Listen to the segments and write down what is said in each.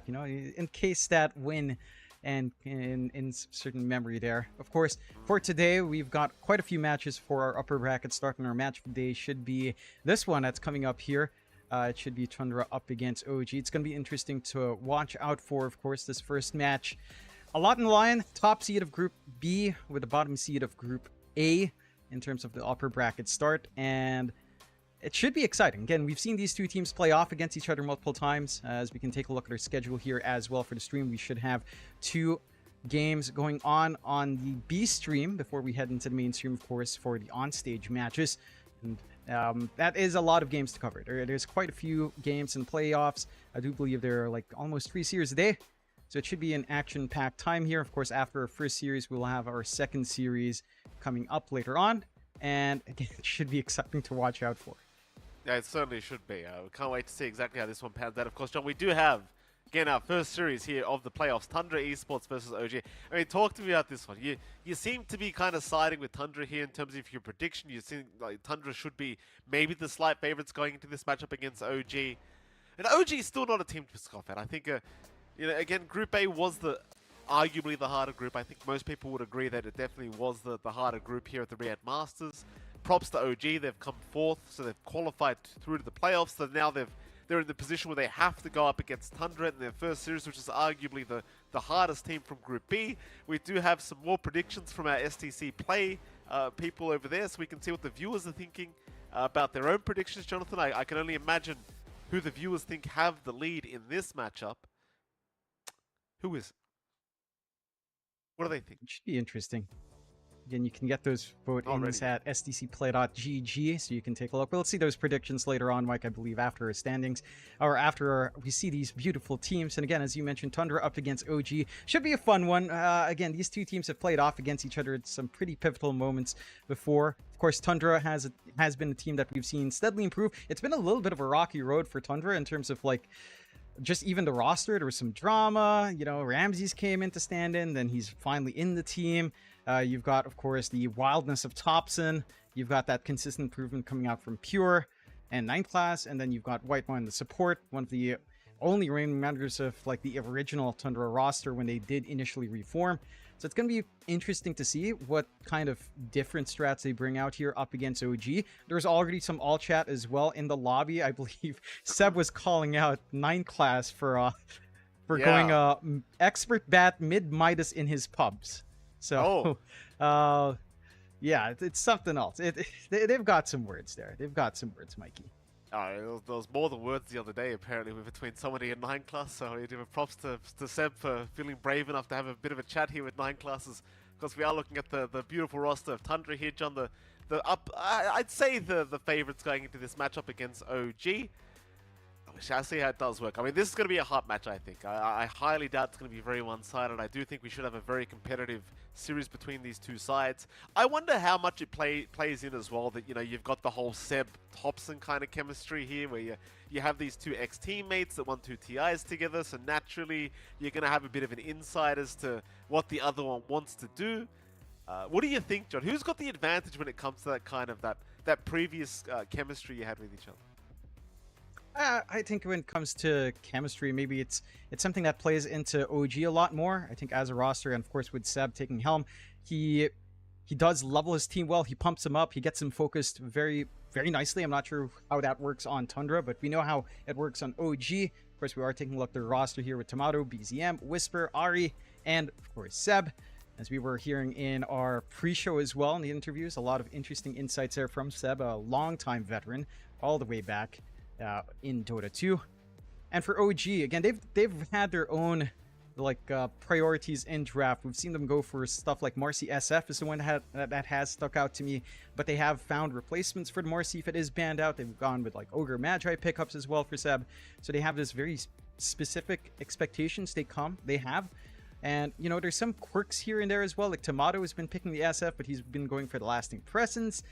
you know, in case that win and in certain memory there. Of course, for today, we've got quite a few matches for our upper bracket start, and our match of the day should be this one that's coming up here. It should be Tundra up against OG. It's going to be interesting to watch out for, of course, this first match. A lot in the line. Top seed of Group B with the bottom seed of Group A in terms of the upper bracket start, and it should be exciting. Again, we've seen these two teams play off against each other multiple times. As we can take a look at our schedule here as well for the stream, we should have 2 games going on the B stream before we head into the main stream, of course, for the on-stage matches. And that is a lot of games to cover. There's quite a few games in playoffs. I do believe there are like almost 3 series a day. So it should be an action-packed time here. Of course, after our first series, we'll have our second series coming up later on. And again, it should be exciting to watch out for. Yeah, it certainly should be. We can't wait to see exactly how this one pans out. Of course, John, we do have, again, our first series here of the playoffs, Tundra Esports versus OG. I mean, talk to me about this one. You seem to be kind of siding with Tundra here in terms of your prediction. You seem like Tundra should be maybe the slight favorites going into this matchup against OG. And OG is still not a team to scoff at. I think, you know, again, Group A was arguably the harder group. I think most people would agree that it definitely was the harder group here at the Riyadh Masters. Props to OG, they've come 4th, so they've qualified through to the playoffs, so now they're in the position where they have to go up against Tundra in their first series, which is arguably the hardest team from Group B. We do have some more predictions from our STC Play people over there, so we can see what the viewers are thinking about their own predictions. Jonathan, I can only imagine who the viewers think have the lead in this matchup. Who is it? What do they think? It should be interesting. Again, you can get those vote-ins at sdcplay.gg, so you can take a look. We'll see those predictions later on, Mike, I believe, after our standings, or after we see these beautiful teams. And again, as you mentioned, Tundra up against OG. Should be a fun one. Again, these two teams have played off against each other at some pretty pivotal moments before. Of course, Tundra has been a team that we've seen steadily improve. It's been a little bit of a rocky road for Tundra in terms of, like, just even the roster. There was some drama. You know, Ramses came in to stand in, then he's finally in the team. You've got, of course, the wildness of Thompson. You've got that consistent improvement coming out from Pure and 9th Class. And then you've got Whitemon, the support, one of the only remaining members of like the original Tundra roster when they did initially reform. So it's going to be interesting to see what kind of different strats they bring out here up against OG. There's already some all chat as well in the lobby. I believe Seb was calling out 9th Class for going expert bat mid Midas in his pubs. So, yeah, it's something else. They've got some words there. They've got some words, Mikey. There was more than words the other day, apparently, between somebody and 9th Class. So we give props to Seb for feeling brave enough to have a bit of a chat here with 9th Classes, because we are looking at the beautiful roster of Tundra here, John. I'd say the favorites going into this matchup against OG. I'll see how it does work. I mean, this is going to be a hot match, I think. I highly doubt it's going to be very one-sided. I do think we should have a very competitive series between these two sides. I wonder how much it plays in as well, that, you know, you've got the whole Seb-Thompson kind of chemistry here, where you have these two ex-teammates that won 2 TIs together, so naturally you're going to have a bit of an insight as to what the other one wants to do. What do you think, John? Who's got the advantage when it comes to that kind of that previous chemistry you had with each other? I think when it comes to chemistry, maybe it's something that plays into OG a lot more. I think as a roster, and of course with Seb taking helm, he does level his team well. He pumps them up. He gets them focused very, very nicely. I'm not sure how that works on Tundra, but we know how it works on OG. Of course, we are taking a look at the roster here with Tomato, BZM, Whisper, Ari, and of course Seb. As we were hearing in our pre-show as well in the interviews, a lot of interesting insights there from Seb, a longtime veteran, all the way back in Dota 2. And for OG, again, they've had their own like priorities in draft. We've seen them go for stuff like Marcy SF is the one that has stuck out to me, but they have found replacements for the Marcy if it is banned out. They've gone with like Ogre Magi pickups as well for Seb, so they have this very specific expectations they have. And, you know, there's some quirks here and there as well. Like Tomato has been picking the SF, but he's been going for the lasting presence,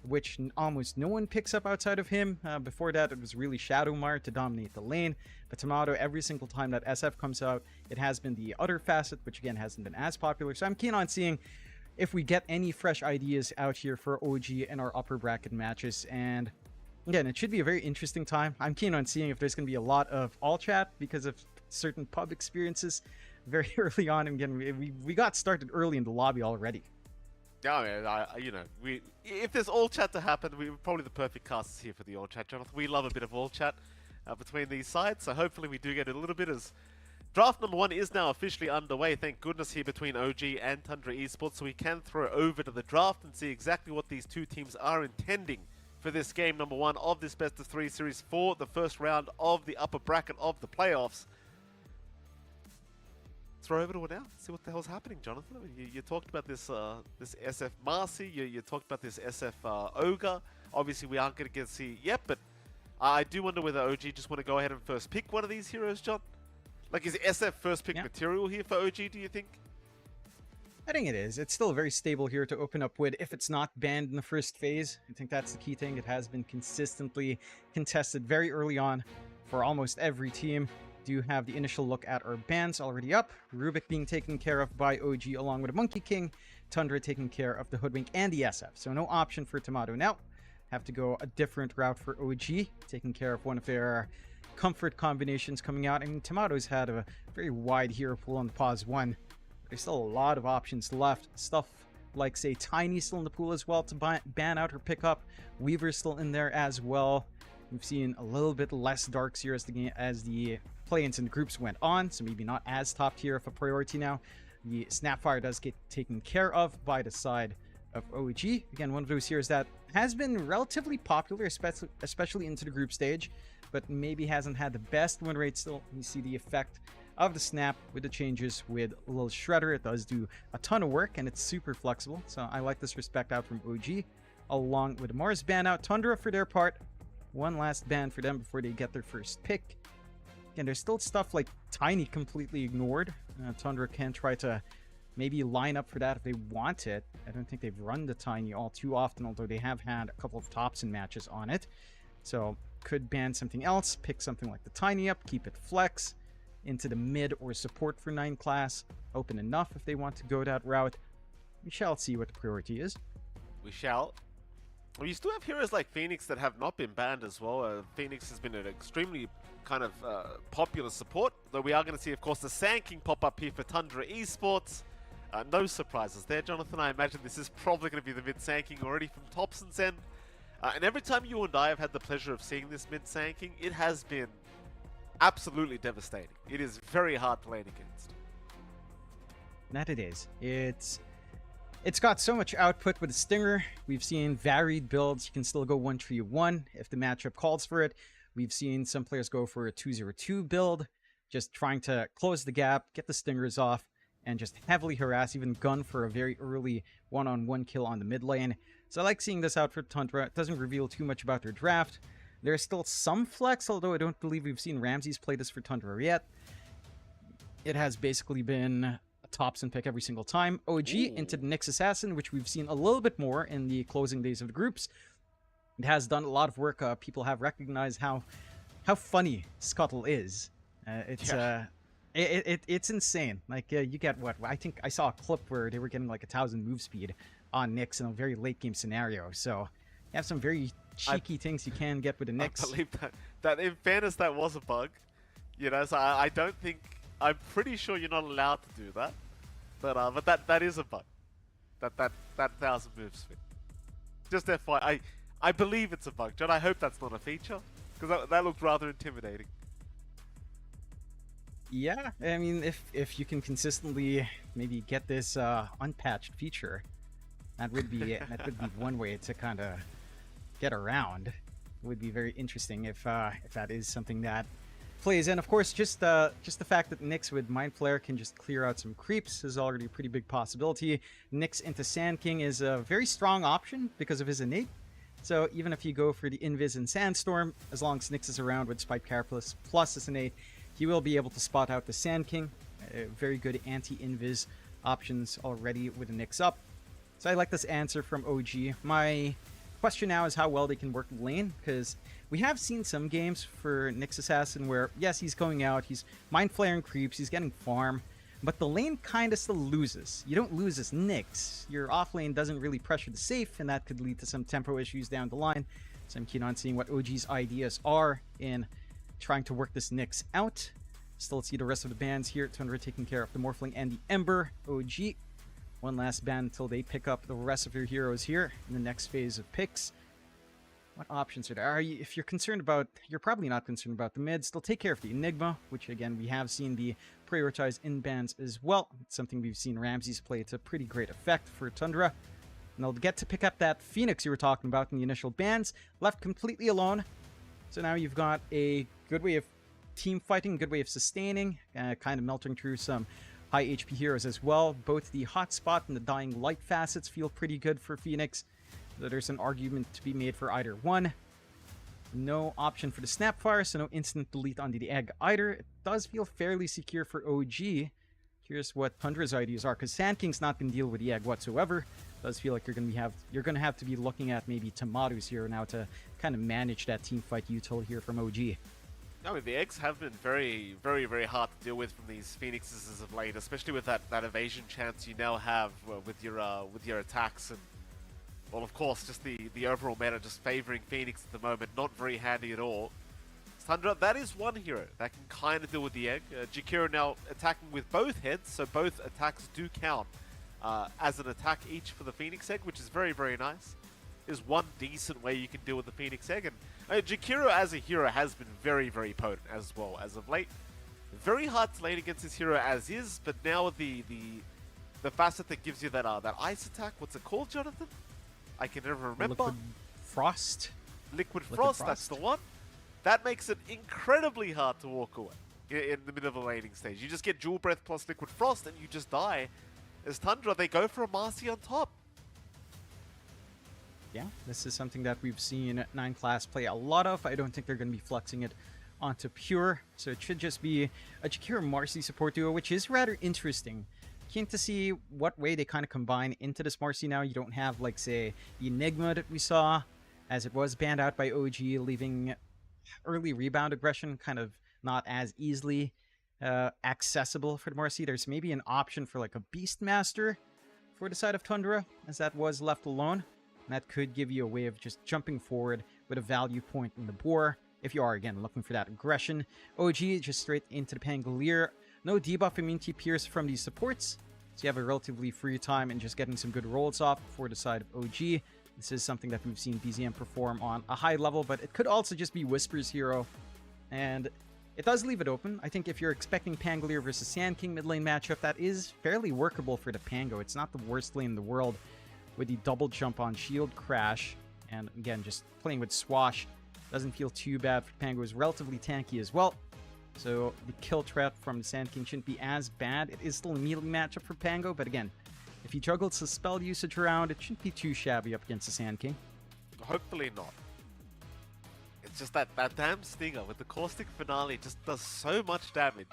which almost no one picks up outside of him. Before that, it was really Shadowmar to dominate the lane. But Tomato, every single time that SF comes out, it has been the other facet, which again hasn't been as popular. So I'm keen on seeing if we get any fresh ideas out here for OG in our upper bracket matches. And again, it should be a very interesting time. I'm keen on seeing if there's going to be a lot of all chat because of certain pub experiences very early on. And again, we got started early in the lobby already. Yeah, man, if there's all chat to happen, we're probably the perfect casters here for the all chat, Jonathan. We love a bit of all chat between these sides, so hopefully we do get a little bit as draft number 1 is now officially underway. Thank goodness here between OG and Tundra Esports, so we can throw over to the draft and see exactly what these two teams are intending for this game number 1 of this best of 3 series for the first round of the upper bracket of the playoffs. Throw over to it now. See what the hell's happening, Jonathan. I mean, you talked about this this SF Marcy. You talked about this SF Ogre. Obviously, we aren't going to get to see yet, but I do wonder whether OG just want to go ahead and first pick one of these heroes, John. Like, is SF first pick material here for OG, do you think? I think it is. It's still very stable here to open up with if it's not banned in the first phase. I think that's the key thing. It has been consistently contested very early on for almost every team. Do have the initial look at our bans already up. Rubik being taken care of by OG along with a Monkey King. Tundra taking care of the Hoodwink and the SF. So no option for Tomato now. Have to go a different route for OG, taking care of one of their comfort combinations coming out. I mean, Tomato's had a very wide hero pool on the pause 1. There's still a lot of options left. Stuff like, say, Tiny still in the pool as well to ban out or pick up. Weaver's still in there as well. We've seen a little bit less Darks here as the play-ins and groups went on, so maybe not as top tier of a priority now. The Snapfire does get taken care of by the side of OG. Again, one of those heroes that has been relatively popular, especially into the group stage, but maybe hasn't had the best win rate still. You see the effect of the snap with the changes with Lil Shredder. It does do a ton of work, and it's super flexible, so I like this respect out from OG. Along with Mars ban out, Tundra for their part. One last ban for them before they get their first pick. Again, there's still stuff like Tiny completely ignored. Tundra can try to maybe line up for that if they want it. I don't think they've run the Tiny all too often, although they have had a couple of Thompson matches on it. So could ban something else, pick something like the Tiny up, keep it flex into the mid or support for 9 class. Open enough if they want to go that route. We shall see what the priority is. We shall. We still have heroes like Phoenix that have not been banned as well. Phoenix has been an extremely kind of popular support, though we are going to see, of course, the Sand King pop up here for Tundra Esports. No surprises there, Jonathan. I imagine this is probably going to be the mid Sand King already from Thompson's end. And every time you and I have had the pleasure of seeing this mid Sand King, it has been absolutely devastating. It is very hard to lane against. That it is. It's got so much output with the Stinger. We've seen varied builds. You can still go 1-3-1 if the matchup calls for it. We've seen some players go for a 2-0-2 build, just trying to close the gap, get the Stingers off, and just heavily harass, even gun for a very early one-on-one kill on the mid lane. So I like seeing this out for Tundra. It doesn't reveal too much about their draft. There's still some flex, although I don't believe we've seen Ramses play this for Tundra yet. It has basically been a Thompson pick every single time. OG into the Nyx Assassin, which we've seen a little bit more in the closing days of the groups. It has done a lot of work. People have recognized how funny Scuttle is. It's insane. Like, you get what? I think I saw a clip where they were getting like 1,000 move speed on Nyx in a very late game scenario. So you have some very cheeky things you can get with the Nyx. I believe that in fairness, that was a bug. You know, so I don't think, I'm pretty sure you're not allowed to do that. But that is a bug. That 1,000 move speed. Just FYI, I believe it's a bug, John. I hope that's not a feature, because that looked rather intimidating. Yeah, I mean, if you can consistently maybe get this unpatched feature, that would be one way to kind of get around. It would be very interesting if that is something that plays in. Of course, just the fact that Nyx with Mind Flare can just clear out some creeps is already a pretty big possibility. Nyx into Sand King is a very strong option because of his innate. So even if you go for the Invis and Sandstorm, as long as Nyx is around with Spike Carapace plus his innate, he will be able to spot out the Sand King. Very good anti-Invis options already with the Nyx up. So I like this answer from OG. My question now is how well they can work the lane, because we have seen some games for Nyx Assassin where, yes, he's going out, he's mind flaring creeps, he's getting farm, but the lane kind of still loses. You don't lose as Nyx. Your off lane doesn't really pressure the safe, and that could lead to some tempo issues down the line. So I'm keen on seeing what OG's ideas are in trying to work this Nyx out. Still see the rest of the bans here. Tundra taking care of the Morphling and the Ember. OG, one last ban until they pick up the rest of your heroes here in the next phase of picks. What options are there? If you're concerned about, you're probably not concerned about the mids. They'll take care of the Enigma, which again, we have seen be prioritized in bans as well. It's something we've seen Ramses play to pretty great effect for Tundra. And they'll get to pick up that Phoenix you were talking about in the initial bans, left completely alone. So now you've got a good way of team fighting, good way of sustaining, kind of melting through some high HP heroes as well. Both the Hotspot and the Dying Light facets feel pretty good for Phoenix. There's an argument to be made for either one. No option for the Snapfire, so no instant delete onto the Egg either. It does feel fairly secure for OG. Curious what Tundra's ideas are, because Sand King's not going to deal with the Egg whatsoever. Does feel like you're going to have to be looking at maybe Tomatoes here now to kind of manage that team fight util here from OG. I mean, the eggs have been very, very, very hard to deal with from these Phoenixes as of late, especially with that evasion chance you now have with your attacks, and well, of course, just the overall meta just favoring Phoenix at the moment, not very handy at all. Tundra, that is one hero that can kind of deal with the egg. Jakiro now attacking with both heads, so both attacks do count as an attack each for the Phoenix egg, which is very, very nice. Is one decent way you can deal with the Phoenix egg, and Jakiro as a hero has been very, very potent as well as of late. Very hard to lane against this hero as is, but now the facet that gives you that ice attack, what's it called, Jonathan? I can never remember. Liquid Frost? Liquid Frost, that's the one. That makes it incredibly hard to walk away in the middle of the laning stage. You just get Jewel Breath plus Liquid Frost and you just die. As Tundra, they go for a Marcy on top. Yeah, this is something that we've seen 9 class play a lot of. I don't think they're going to be flexing it onto Pure. So it should just be a Jakiro Marcy support duo, which is rather interesting. Keen to see what way they kind of combine into this Marcy now. You don't have, like, say, the Enigma that we saw, as it was banned out by OG, leaving early rebound aggression kind of not as easily accessible for the Marcy. There's maybe an option for, like, a Beastmaster for the side of Tundra, as that was left alone. And that could give you a way of just jumping forward with a value point in the boar, if you are, again, looking for that aggression. OG just straight into the Pangolier. No debuff immunity pierce from these supports, so you have a relatively free time and just getting some good rolls off for the side of OG. This is something that we've seen BZM perform on a high level, but it could also just be Whisper's hero, and it does leave it open. I think if you're expecting Pangolier versus Sand King mid lane matchup, that is fairly workable for the Pango. It's not the worst lane in the world with the double jump on shield crash, and again, just playing with Swash doesn't feel too bad for Pango. Is relatively tanky as well. So the kill threat from the Sand King shouldn't be as bad. It is still a melee matchup for Pango, but again, if he juggles his spell usage around, it shouldn't be too shabby up against the Sand King. Hopefully not. It's just that damn Stinger with the Caustic Finale just does so much damage.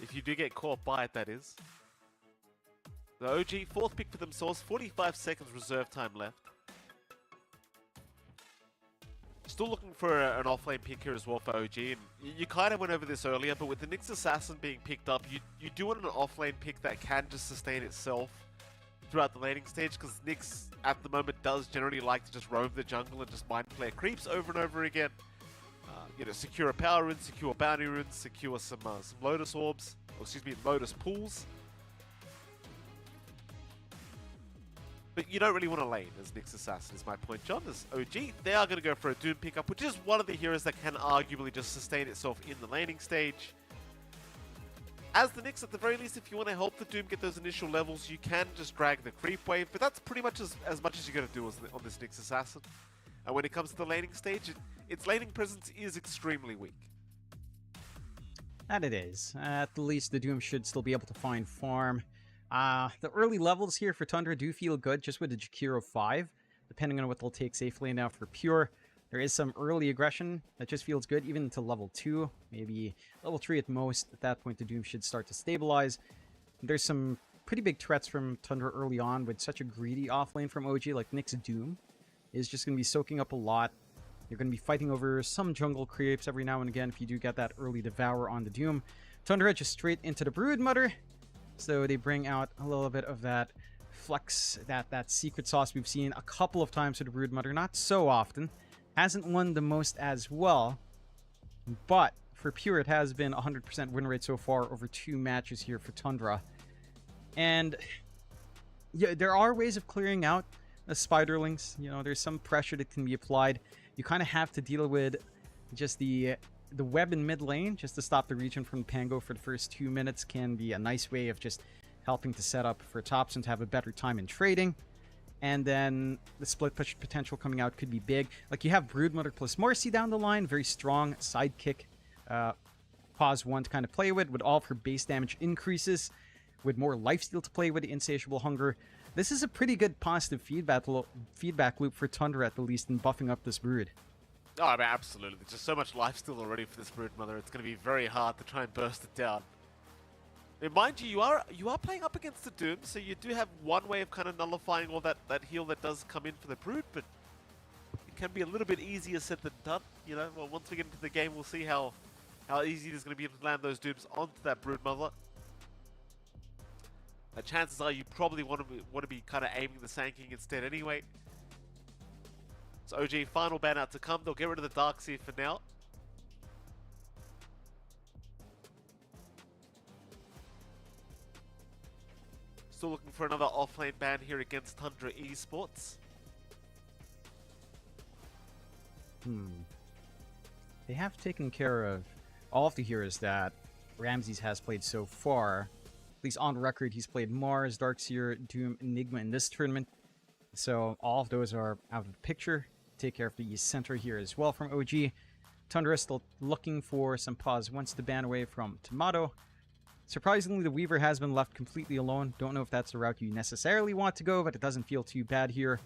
If you do get caught by it, that is. The OG, 4th pick for themselves, 45 seconds reserve time left. Still looking for an offlane pick here as well for OG, and you kind of went over this earlier, but with the Nyx Assassin being picked up, you do want an offlane pick that can just sustain itself throughout the laning stage, because Nyx at the moment does generally like to just roam the jungle and just mind flare creeps over and over again. You know, secure a power rune, secure bounty runes, secure some Lotus Orbs, or excuse me, Lotus Pools. But you don't really want to lane as Nyx Assassin, is my point, John. As OG, they are going to go for a Doom pickup, which is one of the heroes that can arguably just sustain itself in the laning stage. As the Nyx, at the very least, if you want to help the Doom get those initial levels, you can just drag the creep wave, but that's pretty much as much as you're going to do on this Nyx Assassin. And when it comes to the laning stage, its laning presence is extremely weak. That it is. At the least, the Doom should still be able to find farm. The early levels here for Tundra do feel good, just with the Jakiro 5, depending on what they'll take safely now for Pure. There is some early aggression that just feels good, even into level 2, maybe level 3 at most. At that point, the Doom should start to stabilize. There's some pretty big threats from Tundra early on, with such a greedy offlane from OG, like Nyx Doom is just going to be soaking up a lot. You're going to be fighting over some jungle creeps every now and again if you do get that early Devour on the Doom. Tundra just straight into the Broodmother. So they bring out a little bit of that flex, that secret sauce we've seen a couple of times with the Broodmother. Not so often. Hasn't won the most as well. But for Pure, it has been 100% win rate so far over 2 matches here for Tundra. And yeah, there are ways of clearing out spiderlings. You know, there's some pressure that can be applied. You kind of have to deal with just the web in mid lane just to stop the region from Pango for the first 2 minutes can be a nice way of just helping to set up for Thompson to have a better time in trading. And then the split push potential coming out could be big. Like, you have Broodmother plus Marcy down the line, very strong sidekick. Pause 1 to kind of play with all of her base damage increases, with more lifesteal to play with, Insatiable Hunger. This is a pretty good positive feedback loop for Tundra, at the least, in buffing up this Brood. Oh, I mean, absolutely. There's just so much lifesteal already for this Broodmother. It's going to be very hard to try and burst it down. And mind you, you are playing up against the Doom, so you do have one way of kind of nullifying all that heal that does come in for the Brood, but it can be a little bit easier said than done. You know, well, once we get into the game, we'll see how easy it is going to be to land those Dooms onto that Broodmother. Chances are you probably want to be kind of aiming the Sand King instead anyway. So OG, final ban out to come. They'll get rid of the Darkseer for now. Still looking for another offlane ban here against Tundra Esports. They have taken care of all of the heroes that Ramses has played so far. At least on record, he's played Mars, Darkseer, Doom, Enigma in this tournament. So all of those are out of the picture. Take care of the center here as well from OG. Tundra still looking for some pause once to ban away from Tomato. Surprisingly, the Weaver has been left completely alone. Don't know if that's the route you necessarily want to go, but it doesn't feel too bad here.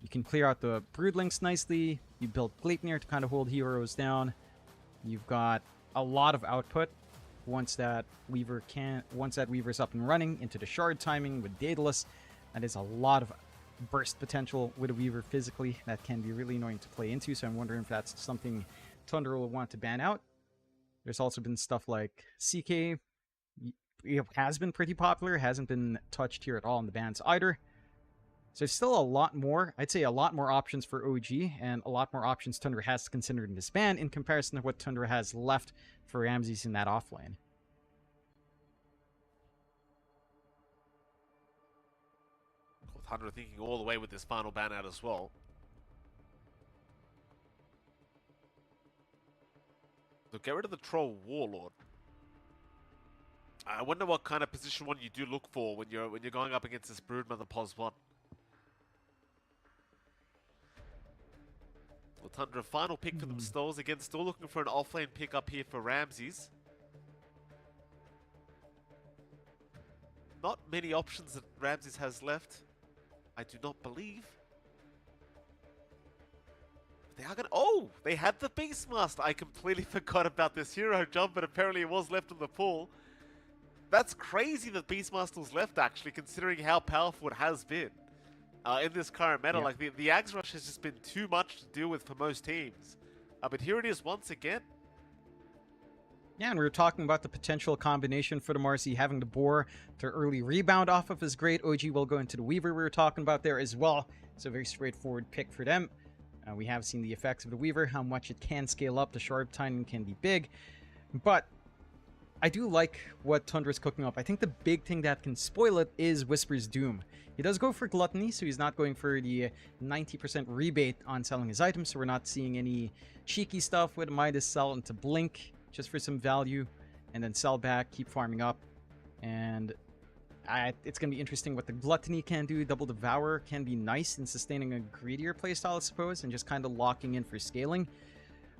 You can clear out the Broodlings nicely. You build Gleipnir to kind of hold heroes down. You've got a lot of output once that Weaver's up and running into the shard timing with Daedalus. That is a lot of burst potential with a Weaver physically. That can be really annoying to play into, so I'm wondering if that's something Tundra will want to ban out. There's also been stuff like CK. It has been pretty popular, hasn't been touched here at all in the bans either. So there's still a lot more, I'd say a lot more options for OG, and a lot more options Tundra has to consider in this ban in comparison to what Tundra has left for Ramses in that offlane. Tundra thinking all the way with this final ban out as well. So get rid of the Troll Warlord. I wonder what kind of position one you do look for when you're going up against this Broodmother Pos 1. Well, Tundra, final pick for themselves. Again, still looking for an offlane pick up here for Ramses. Not many options that Ramses has left, I do not believe. They are gonna... Oh! They had the Beastmaster! I completely forgot about this hero jump, but apparently it was left in the pool. That's crazy that Beastmaster was left, actually, considering how powerful it has been in this current meta. Yeah. Like, the Axe Rush has just been too much to deal with for most teams. But here it is once again. Yeah, and we were talking about the potential combination for the Marcy having the Boar to early rebound off of his great. OG will go into the Weaver we were talking about there as well. It's a very straightforward pick for them. We have seen the effects of the Weaver, how much it can scale up. The shard timing can be big. But I do like what Tundra's cooking up. I think the big thing that can spoil it is Whisper's Doom. He does go for Gluttony, so he's not going for the 90% rebate on selling his items, so we're not seeing any cheeky stuff with Midas sell into Blink, just for some value, and then sell back, keep farming up. And it's going to be interesting what the Gluttony can do. Double Devour can be nice in sustaining a greedier playstyle, I suppose, and just kind of locking in for scaling.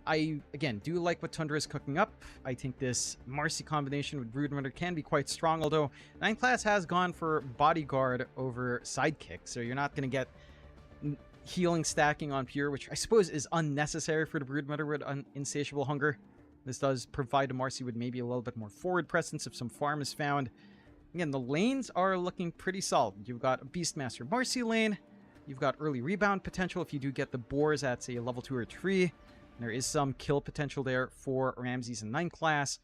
I, again, do like what Tundra is cooking up. I think this Marcy combination with Broodmother can be quite strong, although 9th class has gone for Bodyguard over Sidekick, so you're not going to get healing stacking on Pure, which I suppose is unnecessary for the Broodmother with Insatiable Hunger. This does provide a Marcy with maybe a little bit more forward presence if some farm is found. Again, the lanes are looking pretty solid. You've got a Beastmaster Marcy lane. You've got early rebound potential if you do get the Boars at, say, a level 2 or 3. There is some kill potential there for Ramses in 9th class.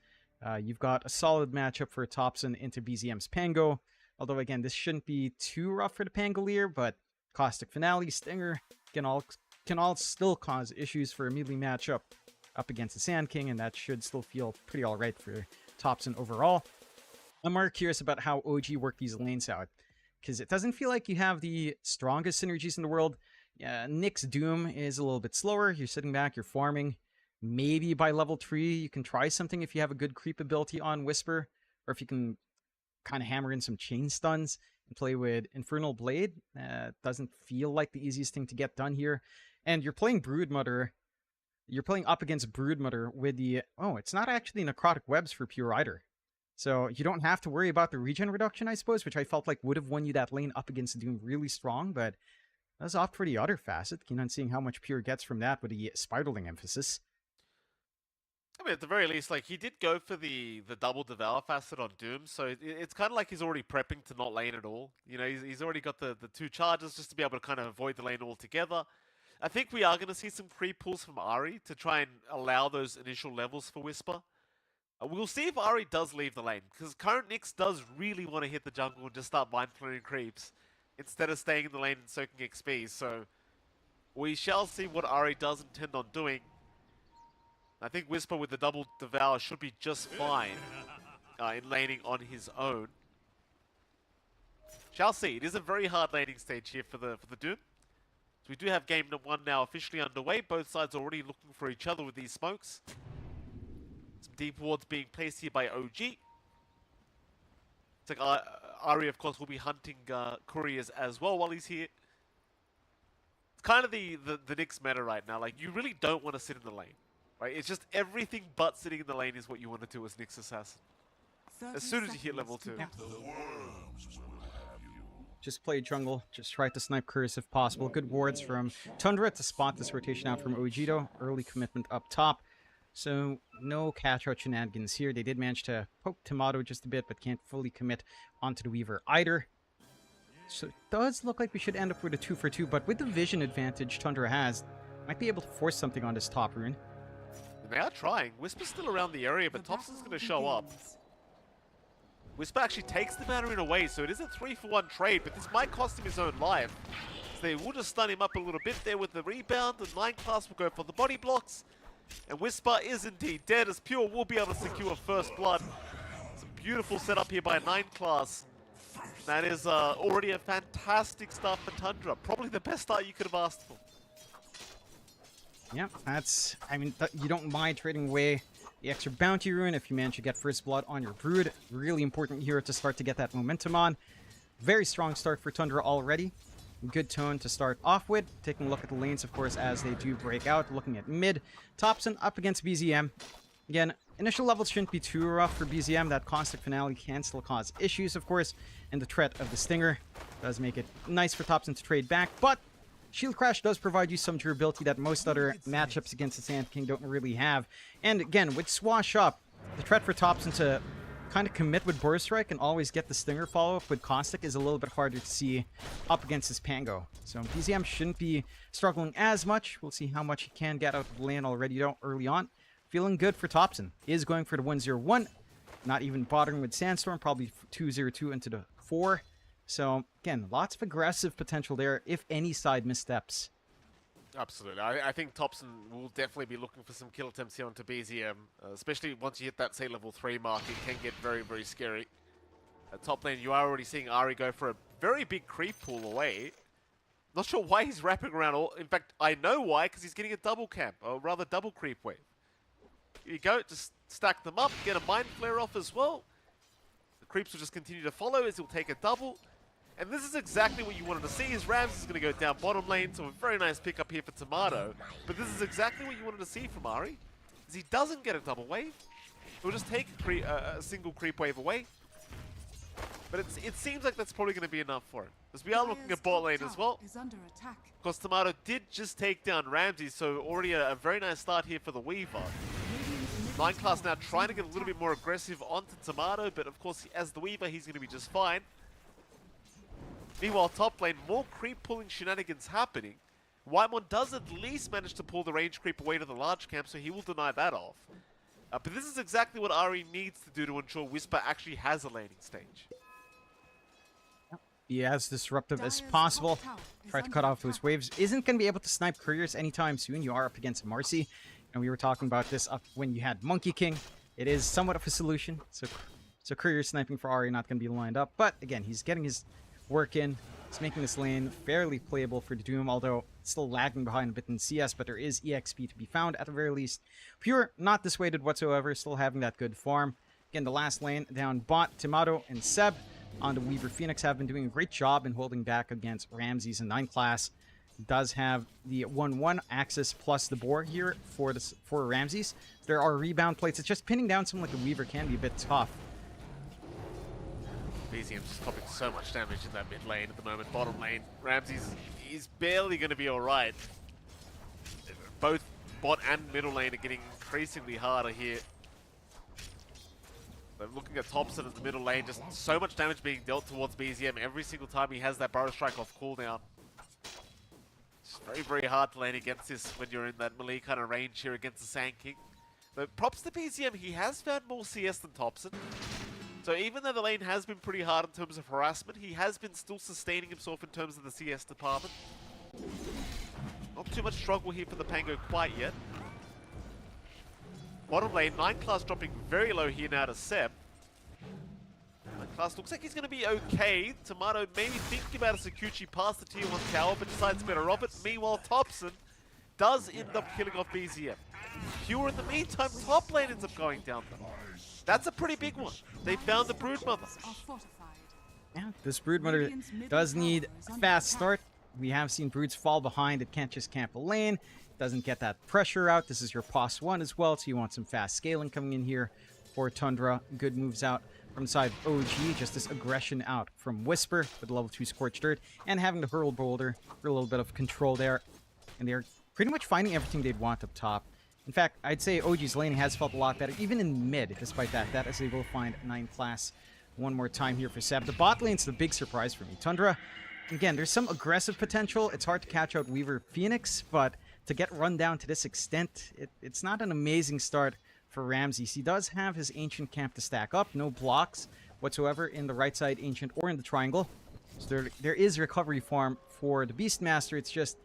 You've got a solid matchup for Thompson into BZM's Pango. Although, again, this shouldn't be too rough for the Pangolier, but Caustic Finale, Stinger can all still cause issues for a melee matchup. up against the Sand King, and that should still feel pretty alright for Topson overall. I'm more curious about how OG work these lanes out, because it doesn't feel like you have the strongest synergies in the world. Nick's Doom is a little bit slower. You're sitting back, you're farming. Maybe by level 3, you can try something if you have a good creep ability on Whisper, or if you can kind of hammer in some chain stuns and play with Infernal Blade. Doesn't feel like the easiest thing to get done here. And you're playing Broodmother. You're playing up against Broodmother with the... Oh, it's not actually Necrotic Webs for Pure either. So you don't have to worry about the regen reduction, I suppose, which I felt like would have won you that lane up against Doom really strong, but let's opt for the other facet. Keen on seeing how much Pure gets from that with the spiraling emphasis. I mean, at the very least, like, he did go for the double Devour facet on Doom, so it's kind of like he's already prepping to not lane at all. You know, he's already got the 2 charges just to be able to kind of avoid the lane altogether. I think we are going to see some creep pulls from Ahri to try and allow those initial levels for Whisper. We'll see if Ahri does leave the lane, because current Nyx does really want to hit the jungle and just start mind-flaring creeps instead of staying in the lane and soaking XP, so we shall see what Ahri does intend on doing. I think Whisper with the double Devour should be just fine in laning on his own. Shall see. It is a very hard laning stage here for the Doom. So we do have game 1 now officially underway. Both sides already looking for each other with these smokes. Some deep wards being placed here by OG. It's like Ahri, of course, will be hunting couriers as well while he's here. It's kind of the Nyx meta right now. Like, you really don't want to sit in the lane. Right? It's just everything but sitting in the lane is what you want to do as Nyx Assassin. As soon as you hit level 2. Just play jungle, just try to snipe Curse if possible. Good wards from Tundra to spot this rotation out from Ojito. Early commitment up top. So no catch-out shenanigans here. They did manage to poke Tomato just a bit, but can't fully commit onto the Weaver either. So it does look like we should end up with a 2-for-2, but with the vision advantage Tundra has, might be able to force something on this top rune. They are trying. Whisper's still around the area, but Thompson's going to show up. Whisper actually takes the Mandarin away, so it is a 3-for-1 trade, but this might cost him his own life. So they will just stun him up a little bit there with the rebound. The 9 class will go for the body blocks. And Whisper is indeed dead, as Pure will be able to secure first blood. Some beautiful setup here by 9 class. That is already a fantastic start for Tundra. Probably the best start you could have asked for. Yeah, that's... I mean, you don't mind trading away the extra bounty rune if you manage to get first blood on your Brood. Really important here to start to get that momentum on. Very strong start for Tundra already. Good tone to start off with. Taking a look at the lanes, of course, as they do break out. Looking at mid. Topson up against BZM. Again, initial levels shouldn't be too rough for BZM. That caustic finale can still cause issues, of course. And the threat of the Stinger does make it nice for Topson to trade back. But Shield Crash does provide you some durability that most other matchups against the Sand King don't really have. And again, with Swash up, the threat for Topson to kind of commit with Burst Strike and always get the Stinger follow-up with Caustic is a little bit harder to see up against his Pango. So BZM shouldn't be struggling as much. We'll see how much he can get out of the lane already early on. Feeling good for Topson. Is going for the 1-0-1. Not even bothering with Sandstorm. Probably 2-0-2 into the 4. So, again, lots of aggressive potential there if any side missteps. Absolutely. I think Topson will definitely be looking for some kill attempts here onto BZM. Especially once you hit that, say, level 3 mark, it can get very, very scary. At top lane, you are already seeing Ahri go for a very big creep pull away. Not sure why he's wrapping around all... In fact, I know why, because he's getting a double camp, or rather double creep wave. Here you go, just stack them up, get a Mind Flare off as well. The creeps will just continue to follow as he'll take a double. And this is exactly what you wanted to see. His Rams is going to go down bottom lane, so a very nice pickup here for Tomato. But this is exactly what you wanted to see from Ahri, is he doesn't get a double wave. He'll just take a single creep wave away. But it seems like that's probably going to be enough for him. As we are looking at bot lane as well. Of course, Tomato did just take down Ramsey, so already a very nice start here for the Weaver. 9 class now trying to get a little bit more aggressive onto Tomato, but of course, as the Weaver, he's going to be just fine. Meanwhile, top lane, more creep pulling shenanigans happening. Whitemon does at least manage to pull the range creep away to the large camp, so he will deny that off. But this is exactly what Ahri needs to do to ensure Whisper actually has a laning stage. Be as disruptive as possible. Try to cut off those waves. Isn't going to be able to snipe couriers anytime soon. You are up against Marcy. And we were talking about this up when you had Monkey King. It is somewhat of a solution. So courier sniping for Ari not going to be lined up. But again, he's getting his work in. He's making this lane fairly playable for Doom, although it's still lagging behind a bit in CS, but there is EXP to be found at the very least. Pure, not dissuaded whatsoever, still having that good farm. Again, the last lane down bot, Timato and Seb on the Weaver Phoenix have been doing a great job in holding back against Ramses in 9 class. Does have the 1-1 axis plus the boar here for Ramses. There are rebound plates. It's just pinning down someone like the Weaver can be a bit tough. BZM's just popping so much damage in that mid lane at the moment. Bottom lane, Ramses is barely going to be alright. Both bot and middle lane are getting increasingly harder here. But looking at Thompson in the middle lane, just so much damage being dealt towards BZM every single time he has that Burrow Strike off cooldown. It's very, very hard to lane against this when you're in that melee kind of range here against the Sand King. But props to BZM, he has found more CS than Thompson. So even though the lane has been pretty hard in terms of harassment, he has been still sustaining himself in terms of the CS department. Not too much struggle here for the Pango quite yet. Bottom lane, 9 class dropping very low here now to Seb. 9 class looks like he's going to be okay. Tomato maybe thinking about a Sakuchi past the tier 1 tower, but decides better off it. Meanwhile, Thompson does end up killing off BZM. Pure in the meantime, top lane ends up going down though. That's a pretty big one. They found the Broodmother. Yeah, this Broodmother does need a fast start. We have seen Broods fall behind. It can't just camp a lane. It doesn't get that pressure out. This is your POS 1 as well, so you want some fast scaling coming in here for Tundra. Good moves out from the side of OG. Just this aggression out from Whisper with level 2 Scorched Earth and having the Hurl Boulder for a little bit of control there. And they're pretty much finding everything they'd want up top. In fact, I'd say OG's laning has felt a lot better, even in mid, despite that. That is able to find 9 class one more time here for Seb. The bot lane's the big surprise for me. Tundra, again, there's some aggressive potential. It's hard to catch out Weaver Phoenix, but to get run down to this extent, it's not an amazing start for Ramses. He does have his Ancient camp to stack up. No blocks whatsoever in the right side Ancient or in the triangle. So there is recovery farm for the Beastmaster. It's just,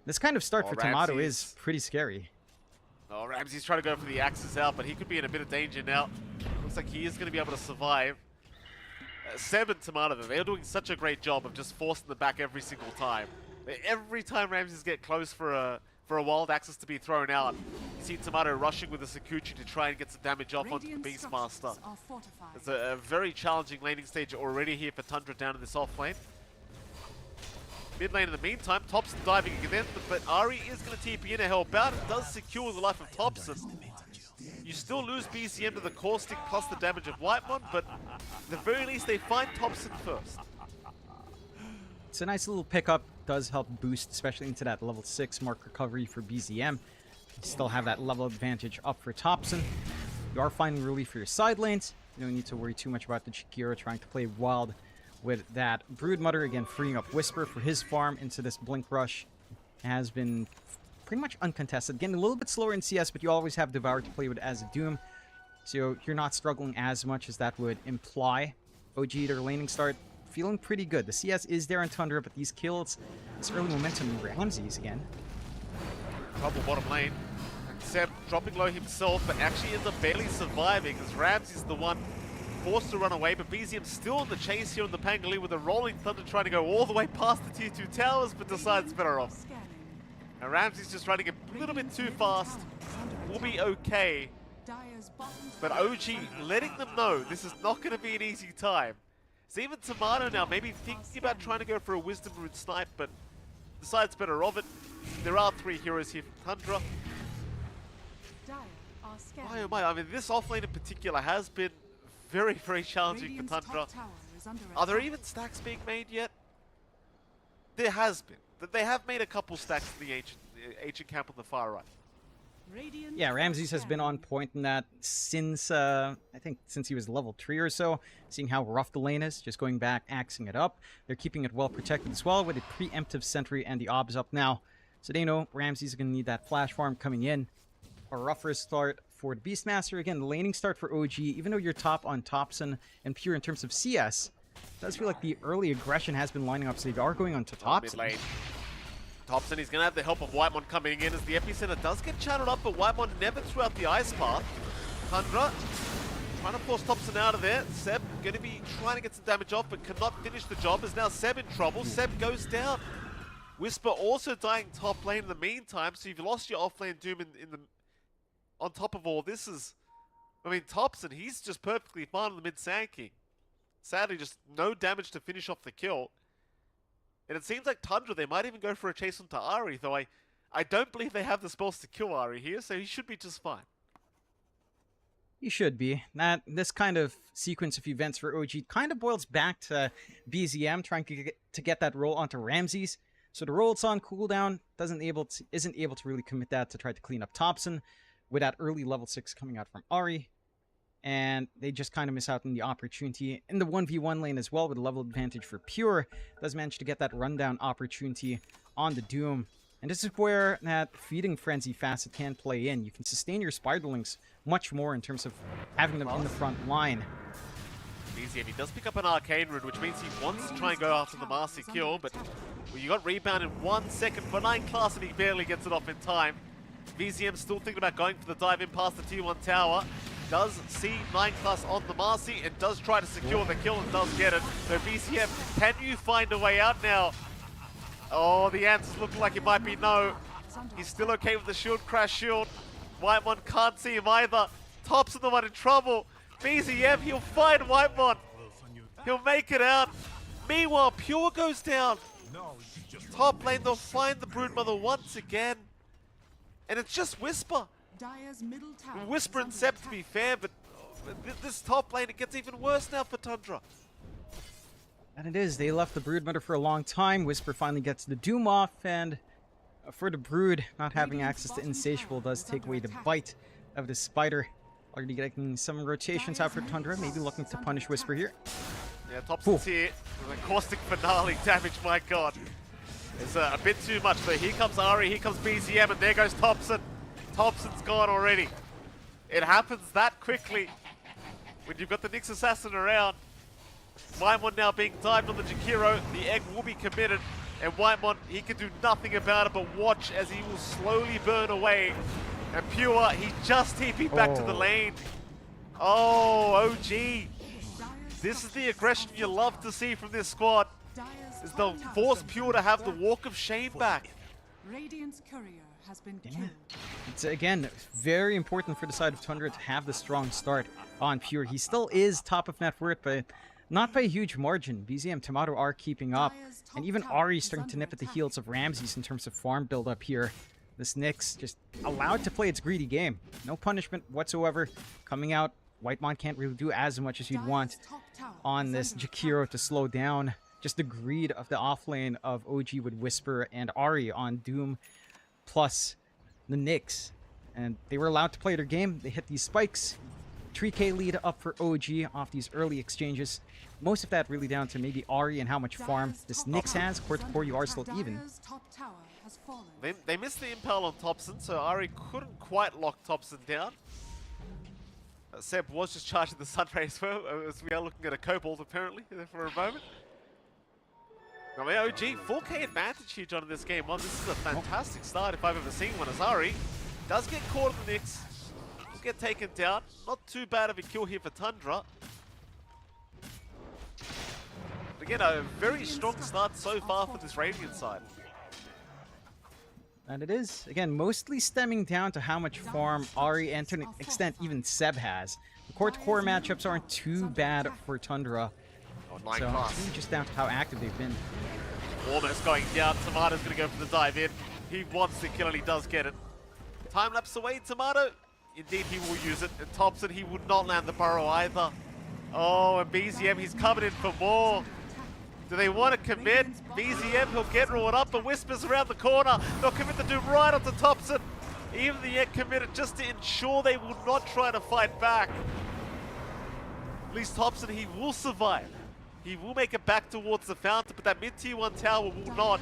this kind of start for Tomato is pretty scary. Oh, Ramsey's trying to go for the axes out, but he could be in a bit of danger now. Looks like he is going to be able to survive. Seb and Tomato, they're doing such a great job of just forcing them back every single time. Every time Ramses get close for a wild axis to be thrown out, you see Tomato rushing with a Sakuchi to try and get some damage off onto the Beastmaster. It's a very challenging laning stage already here for Tundra down in this off lane. Mid lane in the meantime, Thompson diving again, but Ari is going to TP in a hellbound. It does secure the life of Thompson. You still lose BCM to the Caustic plus the damage of Whitemon, but at the very least they find Thompson first. It's a nice little pickup. Does help boost, especially into that level 6 mark recovery for BZM. You still have that level advantage up for Thompson. You are finding relief for your side lanes. You don't need to worry too much about the Chikira trying to play wild with that Broodmother, again freeing up Whisper for his farm into this Blink Rush. Has been pretty much uncontested. Getting a little bit slower in CS, but you always have Devour to play with as a Doom. So you're not struggling as much as that would imply. OG, their laning start, feeling pretty good. The CS is there in Tundra, but these kills, this early momentum in Ramses again. Trouble bottom lane. Seb dropping low himself, but actually ends up barely surviving as Ramses is the one forced to run away, but BZM still in the chase here on the Pangali with a Rolling Thunder trying to go all the way past the tier 2 towers, but decides better off. And Ramsey's just running a little bit too fast. We'll be okay. But OG letting them know this is not going to be an easy time. So even Tomato now maybe thinking about trying to go for a Wisdom Root snipe, but decides better of it. There are 3 heroes here from Tundra. Oh my, I mean this offlane in particular has been very, very challenging for Tundra. Are there even stacks being made yet? There has been. They have made a couple stacks in the ancient camp on the far right. Yeah, Ramses has been on point in that since, I think since he was level 3 or so, seeing how rough the lane is, just going back, axing it up. They're keeping it well protected as well with a preemptive sentry and the obs up now. So they know Ramses is going to need that flash farm coming in. A rougher start for the Beastmaster. Again, the laning start for OG, even though you're top on Thompson and Pure in terms of CS, it does feel like the early aggression has been lining up, so they are going on to Thompson. Thompson, he's going to have the help of Whitemon coming in as the epicenter does get channeled up, but Whitemon never threw out the ice path. Tundra trying to force Thompson out of there. Seb going to be trying to get some damage off, but cannot finish the job. Is now Seb in trouble. Seb goes down. Whisper also dying top lane in the meantime, so you've lost your offlane Doom in the... On top of all this is... I mean, Thompson, he's just perfectly fine in the mid-Sand King. Sadly, just no damage to finish off the kill. And it seems like Tundra, they might even go for a chase onto Ahri, though I don't believe they have the spells to kill Ahri here, so he should be just fine. He should be. This kind of sequence of events for OG kind of boils back to BZM trying to get that roll onto Ramses. So the roll it's on cooldown isn't able to really commit that to try to clean up Thompson with that early level 6 coming out from Ahri. And they just kind of miss out on the opportunity in the 1v1 lane as well with a level advantage for Pure. Does manage to get that rundown opportunity on the Doom. And this is where that feeding frenzy facet can play in. You can sustain your spiderlings much more in terms of having them in the front line. BZM, he does pick up an arcane rune, which means he wants to try and go after the Marcy kill, but well, you got rebound in 1 second for 9 class and he barely gets it off in time. BZM still thinking about going for the dive in past the T1 tower. Does see 9 class on the Marcy and does try to secure the kill and does get it. So BZM, can you find a way out now? Oh, the answers look like it might be no. He's still okay with the shield crash shield. Whitemon can't see him either. Thompson the one in trouble. BZM, he'll find Whitemon. He'll make it out. Meanwhile, Pure goes down. Top lane, they'll find the Broodmother once again. And it's just Whisper. Whisper and Seb, to be fair, but this top lane, it gets even worse now for Tundra. And it is. They left the Broodmother for a long time. Whisper finally gets the Doom off, and for the Brood, not having access to Insatiable does take away the bite of the Spider. Already getting some rotations out for Tundra, maybe looking to punish Whisper here. Yeah, Thompson's here with a caustic finale damage, my god. It's a bit too much, but here comes Ahri, here comes BZM, and there goes Thompson. Thompson's gone already. It happens that quickly when you've got the Nyx Assassin around. Whitemon now being dived on the Jakiro. The egg will be committed, and Whitemon, he can do nothing about it but watch as he will slowly burn away. And Pure, he just TP'd back to the lane. Oh, OG. This is the aggression you love to see from this squad. Is they'll force Pure to have the walk of shame back. Radiant's courier has been killed. It's again very important for the side of Tundra to have the strong start on Pure. He still is top of net worth, but not by a huge margin. BZM Tomato are keeping up, and even Ahri starting to nip at the heels of Ramses in terms of farm build up here. This Nyx just allowed to play its greedy game. No punishment whatsoever coming out. Whitemon can't really do as much as you'd want on this Jakiro to slow down just the greed of the offlane of OG with Whisper and Ahri on Doom plus the Nyx. And they were allowed to play their game. They hit these spikes. 3k lead up for OG off these early exchanges. Most of that really down to maybe Ahri and how much farm this Nyx has. Core to core, you are still even. They missed the impale on Thompson, so Ahri couldn't quite lock Thompson down. Seb was just charging the Sunray as well, as we are looking at a Cobalt apparently for a moment. Now OG, 4k advantage here, John, in this game one. This is a fantastic start if I've ever seen one, as Ahri does get caught in the Nyx. Will get taken down. Not too bad of a kill here for Tundra. But again, a very strong start so far for this Radiant side. And it is, again, mostly stemming down to how much farm Ahri and to an extent even Seb has. The core-to-core matchups aren't too bad for Tundra. So it's really just down to how active they've been. Almost going down. Tomato's going to go for the dive in. He wants the kill and he does get it. Time lapse away, Tomato. Indeed, he will use it. And Thompson, he would not land the burrow either. Oh, and BZM, he's coming in for more. Do they want to commit? BZM, he'll get rolled up, but Whispers around the corner. They'll commit the Doom right onto Thompson. Even the egg committed just to ensure they will not try to fight back. At least Thompson, he will survive. He will make it back towards the fountain, but that mid-tier 1 tower will not.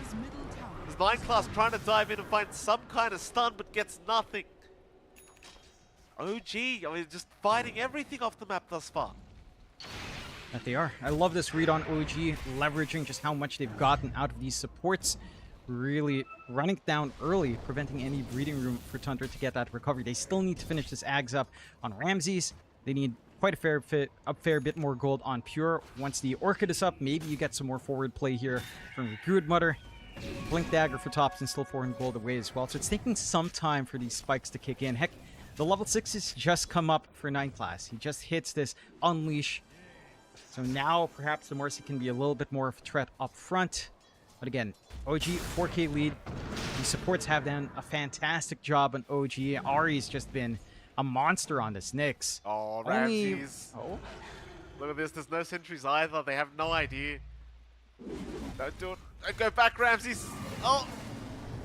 There's 9 class trying to dive in and find some kind of stun, but gets nothing. OG, I mean, just fighting everything off the map thus far. That they are. I love this read on OG, leveraging just how much they've gotten out of these supports. really running it down early, preventing any breathing room for Tundra to get that recovery. They still need to finish this Ags up on Ramses. They need quite a fair bit more gold on Pure. Once the Orchid is up, maybe you get some more forward play here from Broodmother. Blink Dagger for Thompson, still 400 gold away as well. So it's taking some time for these spikes to kick in. Heck, the level 6s just come up for 9 class. He just hits this Unleash. So now perhaps the Mercy can be a little bit more of a threat up front. But again, OG 4K lead. The supports have done a fantastic job on OG. Ari's just been a monster on this Nyx. Oh, Ramses. Look at this. There's no sentries either. They have no idea. Don't do it. Don't go back, Ramses. Oh,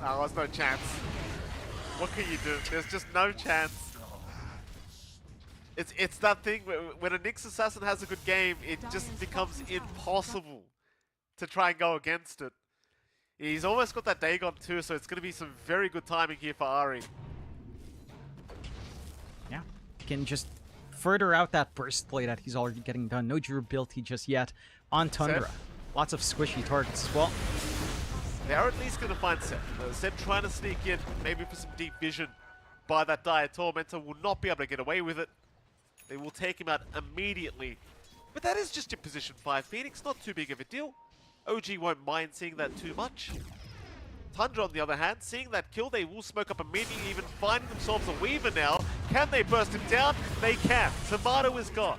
there's no chance. What can you do? There's just no chance. It's that thing when a Nyx assassin has a good game, it just becomes impossible to try and go against it. He's almost got that Dagon too, so it's going to be some very good timing here for Ari. Yeah, can just further out that burst play that he's already getting done. No durability just yet on Tundra. Seth? Lots of squishy targets as well. They are at least going to find Seth. Seth trying to sneak in, maybe for some deep vision by that Dire Tormentor, will not be able to get away with it. They will take him out immediately. But that is just in position 5 Phoenix, not too big of a deal. OG won't mind seeing that too much. Tundra, on the other hand, seeing that kill, they will smoke up immediately, even finding themselves a Weaver now. Can they burst him down? They can. Tomato is gone.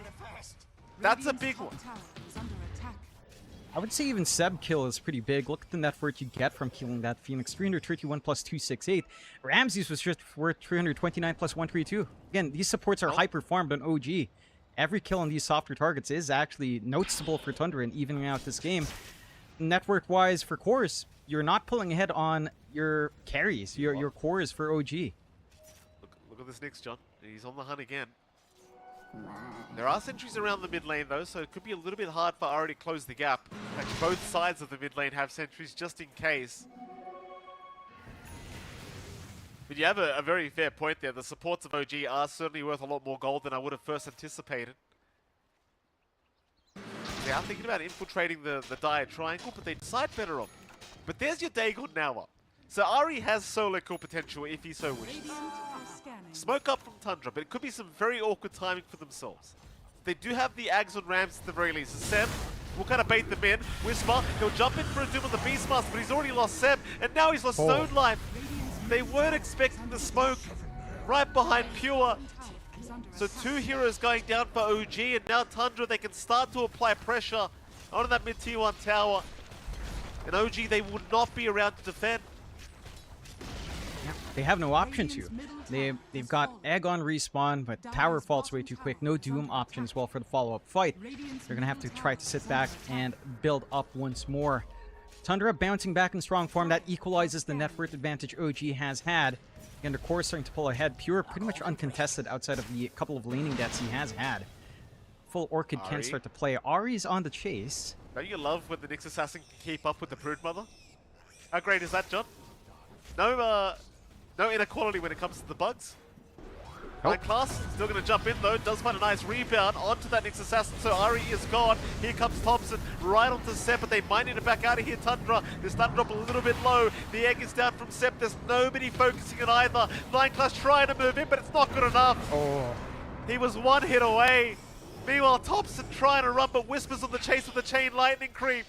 That's a big one. I would say even Seb kill is pretty big. Look at the net worth you get from killing that Phoenix. 331 plus 268. Ramses was just worth 329 plus 132. Again, these supports are hyper farmed on OG. Every kill on these softer targets is actually noticeable for Tundra and evening out this game. Network wise for cores, you're not pulling ahead on your carries, your cores for OG. Look at this Nyx, John. He's on the hunt again. There are sentries around the mid lane though, so it could be a little bit hard for Ari to close the gap. Like both sides of the mid lane have sentries just in case. But you have a very fair point there. The supports of OG are certainly worth a lot more gold than I would have first anticipated. They are thinking about infiltrating the Dire Triangle, but they decide better on. But there's your Dagon now up. So Ari has solo kill potential if he so wishes. Smoke up from Tundra, but it could be some very awkward timing for themselves. They do have the Ags on Rams at the very least. So Seb will kind of bait them in. Whisper, he'll jump in for a Doom on the Beastmaster, but he's already lost Seb, and now he's lost Stone Life. They weren't expecting the smoke right behind Pure. So 2 heroes going down for OG, and now Tundra, they can start to apply pressure onto that mid-tier 1 tower. And OG, they will not be around to defend. Yeah, they have no option to. They've got Egg on respawn, but tower falls way too quick. No Doom option as well for the follow-up fight. They're going to have to try to sit back and build up once more. Tundra bouncing back in strong form. That equalizes the net worth advantage OG has had. And the core starting to pull ahead. Pure pretty much uncontested outside of the couple of laning deaths he has had. Full Orchid can start to play. Ari's on the chase. Don't you love when the Nyx Assassin can keep up with the Broodmother? How great is that, John? No inequality when it comes to the bugs. Nope. Class still going to jump in though, does find a nice rebound onto that Nyx Assassin, so Ari is gone. Here comes Thompson right onto Sep, but they might need to back out of here. Tundra, they're starting to drop a little bit low. The egg is down from Sep, there's nobody focusing on either. Class trying to move in, but it's not good enough. Oh. He was 1 hit away. Meanwhile, Thompson trying to run, but Whispers on the chase with the chain lightning creep.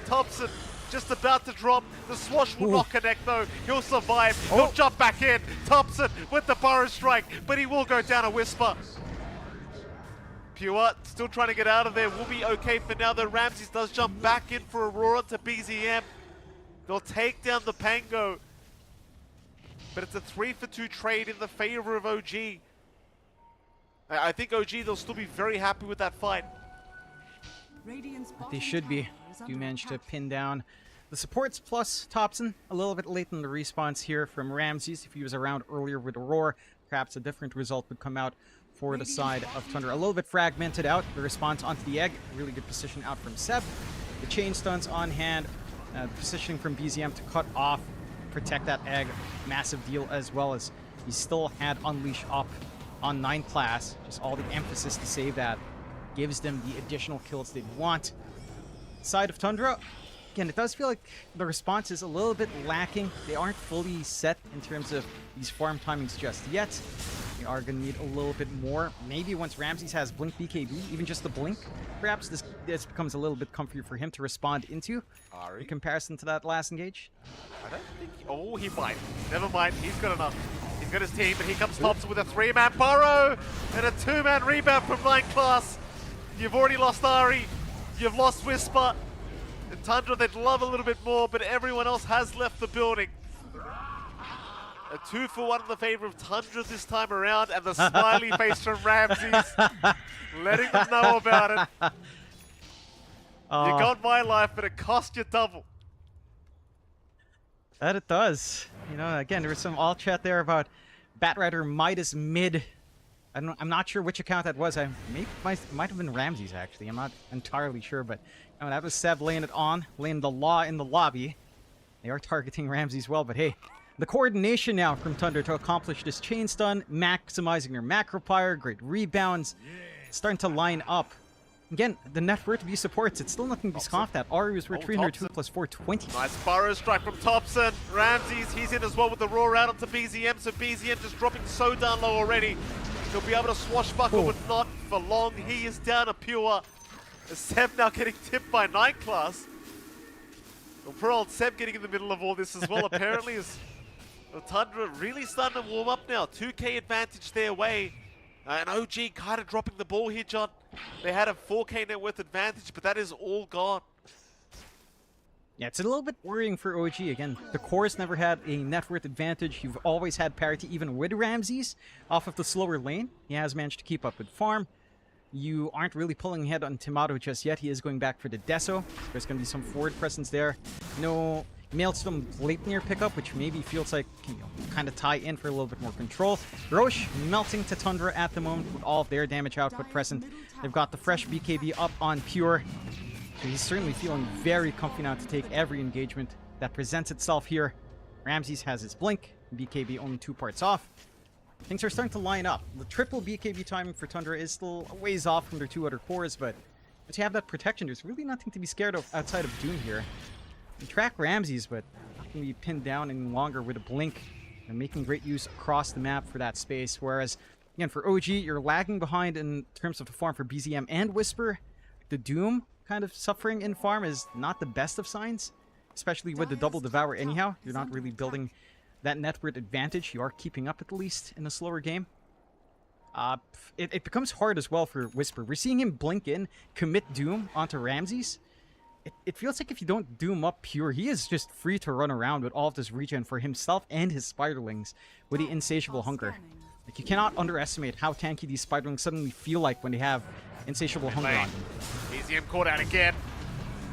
Thompson just about to drop. The swash will not connect though. He'll survive. He'll jump back in. Thompson with the Burrow Strike, but he will go down a Whisper. Pure still trying to get out of there. Will be okay for now though. Ramses does jump back in for Aurora to BZM. They'll take down the Pango. But it's a 3-for-2 trade in the favor of OG. I think OG, they'll still be very happy with that fight. They should be. Do manage to pin down the supports plus Thompson. A little bit late in the response here from Ramses. If he was around earlier with Aurora, perhaps a different result would come out for the side of Tundra. A little bit fragmented out. The response onto the egg. Really good position out from Seb. The chain stuns on hand. The positioning from BZM to cut off, protect that egg. Massive deal as well as he still had Unleash up on 9 class. Just all the emphasis to save that. Gives them the additional kills they want. Side of Tundra, again, it does feel like the response is a little bit lacking. They aren't fully set in terms of these farm timings just yet. They are going to need a little bit more. Maybe once Ramses has Blink BKB, even just the Blink, perhaps this becomes a little bit comfier for him to respond into Ari? in comparison to that last engage. I don't think... Oh, he might. Never mind. He's got enough. He's got his team, but here comes Thompson with a 3-man burrow and a 2-man rebound from 9 class. You've already lost Ari. You've lost Whisper. And Tundra, they'd love a little bit more, but everyone else has left the building. A 2-for-1 in the favor of Tundra this time around, and the smiley face from Ramses, letting them know about it. You got my life, but it cost you double. That it does. You know, again, there was some all chat there about Batrider Midas mid. I'm not sure which account that was. Might have been Ramses, actually. I'm not entirely sure, but you know, that was Seb laying it on, laying the law in the lobby. They are targeting Ramses well, but hey, the coordination now from Thunder to accomplish this chain stun, maximizing their macro fire, great rebounds, starting to line up. Again, the net worth of these supports, it's still nothing to be scoffed at. Ari was for 302 plus 420. Nice burrow strike from Thompson. Ramses, he's in as well with the roar out onto BZM, so BZM just dropping so down low already. He'll be able to swashbuckle, but not for long. He is down a pure. Seb now getting tipped by 9 class. Well, poor old Seb getting in the middle of all this as well, apparently, is Tundra really starting to warm up now. 2k advantage their way. And OG kind of dropping the ball here, John. They had a 4k net worth advantage, but that is all gone. Yeah, it's a little bit worrying for OG. Again, the core's never had a net worth advantage. You've always had parity even with Ramses off of the slower lane. He has managed to keep up with farm. You aren't really pulling ahead on Timato just yet. He is going back for the Deso. There's going to be some forward presence there. No Maelstrom Gleipnir pickup, which maybe feels like can kind of tie in for a little bit more control. Roche melting to Tundra at the moment with all of their damage output present. They've got the fresh BKB up on Pure. So he's certainly feeling very comfy now to take every engagement that presents itself here. Ramses has his Blink. BKB only 2 parts off. Things are starting to line up. The triple BKB timing for Tundra is still a ways off from their 2 other cores, but once you have that protection, there's really nothing to be scared of outside of Doom here. You track Ramses, but not going to be pinned down any longer with a Blink. And making great use across the map for that space. Whereas, again, for OG, you're lagging behind in terms of the farm for BZM and Whisper. The Doom kind of suffering in farm is not the best of signs. Especially with the double Devour anyhow. You're not really building that net worth advantage. You are keeping up at least in a slower game. It becomes hard as well for Whisper. We're seeing him blink in, commit Doom onto Ramses. It feels like if you don't Doom up Pure, he is just free to run around with all of this regen for himself and his Spiderlings with the insatiable hunger. Like, you cannot underestimate how tanky these Spiderlings suddenly feel like when they have insatiable hunger on them. BZM caught out again.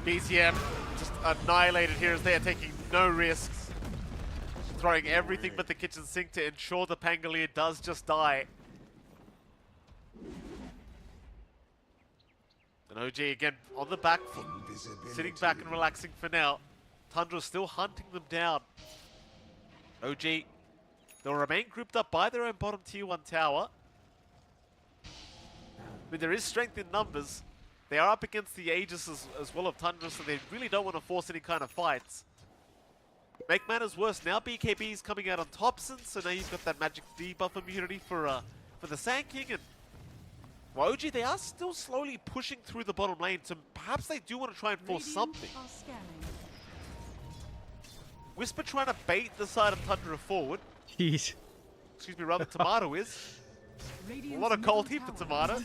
BZM just annihilated here as they are taking no risks. Throwing everything but the kitchen sink to ensure the Pangolier does just die. And OG again on the back foot, sitting back and relaxing for now. Tundra still hunting them down. OG, they'll remain grouped up by their own bottom tier 1 tower. But there is strength in numbers. They are up against the Aegis as well of Tundra, so they really don't want to force any kind of fights. Make matters worse, now BKB is coming out on Thompson, so now you've got that magic debuff immunity for the Sand King. And well, OG, they are still slowly pushing through the bottom lane, so perhaps they do want to try and force something. Whisper trying to bait the side of Tundra forward. Jeez. Excuse me, rather Tomato is. A lot of cold heat for Tomato.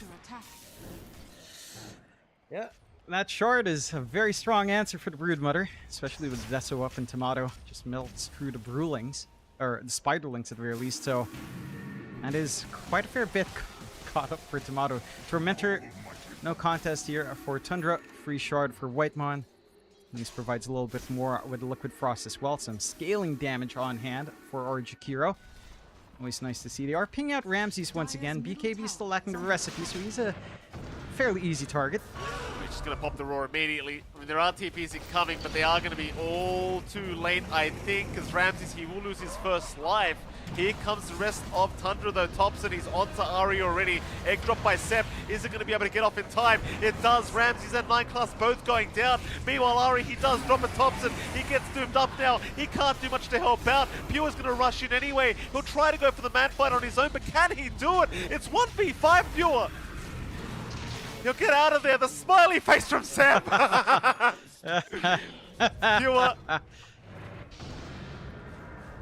Yeah, that shard is a very strong answer for the Broodmother, especially with Deso up and Tomato. Just melts through the Brewlings, or the Spiderlings at the very least, so that is quite a fair bit caught up for Tomato. Tormentor, no contest here for Tundra. Free shard for Whitemon. This provides a little bit more with Liquid Frost as well. Some scaling damage on hand for our Jakiro. Always nice to see. They are pinging out Ramses once again. BKB is still lacking the recipe, so he's a fairly easy target. just going to pop the roar immediately. I mean, there are TPs incoming, but they are going to be all too late, I think, because Ramses, he will lose his first life. Here comes the rest of Tundra, though. Thompson, he's onto Ari already. Egg drop by Sep. Is it going to be able to get off in time? It does. Ramses and 9 Class both going down. Meanwhile, Ari, he does drop at Thompson. He gets doomed up now. He can't do much to help out. Pure's going to rush in anyway. He'll try to go for the man fight on his own, but can he do it? It's 1v5 Pure. He'll get out of there. The smiley face from Sep. Pure.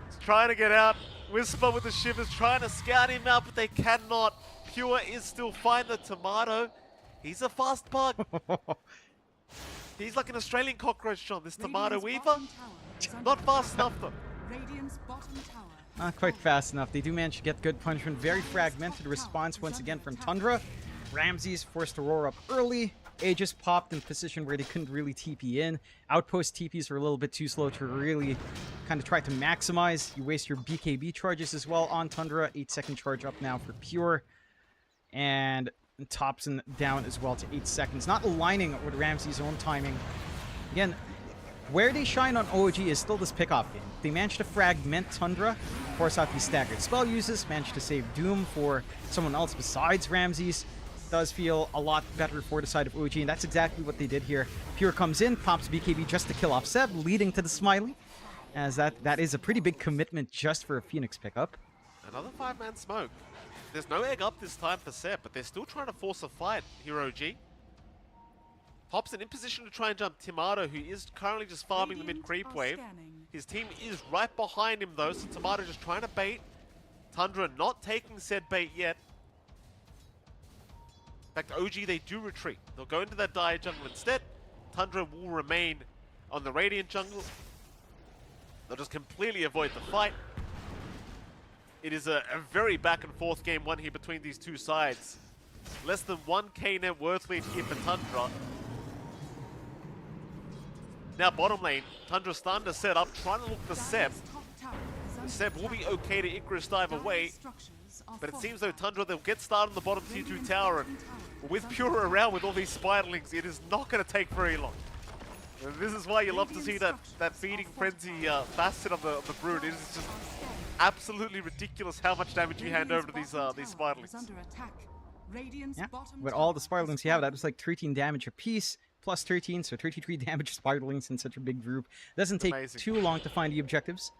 He's trying to get out. Whisper with the shivers, trying to scout him out, but they cannot. Pure is still fine. The Tomato, he's a fast bug. He's like an Australian cockroach, John. This Tomato Weaver, not fast enough though. Not quite fast enough. They do manage to get good punishment. Very fragmented response once again from Tundra. Ramses forced to roar up early. Aegis popped in a position where they couldn't really TP in. Outpost TPs were a little bit too slow to really kind of try to maximize. You waste your BKB charges as well on Tundra. 8-second charge up now for Pure. And Thompson down as well to 8 seconds. Not aligning with Ramses' own timing. Again, where they shine on OG is still this pickoff game. They managed to fragment Tundra, force out these staggered spell uses, managed to save Doom for someone else besides Ramses. Does feel a lot better for the side of OG, and that's exactly what they did here. Pure comes in, pops BKB just to kill off Seb, leading to the smiley, as that is a pretty big commitment just for a Phoenix pickup. Another 5-man smoke. There's no egg up this time for Seb, but they're still trying to force a fight here, OG. Thompson in position to try and jump Tomato, who is currently just farming the mid creep wave. His team is right behind him though, so Tomato just trying to bait. Tundra not taking said bait yet. In fact, OG, they do retreat. They'll go into that Dire jungle instead. Tundra will remain on the Radiant jungle. They'll just completely avoid the fight. It is a very back and forth game one here between these two sides. Less than 1k net worth lead here for Tundra. Now bottom lane, Tundra starting to set up, trying to look for Seb. Seb will be okay to Icarus dive away. But it seems though Tundra, they'll get started on the bottom tier 2 tower, and with Pure around with all these spiderlings, it is not going to take very long. And this is why you love to see that feeding frenzy facet of the Brood. It is just absolutely ridiculous how much damage you hand over to these spiderlings. Yeah, with all the spiderlings you have, that was like 13 damage apiece, plus 13, so 33 damage spiderlings in such a big group. Doesn't take too long to find the objectives.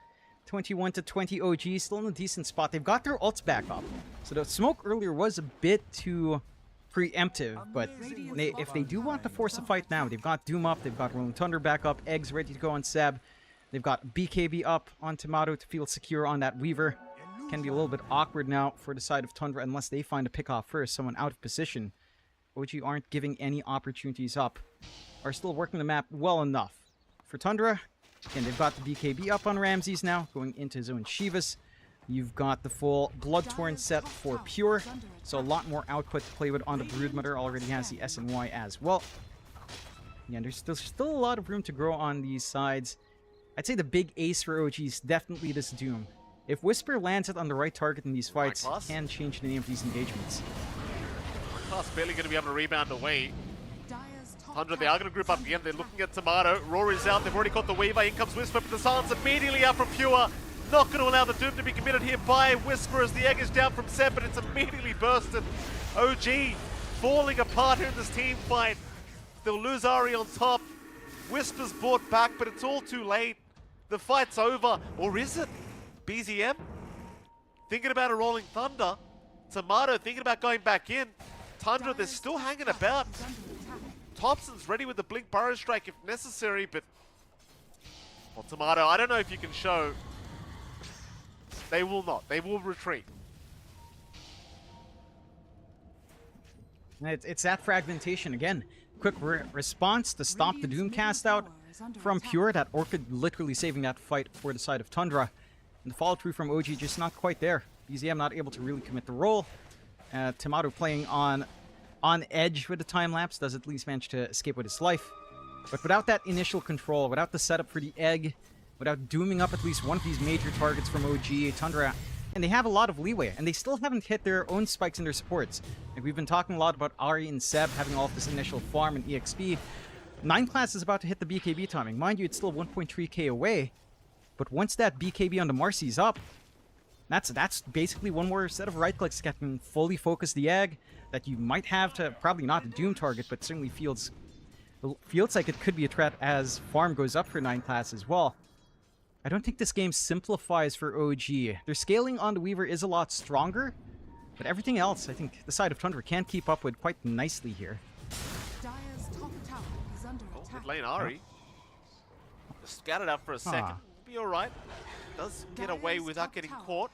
21 to 20 OG, still in a decent spot. They've got their ults back up. So the smoke earlier was a bit too preemptive, but if they do want to force a fight now, they've got Doom up, they've got Rolling Thunder back up, Eggs ready to go on Seb. They've got BKB up on Tomato to feel secure on that Weaver. Can be a little bit awkward now for the side of Tundra unless they find a pick off first, someone out of position. OG aren't giving any opportunities up. Are still working the map well enough. For Tundra, again, they've got the BKB up on Ramses now, going into his own Shivas. You've got the full Bloodthorn set for Pure, so a lot more output to play with on the Broodmother. Already has the SNY as well. Yeah, there's still a lot of room to grow on these sides. I'd say the big ace for OG is definitely this Doom. If Whisper lands it on the right target in these fights, it can change the name of these engagements. Class barely going to be able to rebound away. Tundra, they are going to group up again. They're looking at Tomato. Rory's out. They've already got the Weaver. In comes Whisper, but the silence immediately out from Pure. Not going to allow the Doom to be committed here by Whisper as the egg is down from Seb, but it's immediately bursted. OG falling apart here in this team fight. They'll lose Ari on top. Whisper's brought back, but it's all too late. The fight's over. Or is it? BZM thinking about a Rolling Thunder. Tomato thinking about going back in. Tundra, they're still hanging about. Thompson's ready with the Blink Burrow Strike if necessary, but... Well, Tomato, I don't know if you can show... They will not. They will retreat. It's that fragmentation again. Quick response to stop the Doom cast out from Pure. That Orchid literally saving that fight for the side of Tundra. And the follow-through from OG just not quite there. BZM not able to really commit the role. Tomato playing on edge with the time-lapse. Does at least manage to escape with his life. But without that initial control, without the setup for the egg, without dooming up at least one of these major targets from OG, Tundra and they have a lot of leeway, and they still haven't hit their own spikes in their supports. Like, we've been talking a lot about Ari and Seb having all of this initial farm and EXP. 9 class is about to hit the BKB timing. Mind you, it's still 1.3k away, but once that BKB on the Marcy's up, that's basically one more set of right clicks that can fully focus the egg that you might have to, probably not the Doom target, but certainly feels like it could be a threat as farm goes up for 9 class as well. I don't think this game simplifies for OG. Their scaling on the Weaver is a lot stronger, but everything else, I think the side of Tundra can keep up with quite nicely here. Dire's top tower is under attack. Mid lane Ari. Just scattered out for a second. Be alright. Does get away without getting caught.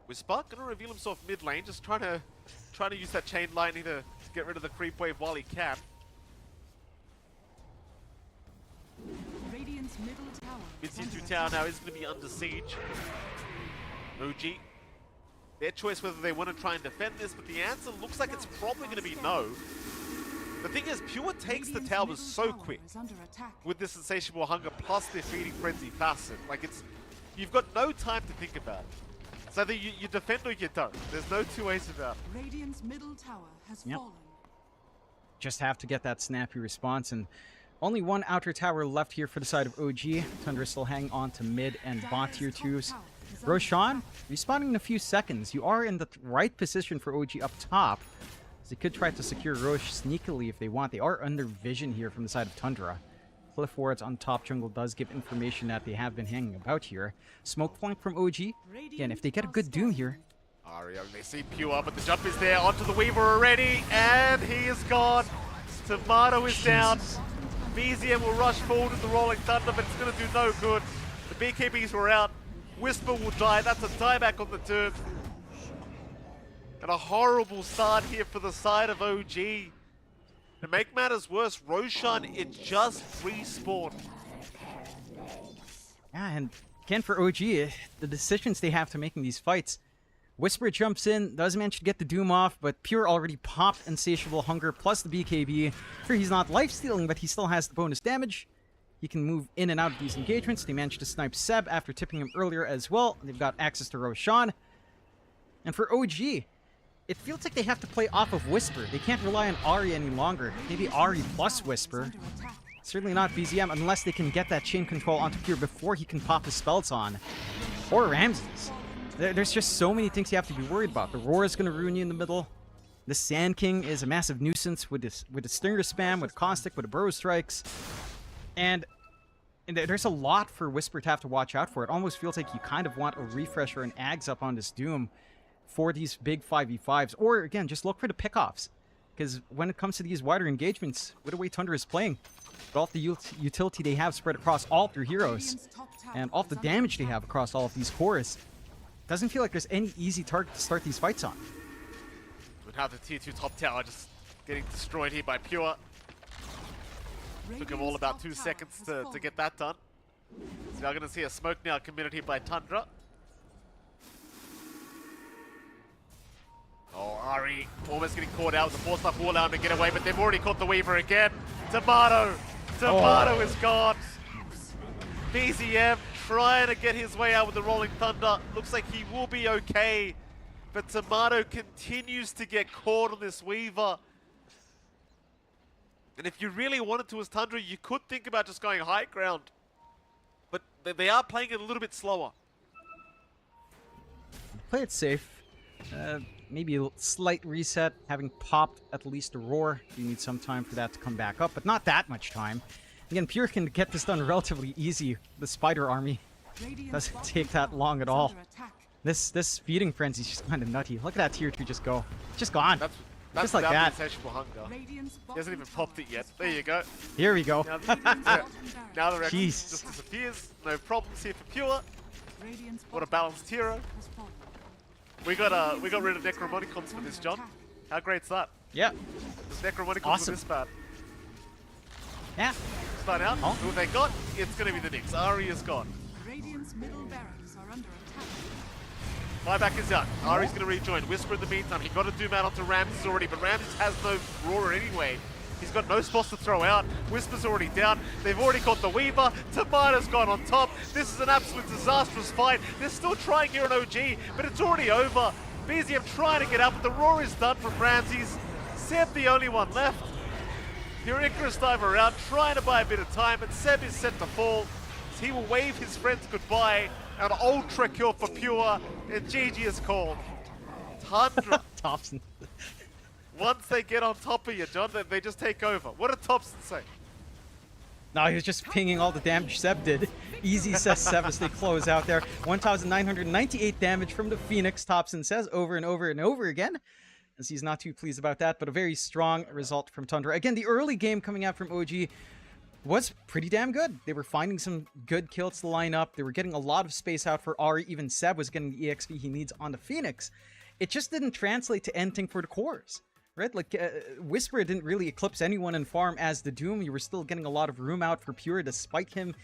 Whisper gonna reveal himself mid lane, just trying to use that chain lightning to get rid of the creep wave while he can. Radiant's middle tower. Mid tier 2 tower now is gonna be under siege. OG. Their choice whether they want to try and defend this, but the answer looks like it's probably gonna be no. The thing is, Pure takes the towers so quick with this insatiable hunger plus their feeding frenzy passive. Like, you've got no time to think about it. So either you defend or you don't. There's no two ways about it. Radiant's middle tower has fallen. Just have to get that snappy response, and only one outer tower left here for the side of OG. Tundra still hanging on to mid and bot tier 2s. Roshan, respawning in a few seconds. You are in the right position for OG up top. They could try to secure Roche sneakily if they want. They are under vision here from the side of Tundra. Cliff wards on top jungle does give information that they have been hanging about here. Smoke flank from OG. Again, if they get a good Doom here. Ari only see Pure, but the jump is there onto the Weaver already, and he is gone. Tomato is down. BZM will rush forward with the Rolling Thunder, but it's going to do no good. The BKBs were out. Whisper will die. That's a dieback on the turf. And a horrible start here for the side of OG. To make matters worse, Roshan, it just respawned. Yeah, and again for OG, the decisions they have to make in these fights. Whisper jumps in, does manage to get the Doom off, but Pure already popped Insatiable Hunger plus the BKB. Sure, he's not life-stealing, but he still has the bonus damage. He can move in and out of these engagements. They managed to snipe Seb after tipping him earlier as well. They've got access to Roshan. And for OG, it feels like they have to play off of Whisper. They can't rely on Ari any longer. Maybe Ari plus Whisper. Certainly not BZM unless they can get that chain control onto Pure before he can pop his spells on. Or Ramses. There's just so many things you have to be worried about. The Roar is going to ruin you in the middle. The Sand King is a massive nuisance with the Stinger spam, with Caustic, with the Burrow Strikes. And there's a lot for Whisper to have to watch out for. It almost feels like you kind of want a refresher and Ags up on this Doom for these big 5v5s, or again, just look for the pickoffs. Because when it comes to these wider engagements, with the way Tundra is playing, with all the utility they have spread across all their heroes, and all the damage they have across all of these cores, doesn't feel like there's any easy target to start these fights on. And how the tier 2 top tower just getting destroyed here by Pure. Took him all about 2 seconds to get that done. So now going to see a smoke now committed here by Tundra. Oh, Ari almost getting caught out. The force buff will allow him to get away, but they've already caught the Weaver again. Tomato is gone. BZM trying to get his way out with the Rolling Thunder. Looks like he will be okay, but Tomato continues to get caught on this Weaver. And if you really wanted to as Tundra, you could think about just going high ground. But they are playing it a little bit slower. Play it safe. Maybe a slight reset, having popped at least a Roar. You need some time for that to come back up, but not that much time. Again, Pure can get this done relatively easy. The Spider Army doesn't take that long at all. This feeding frenzy is just kind of nutty. Look at that tier 2 just go. Just gone. That's just like that. Insatiable Hunger. He hasn't even popped it yet. There you go. Here we go. Now the Rex just disappears. No problems here for Pure. What a balanced hero. We got rid of Necromonicons for this, John. How great's that? Yeah. This Necromonicons Awesome. were this bad. Yeah. Start out. Who have they got? It's gonna be the Nyx. Ari is gone. Radiant's middle barracks are under attack. Buyback is out. Ari's gonna rejoin. Whisper in the meantime. He got a Doom out onto Ramses already, but Ramses has no Roar anyway. He's got no spots to throw out. Whisper's already down. They've already got the Weaver. Tamada's gone on top. This is an absolute disastrous fight. They're still trying here on OG, but it's already over. BZM trying to get out, but the roar is done from Ramses. Seb the only one left. Your Icarus dive around, trying to buy a bit of time, and Seb is set to fall. He will wave his friends goodbye. An ultra kill for Pure, and GG is called. Tundra. Thompson. Once they get on top of you, John, they just take over. What did Thompson say? No, he was just pinging all the damage Seb did. Easy, says Seb as they close out there. 1,998 damage from the Phoenix, Thompson says over and over and over again, as he's not too pleased about that, but a very strong result from Tundra. Again, the early game coming out from OG was pretty damn good. They were finding some good kills to line up. They were getting a lot of space out for Ari. Even Seb was getting the EXP he needs on the Phoenix. It just didn't translate to anything for the cores. Right? Like, Whisper didn't really eclipse anyone in farm as the Doom. You were still getting a lot of room out for Pure despite him,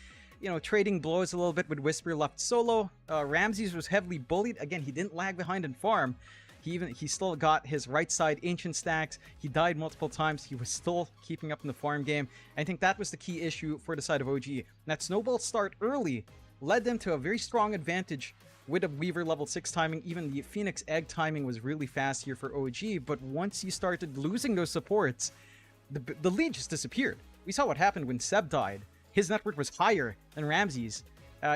you know, trading blows a little bit with Whisper left solo. Ramses was heavily bullied. Again, he didn't lag behind in farm. He still got his right side ancient stacks. He died multiple times. He was still keeping up in the farm game. I think that was the key issue for the side of OG. That snowball start early led them to a very strong advantage with a Weaver level 6 timing. Even the Phoenix Egg timing was really fast here for OG, but once you started losing those supports, the lead just disappeared. We saw what happened when Seb died. His net worth was higher than Ramses,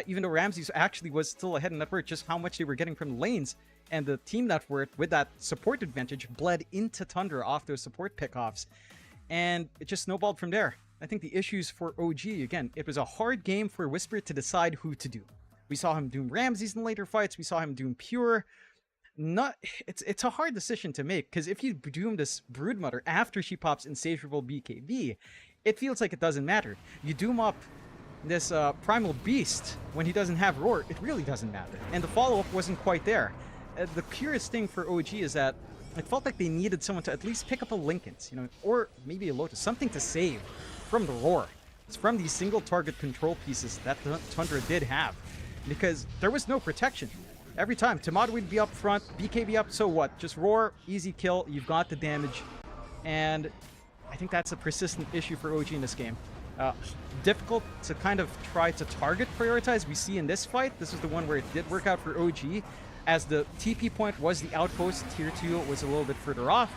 even though Ramses actually was still ahead in net worth, just how much they were getting from the lanes, and the team net worth with that support advantage bled into Tundra off those support pickoffs, and it just snowballed from there. I think the issues for OG, again, it was a hard game for Whisper to decide who to do. We saw him doom Ramses in later fights. We saw him doom Pure. It's a hard decision to make, because if you doom this Broodmother after she pops Insatiable BKB, it feels like it doesn't matter. You doom up this Primal Beast when he doesn't have Roar, it really doesn't matter. And the follow-up wasn't quite there. The purest thing for OG is that it felt like they needed someone to at least pick up a Linken's, you know, or maybe a Lotus, something to save from the Roar. It's from these single target control pieces that Tundra did have, because there was no protection. Every time, Tamada would be up front, BKB up, so what? Just Roar, easy kill, you've got the damage. And I think that's a persistent issue for OG in this game. Difficult to kind of try to target prioritize. We see in this fight, this is the one where it did work out for OG, as the TP point was the outpost. Tier 2 was a little bit further off,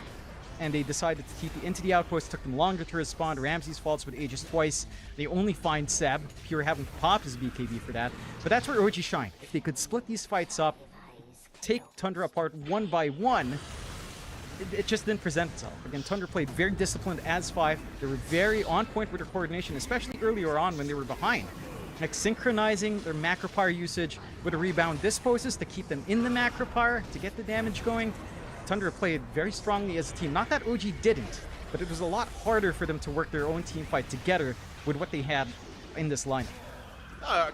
and they decided to TP into the outpost. Took them longer to respond. Ramses faults with Aegis twice. They only find Seb. Pure having to pop his BKB for that. But that's where OG shined. If they could split these fights up, take Tundra apart one by one, it just didn't present itself. Again, Tundra played very disciplined as 5. They were very on point with their coordination, especially earlier on when they were behind. Like synchronizing their macro power usage with a rebound disposes to keep them in the macro power to get the damage going. Tundra played very strongly as a team. Not that OG didn't, but it was a lot harder for them to work their own team fight together with what they had in this lineup.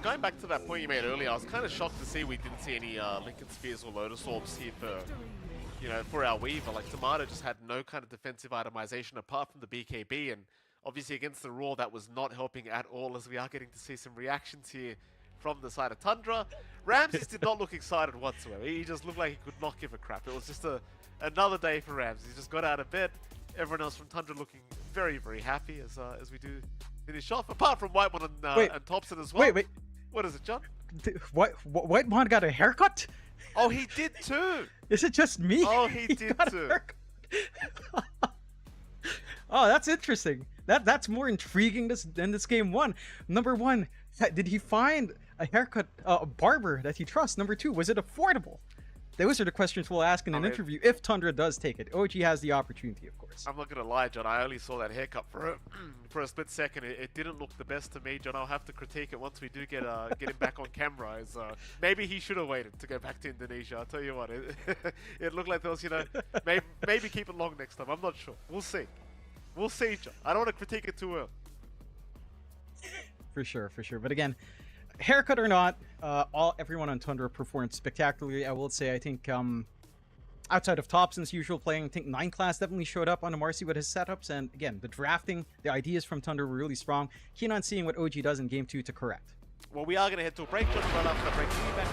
Going back to that point you made earlier, I was kind of shocked to see we didn't see any Linken Spears or Lotus Orbs here for our Weaver. Like, Tamada just had no kind of defensive itemization apart from the BKB, and obviously against the Raw that was not helping at all, as we are getting to see some reactions here from the side of Tundra. Ramses did not look excited whatsoever. He just looked like he could not give a crap. It was just another day for Ramses. He just got out of bed. Everyone else from Tundra looking very, very happy as we do finish off. Apart from Whitemon and Thompson as well. Wait. What is it, John? Whitemon got a haircut? Oh, he did too. Is it just me? Oh, he did too. Oh, that's interesting. That's more intriguing than this game one. Number one, did he find a haircut, a barber that he trusts? Number two, was it affordable? Those are the questions we'll ask in an interview if Tundra does take it. OG has the opportunity, of course. I'm not gonna lie, John. I only saw that haircut for a split second. It didn't look the best to me, John. I'll have to critique it once we do get him back on camera. Maybe he should have waited to go back to Indonesia. I'll tell you what, it looked like there was, maybe keep it long next time. I'm not sure. We'll see. We'll see, John. I don't want to critique it too early. For sure. But again, haircut or not, everyone on Tundra performed spectacularly. I will say, I think outside of Thompson's usual playing, I think 9 Class definitely showed up on the Marcy with his setups. And again, the drafting, the ideas from Tundra were really strong. Keen on seeing what OG does in Game 2 to correct. Well, we are going to head to a break, John. Right after that break, we'll be back.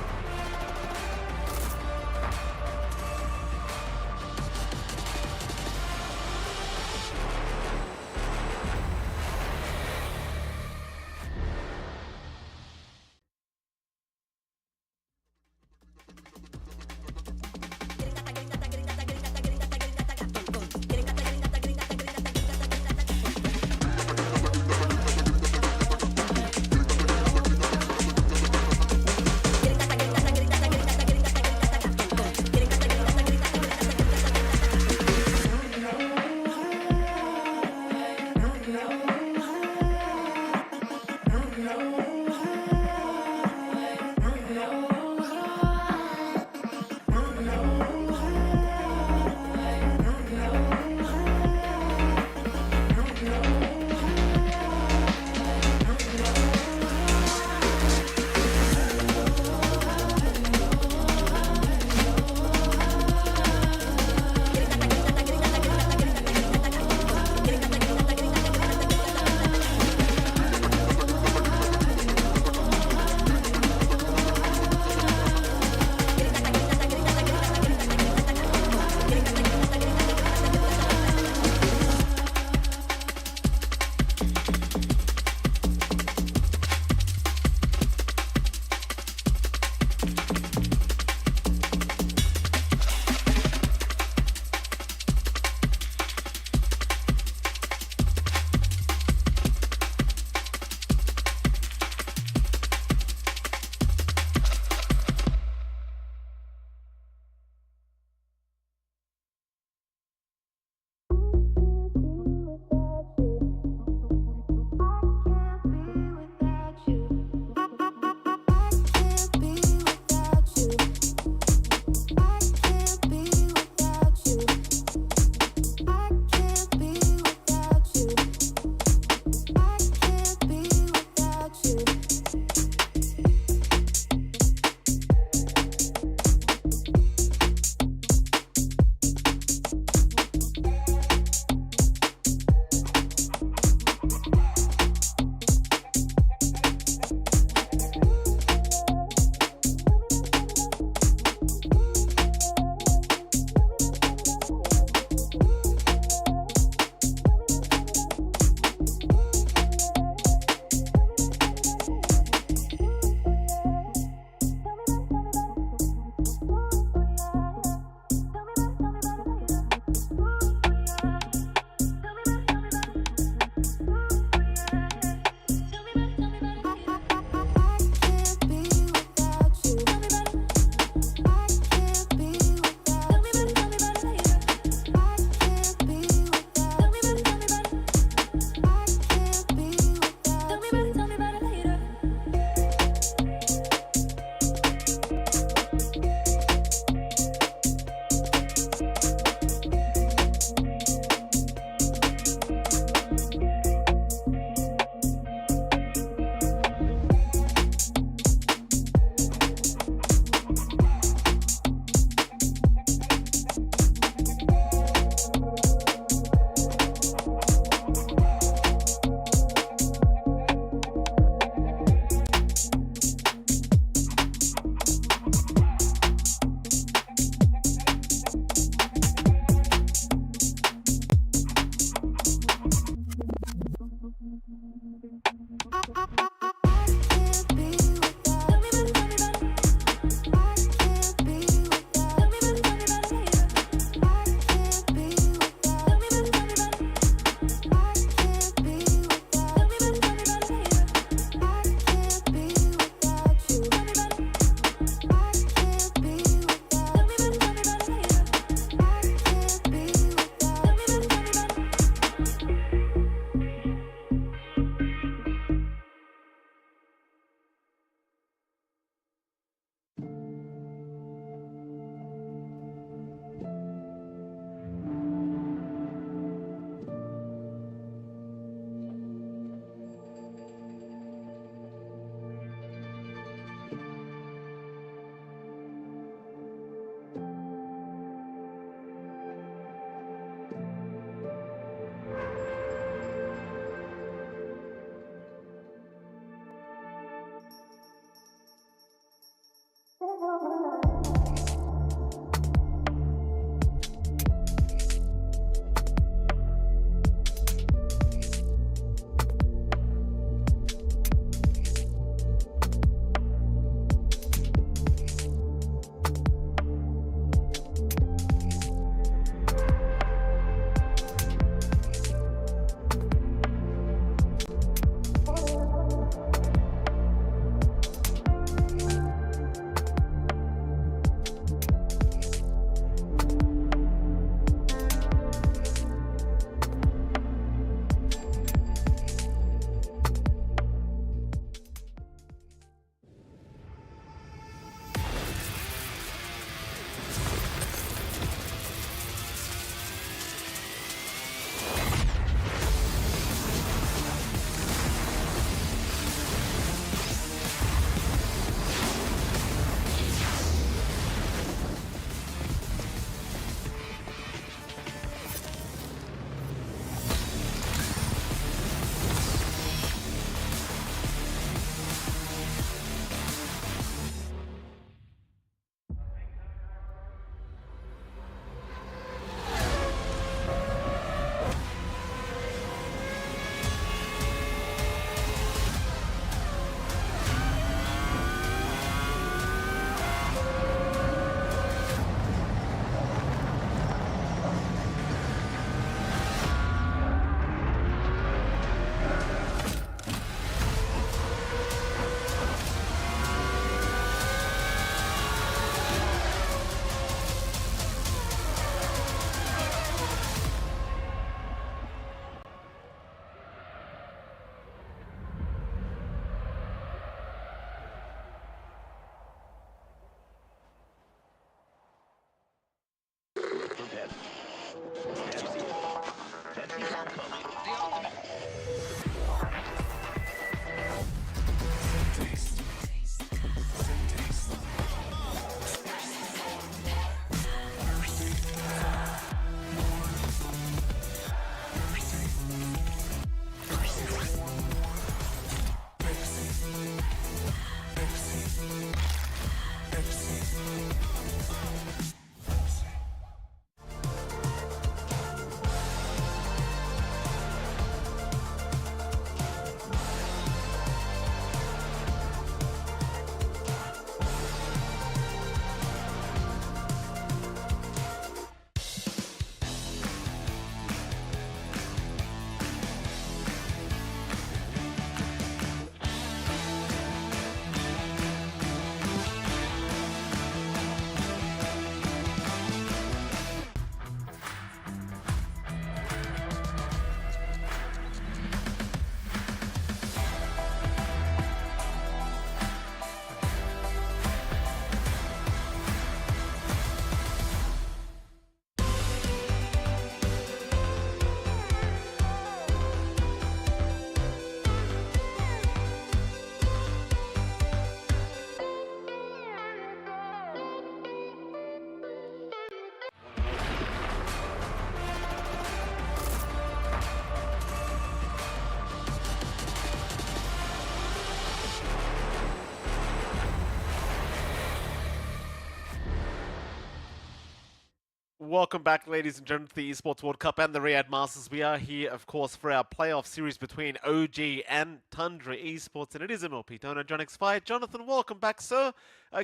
Welcome back, ladies and gentlemen, to the Esports World Cup and the Riyadh Masters. We are here, of course, for our playoff series between OG and Tundra Esports, and it is MLP Donor John X5. Jonathan, welcome back, sir.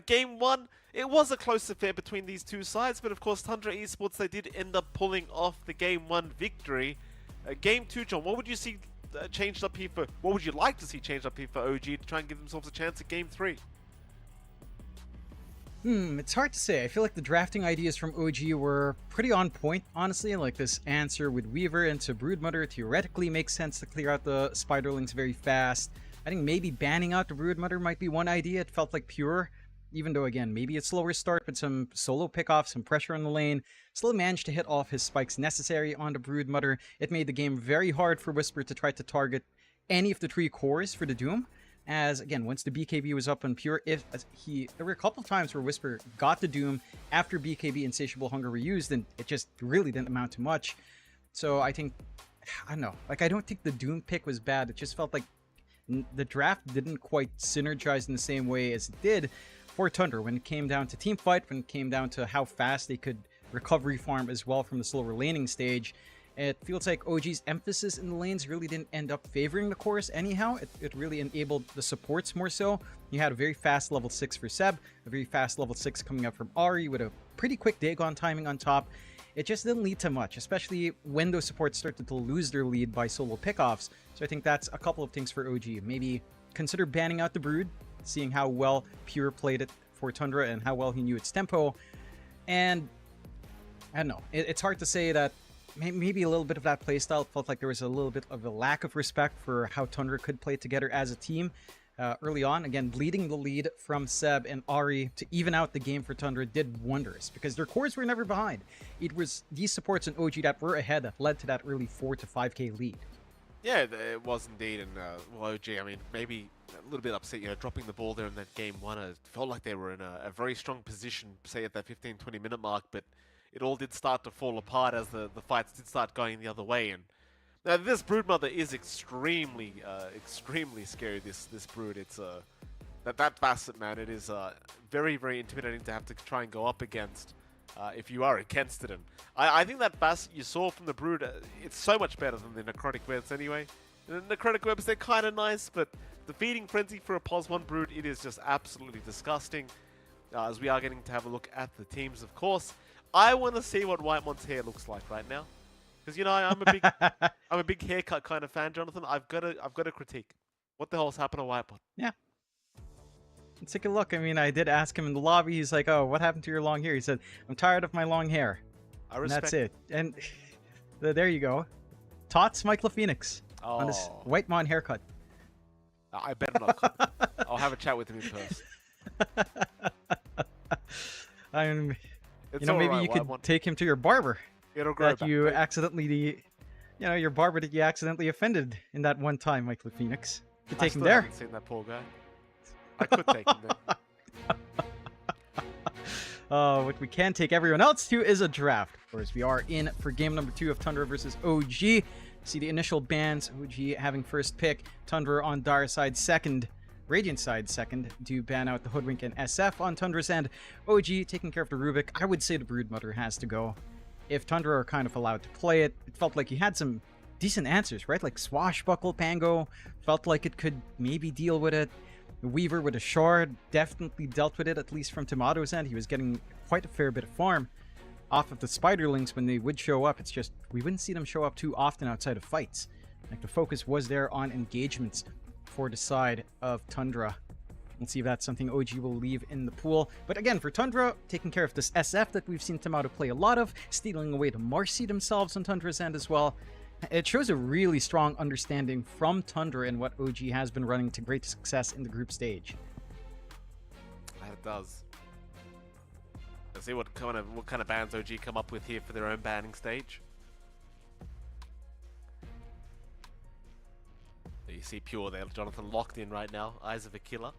Game 1, it was a close affair between these two sides, but of course, Tundra Esports, they did end up pulling off the Game 1 victory. Game 2, John, what would you see changed up here for, what would you like to see changed up here for OG to try and give themselves a chance at Game 3? It's hard to say. I feel like the drafting ideas from OG were pretty on point, honestly. Like this answer with Weaver into Broodmother theoretically makes sense to clear out the Spiderlings very fast. I think maybe banning out the Broodmother might be one idea. It felt like pure, even though again, maybe it's slower start, but some solo pickoff, some pressure on the lane. Still managed to hit off his spikes necessary on the Broodmother. It made the game very hard for Whisper to try to target any of the 3 cores for the Doom. As again, once the BKB was up on pure, there were a couple times where Whisper got the Doom after BKB Insatiable Hunger were used, and it just really didn't amount to much. So I think, I don't know, like I don't think the Doom pick was bad. It just felt like the draft didn't quite synergize in the same way as it did for Tundra when it came down to team fight, when it came down to how fast they could recovery farm as well from the slower laning stage. It feels like OG's emphasis in the lanes really didn't end up favoring the cores anyhow. It really enabled the supports more so. You had a very fast level 6 for Seb, a very fast level 6 coming up from Ari with a pretty quick Dagon timing on top. It just didn't lead to much, especially when those supports started to lose their lead by solo pickoffs. So I think that's a couple of things for OG. Maybe consider banning out the Brood, seeing how well Pure played it for Tundra and how well he knew its tempo. And I don't know, it's hard to say that maybe a little bit of that playstyle felt like there was a little bit of a lack of respect for how Tundra could play together as a team early on. Again, bleeding the lead from Seb and Ari to even out the game for Tundra did wonders because their cores were never behind. It was these supports in OG that were ahead that led to that early 4 to 5k lead. Yeah, it was indeed, and well, OG, I mean, maybe a little bit upset, dropping the ball there in that Game 1. It felt like they were in a very strong position, say at that 15-20 minute mark, but it all did start to fall apart as the fights did start going the other way. And now this Broodmother is extremely scary. This Brood, it's that Basset, man, it is very intimidating to have to try and go up against if you are against it. And I think that Basset you saw from the Brood, it's so much better than the Necrotic Webs anyway. The Necrotic Webs, they're kind of nice, but the Feeding Frenzy for a POS 1 Brood, it is just absolutely disgusting. As we are getting to have a look at the teams, of course. I want to see what Whitemon's hair looks like right now, because I'm a big haircut kind of fan, Jonathan. I've got to critique. What the hell's happened to Whitemon? Yeah, let's take a look. I mean, I did ask him in the lobby. He's like, "Oh, what happened to your long hair?" He said, "I'm tired of my long hair." I respect. And that's it. And there you go. Tots Michael Phoenix on his Whitemon haircut. I better not. I'll have a chat with him in person. Maybe you could take him to your barber. It'll grow that you accidentally, your barber that you accidentally offended in that one time, Michael Phoenix. You could take him there. I haven't seen that poor guy. I could take him there. What we can take everyone else to is a draft. Of course, we are in for game number 2 of Tundra versus OG. See the initial bans. OG having first pick. Tundra on Dire side second. Radiant side second to ban out the Hoodwink and SF on Tundra's end. OG taking care of the Rubik. I would say the Broodmother has to go. If Tundra are kind of allowed to play it, it felt like you had some decent answers, right? Like Swashbuckle Pango felt like it could maybe deal with it. The Weaver with a Shard definitely dealt with it, at least from Tomato's end. He was getting quite a fair bit of farm off of the Spiderlings when they would show up. It's just we wouldn't see them show up too often outside of fights. Like the focus was there on engagements for the side of Tundra. We'll see if that's something OG will leave in the pool. But again, for Tundra, taking care of this SF that we've seen Tomato play a lot of, stealing away the Marcy themselves on Tundra's end as well. It shows a really strong understanding from Tundra and what OG has been running to great success in the group stage. It does. Let's see what kind of bans OG come up with here for their own banning stage. You see Pure there, Jonathan locked in right now. Eyes of a killer.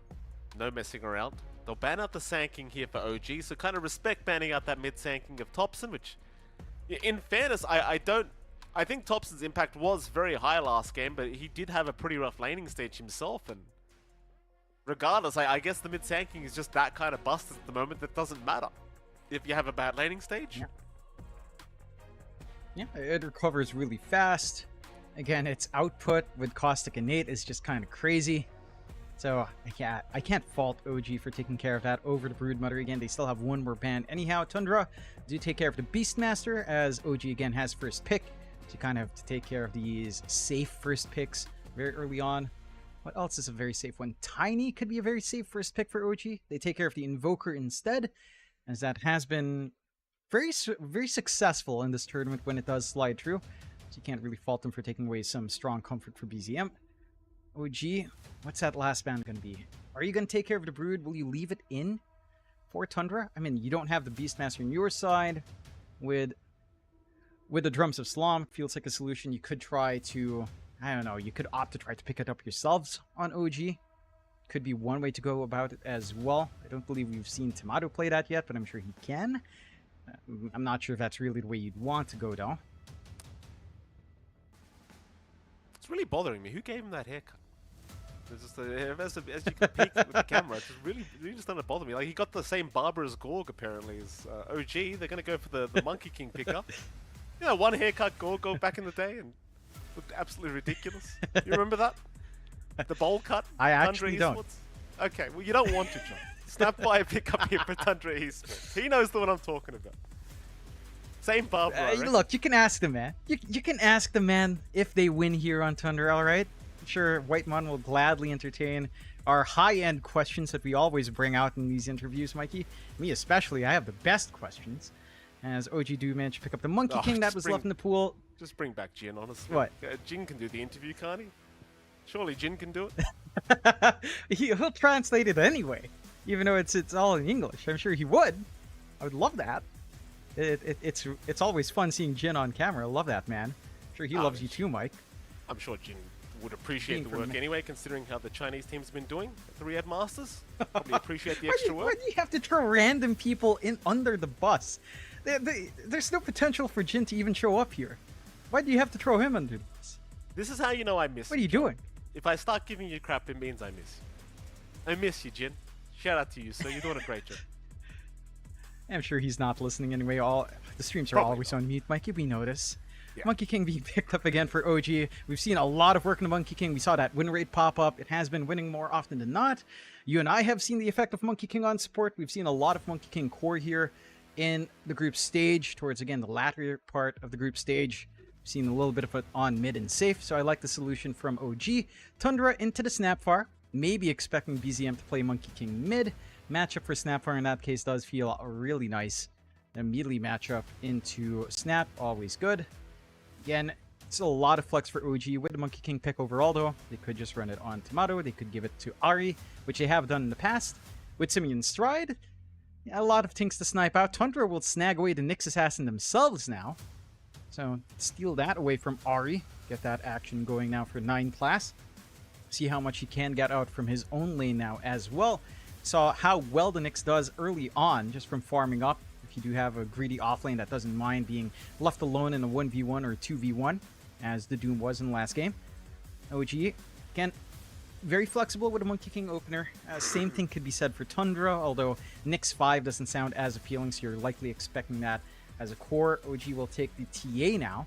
No messing around. They'll ban out the Sanking here for OG, so kind of respect banning out that mid Sanking of Thompson, which, in fairness, I think Thompson's impact was very high last game, but he did have a pretty rough laning stage himself, and regardless, I guess the mid Sanking is just that kind of busted at the moment that doesn't matter if you have a bad laning stage. Yeah. Yeah, it recovers really fast. Again, its output with Caustic Innate is just kind of crazy. So I can't fault OG for taking care of that over the Broodmother. Again, they still have one more ban anyhow. Tundra do take care of the Beastmaster, as OG again has first pick. So you kind of have to take care of these safe first picks very early on. What else is a very safe one? Tiny could be a very safe first pick for OG. They take care of the Invoker instead, as that has been very successful in this tournament when it does slide through. So you can't really fault them for taking away some strong comfort for BZM. OG, what's that last ban going to be? Are you going to take care of the Brood? Will you leave it in for Tundra? I mean, you don't have the Beastmaster on your side. With the Drums of Slom, feels like a solution. You could try to, I don't know, you could opt to try to pick it up yourselves on OG. Could be one way to go about it as well. I don't believe we've seen Tomato play that yet, but I'm sure he can. I'm not sure if that's really the way you'd want to go, though. It's really bothering me. Who gave him that haircut? It's just as you can peek with the camera, it's just really starting to bother me. Like, he got the same barber as Gorg, apparently, as OG. They're going to go for the Monkey King pickup. You know, one haircut Gorg back in the day and looked absolutely ridiculous. You remember that? The bowl cut? I actually don't. Okay, well, you don't want to, John. Snap by a pickup here for Tundra Esports. He knows the one I'm talking about. Same barber. Look, you can ask the man. You can ask the man if they win here on Tundra, alright? I'm sure Whitemon will gladly entertain our high-end questions that we always bring out in these interviews, Mikey. Me especially, I have the best questions. As OG do manage to pick up the Monkey King that was left in the pool. Just bring back Jin, honestly. What? Jin can do the interview, can't he? Surely Jin can do it. He'll translate it anyway, even though it's all in English. I'm sure he would. I would love that. It's always fun seeing Jin on camera. I love that, man. I'm sure he loves you too, Mike. I'm sure Jin would appreciate the work anyway, considering how the Chinese team's been doing at the Riyadh Masters. Probably appreciate the extra work. Why do you have to throw random people in under the bus? There's no potential for Jin to even show up here. Why do you have to throw him under the bus? This is how you know I miss you. What are you doing? If I start giving you crap, it means I miss you. I miss you, Jin. Shout out to you, so you're doing a great job. I'm sure he's not listening anyway. The streams are always on mute, Mikey. We notice. Yeah. Monkey King being picked up again for OG. We've seen a lot of work in the Monkey King. We saw that win rate pop up. It has been winning more often than not. You and I have seen the effect of Monkey King on support. We've seen a lot of Monkey King core here in the group stage, towards, again, the latter part of the group stage. We've seen a little bit of it on mid and safe, so I like the solution from OG. Tundra into the Snapfire. Maybe expecting BZM to play Monkey King mid. Matchup for Snapfire in that case does feel really nice. A melee matchup into Snap, always good. Again, it's a lot of flex for OG with the Monkey King pick overall, though. They could just run it on Tomato. They could give it to Ari, which they have done in the past. With Simeon Stride, yeah, a lot of things to snipe out. Tundra will snag away the Nyx Assassin themselves now. So, steal that away from Ari. Get that action going now for 9 class. See how much he can get out from his own lane now as well. Saw how well the Nyx does early on, just from farming up. If you do have a greedy offlane that doesn't mind being left alone in a 1v1 or 2v1, as the Doom was in the last game. OG, again, very flexible with a Monkey King opener. Same thing could be said for Tundra, although Nyx 5 doesn't sound as appealing, so you're likely expecting that as a core. OG will take the TA now.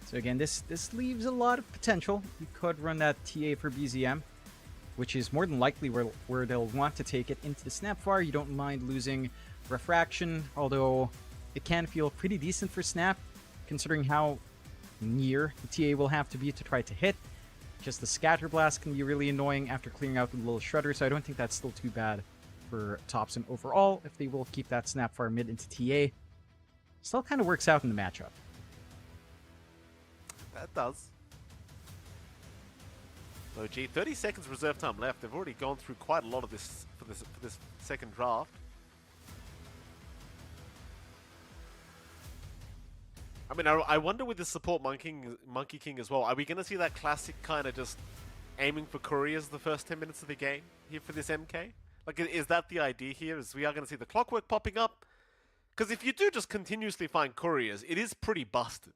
So again, this leaves a lot of potential. You could run that TA for BZM, which is more than likely where they'll want to take it into the Snapfire. You don't mind losing Refraction, although it can feel pretty decent for Snap, considering how near the TA will have to be to try to hit. Just the Scatter Blast can be really annoying after clearing out the little Shredder, so I don't think that's still too bad for Thompson overall, if they will keep that Snapfire mid into TA. Still kind of works out in the matchup. That does. OG, 30 seconds reserve time left. They've already gone through quite a lot of this for this second draft. I mean, I wonder with the support Monkey King as well, are we going to see that classic kind of just aiming for couriers the first 10 minutes of the game here for this MK? Like, is that the idea here? Is we are going to see the clockwork popping up? Because if you do just continuously find couriers, it is pretty busted.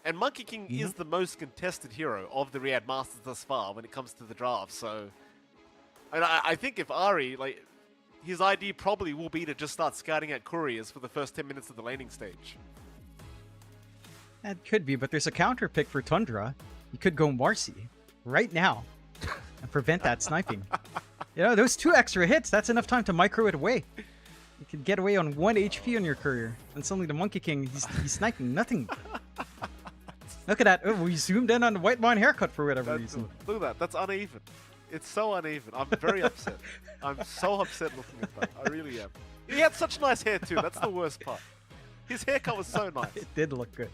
And Monkey King is the most contested hero of the Riyadh Masters thus far when it comes to the draft, so... I think if Ari, like, his idea probably will be to just start scouting out couriers for the first 10 minutes of the laning stage. That could be, but there's a counter pick for Tundra. You could go Marcy right now and prevent that sniping. You know, those 2 extra hits, that's enough time to micro it away. You could get away on 1 HP on your courier. And suddenly the Monkey King, he's sniping nothing. Look at that. Oh, we zoomed in on the White Mon haircut for whatever reason. Look at that. That's uneven. It's so uneven. I'm very upset. I'm so upset looking at that. I really am. He had such nice hair too. That's the worst part. His haircut was so nice. It did look good.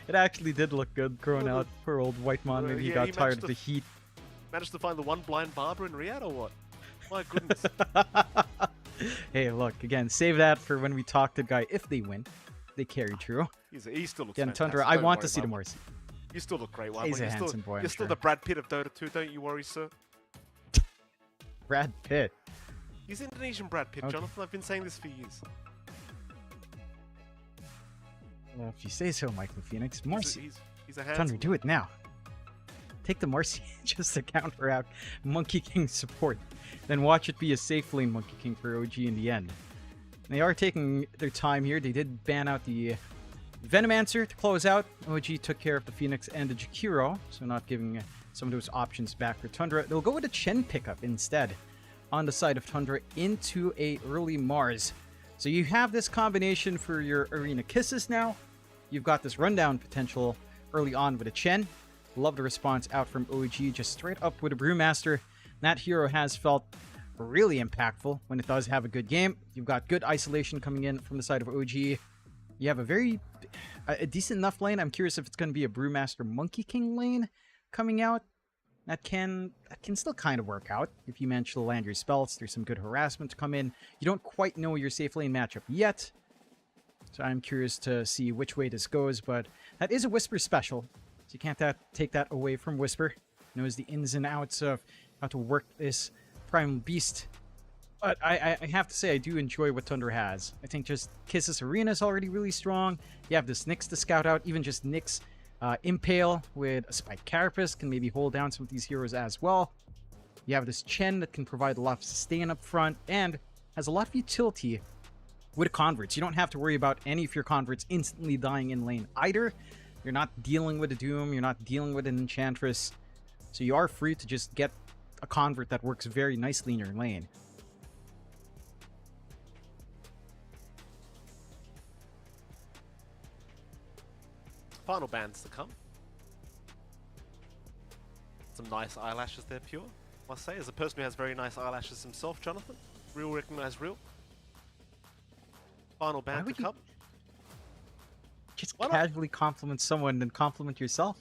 It actually did look good growing out. Poor old White Mon. Maybe he got tired of the heat. Managed to find the one blind barber in Riyadh or what? My goodness. Hey, look, again, save that for when we talk to the guy if they win. They carry true. He still looks Again, fantastic. Tundra, I want to see the Marcy. You still look great, one. He's a handsome boy, You're still the Brad Pitt of Dota 2, don't you worry, sir. Brad Pitt. He's Indonesian Brad Pitt, Jonathan. I've been saying this for years. Well, if you say so, Michael Phoenix. Marcy. He's a handsome. Tundra, do it now. Take the Marcy just to counteract Monkey King support. Then watch it be a safe lane Monkey King for OG in the end. They are taking their time here. They did ban out the Venomancer to close out. OG took care of the Phoenix and the Jakiro, so not giving some of those options back for Tundra. They'll go with a Chen pickup instead on the side of Tundra into a early Mars. So you have this combination for your Arena Kisses now. You've got this rundown potential early on with a Chen. Love the response out from OG, just straight up with a Brewmaster. That hero has felt really impactful when it does have a good game. You've got good isolation coming in from the side of OG. You have a decent enough lane. I'm curious if it's going to be a Brewmaster Monkey King lane coming out. That can still kind of work out if you manage to land your spells. There's some good harassment to come in. You don't quite know your safe lane matchup yet, so I'm curious to see which way this goes. But that is a Whisper special, so you can't take that away from Whisper. Knows the ins and outs of how to work this Primal Beast. But I have to say, I do enjoy what Tundra has. I think just Kisses Arena is already really strong. You have this Nyx to scout out. Even just Nyx Impale with a Spike Carapace can maybe hold down some of these heroes as well. You have this Chen that can provide a lot of sustain up front and has a lot of utility with converts. You don't have to worry about any of your converts instantly dying in lane either. You're not dealing with a Doom. You're not dealing with an Enchantress. So you are free to just get a convert that works very nicely in your lane. Final bans to come. Some nice eyelashes there, Pure, must say. As a person who has very nice eyelashes himself, Jonathan. Real recognize real. Final ban to come. Just casually compliment someone and compliment yourself.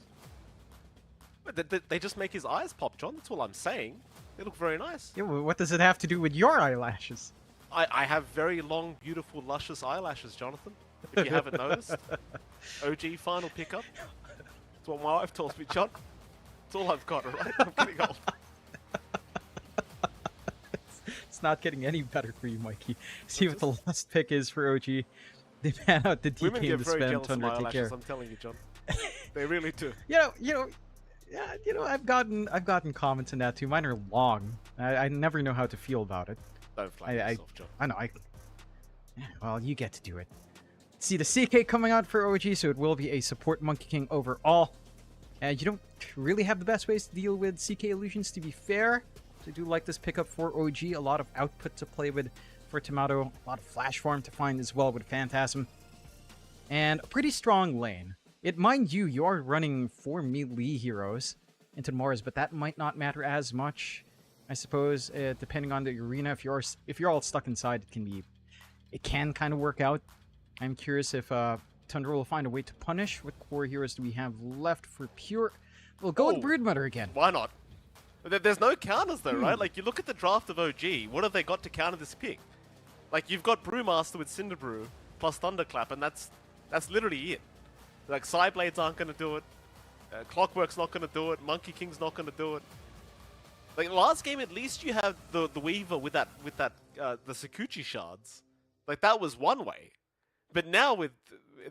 They just make his eyes pop, John. That's all I'm saying. They look very nice. Yeah, well, what does it have to do with your eyelashes? I have very long, beautiful, luscious eyelashes, Jonathan. If you haven't noticed. OG final pickup. That's what my wife tells me, John. That's all I've got, alright? I'm getting old. It's not getting any better for you, Mikey. See what the last pick is for OG. They ban out the DK Women get to very spam jealous of my Tundra. Take eyelashes, care. I'm telling you, John. They really do. Yeah, I've gotten comments on that too. Mine are long. I never know how to feel about it. Don't flatter yourself, John. I know. Well, you get to do it. See the CK coming out for OG, so it will be a support Monkey King overall. And you don't really have the best ways to deal with CK illusions, to be fair. So I do like this pickup for OG. A lot of output to play with for Tomato. A lot of flash farm to find as well with Phantasm. And a pretty strong lane. Mind you, you are running 4 melee heroes into Mars, but that might not matter as much, I suppose, depending on the arena. If you're all stuck inside, it can kind of work out. I'm curious if Tundra will find a way to punish. What core heroes do we have left for Pure? We'll go with Broodmother again. Why not? There's no counters though, right? Like, you look at the draft of OG, what have they got to counter this pick? Like, you've got Brewmaster with Cinderbrew plus Thunderclap, and that's literally it. Like, Psyblades aren't going to do it. Clockwork's not going to do it. Monkey King's not going to do it. Like, last game, at least you have the Weaver with the Sakuchi shards. Like, that was one way. But now with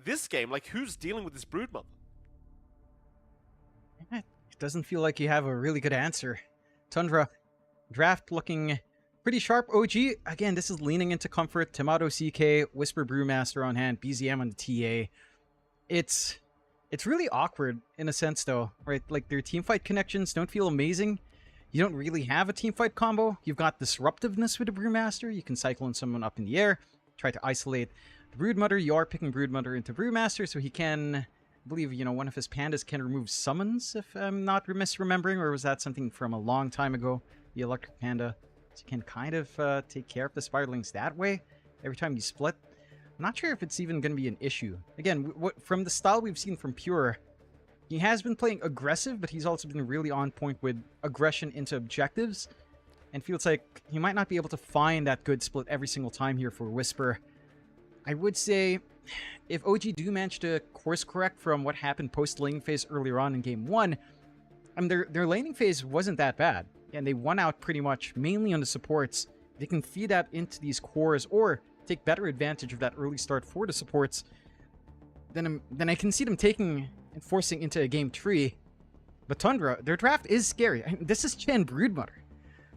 this game, like, who's dealing with this Broodmother? It doesn't feel like you have a really good answer. Tundra, draft looking pretty sharp. OG, again, this is leaning into comfort. Tomato CK, Whisper Brewmaster on hand, BZM on the TA. It's It's really awkward in a sense, though, right? Like, their teamfight connections don't feel amazing. You don't really have a teamfight combo. You've got disruptiveness with the Brewmaster. You can cycle in someone up in the air, try to isolate the Broodmother. You are picking Broodmother into Brewmaster, so he can, I believe, you know, one of his pandas can remove summons, if I'm not misremembering, or was that something from a long time ago? The Electric Panda. So you can kind of take care of the Spiderlings that way every time you split. I'm not sure if it's even going to be an issue. Again, from the style we've seen from Pure, he has been playing aggressive, but he's also been really on point with aggression into objectives. And feels like he might not be able to find that good split every single time here for Whisper. I would say, if OG do manage to course correct from what happened post-laning phase earlier on in Game 1, their laning phase wasn't that bad. And they won out pretty much, mainly on the supports. They can feed that into these cores, or take better advantage of that early start for the supports, then I can see them taking and forcing into a game 3. But Tundra, their draft is scary. I mean, this is Chen Broodmother.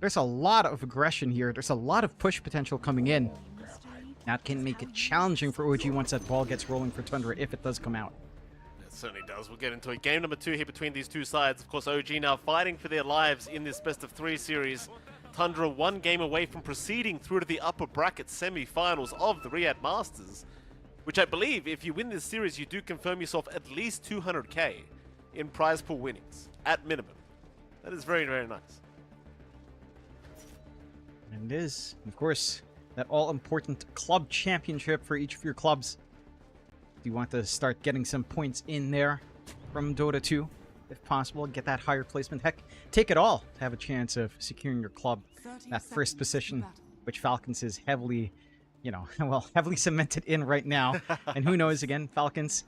There's a lot of aggression here. There's a lot of push potential coming in. That can make it challenging for OG once that ball gets rolling for Tundra, if it does come out. It certainly does. We'll get into it. Game number 2 here between these two sides. Of course, OG now fighting for their lives in this best-of-3 series. Tundra one game away from proceeding through to the upper bracket semi-finals of the Riyadh Masters, which I believe if you win this series, you do confirm yourself at least 200k in prize pool winnings, at minimum. That is very, very nice. And it is, of course, that all-important club championship for each of your clubs. If you want to start getting some points in there from Dota 2, if possible, get that higher placement. Heck, take it all to have a chance of securing your club that first position, which Falcons is heavily, you know, well, heavily cemented in right now. And who knows, again, Falcons,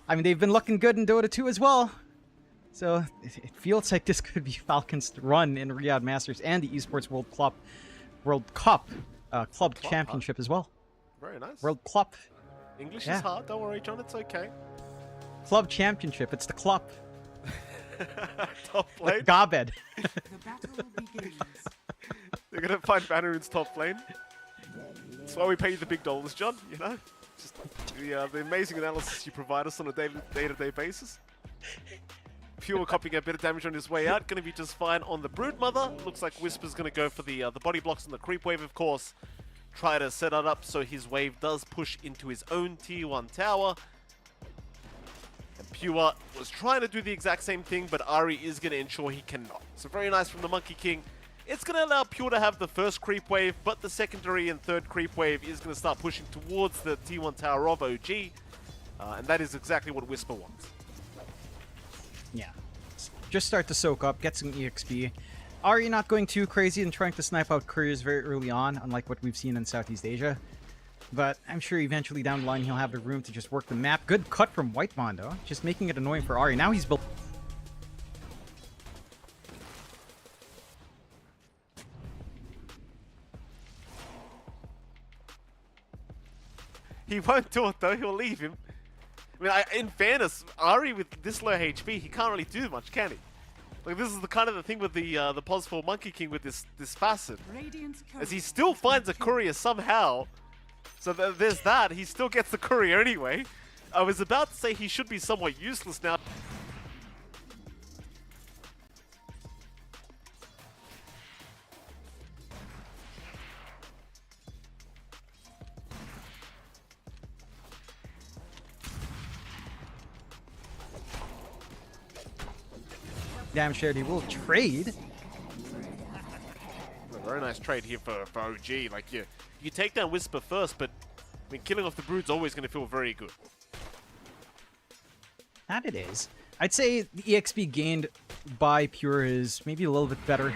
I mean, they've been looking good in Dota 2 as well. So it feels like this could be Falcons' run in Riyadh Masters and the Esports World Cup Club Championship as well. Very nice. World Club. English is hard. Don't worry, John. It's okay. Club Championship. It's the club. Top lane. Like Garbed. The battle begins. They're gonna find Bannerun's top lane. That's why we pay you the big dollars, John. You know, just the amazing analysis you provide us on a day-to-day basis. Pure copying a bit of damage on his way out. Going to be just fine on the Broodmother. Looks like Whisper's going to go for the body blocks and the creep wave, of course. Try to set it up so his wave does push into his own tier 1 tower. And Pure was trying to do the exact same thing, but Ari is going to ensure he cannot. So very nice from the Monkey King. It's going to allow Pure to have the first creep wave, but the secondary and third creep wave is going to start pushing towards the T1 tower of OG. And that is exactly what Whisper wants. Yeah. Just start to soak up, get some EXP. Ari not going too crazy and trying to snipe out couriers very early on, unlike what we've seen in Southeast Asia. But I'm sure eventually down the line he'll have the room to just work the map. Good cut from White Mondo, just making it annoying for Ari. Now he's built. He won't do it though, he'll leave him. I mean, in fairness, Ari with this low HP, he can't really do much, can he? Like, this is the kind of the thing with the possible Monkey King with this facet. As he still finds a courier somehow. So there's that, he still gets the courier anyway. I was about to say he should be somewhat useless now. Damn shared he will trade. A very nice trade here for OG. Like, you take down Whisper first, but I mean, killing off the Brood's always going to feel very good. That it is. I'd say the EXP gained by Pure is maybe a little bit better.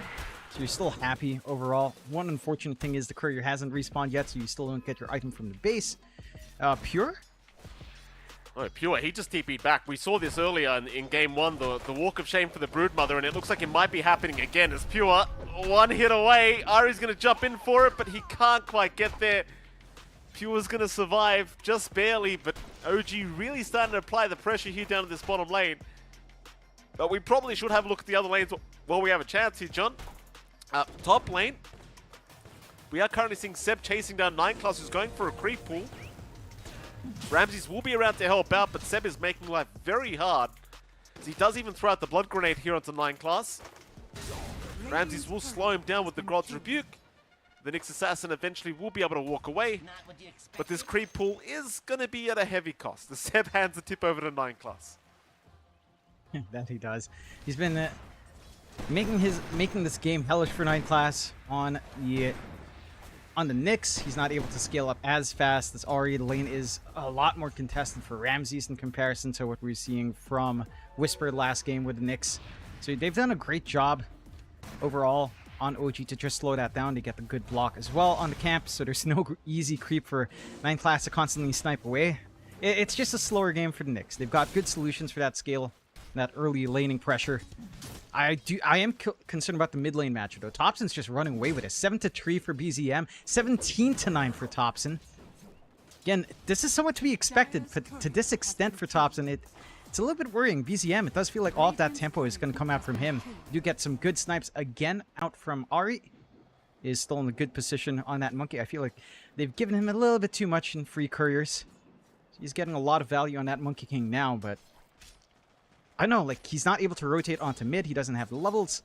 So you're still happy overall. One unfortunate thing is the courier hasn't respawned yet, so you still don't get your item from the base. Pure? Oh, Pure, he just TP'd back. We saw this earlier in Game 1, the Walk of Shame for the Broodmother, and it looks like it might be happening again as Pure, one hit away. Ari's going to jump in for it, but he can't quite get there. Pure's going to survive just barely, but OG really starting to apply the pressure here down to this bottom lane. But we probably should have a look at the other lanes while we have a chance here, John. Top lane, we are currently seeing Seb chasing down 9 Class, who's going for a creep pool. Ramses will be around to help out, but Seb is making life very hard. He does even throw out the blood grenade here onto 9 class. Ramses will slow him down with the God's Rebuke. The Nyx Assassin eventually will be able to walk away. But this creep pool is going to be at a heavy cost. The Seb hands the tip over to 9 class. That he does. He's been making this game hellish for 9 class on the Nyx. He's not able to scale up as fast as Ari. The lane is a lot more contested for Ramses in comparison to what we're seeing from Whisper last game with the Nyx. So they've done a great job overall on OG to just slow that down to get the good block as well on the camp. So there's no easy creep for 9 class to constantly snipe away. It's just a slower game for the Nyx. They've got good solutions for that scale, that early laning pressure. I am concerned about the mid lane match though. Thompson's just running away with it. 7-3 for BZM, 17-9 for Thompson. Again, this is somewhat to be expected, but to this extent for Thompson, it's a little bit worrying. BZM, it does feel like all of that tempo is going to come out from him. You get some good snipes again out from Ari. Is still in a good position on that monkey. I feel like they've given him a little bit too much in free couriers. He's getting a lot of value on that Monkey King now, but I don't know, like, he's not able to rotate onto mid. He doesn't have the levels.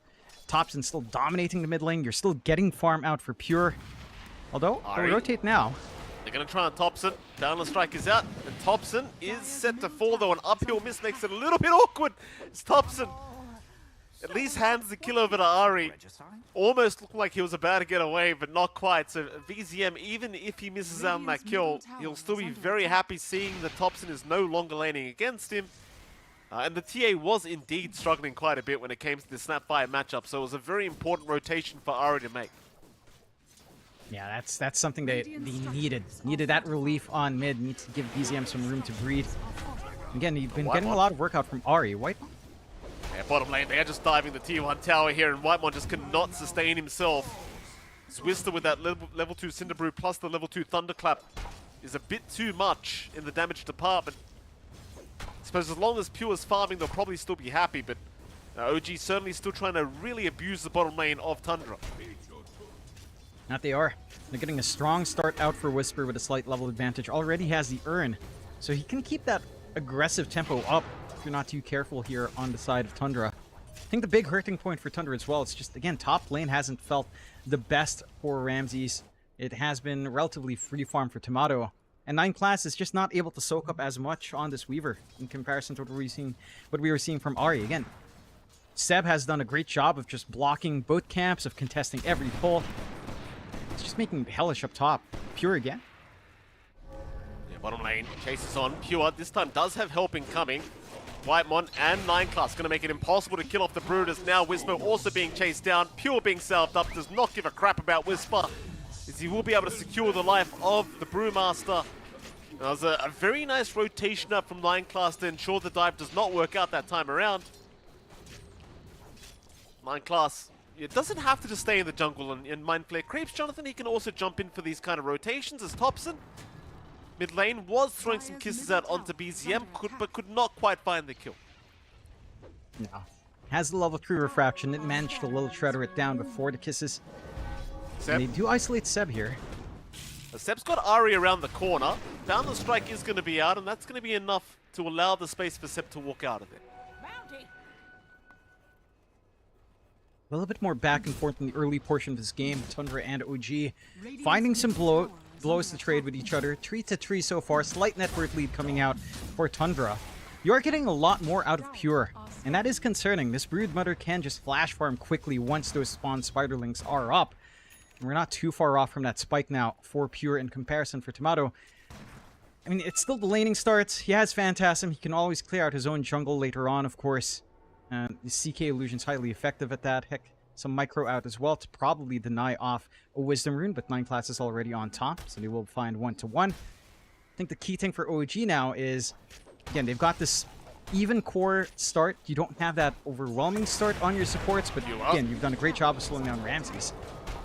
Thompson's still dominating the mid lane. You're still getting farm out for Pure. Although, they'll rotate now. They're going to try on Thompson. Downland strike is out, and Thompson is set to fall, though. An uphill miss makes it a little bit awkward. It's Thompson. At least hands the kill over to Ari. Almost looked like he was about to get away, but not quite. So VZM, even if he misses out on that kill, he'll still be very happy seeing that Thompson is no longer laning against him. And the TA was indeed struggling quite a bit when it came to the Snapfire matchup, so it was a very important rotation for Ari to make. Yeah, that's something they needed. Needed that relief on mid. Needs to give BZM some room to breathe. Again, you've been getting a lot of work out from Ari. White. Yeah, bottom lane, they are just diving the tier 1 tower here, and Whitemon just cannot sustain himself. Swister with that level 2 Cinderbrew plus the level 2 Thunderclap is a bit too much in the damage department. I suppose as long as Pure is farming, they'll probably still be happy, but OG certainly still trying to really abuse the bottom lane of Tundra. That they are. They're getting a strong start out for Whisper with a slight level advantage. Already has the Urn, so he can keep that aggressive tempo up if you're not too careful here on the side of Tundra. I think the big hurting point for Tundra as well, it's just, again, top lane hasn't felt the best for Ramses. It has been relatively free farm for Tomato. And 9 class is just not able to soak up as much on this Weaver in comparison to what we were seeing from Ari. Again, Seb has done a great job of just blocking both camps, of contesting every pull. It's just making it hellish up top. Pure again. Yeah, bottom lane chases on. Pure this time does have help incoming. Whitemon and 9 class going to make it impossible to kill off the Brooders. Now Whisper also being chased down. Pure being salved up. Does not give a crap about Whisper, as he will be able to secure the life of the Brewmaster. That was a very nice rotation up from 9 class to ensure the dive does not work out that time around. 9 class, it doesn't have to just stay in the jungle and mind flare creeps, Jonathan. He can also jump in for these kind of rotations as Thompson. Mid lane was throwing some kisses out onto BZM, but could not quite find the kill. No. Has the level 3 refraction. It managed to little shredder it down before the kisses. And they do isolate Seb here. Seb's got Ari around the corner. Downland strike is going to be out, and that's going to be enough to allow the space for Seb to walk out of it. A little bit more back and forth in the early portion of this game. Tundra and OG finding some blows to trade with each other. 3-3 so far. Slight net worth lead coming out for Tundra. You are getting a lot more out of Pure, and that is concerning. This Broodmother can just flash farm quickly once those spawn Spiderlings are up. And we're not too far off from that spike now for Pure in comparison for Tomato. I mean, it's still the laning starts. He has Phantasm. He can always clear out his own jungle later on, of course. The CK Illusion's highly effective at that. Heck, some micro out as well to probably deny off a Wisdom Rune, but 9 class is already on top, so they will find 1-1. I think the key thing for OG now is, again, they've got this even core start. You don't have that overwhelming start on your supports, but again, you've done a great job of slowing down Ramses.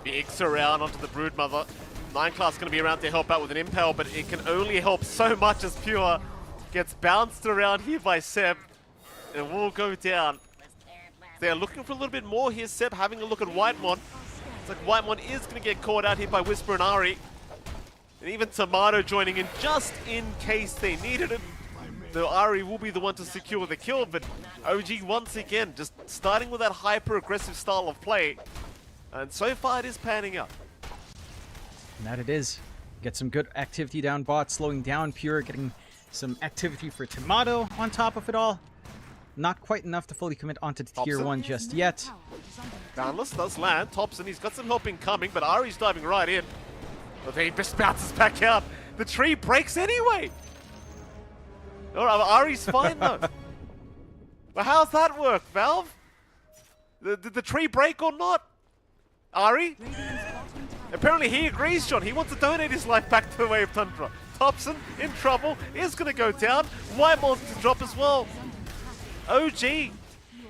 Bigs around onto the Broodmother. 9 class going to be around to help out with an impel, but it can only help so much as Pure gets bounced around here by Seb and will go down. They're looking for a little bit more here. Seb having a look at Whitemon. It's like Whitemon is going to get caught out here by Whisper and Ari. And even Tomato joining in just in case they needed it. The Ari will be the one to secure the kill, but OG once again just starting with that hyper-aggressive style of play. And so far it is panning out. And that it is. Get some good activity down bot, slowing down Pure, getting some activity for Tomato on top of it all. Not quite enough to fully commit onto the tier 1 just yet. Boundless does land. Thompson, he's got some help incoming, but Ari's diving right in. But he just bounces back out. The tree breaks anyway. Alright, Ari's fine though. But how's that work, Valve? Did the tree break or not? Ari? Apparently he agrees, John. He wants to donate his life back to the Way of Tundra. Thompson, in trouble, is going to go down. White Monster to drop as well. OG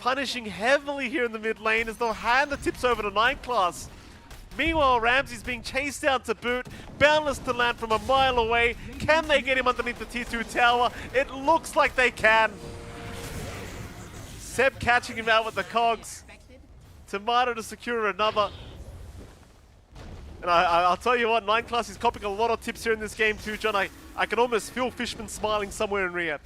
punishing heavily here in the mid lane as they'll hand the tips over to 9 class. Meanwhile, Ramsey's being chased down to boot. Boundless to land from a mile away. Can they get him underneath the tier 2 tower? It looks like they can. Seb catching him out with the cogs. Tomato to secure another. And I'll tell you what, 9 class is copying a lot of tips here in this game too, John. I can almost feel Fishman smiling somewhere in Riyadh.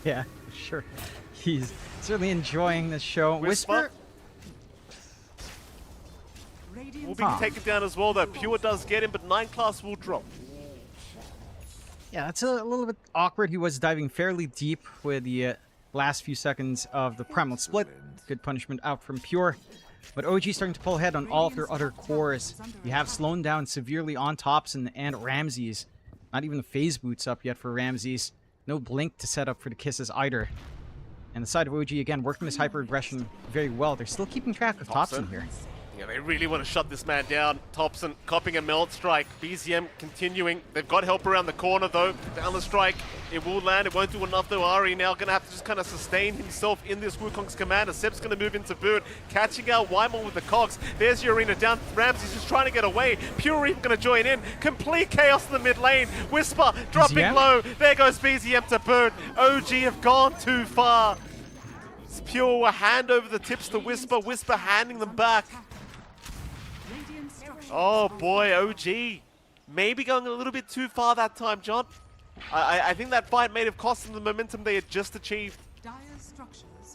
Yeah, sure. He's certainly enjoying this show. Whisper will be taken down as well, though. Pure does get him, but 9 class will drop. Yeah, that's a little bit awkward. He was diving fairly deep with the last few seconds of the Primal Split. Good punishment out from Pure. But OG starting to pull ahead on all of their other cores. You have slowed down severely on Thompson and Ramses. Not even the phase boots up yet for Ramses. No blink to set up for the kisses either. And the side of OG again working this hyper aggression very well. They're still keeping track of Thompson here. Yeah, they really want to shut this man down. Thompson copying a melt strike. BZM continuing. They've got help around the corner though. Down the strike. It will land. It won't do enough though. Ari now going to have to just kind of sustain himself in this Wukong's commander. Seb's going to move into boot. Catching out Wyman with the cogs. There's Urena down. Ramsey's just trying to get away. Pure even going to join in. Complete chaos in the mid lane. Whisper dropping BZM? low. There goes BZM to boot. OG have gone too far. It's Pure will hand over the tips to Whisper. Whisper handing them back. Oh boy, OG. Maybe going a little bit too far that time, John. I think that fight may have cost them the momentum they had just achieved.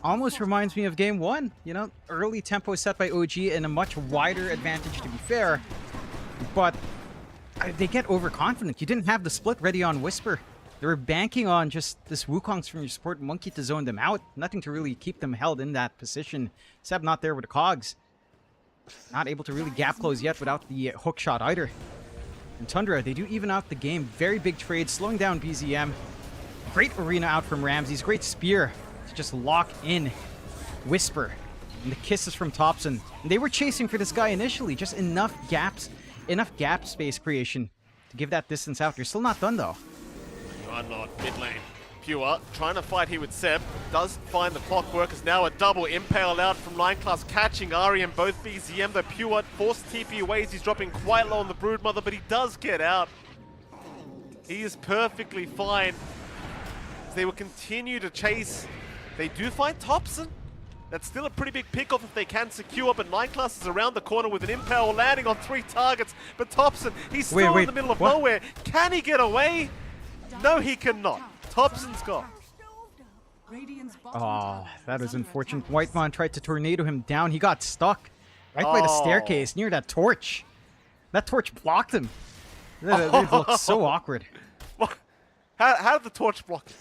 Almost reminds me of game 1. You know, early tempo set by OG and a much wider advantage to be fair. But they get overconfident. You didn't have the split ready on Whisper. They were banking on just this Wukong's from your support monkey to zone them out. Nothing to really keep them held in that position. Seb not there with the cogs. Not able to really gap close yet without the hook shot either. And Tundra, they do even out the game. Very big trade, slowing down BZM. Great arena out from Ramses. Great spear to just lock in Whisper. And the kisses from Thompson. And they were chasing for this guy initially. Just enough gaps, enough gap space creation to give that distance out. You're still not done though. You are not. Mid lane. Pure trying to fight here with Seb. Does find the clockwork. Is now a double impale out from 9 class, catching Ari and both BZM. The Pure forced TP away as he's dropping quite low on the Broodmother, but he does get out. He is perfectly fine. As they will continue to chase. They do find Thompson. That's still a pretty big pickoff if they can secure, but 9 class is around the corner with an impale landing on 3 targets. But Thompson, he's still in the middle of nowhere. Can he get away? No, he cannot. Thompson's gone. Oh, that was unfortunate. Whitemon tried to tornado him down. He got stuck right by the staircase near that torch. That torch blocked him. It looked so awkward. How did the torch block him?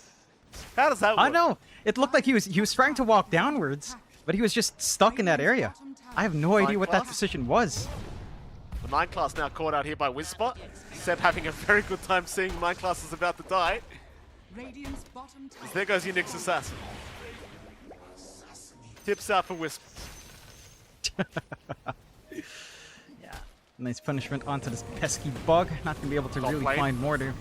How does that work? I know. It looked like he was trying to walk downwards, but he was just stuck in that area. I have no idea what that decision was. The 9 class now caught out here by Whisper. Seb having a very good time seeing 9 class is about to die. There goes your Nyx Assassin. Tips out for Whisper. Yeah. Nice punishment onto this pesky bug. Not going to be able to really find more there.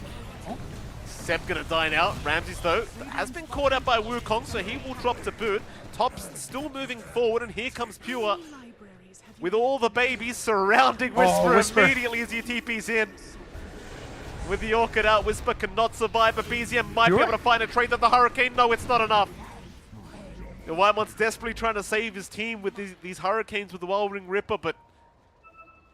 Seb gonna die now. Ramses though has been caught out by Wukong, so he will drop to boot. Thompson still moving forward, and here comes Pure with all the babies surrounding Whisper immediately as he TP's in. With the Orchid out, Whisper cannot survive, but BZM might be able to find a trade on the Hurricane. No, it's not enough. The White One's desperately trying to save his team with these Hurricanes with the Wild Ring Ripper, but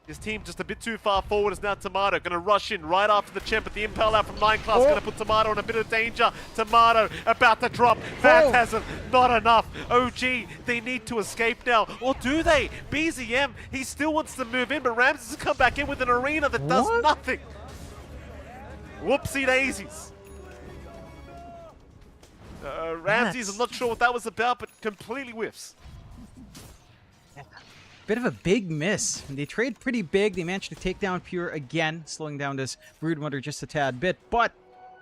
His team just a bit too far forward is now Tomato. Going to rush in right after the champ, but the Impale out from 9 class. Going to put Tomato in a bit of danger. Tomato about to drop. Phantasm, not enough. OG, they need to escape now. Or do they? BZM, he still wants to move in, but Ramses has come back in with an arena that does nothing. Whoopsie daisies. Ramses, I'm not sure what that was about, but completely whiffs. Bit of a big miss. They trade pretty big. They managed to take down Pure again, slowing down this Broodmother just a tad bit, but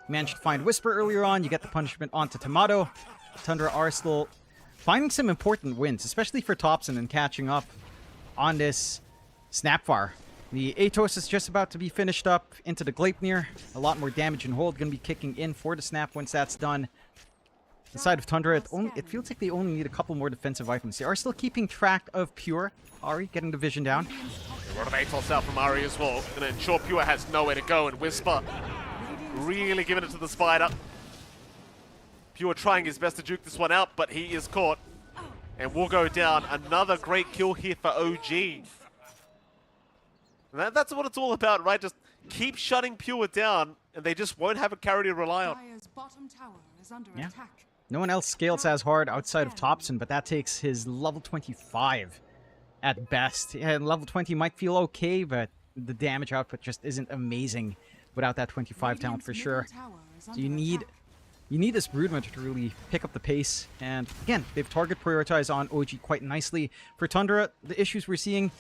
managed to find Whisper earlier on. You get the punishment onto Tomato. Tundra are still finding some important wins, especially for Thompson and catching up on this Snapfire. The Atos is just about to be finished up into the Gleipnir. A lot more damage and hold going to be kicking in for the Snap once that's done. The side of Tundra, it feels like they only need a couple more defensive items. They are still keeping track of Pure. Ari getting the vision down. A lot of Atos out from Ari as well. Going to ensure Pure has nowhere to go, and Whisper really giving it to the Spider. Pure trying his best to juke this one out, but he is caught. And will go down. Another great kill here for OG. And that's what it's all about, right? Just keep shutting Pure down, and they just won't have a carry to rely on. Yeah. No one else scales as hard outside of Thompson, but that takes his level 25 at best. Yeah, level 20 might feel okay, but the damage output just isn't amazing without that 25 talent for sure. So you need this Broodmother to really pick up the pace. And again, they've target prioritized on OG quite nicely. For Tundra, the issues we're seeing,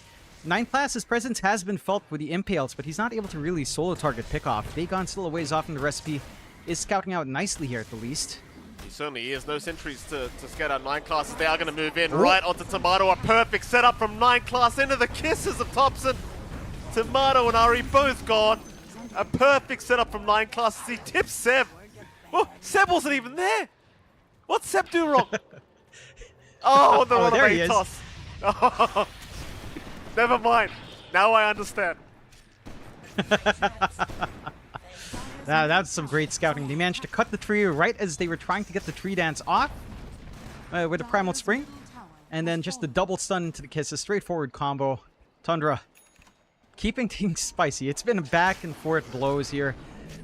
9 class's presence has been felt with the Impales, but he's not able to really solo target pickoff. Dagon still a ways off in the recipe, is scouting out nicely here at the least. He certainly is. No sentries to scout out 9 classes. They are going to move in right onto Tomato. A perfect setup from 9 class into the kisses of Thompson. Tomato and Ari both gone. A perfect setup from 9 classes. He tips Seb. Oh, Seb wasn't even there. What's Seb do wrong? Oh, the one of Atos. Oh, never mind. Now I understand. That's some great scouting. They managed to cut the tree right as they were trying to get the tree dance off with a Primal Spring. And then just the double stun into the kiss. A straightforward combo. Tundra keeping things spicy. It's been a back and forth blows here.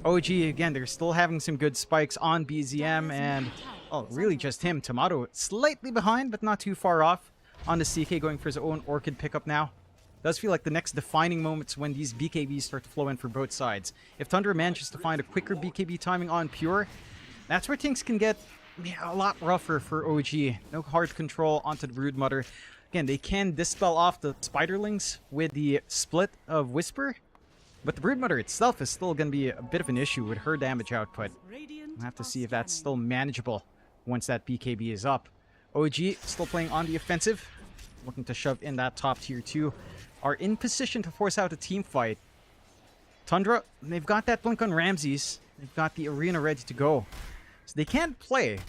OG, again, they're still having some good spikes on BZM. And, oh, really just him. Tomato slightly behind, but not too far off. On the CK going for his own Orchid pickup now. Does feel like the next defining moments when these BKBs start to flow in for both sides. If Tundra manages to find a quicker BKB timing on Pure, that's where things can get a lot rougher for OG. No hard control onto the Broodmother. Again, they can dispel off the Spiderlings with the split of Whisper, but the Broodmother itself is still going to be a bit of an issue with her damage output. We'll have to see if that's still manageable once that BKB is up. OG still playing on the offensive, looking to shove in that top tier 2. Are in position to force out a team fight. Tundra, they've got that blink on Ramses. They've got the arena ready to go. So they can't play.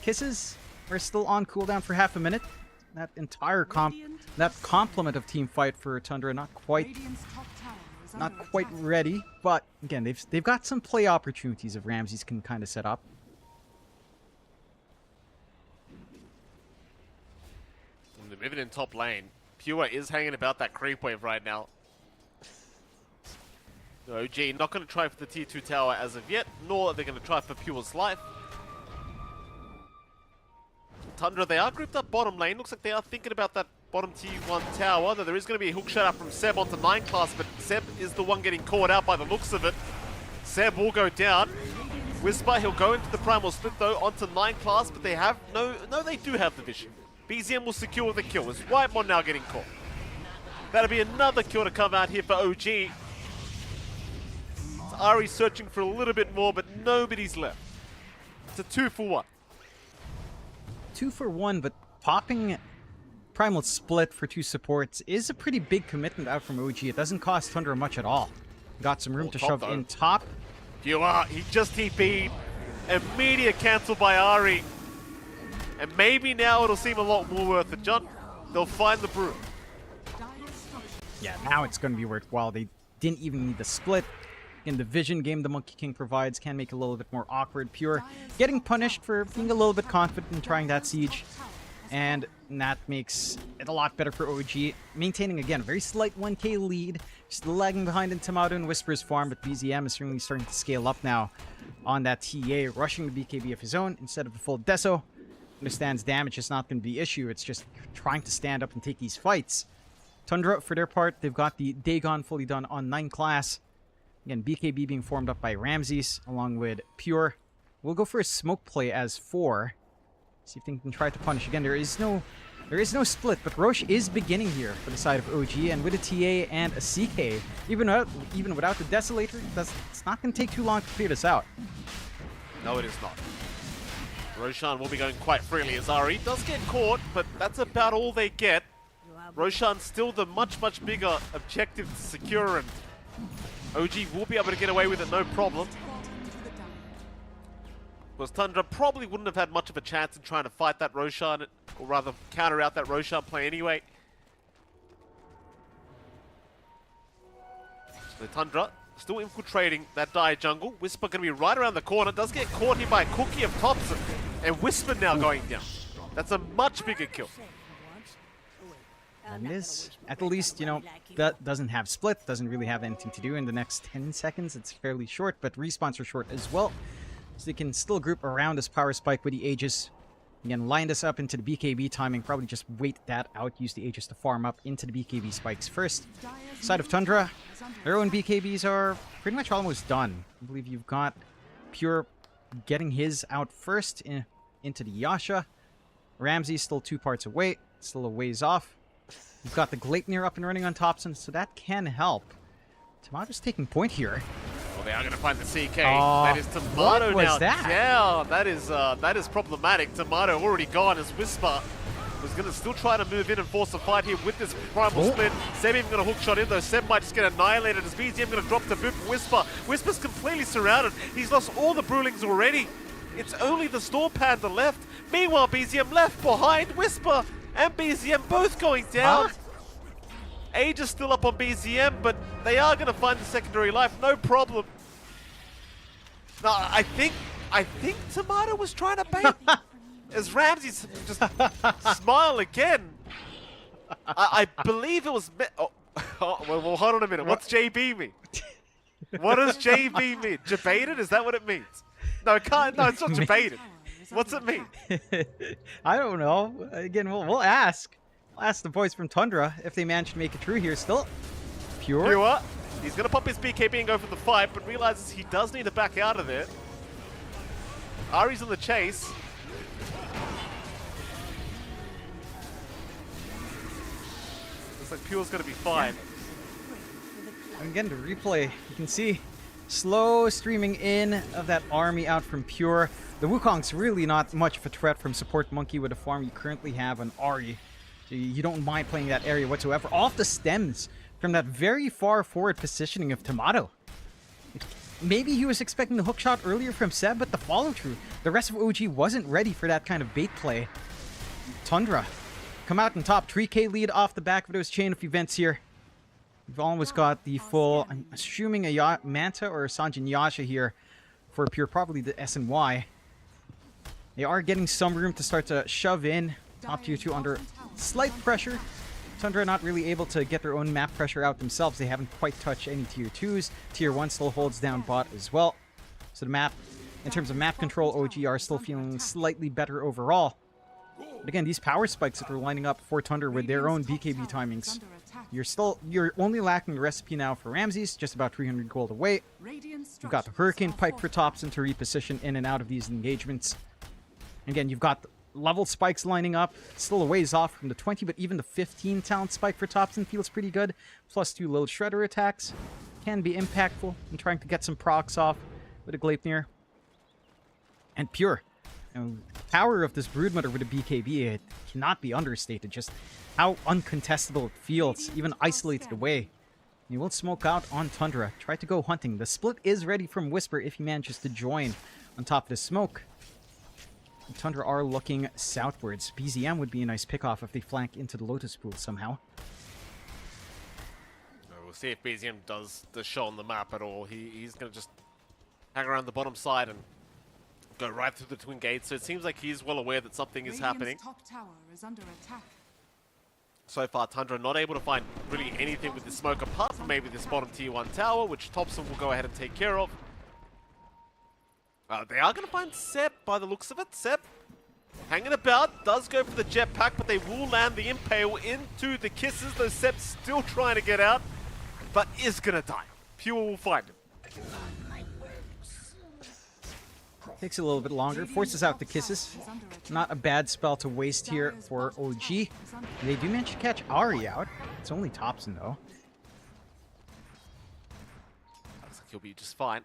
Kisses are still on cooldown for half a minute. That entire complement of team fight for Tundra not quite ready. But again, they've got some play opportunities if Ramses can kind of set up. They're moving in top lane. Pure is hanging about that creep wave right now. OG not going to try for the tier 2 tower as of yet, nor are they going to try for Pure's life. Tundra, they are grouped up bottom lane. Looks like they are thinking about that bottom tier 1 tower, though there is going to be a hook shot up from Seb onto 9 class, but Seb is the one getting caught out by the looks of it. Seb will go down. Whisper, he'll go into the primal split though onto 9 class, but they have no, they do have the vision. BZM will secure the kill. Is Whitemon now getting caught? That'll be another kill to come out here for OG. It's Ari searching for a little bit more, but nobody's left. It's a 2 for 1. 2 for 1, but popping Primal Split for 2 supports is a pretty big commitment out from OG. It doesn't cost Tundra much at all. Got some room to shove in top. Pure, he just TP'd. Immediate cancel by Ari. And maybe now it'll seem a lot more worth it, John. They'll find the brew. Yeah, now it's going to be worthwhile. They didn't even need the split. In the vision game the Monkey King provides can make it a little bit more awkward. Pure getting punished for being a little bit confident in trying that siege. and that makes it a lot better for OG. Maintaining, again, a very slight 1k lead. Just lagging behind in Tomato and Whisper's farm, but BZM is certainly starting to scale up now on that TA, rushing the BKB of his own instead of the full Deso. Understands damage is not going to be the issue. It's just trying to stand up and take these fights. Tundra, for their part, they've got the Dagon fully done on 9 class. Again, BKB being formed up by Ramses along with Pure. We'll go for a smoke play as 4. See if they can try to punish. Again, there is no split, but Roche is beginning here for the side of OG, and with a TA and a CK, even without the Desolator, it's not going to take too long to clear this out. No, it is not. Roshan will be going quite freely as Ari does get caught, but that's about all they get. Roshan's still the much bigger objective to secure, and OG will be able to get away with it no problem. Because Tundra probably wouldn't have had much of a chance in trying to fight that Roshan, or rather counter out that Roshan play anyway. So Tundra still infiltrating that Dire jungle. Whisper going to be right around the corner. Does get caught here by a Cookie of Thompson. And Whisper now going down. That's a much bigger kill. And it is, at the least, you know, that doesn't have split, doesn't really have anything to do in the next 10 seconds. It's fairly short, but respawns are short as well. So they can still group around this power spike with the Aegis. Again, line this up into the BKB timing. Probably just wait that out. Use the Aegis to farm up into the BKB spikes first. Side of Tundra, their own BKBs are pretty much almost done. I believe you've got Pure getting his out first into the Yasha. Ramsey still 2 parts away. Still a ways off. You've got the Gleipnir up and running on Thompson, so that can help. Tomato's taking point here. Well, they are going to find the CK. That is Tomato now down. That is problematic. Tomato already gone as Whisper was going to still try to move in and force a fight here with this primal split. Seb even going to hook shot in though. Seb might just get annihilated as BZM going to drop to boot for Whisper. Whisper's completely surrounded. He's lost all the Brewlings already. It's only the Storm Panda left. Meanwhile, BZM left behind. Whisper and BZM both going down. Age is still up on BZM, but they are going to find the secondary life, no problem. Now, I think Tomato was trying to bait as Ramsey just smile again. I believe it was. Well, hold on a minute. What's JB mean? What does JB mean? Jebaited? Is that what it means? No, it can't. No, it's not jebaited. What's it mean? I don't know. Again, we'll ask. I'll ask the boys from Tundra if they manage to make it through here still. Pure. He's going to pop his BKB and go for the fight, but realizes he does need to back out of there. Ari's on the chase. Looks like Pure's going to be fine. And again, to replay, you can see slow streaming in of that army out from Pure. The Wukong's really not much of a threat from support Monkey with the farm you currently have on Ari. So you don't mind playing that area whatsoever. Off the stems from that very far forward positioning of Tomato. Maybe he was expecting the hook shot earlier from Seb, but the follow-through. The rest of OG wasn't ready for that kind of bait play. Tundra come out in top. 3k lead off the back of those chain of events here. We've almost got the full, I'm assuming a Manta or a Sanjin Yasha here for Pure, probably the SNY. They are getting some room to start to shove in. Top tier 2 under slight pressure. Tundra not really able to get their own map pressure out themselves. They haven't quite touched any tier 2s. Tier 1 still holds down bot as well. So the map, in terms of map control, OG are still feeling slightly better overall. But again, these power spikes that are lining up for Tundra with their own BKB timings. You're only lacking the recipe now for Ramses, just about 300 gold away. You've got the Hurricane Pike for Thompson to reposition in and out of these engagements. Again, you've got level spikes lining up, still a ways off from the 20, but even the 15 talent spike for Thompson feels pretty good. Plus 2 load shredder attacks can be impactful in trying to get some procs off with a Gleipnir. And Pure. You know, the power of this Broodmother with a BKB, it cannot be understated. Just how uncontestable it feels, even isolated away. He will smoke out on Tundra. Try to go hunting. The split is ready from Whisper if he manages to join on top of the smoke. Tundra are looking southwards. BZM would be a nice pickoff if they flank into the Lotus Pool somehow. We'll see if BZM does show on the map at all. He's going to just hang around the bottom side and Go right through the twin gates, so it seems like he's well aware that something is happening. Top tower is under attack. So far, Tundra not able to find really anything with the smoke apart from maybe this bottom tier 1 tower, which Thompson will go ahead and take care of. They are going to find Sep by the looks of it. Sep hanging about, does go for the jetpack, but they will land the impale into the kisses, though Sep's still trying to get out, but is going to die. Pure will find him. Takes a little bit longer, forces out the kisses. Not a bad spell to waste here for OG. They do manage to catch Ari out. It's only Thompson though. Looks like he'll be just fine.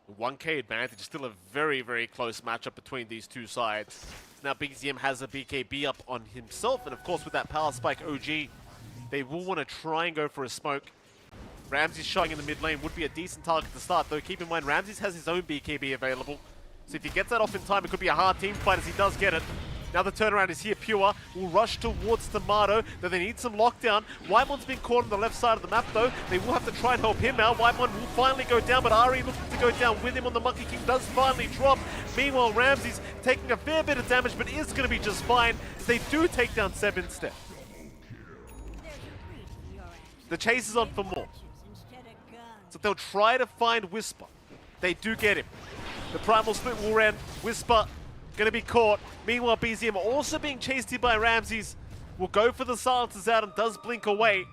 The 1K advantage, still a very, very close matchup between these two sides. Now BZM has a BKB up on himself, and of course with that power spike OG, they will want to try and go for a smoke. Ramses showing in the mid lane would be a decent target to start, though keep in mind Ramses has his own BKB available. So if he gets that off in time, it could be a hard team fight as he does get it. Now the turnaround is here. Pure will rush towards Tomato, though they need some lockdown. Whitemon's been caught on the left side of the map, though. They will have to try and help him out. Whitemon will finally go down, but Ari looking to go down with him on the Monkey King does finally drop. Meanwhile, Ramses taking a fair bit of damage, but is going to be just fine. They do take down Seb instead. The chase is on for more. So they'll try to find Whisper. They do get him. The Primal Split will end. Whisper going to be caught. Meanwhile, BZM also being chased here by Ramses. Will go for the silencers out and does blink away.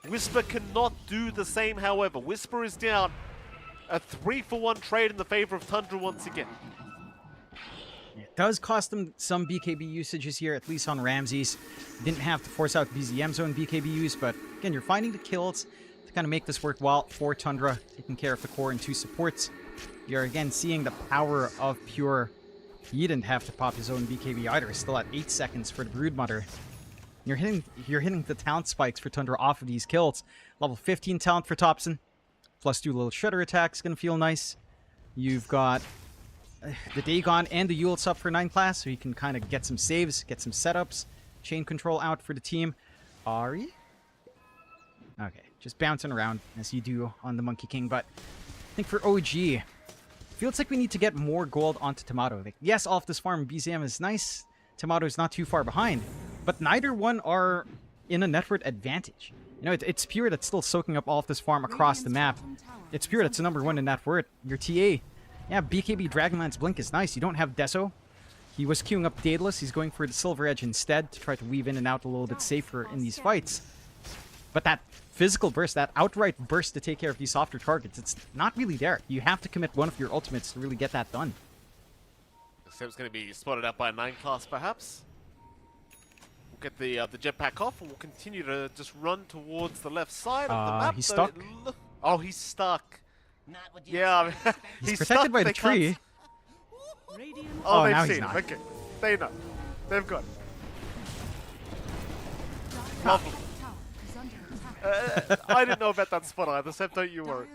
Whisper cannot do the same, however. Whisper is down. A 3-for-1 trade in the favor of Tundra once again. It does cost them some BKB usages here, at least on Ramses. Didn't have to force out BZM's own BKB use, but again, you're finding the kills to kind of make this worthwhile for Tundra, taking care of the core and 2 supports. You're again seeing the power of Pure. He didn't have to pop his own BKB either. Still at 8 seconds for the Broodmother. You're hitting the talent spikes for Tundra off of these kills. Level 15 talent for Thompson. +2 little shredder attack's gonna feel nice. You've got the Dagon and the Yule sub for 9 class, so you can kind of get some saves, get some setups. Chain control out for the team. Ari? Okay, just bouncing around as you do on the Monkey King, but I think for OG, feels like we need to get more gold onto Tomato. Like, yes, off this farm, BZM is nice. Tomato's not too far behind, but neither one are in a net worth advantage. You know, it's Pure that's still soaking up all of this farm across the map. It's Pure that's the #1 in net worth. Your TA, yeah, BKB Dragonlance Blink is nice. You don't have Deso. He was queuing up Daedalus. He's going for the Silver Edge instead to try to weave in and out a little bit safer in these fights. But that physical burst, that outright burst to take care of these softer targets, it's not really there. You have to commit one of your ultimates to really get that done. Seb's going to be spotted out by a 9 class, perhaps. We'll get the jetpack off, and we'll continue to just run towards the left side of the map. He's stuck. Oh, he's stuck. Yeah, he's protected by the tree. Oh, now they've he's seen not. him. Okay, they know. They've got him. Lovely. I didn't know about that spot either, Seb, don't you worry.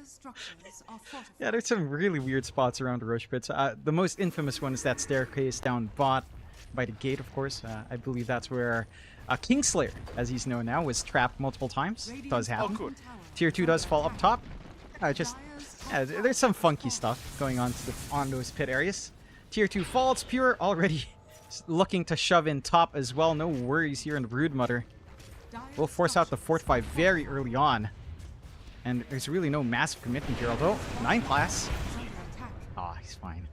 Yeah, there's some really weird spots around the Rush Pits. The most infamous one is that staircase down bot by the gate, of course. I believe that's where Kingslayer, as he's known now, was trapped multiple times. Does happen. Oh, good. Tier 2 does fall up top. There's some funky stuff going on on those pit areas. Tier 2 falls. Pure already looking to shove in top as well. No worries here in the Broodmother. We'll force out the Fortify very early on. And there's really no massive commitment here, although 9 class. He's fine.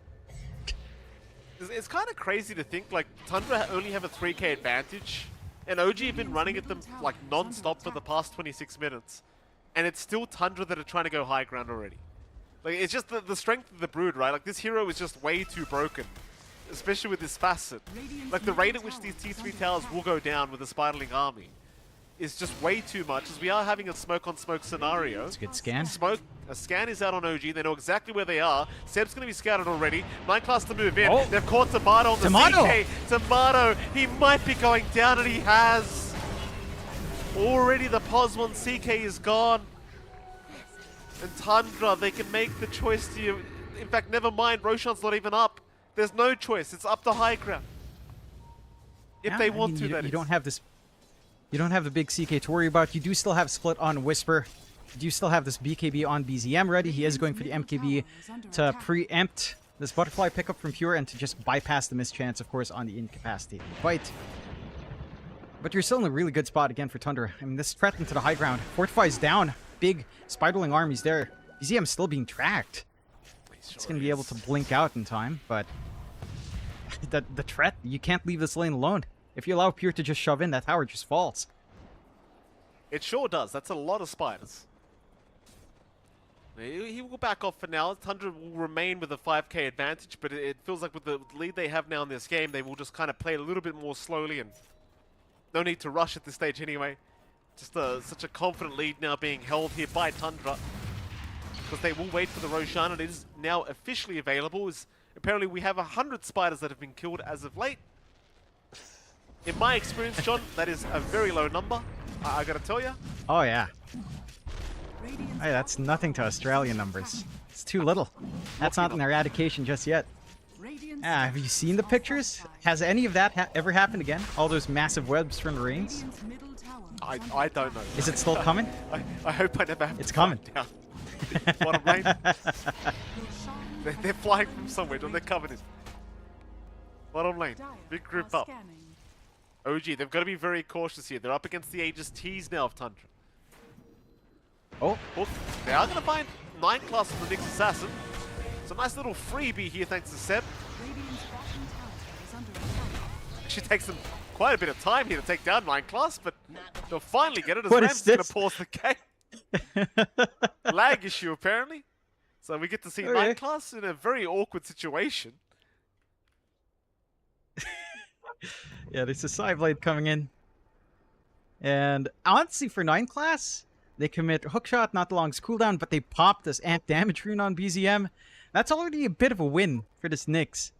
It's kind of crazy to think, like, Tundra only have a 3k advantage, and OG have been running at them, like, non-stop for the past 26 minutes. And it's still Tundra that are trying to go high ground already. Like, it's just the strength of the Brood, right? Like, this hero is just way too broken. Especially with this facet. Like, the rate at which these T3 towers will go down with a Spiderling army is just way too much, as we are having a smoke-on-smoke scenario. It's a good scan. A scan is out on OG. They know exactly where they are. Seb's going to be scouted already. 9 class to move in. Oh. They've caught Tomato on the CK. Tomato, he might be going down, and he has. Already the POS1 CK is gone. And Tundra, they can make the choice to you. In fact, never mind, Roshan's not even up. There's no choice. It's up to high ground. If they want to, that is. You don't have this. You don't have the big CK to worry about. You do still have split on Whisper. do still have this BKB on BZM ready. He is going for the MKB to preempt this butterfly pickup from Pure and to just bypass the mischance, of course, on the incapacitating fight. But you're still in a really good spot again for Tundra. I mean, this threat into the high ground. Fortify's down. Big spiraling armies there. BZM's still being tracked. It's going to be able to blink out in time, but the threat, you can't leave this lane alone. If you allow Pure to just shove in, that tower just falls. It sure does. That's a lot of spiders. He will back off for now. Tundra will remain with a 5k advantage, but it feels like with the lead they have now in this game, they will just kind of play a little bit more slowly, and no need to rush at this stage anyway. Just such a confident lead now being held here by Tundra, because they will wait for the Roshan. It is now officially available. Apparently we have 100 spiders that have been killed as of late. In my experience, John, that is a very low number, I gotta tell you. Oh yeah. Hey, that's nothing to Australian numbers. It's too little. That's not an eradication just yet. Have you seen the pictures? Has any of that ever happened again? All those massive webs from the rains? I don't know. Is it still coming? I hope I never have It's to coming. find out. Bottom lane. They're flying from somewhere, John. They're covered in. Bottom lane. Big group up. OG, they've got to be very cautious here. They're up against the Aegis T's now of Tundra. Oh, they are going to find 9 class from the Nyx Assassin. It's a nice little freebie here thanks to Seb. Actually takes them quite a bit of time here to take down 9 class, but they'll finally get it as Ram's going to pause the game. Lag issue apparently. So we get to see 9 class in a very awkward situation. Yeah, there's a Psyblade coming in. And honestly, for 9 class, they commit Hookshot, not the longest cooldown, but they pop this amp damage rune on BZM. That's already a bit of a win for this Nyx.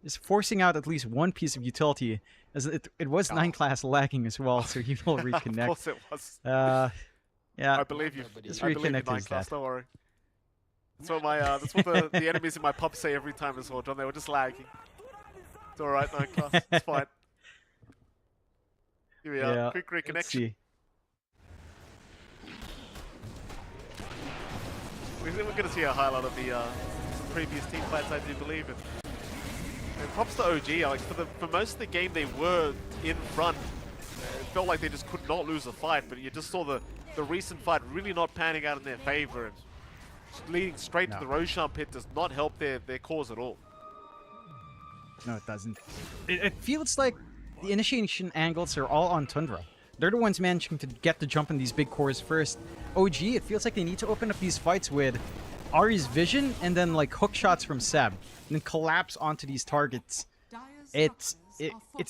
Just forcing out at least one piece of utility, as it was 9 class lagging as well, so he will reconnect. Of course it was. Yeah, I believe you. Just I believe you, 9 reconnect class, don't worry. That's what the enemies in my pub say every time as well, John. They were just lagging. It's alright, 9 class. It's fine. Here we are. Quick reconnection. We're going to see a highlight of the previous team fights, I do believe. And props to OG. Like for most of the game, they were in front. It felt like they just could not lose a fight, but you just saw the recent fight really not panning out in their favor, and leading straight to the Roshan pit does not help their cause at all. No, it doesn't. It feels like the initiation angles are all on Tundra. They're the ones managing to get the jump in these big cores first. OG, it feels like they need to open up these fights with Ahri's vision and then like hook shots from Seb, and then collapse onto these targets. It's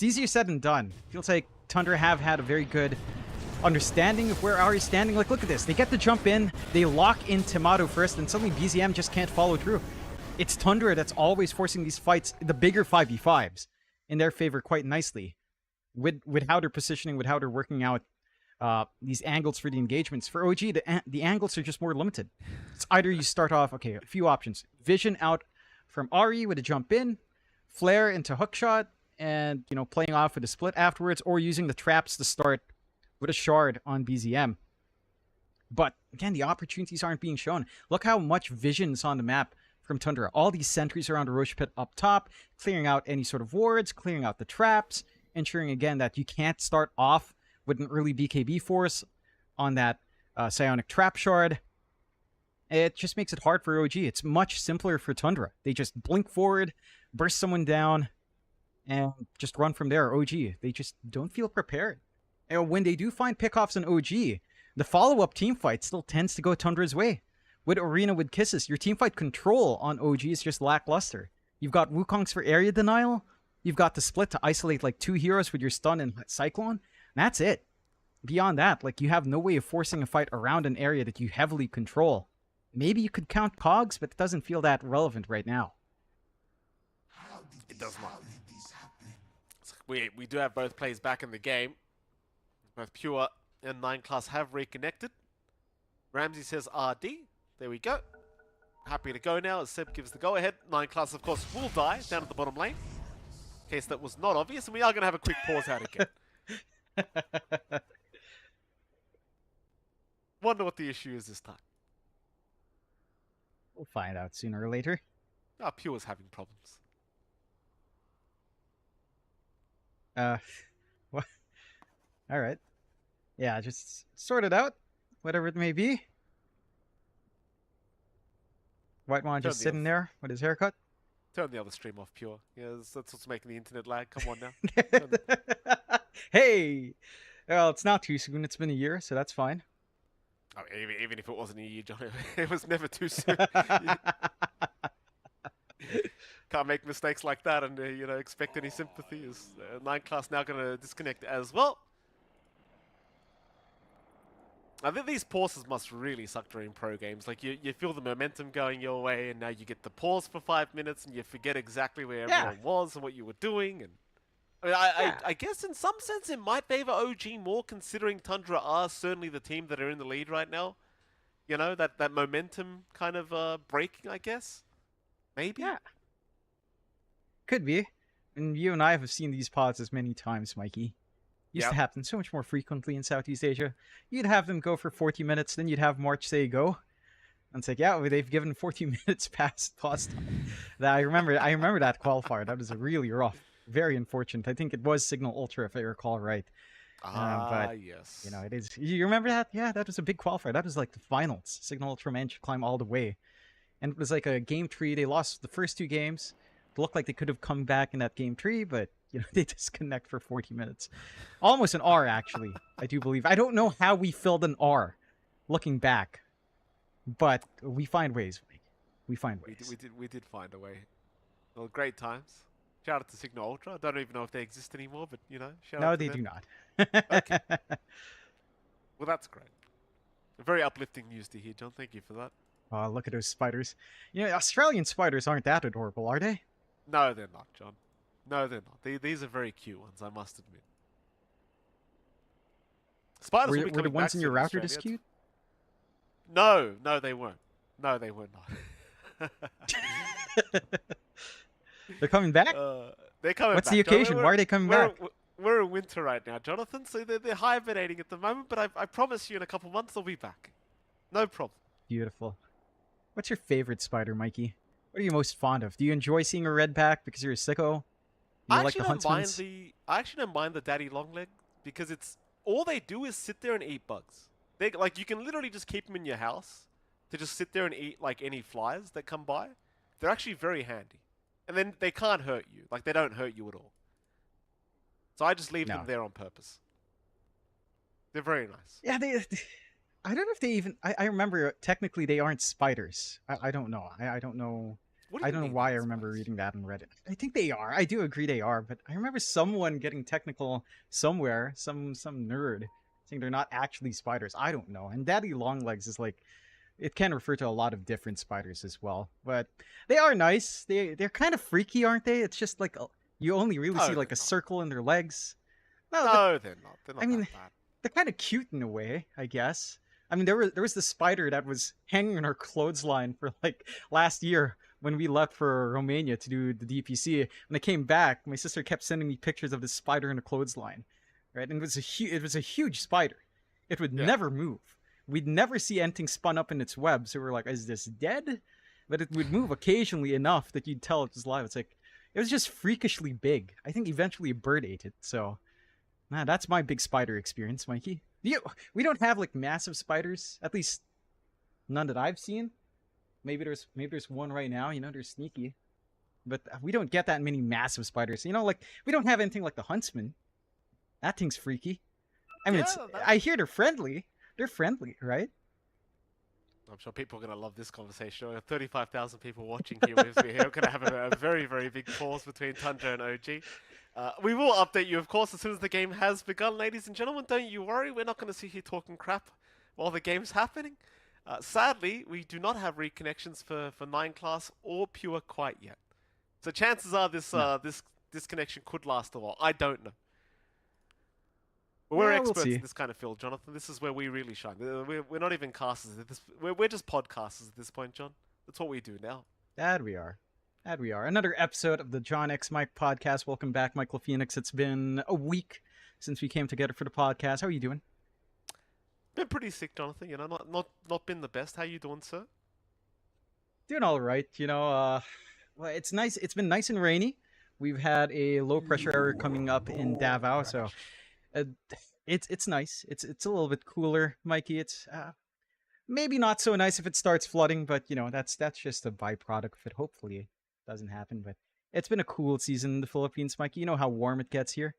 easier said than done. Feels like Tundra have had a very good understanding of where Ahri's standing. Like, look at this. They get the jump in, they lock in Timado first, and suddenly BZM just can't follow through. It's Tundra that's always forcing these fights, the bigger 5v5s, in their favor quite nicely. With how they're positioning, with how they're working out these angles for the engagements. For OG, the angles are just more limited. It's either you start off, okay, a few options. Vision out from Ahri with a jump in, flare into hookshot, and, you know, playing off with a split afterwards, or using the traps to start with a shard on BZM. But, again, the opportunities aren't being shown. Look how much vision is on the map from Tundra. All these sentries around the Rosh Pit up top, clearing out any sort of wards, clearing out the traps, ensuring again that you can't start off with an early BKB force on that psionic trap shard. It just makes it hard for OG. It's much simpler for Tundra. They just blink forward, burst someone down, and just run from there. OG, they just don't feel prepared. And when they do find pickoffs on OG, the follow-up team fight still tends to go Tundra's way. With Arena with Kisses, your teamfight control on OG is just lackluster. You've got Wukongs for area denial. You've got the split to isolate like 2 heroes with your stun and Cyclone. And that's it. Beyond that, like, you have no way of forcing a fight around an area that you heavily control. Maybe you could count cogs, but it doesn't feel that relevant right now. It does not. We do have both players back in the game. Both Pure and 9 class have reconnected. Ramsey says RD. There we go. Happy to go now as Seb gives the go-ahead. 9 class, of course, will die down at the bottom lane. In case that was not obvious. And we are going to have a quick pause out again. Wonder what the issue is this time. We'll find out sooner or later. Pure's having problems. What? All right. Yeah, just sort it out, whatever it may be. White one just sitting there with his haircut. Turn the other stream off, Pure. Yeah, that's what's making the internet lag. Come on now. Hey! Well, it's not too soon. It's been a year, so that's fine. Oh, even if it wasn't a year, John, it was never too soon. Can't make mistakes like that and expect any sympathy. Is 9 class now going to disconnect as well? I think these pauses must really suck during pro games. Like you feel the momentum going your way, and now you get the pause for 5 minutes, and you forget exactly where everyone was and what you were doing. And I guess in some sense it might favor OG more, considering Tundra are certainly the team that are in the lead right now. You know, that momentum kind of breaking, I guess. Maybe. Yeah. Could be. And you and I have seen these pauses many times, Mikey. Used to happen so much more frequently in Southeast Asia. You'd have them go for 40 minutes, then you'd have March say go. And it's like, yeah, well, they've given 40 minutes past pause time. I remember that qualifier. That was a really rough, very unfortunate. I think it was Signal Ultra, if I recall right. But, yes. You know, it is. You remember that? Yeah, that was a big qualifier. That was like the finals. Signal Ultra managed to climb all the way. And it was like a game 3. They lost the first 2 games. It looked like they could have come back in that game 3, but they disconnect for 40 minutes. Almost an R, actually, I do believe. I don't know how we filled an R, looking back. But we find ways, Mike. We find ways. We did find a way. Well, great times. Shout out to Signal Ultra. I don't even know if they exist anymore, but, shout out to them. No, they do not. Okay. Well, that's great. Very uplifting news to hear, John. Thank you for that. Oh, look at those spiders. Australian spiders aren't that adorable, are they? No, they're not, John. No, they're not. These are very cute ones, I must admit. Spiders were the ones in your router just cute? No, they weren't. No, they were not. They're coming back? They're coming back. What's the occasion? Why are they coming back? We're in winter right now, Jonathan, so they're hibernating at the moment, but I promise you in a couple months they'll be back. No problem. Beautiful. What's your favorite spider, Mikey? What are you most fond of? Do you enjoy seeing a red pack because you're a sicko? I actually don't mind the daddy longleg because it's all they do is sit there and eat bugs. You can literally just keep them in your house to just sit there and eat like any flies that come by. They're actually very handy, and then they can't hurt you. Like they don't hurt you at all. So I just leave them there on purpose. They're very nice. Yeah, I don't know if they even. I remember technically they aren't spiders. I don't know. I don't know. I don't know why I remember reading that on Reddit. I think they are. I do agree they are, but I remember someone getting technical somewhere, some nerd, saying they're not actually spiders. I don't know. And daddy longlegs is like, it can refer to a lot of different spiders as well. But they are nice. They're kind of freaky, aren't they? It's just like you only really see like a circle in their legs. No, they're not. They're not. I mean, that bad. They're kind of cute in a way, I guess. I mean, there was the spider that was hanging on our clothesline for like last year when we left for Romania to do the DPC. When I came back, my sister kept sending me pictures of this spider in a clothesline, right? And it was a huge spider. It would never move. We'd never see anything spun up in its web. So we're like, is this dead? But it would move occasionally enough that you'd tell it was live. It's like, it was just freakishly big. I think eventually a bird ate it. So, that's my big spider experience, Mikey. We don't have like massive spiders, at least none that I've seen. Maybe there's one right now. They're sneaky, but we don't get that many massive spiders. Like we don't have anything like the huntsman. That thing's freaky. I mean, I hear they're friendly. They're friendly, right? I'm sure people are going to love this conversation. We have 35,000 people watching here. We're going to have a very, very big pause between Tundra and OG. We will update you, of course, as soon as the game has begun, ladies and gentlemen. Don't you worry. We're not going to sit here talking crap while the game's happening. Sadly, we do not have reconnections for 9 class or Pure quite yet. So chances are this connection could last a while. I don't know. But we're experts in this kind of field, Jonathan. This is where we really shine. We're not even casters. We're just podcasters at this point, John. That's what we do now. That we are. Another episode of the John X Mike podcast. Welcome back, Michael Phoenix. It's been a week since we came together for the podcast. How are you doing? Been pretty sick, Jonathan. You know, not been the best. How you doing, sir? Doing all right. Well, it's nice. It's been nice and rainy. We've had a low pressure area coming up in Davao, so uh, it's nice. It's a little bit cooler, Mikey. It's maybe not so nice if it starts flooding, but that's just a byproduct of it. Hopefully, it doesn't happen. But it's been a cool season in the Philippines, Mikey. You know how warm it gets here.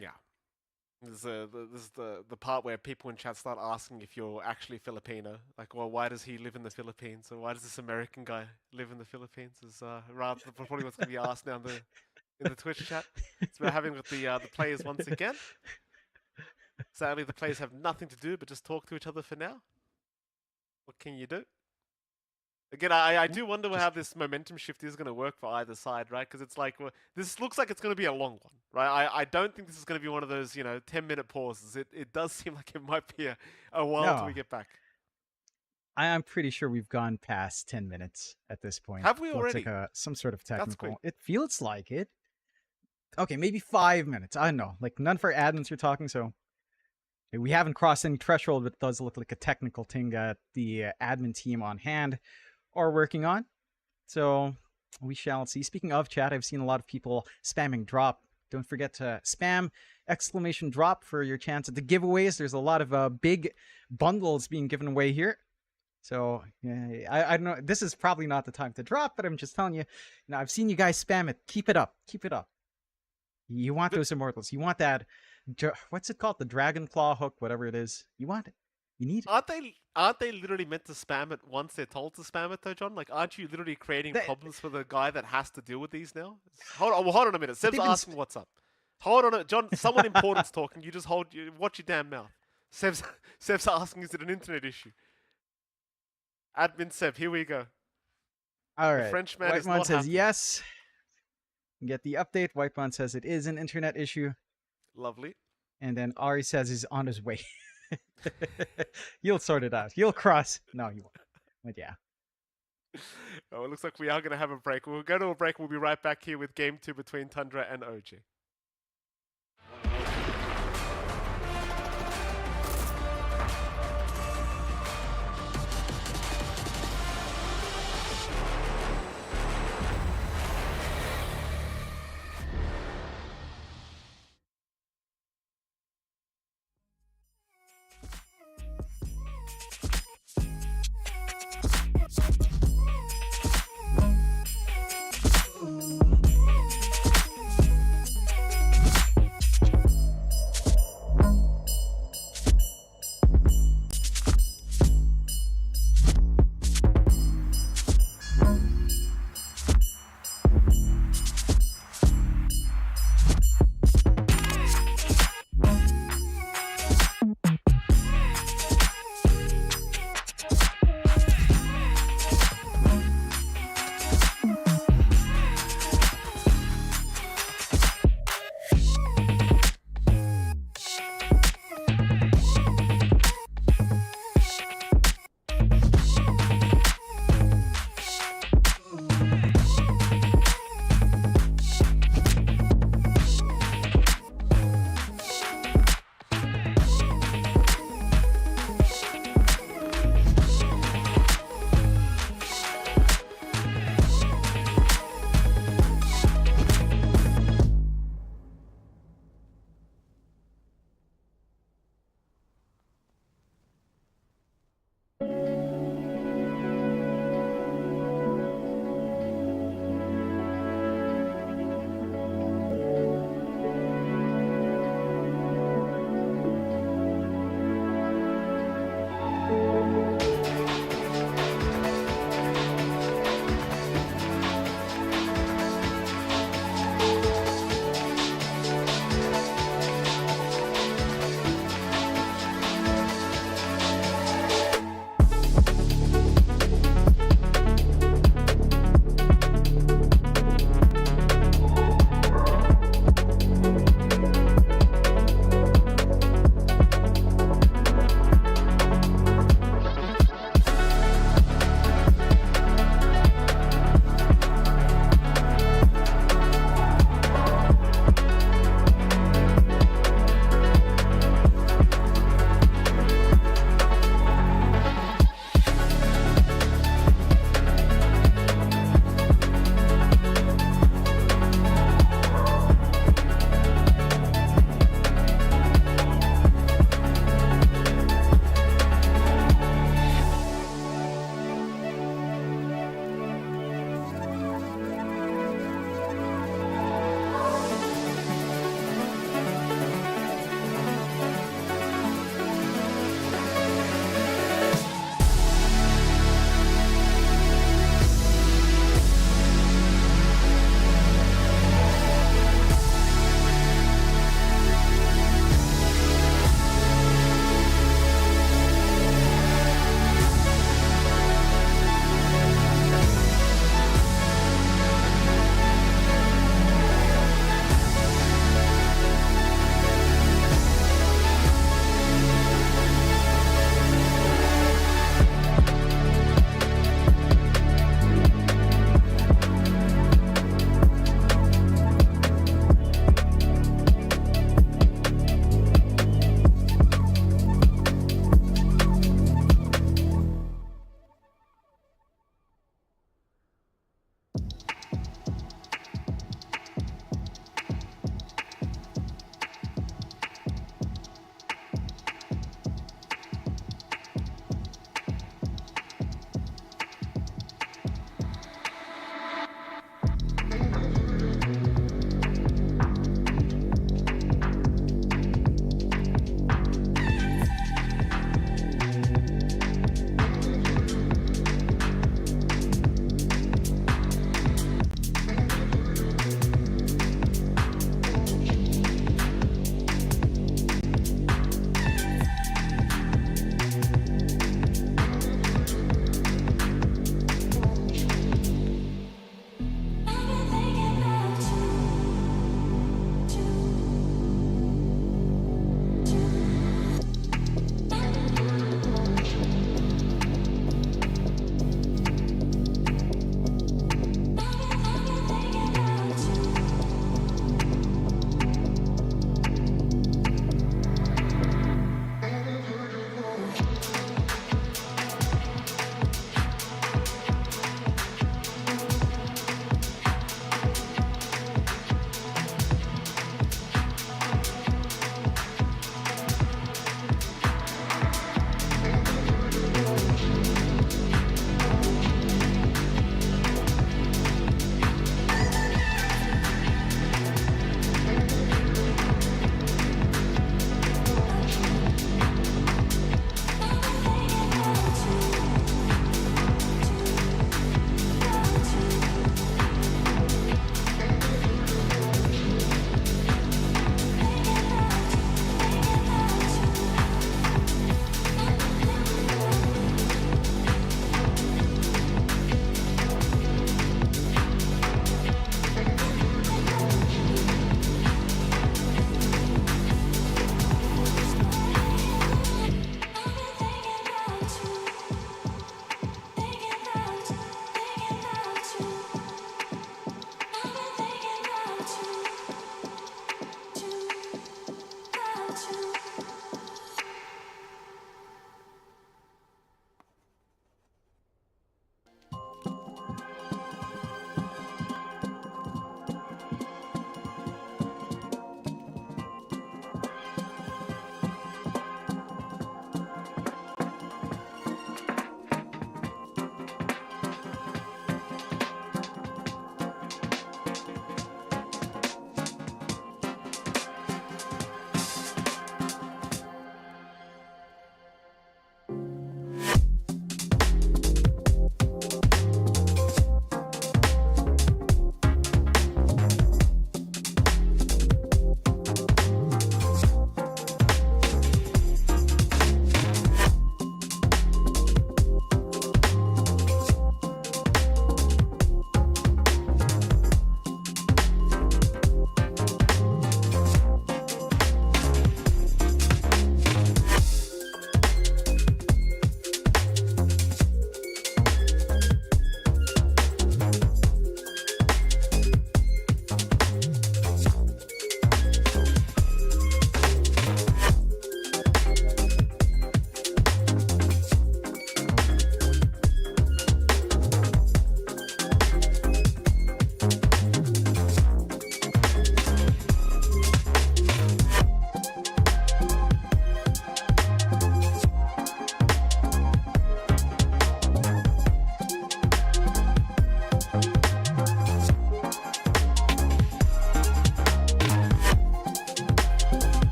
Yeah. This is the part where people in chat start asking if you're actually Filipino. Like, well, why does he live in the Philippines? Or why does this American guy live in the Philippines? Is rather probably what's going to be asked now in the Twitch chat. So we're having with the players once again. Sadly, the players have nothing to do but just talk to each other for now. What can you do? Again, I do wonder how this momentum shift is going to work for either side, right? Because it's like, well, this looks like it's going to be a long one, right? I don't think this is going to be one of those, 10-minute pauses. It does seem like it might be a while till we get back. I'm pretty sure we've gone past 10 minutes at this point. Have we Looks already? like some sort of technical. quick. It feels like it. Okay, maybe 5 minutes. I don't know. Like, none of our admins are talking, so we haven't crossed any threshold, but it does look like a technical thing that the admin team on hand are working on. So we shall see. Speaking of chat, I've seen a lot of people spamming drop. Don't forget to spam !drop for your chance at the giveaways. There's a lot of big bundles being given away here. So I don't know. This is probably not the time to drop, but I'm just telling you. I've seen you guys spam it. Keep it up. Keep it up. You want those immortals. You want that. What's it called? The dragon claw hook, whatever it is. You want it. You need it. Aren't they literally meant to spam it once they're told to spam it, though, John? Like, aren't you literally creating problems for the guy that has to deal with these now? Hold on a minute. Seb's asking what's up. Hold on, John. Someone important's talking. You just watch your damn mouth. Seb's asking, is it an internet issue? Admin Seb, here we go. All right. The Frenchman is Whitemon not says happy. yes. Get the update. Whitemon says it is an internet issue. Lovely. And then Ari says he's on his way. You'll sort it out. You'll cross. No, you won't. But yeah. Oh, it looks like we are going to have a break. We'll go to a break. We'll be right back here with Game 2 between Tundra and OG.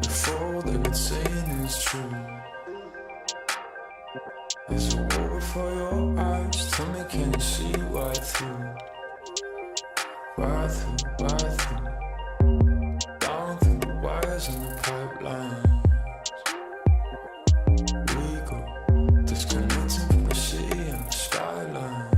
If all they've been saying is true, there's a wall before your eyes. Tell me, can you see right through? Right through, right through. Down through the wires and the pipelines. We go disconnecting from the city and the skyline.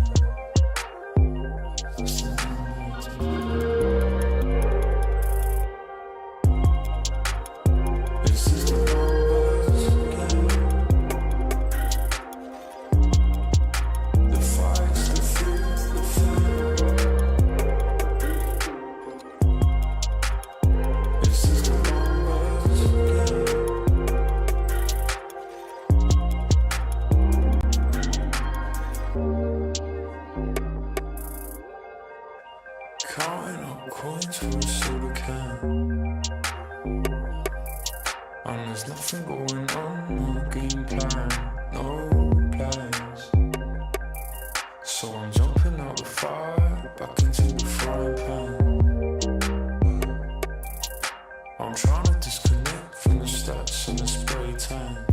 Counting up coins for a soda can, and there's nothing going on, no game plan, no plans. So I'm jumping out the fire, back into the frying pan. I'm trying to disconnect from the stats and the spray tan.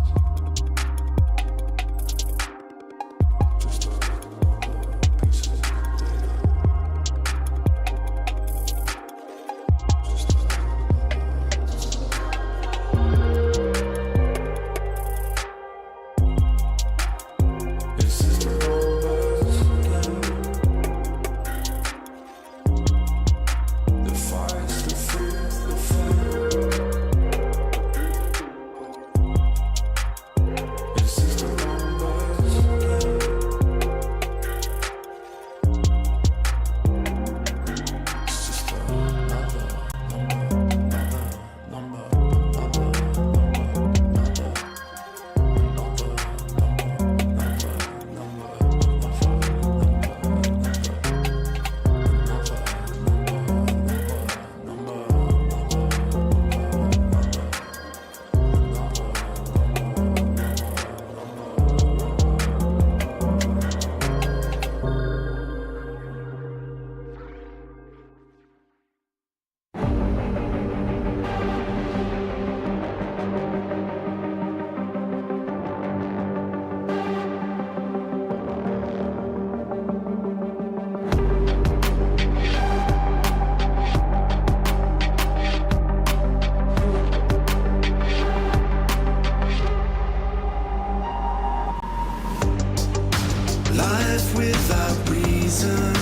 Life without reason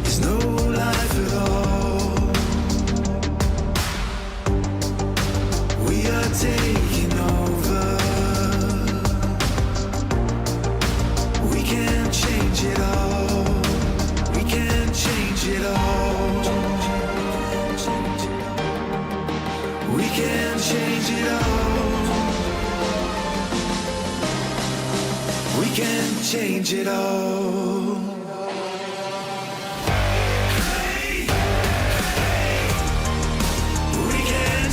is no life at all. We are taking over. We can change it all. We can change it all. We can change it all. We can change it all. We can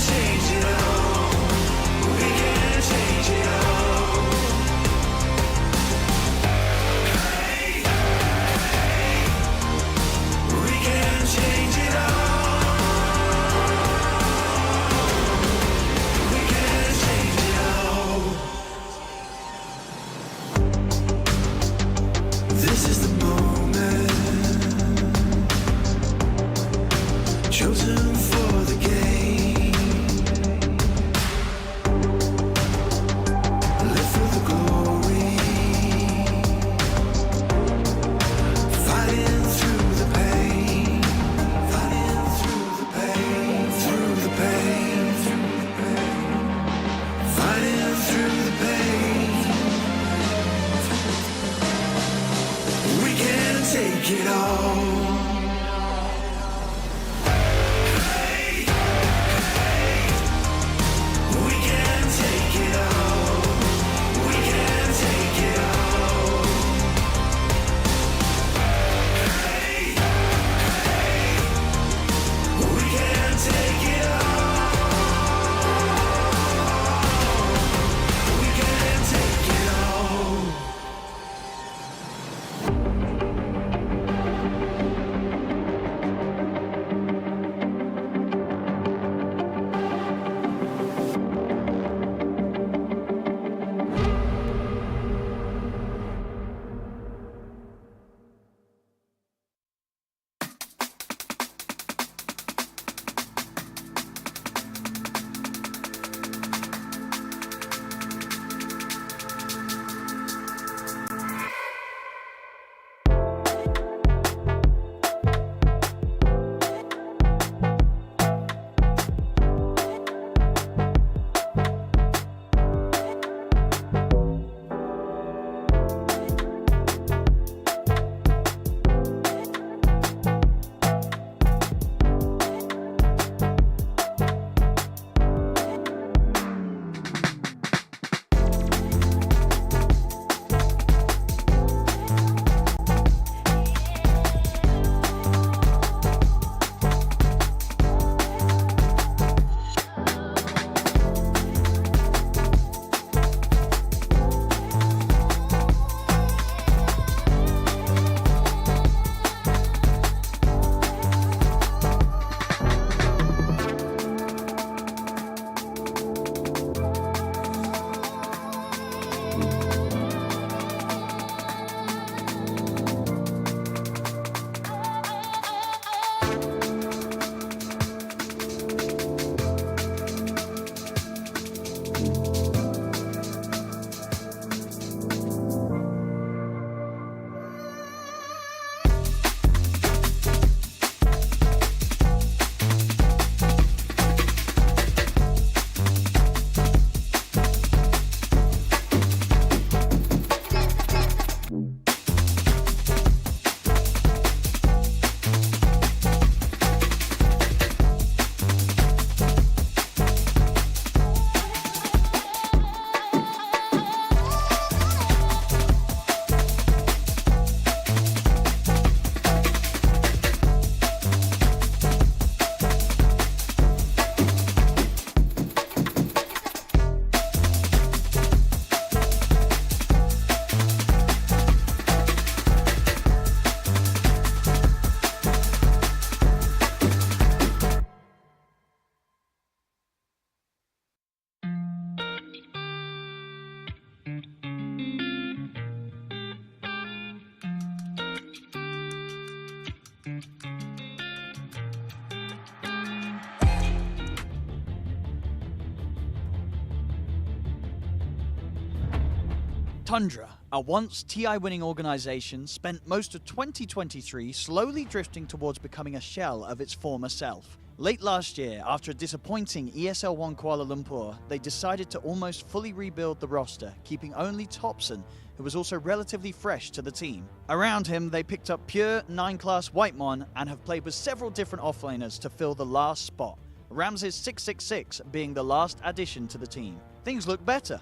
Tundra, a once TI-winning organization, spent most of 2023 slowly drifting towards becoming a shell of its former self. Late last year, after a disappointing ESL One Kuala Lumpur, they decided to almost fully rebuild the roster, keeping only Topson, who was also relatively fresh to the team. Around him, they picked up Pure 9-class Whitemon and have played with several different offlaners to fill the last spot, Ramses 666 being the last addition to the team. Things look better,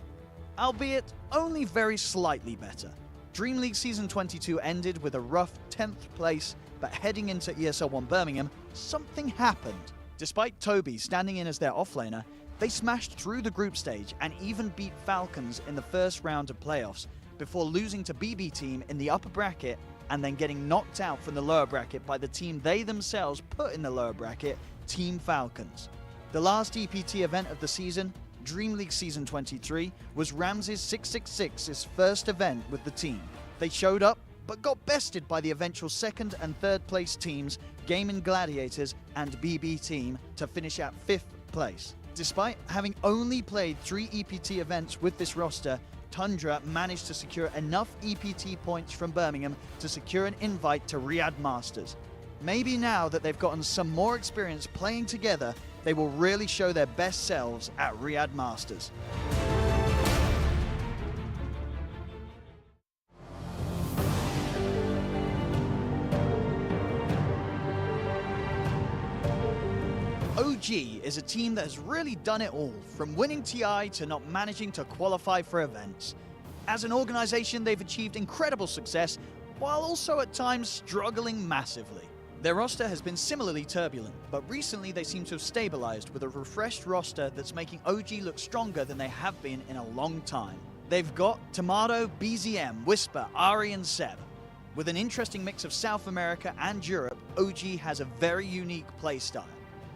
albeit only very slightly better. Dream League Season 22 ended with a rough 10th place, but heading into ESL 1 Birmingham, something happened. Despite Toby standing in as their offlaner, they smashed through the group stage and even beat Falcons in the first round of playoffs, before losing to BB Team in the upper bracket and then getting knocked out from the lower bracket by the team they themselves put in the lower bracket, Team Falcons. The last EPT event of the season, Dream League Season 23, was Ramses 666's first event with the team. They showed up, but got bested by the eventual second and third place teams, Gaming Gladiators and BB Team, to finish at 5th place. Despite having only played 3 EPT events with this roster, Tundra managed to secure enough EPT points from Birmingham to secure an invite to Riyadh Masters. Maybe now that they've gotten some more experience playing together, they will really show their best selves at Riyadh Masters. OG is a team that has really done it all, from winning TI to not managing to qualify for events. As an organization, they've achieved incredible success, while also at times struggling massively. Their roster has been similarly turbulent, but recently they seem to have stabilized with a refreshed roster that's making OG look stronger than they have been in a long time. They've got Tomato, BZM, Whisper, Ari and Seb. With an interesting mix of South America and Europe, OG has a very unique playstyle.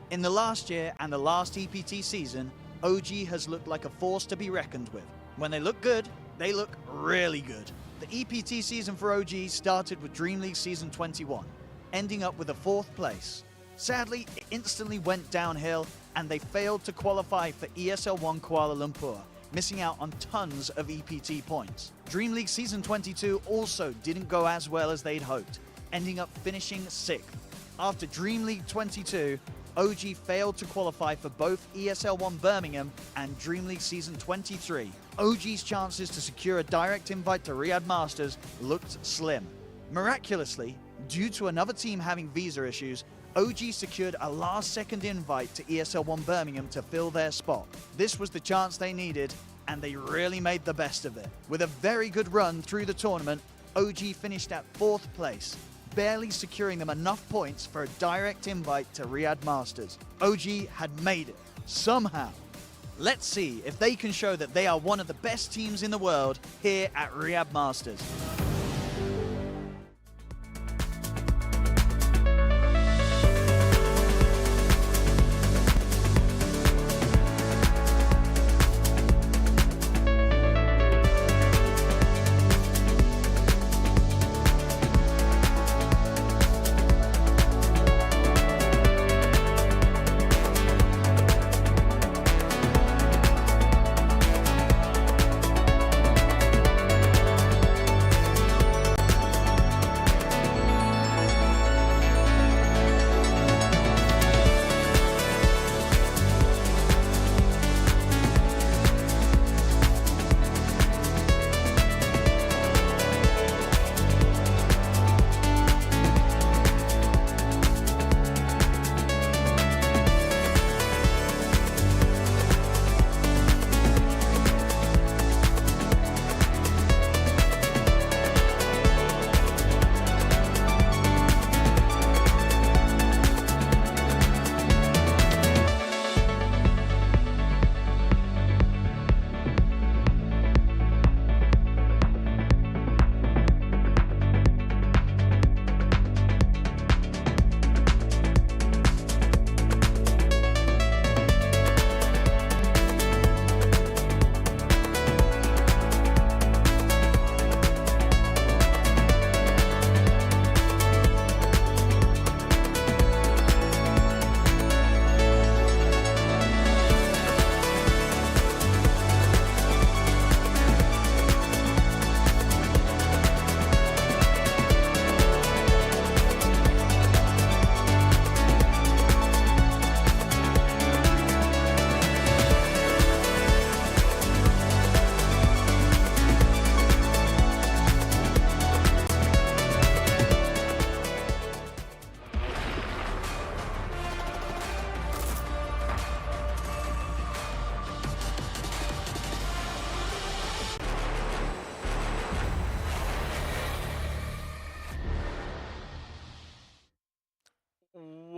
In the last year and the last EPT season, OG has looked like a force to be reckoned with. When they look good, they look really good. The EPT season for OG started with Dream League Season 21, ending up with a 4th place. Sadly, it instantly went downhill and they failed to qualify for ESL 1 Kuala Lumpur, missing out on tons of EPT points. Dream League Season 22 also didn't go as well as they'd hoped, ending up finishing 6th. After Dream League 22, OG failed to qualify for both ESL 1 Birmingham and Dream League Season 23. OG's chances to secure a direct invite to Riyadh Masters looked slim. Miraculously, due to another team having visa issues, OG secured a last-second invite to ESL 1 Birmingham to fill their spot. This was the chance they needed, and they really made the best of it. With a very good run through the tournament, OG finished at 4th place, barely securing them enough points for a direct invite to Riyadh Masters. OG had made it, somehow. Let's see if they can show that they are one of the best teams in the world here at Riyadh Masters.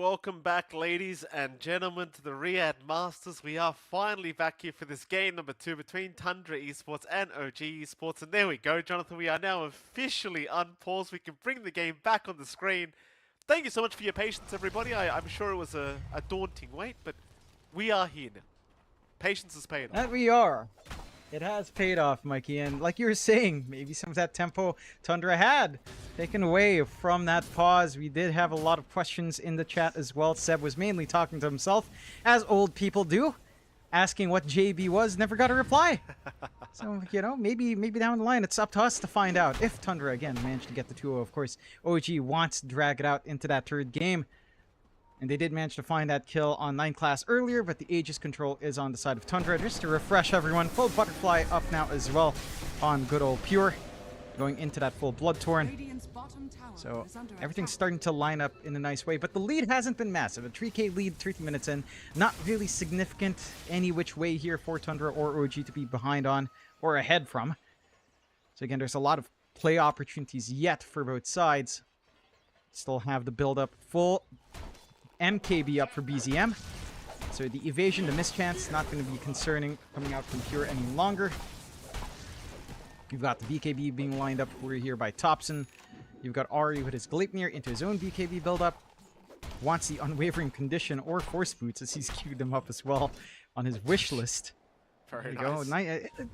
welcome back, ladies and gentlemen, to the Riyadh Masters. We are finally back here for this game number 2 between Tundra Esports and OG Esports. And there we go, Jonathan. We are now officially unpaused. We can bring the game back on the screen. Thank you so much for your patience, everybody. I'm sure it was a daunting wait, but we are here now. Patience is paid off. That we are. It has paid off, Mikey, and like you were saying, maybe some of that tempo Tundra had taken away from that pause. We did have a lot of questions in the chat as well. Seb was mainly talking to himself, as old people do, asking what JB was, never got a reply. So, you know, maybe down the line, it's up to us to find out if Tundra, again, managed to get the 2-0. Of course, OG wants to drag it out into that third game. And they did manage to find that kill on 9 class earlier, but the Aegis control is on the side of Tundra. Just to refresh everyone, full Butterfly up now as well on good old Pure, going into that full Bloodtorn. So everything's starting to line up in a nice way, but the lead hasn't been massive. A 3k lead 30 minutes in, not really significant any which way here for Tundra or OG to be behind on or ahead from. So again, there's a lot of play opportunities yet for both sides. Still have the build-up full MKB up for BZM. So the evasion, the mischance, not going to be concerning coming out from Pure any longer. You've got the BKB being lined up over here by Thompson. You've got Ari with his Gleipnir into his own BKB build-up. Wants the Unwavering Condition or Force Boots as he's queued them up as well on his wish list. Very There nice. you go.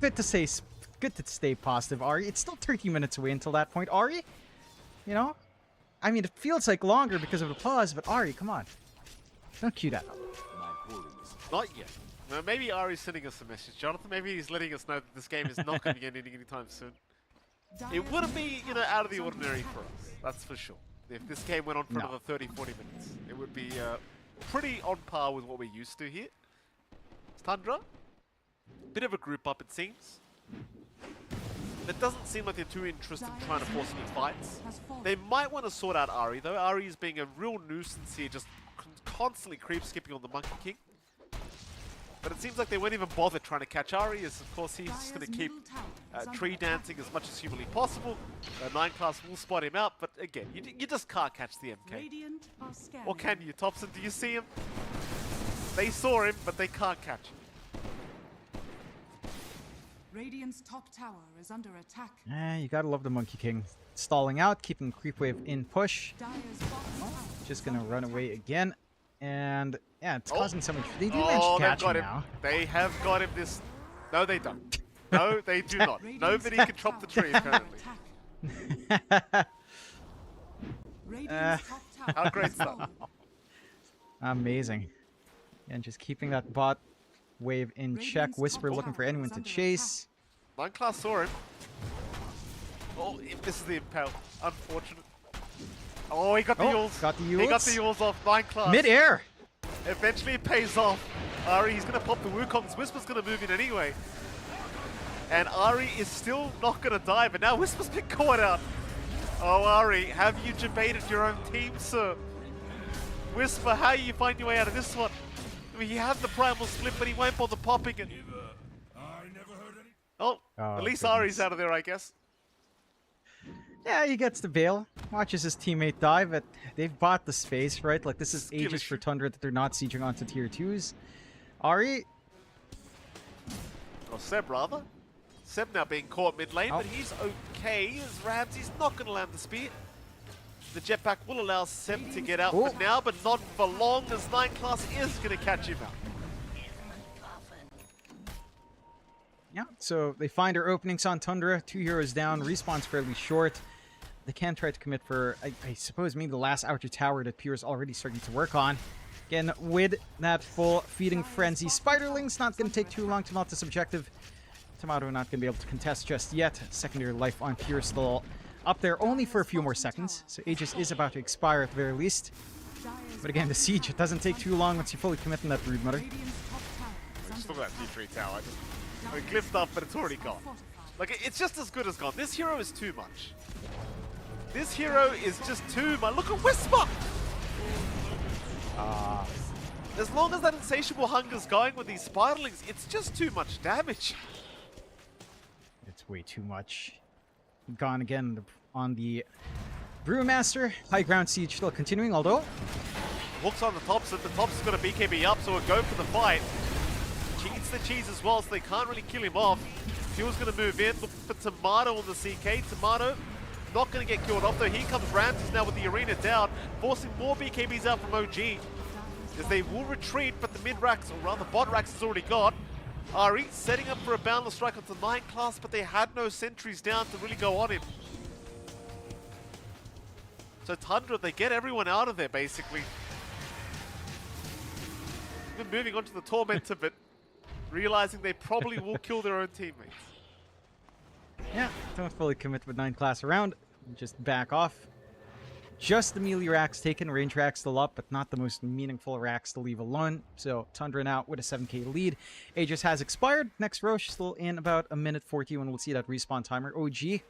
Good to stay positive, Ari. It's still 30 minutes away until that point. Ari, you know, I mean, it feels like longer because of the pause, but Ari, come on. Don't cue that up. Not yet. Well, maybe Ari's sending us a message, Jonathan. Maybe he's letting us know that this game is not going to be ending anytime soon. It wouldn't be, you know, out of the ordinary for us. That's for sure. If this game went on for another 30, 40 minutes, it would be pretty on par with what we're used to here. Tundra, bit of a group up, it seems. It doesn't seem like they're too interested in trying to force any fights. They might want to sort out Ari, though. Ari is being a real nuisance here, just constantly creep skipping on the Monkey King. But it seems like they won't even bother trying to catch Ari, as of course he's just going to keep tree dancing as much as humanly possible. 9 class will spot him out, but again, you just can't catch the MK. Or can you, Thompson? Do you see him? They saw him, but they can't catch him. Radiant's top tower is under attack. You gotta love the Monkey King. Stalling out, keeping creep wave in push. Dire's bottom tower Just gonna run away again. And yeah, it's causing so much. They do manage to catch him now. They have got him this. No, they don't. No, they do not. Nobody can chop the tree, apparently. Radiant's top tower How great has is that? fallen. Amazing. And just keeping that bot wave in check. Radiant's Whisper top looking for tower anyone is to under chase. 9 class saw him. Oh, this is the impale. Unfortunate. Oh, he got the Yules. Got the He got the Yules. Yules off 9 class. Mid-air. Eventually it pays off. Ari, he's going to pop the Wukongs. Whisper's going to move in anyway. And Ari is still not going to die, but now Whisper's been caught out. Oh, Ari, have you debated your own team, sir? Whisper, how you find your way out of this one? I mean, he had the primal split, but he won't bother popping it. Oh, at least goodness. Ari's out of there, I guess. Yeah, he gets the bail. Watches his teammate die, but they've bought the space, right? Like, this is Skill ages for issue. Tundra that they're not sieging onto tier 2s. Ari, Or Seb, rather. Seb now being caught mid lane, Oh. but he's okay as Ramsey's not going to land the spear. The jetpack will allow Seb to get out for Oh. now, but not for long, as 9 class is going to catch him out. yeah, so they find her openings on Tundra. 2 heroes down, respawn's fairly short. They can try to commit for, I suppose, maybe the last outer tower that Pure is already starting to work on. Again, with that full feeding frenzy, Spiderling's not going to take too long to melt this objective. Tomato not going to be able to contest just yet. Secondary life on Pure still up there only for a few more seconds. So Aegis is about to expire at the very least. But again, the siege, it doesn't take too long once you fully commit on that Brood Mother. Radiant's top tower is Still under got T3 tower. I glyphed up, but it's already gone. Like, it's just as good as gone. This hero is too much. This hero is just too much. Look at Whisper! As long as that insatiable hunger's going with these Spiderlings, it's just too much damage. It's way too much. Gone again on the Brewmaster. High ground siege still continuing, although Looks on the tops, and the tops has got a BKB up, so we'll go for the fight. Cheats the cheese as well, so they can't really kill him off. Fuel's going to move in, look for Tomato on the CK. Tomato not going to get killed off, though. Here comes Ramses now with the arena down, forcing more BKBs out from OG. As they will retreat, but the mid racks, or rather bot racks, is already gone. Ari setting up for a boundless strike onto 9 class, but they had no sentries down to really go on him. So Tundra, they get everyone out of there, basically. Even moving on to the Tormentor, but realizing they probably will kill their own teammates. Yeah, don't fully commit with 9 class around. Just back off. Just the melee racks taken, range racks still up, but not the most meaningful racks to leave alone. So Tundra now with a 7k lead. Aegis has expired. Next Roche still in about a minute 40 when we'll see that respawn timer. OG,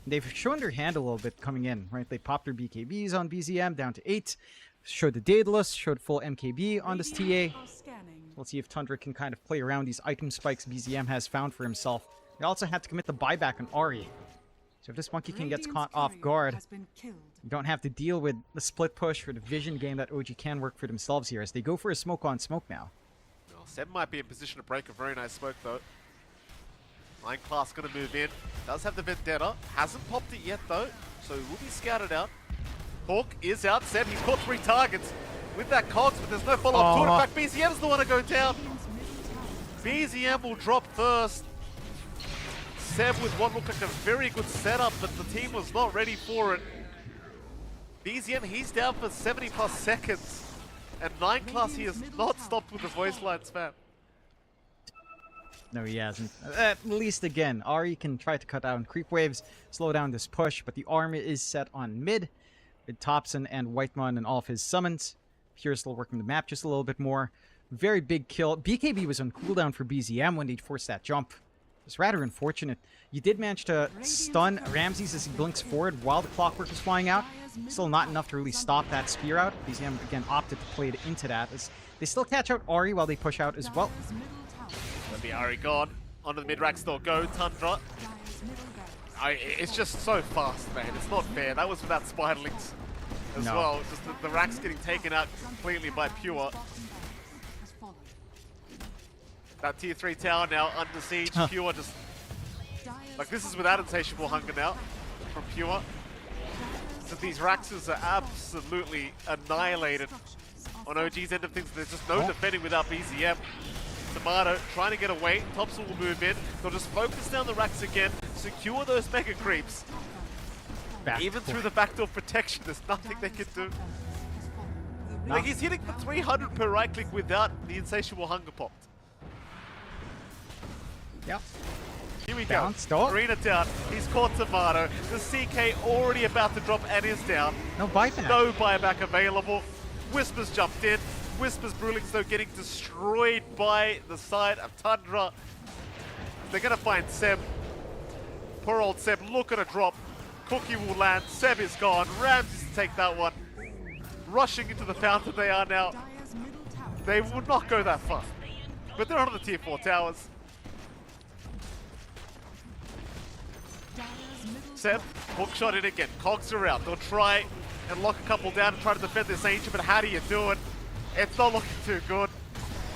they've shown their hand a little bit coming in, right? They popped their BKBs on BZM down to 8. Showed the Daedalus, showed full MKB on this TA. We'll see if Tundra can kind of play around these item spikes BZM has found for himself. They also had to commit the buyback on Ari. So if this monkey can get caught off guard, you don't have to deal with the split push or the vision game that OG can work for themselves here as they go for a smoke on smoke now. Well, Seb might be in position to break a very nice smoke though. 9 class going to move in. Does have the Vendetta. Hasn't popped it yet though, so he will be scouted out. Hawk is out. Seb, he's caught 3 targets with that Cogs, but there's no follow-up to it. In fact, BZM's the one to go down. BZM will drop first. Seb with what looked like a very good setup, but the team was not ready for it. BZM, he's down for 70 plus seconds. And 9 class, he has not stopped with the voice line spam. No, he hasn't. At least again, Ari can try to cut down creep waves, slow down this push, but the armor is set on mid with Thompson and Whitemon and all of his summons. Pure still working the map just a little bit more. Very big kill. BKB was on cooldown for BZM when they forced that jump. It's rather unfortunate. You did manage to stun Ramses as he blinks forward while the clockwork was flying out. Still not enough to really stop that spear out. BZM again opted to play it into that as they still catch out Ari while they push out as well. That'll be Ari gone. Onto the mid-rack still go, Tundra. It's just so fast, man. It's not fair. That was without Spiderlings as well. Just the racks getting taken out completely by Pure. That tier 3 tower now under siege. Pure just... Like, this is without insatiable hunger now from Pure. So these Raxes are absolutely annihilated on OG's end of things. There's just no defending without BZM. Tomato trying to get away. Thompson will move in. They'll just focus down the racks again. Secure those mega creeps. Even through the backdoor protection, there's nothing they can do. Like, he's hitting for 300 per right click without the insatiable hunger popped. Yep. Here we go. Arena down. He's caught Tomato. The CK already about to drop and is down. No buyback. No buyback available. Whispers jumped in. Whispers Brulings though getting destroyed by the side of Tundra. They're going to find Seb. Poor old Seb. Look at a drop. Cookie will land. Seb is gone. Ramses to take that one. Rushing into the fountain they are now. They would not go that far. But they're on the tier 4 towers. Seb, hookshot it again. Cogs are out. They'll try and lock a couple down and try to defend this ancient, but how do you do it? It's not looking too good.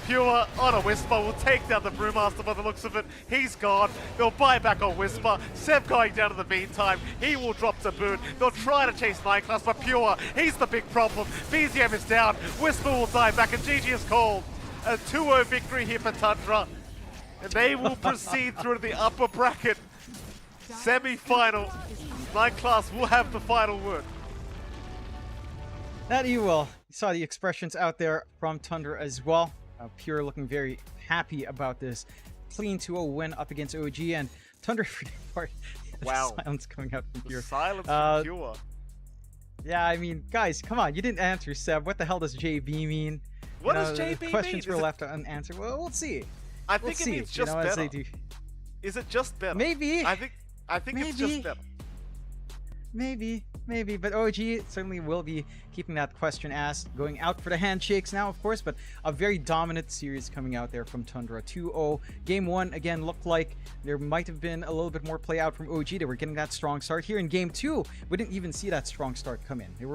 Pure on a Whisper will take down the Brewmaster by the looks of it. He's gone. They'll buy back on Whisper. Seb going down in the meantime. He will drop to boot. They'll try to chase 9 class, but Pure, he's the big problem. BZM is down. Whisper will die back, and GG is called. A 2-0 victory here for Tundra. And they will proceed through to the upper bracket. Semi-final. 9 class will have the final word. That you will. You saw the expressions out there from Tundra as well. Pure looking very happy about this clean 2-0 win up against OG, and Tundra for the part. Wow. Silence coming out from Pure. Silence from Pure. Yeah, I mean, guys, come on. You didn't answer, Seb. What the hell does JB mean? What does JB mean? Questions were left unanswered. Well, we'll see. I think it means just better. As they do. Is it just better? Maybe. I think it's just better. Maybe, but OG certainly will be keeping that question asked, going out for the handshakes now, of course, but a very dominant series coming out there from Tundra. 2-0. Game 1, again, looked like there might have been a little bit more play out from OG. They were getting that strong start here. In Game 2, we didn't even see that strong start come in. They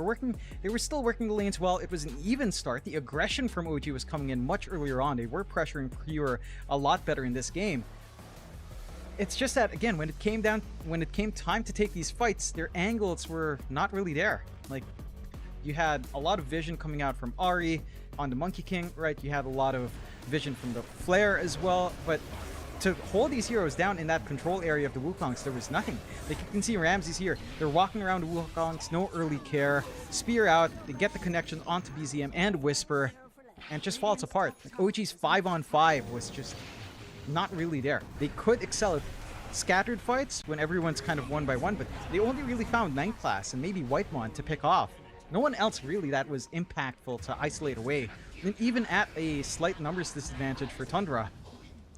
were still working the lanes well. It was an even start. The aggression from OG was coming in much earlier on. They were pressuring Pure a lot better in this game. It's just that, again, when it came time to take these fights, their angles were not really there. Like, you had a lot of vision coming out from Ari on the Monkey King, right? You had a lot of vision from the Flare as well, but to hold these heroes down in that control area of the Wukongs, there was nothing. Like, you can see Ramses here. They're walking around the Wukongs, no early care. Spear out, they get the connection onto BZM and Whisper, and it just falls apart. Like, OG's 5-on-5 was just not really there. They could excel at scattered fights when everyone's kind of one by one, but they only really found Ninth Class and maybe Whitemon to pick off. No one else really that was impactful to isolate away. And even at a slight numbers disadvantage for Tundra,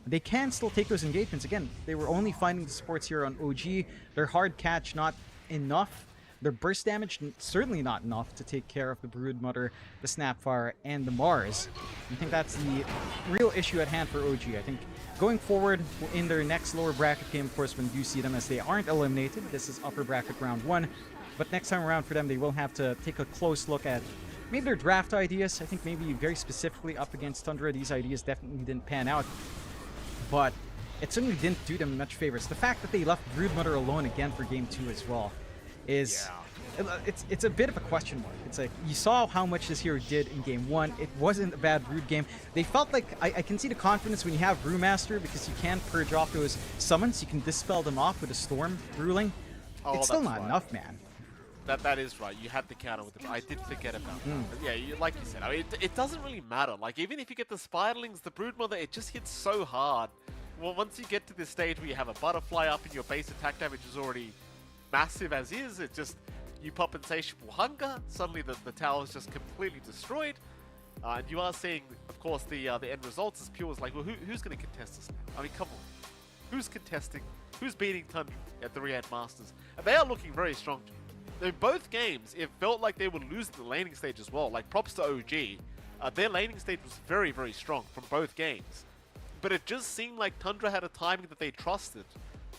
they can still take those engagements. Again, they were only finding the supports here on OG. Their hard catch not enough. Their burst damage certainly not enough to take care of the Broodmother, the Snapfire, and the Mars. I think that's the real issue at hand for OG. I think going forward in their next lower bracket game, of course, when you see them, as they aren't eliminated, this is upper bracket round 1, but next time around for them, they will have to take a close look at maybe their draft ideas. I think maybe very specifically up against Tundra, these ideas definitely didn't pan out, but it certainly didn't do them much favors. The fact that they left Broodmother alone again for game 2 as well is it's a bit of a question mark. It's like, you saw how much this hero did in game 1. It wasn't a bad Brood game. They felt like, I can see the confidence when you have Brewmaster, because you can purge off those summons. You can dispel them off with a Storm ruling. It's still not enough, man. That is right. You had the counter with it. I did forget about that. But yeah, like you said, I mean, it doesn't really matter. Like, even if you get the Spiderlings, the Broodmother, it just hits so hard. Well, once you get to this stage where you have a Butterfly up and your base attack damage is already massive as is, it just, you pop Insatiable Hunger, suddenly the tower is just completely destroyed, and you are seeing, of course, the end results as Pure is like, well, who's going to contest this now? I mean, come on, who's contesting, who's beating Tundra at the Riyadh Masters? And they are looking very strong. In both games, it felt like they were losing the laning stage as well. Like, props to OG, their laning stage was very, very strong from both games, but it just seemed like Tundra had a timing that they trusted.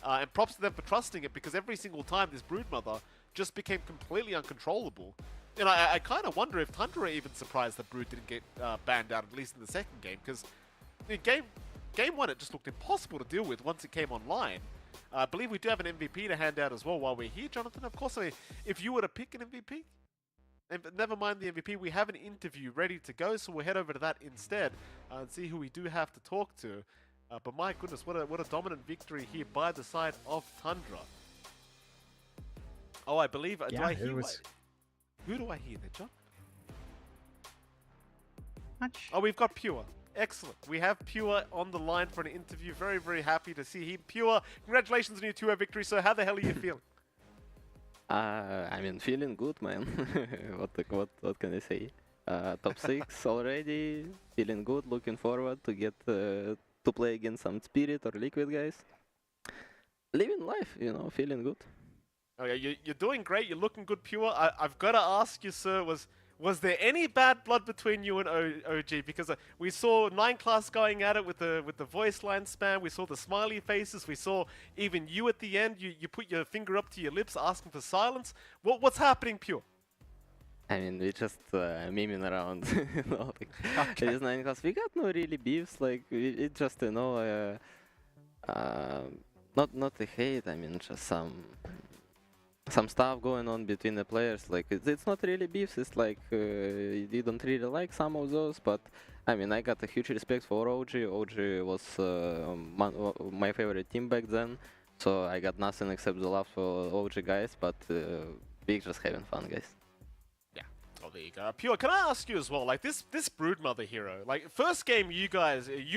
And props to them for trusting it, because every single time this Broodmother just became completely uncontrollable. And I kind of wonder if Tundra even surprised that Brood didn't get banned out, at least in the second game, because in game 1 it just looked impossible to deal with once it came online. I believe we do have an MVP to hand out as well while we're here, Jonathan. Of course, I mean, if you were to pick an MVP, and never mind the MVP, we have an interview ready to go, so we'll head over to that instead and see who we do have to talk to. But my goodness, what a dominant victory here by the side of Tundra. Oh, I believe. Yeah, do I hear? Who do I hear there, John? Much. Oh, we've got Pure. Excellent. We have Pure on the line for an interview. Very, very happy to see him. Pure, congratulations on your 2-0 victory. So, how the hell are you feeling? I mean, feeling good, man. What can I say? Top 6 already. Feeling good. Looking forward to get to play against some Spirit or Liquid guys. Living life, you know, feeling good. Okay, you're doing great. You're looking good, Pure. I've got to ask you, sir, was there any bad blood between you and OG? Because we saw 9 Class going at it with the voice line spam. We saw the smiley faces. We saw even you at the end. You put your finger up to your lips asking for silence. What's happening, Pure? I mean, we just memeing around, you know, like, Okay. it is 9 Class. We got no really beefs, like, it just, you know, not a hate, I mean, just some stuff going on between the players. Like, it's not really beefs, it's like, you don't really like some of those, but, I mean, I got a huge respect for OG. OG was my favorite team back then, so I got nothing except the love for OG guys, but we're just having fun, guys. Oh, there you go. Pure, can I ask you as well, like this Broodmother hero, like first game you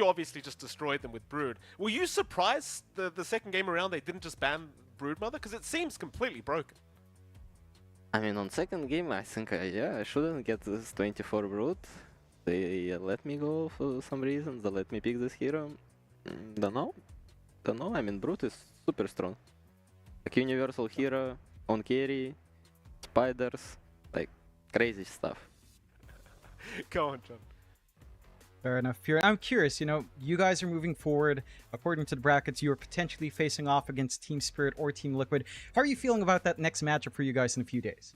obviously just destroyed them with Brood. Were you surprised the second game around they didn't just ban Broodmother? Because it seems completely broken. I mean, on second game, I think, I shouldn't get this 24 Brood. They let me go for some reasons, they let me pick this hero. Don't know, I mean, Brood is super strong. Like universal hero, on carry, spiders, like crazy stuff. Go on, John. Fair enough. I'm curious, you guys are moving forward. According to the brackets, you are potentially facing off against Team Spirit or Team Liquid. How are you feeling about that next matchup for you guys in a few days?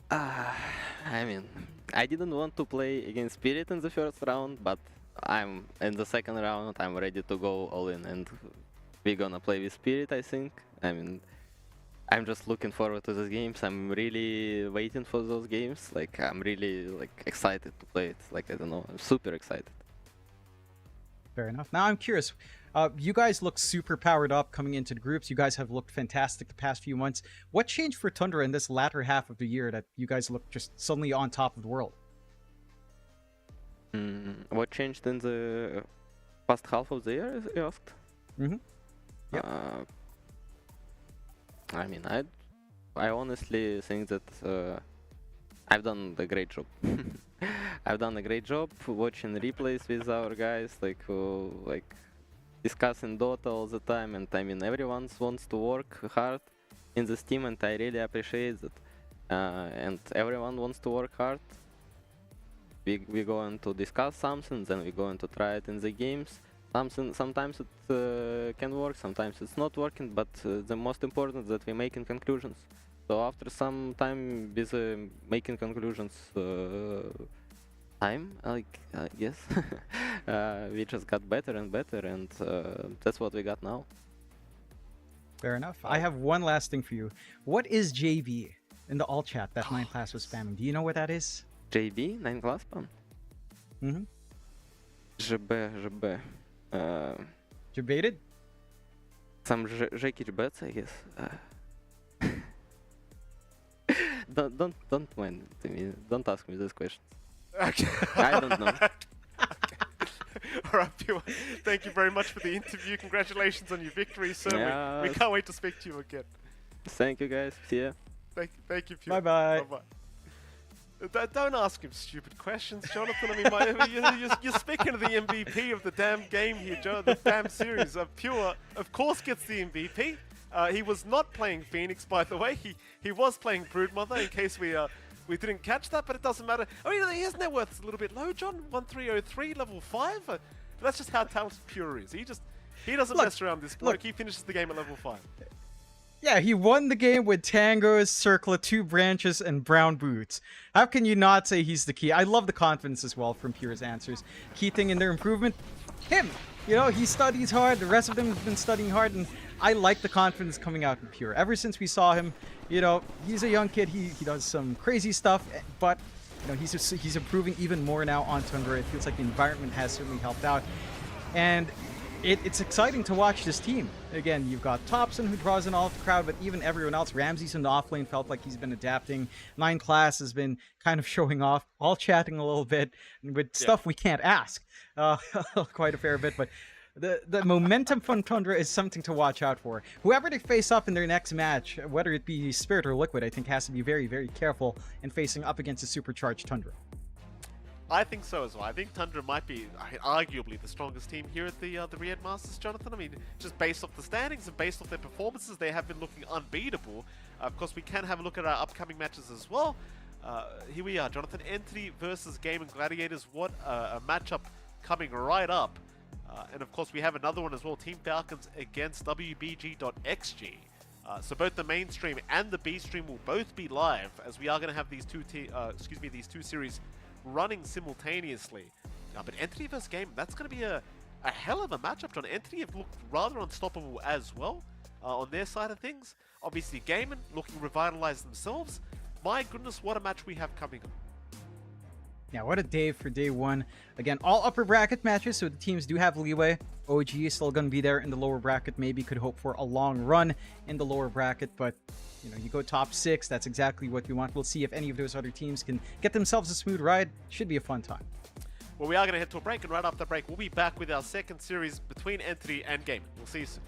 I mean, I didn't want to play against Spirit in the first round, but I'm in the second round. I'm ready to go all in, and we're gonna play with Spirit, I think. I mean, I'm just looking forward to those games. I'm really waiting for those games. Like, I'm really excited to play it. Like, I don't know, I'm super excited. Fair enough. Now I'm curious. You guys look super powered up coming into the groups. You guys have looked fantastic the past few months. What changed for Tundra in this latter half of the year that you guys look just suddenly on top of the world? What changed in the past half of the year, you asked? Mm-hmm. Yep. I mean, I honestly think that I've done a great job. I've done a great job watching replays with our guys, like discussing Dota all the time, and I mean, everyone wants to work hard in this team, and I really appreciate that. And everyone wants to work hard. We're going to discuss something, then we're going to try it in the games. Sometimes it can work, sometimes it's not working, but the most important is that we're making conclusions. So after some time with making conclusions time, I guess, we just got better and better, and that's what we got now. Fair enough. I have one last thing for you. What is JV in the all chat that 9 Class was spamming? Do you know what that is? JB, 9 class pan? Mm-hmm. ЖБ. Debated? Some Жекич bets, I guess. Don't mind me. Don't ask me this question. Okay. I don't know. All right, Pure. Thank you very much for the interview. Congratulations on your victory, sir. Yeah. We can't wait to speak to you again. Thank you, guys. See ya. Thank you, Pure. Bye-bye. Bye-bye. Don't ask him stupid questions, Jonathan. I mean, you're speaking of the MVP of the damn game here, Joe, the damn series. Pure, of course, gets the MVP. He was not playing Phoenix, by the way. He was playing Broodmother, in case we didn't catch that, but it doesn't matter. I mean, his net worth is a little bit low, John. 1303, level 5. That's just how talented Pure is. He doesn't mess around this bloke. He finishes the game at level 5. Yeah, he won the game with tangos, circlet, 2 branches, and brown boots. How can you not say he's the key? I love the confidence as well from Pure's answers. Key thing in their improvement, him. He studies hard. The rest of them have been studying hard, and I like the confidence coming out from Pure. Ever since we saw him, he's a young kid. He does some crazy stuff, but he's improving even more now on Tundra. It feels like the environment has certainly helped out, and it's exciting to watch this team. Again, you've got Thompson, who draws in all of the crowd, but even everyone else. Ramsey's in the offlane, felt like he's been adapting. 9 Class has been kind of showing off, all chatting a little bit with stuff we can't ask quite a fair bit, but the momentum from Tundra is something to watch out for. Whoever they face up in their next match, whether it be Spirit or Liquid, I think has to be very, very careful in facing up against a supercharged Tundra. I think so as well. I think Tundra might be arguably the strongest team here at the Riyadh Masters, Jonathan. I mean, just based off the standings and based off their performances, they have been looking unbeatable. Of course, we can have a look at our upcoming matches as well. Here we are, Jonathan. Entity versus Gaming Gladiators. What a matchup coming right up. And of course, we have another one as well. Team Falcons against wbg.xg. So both the mainstream and the B stream will both be live, as we are going to have these two series running simultaneously. But Entity versus Game, that's going to be a hell of a matchup, John. Entity have looked rather unstoppable as well on their side of things. Obviously, Gaiman looking revitalized themselves. My goodness, what a match we have coming up. Yeah, what a day for day one. Again, all upper bracket matches, so the teams do have leeway. OG is still going to be there in the lower bracket. Maybe could hope for a long run in the lower bracket, but you go top 6. That's exactly what we want. We'll see if any of those other teams can get themselves a smooth ride. Should be a fun time. Well, we are going to head to a break, and right after the break, we'll be back with our second series between Entity and Game. We'll see you soon.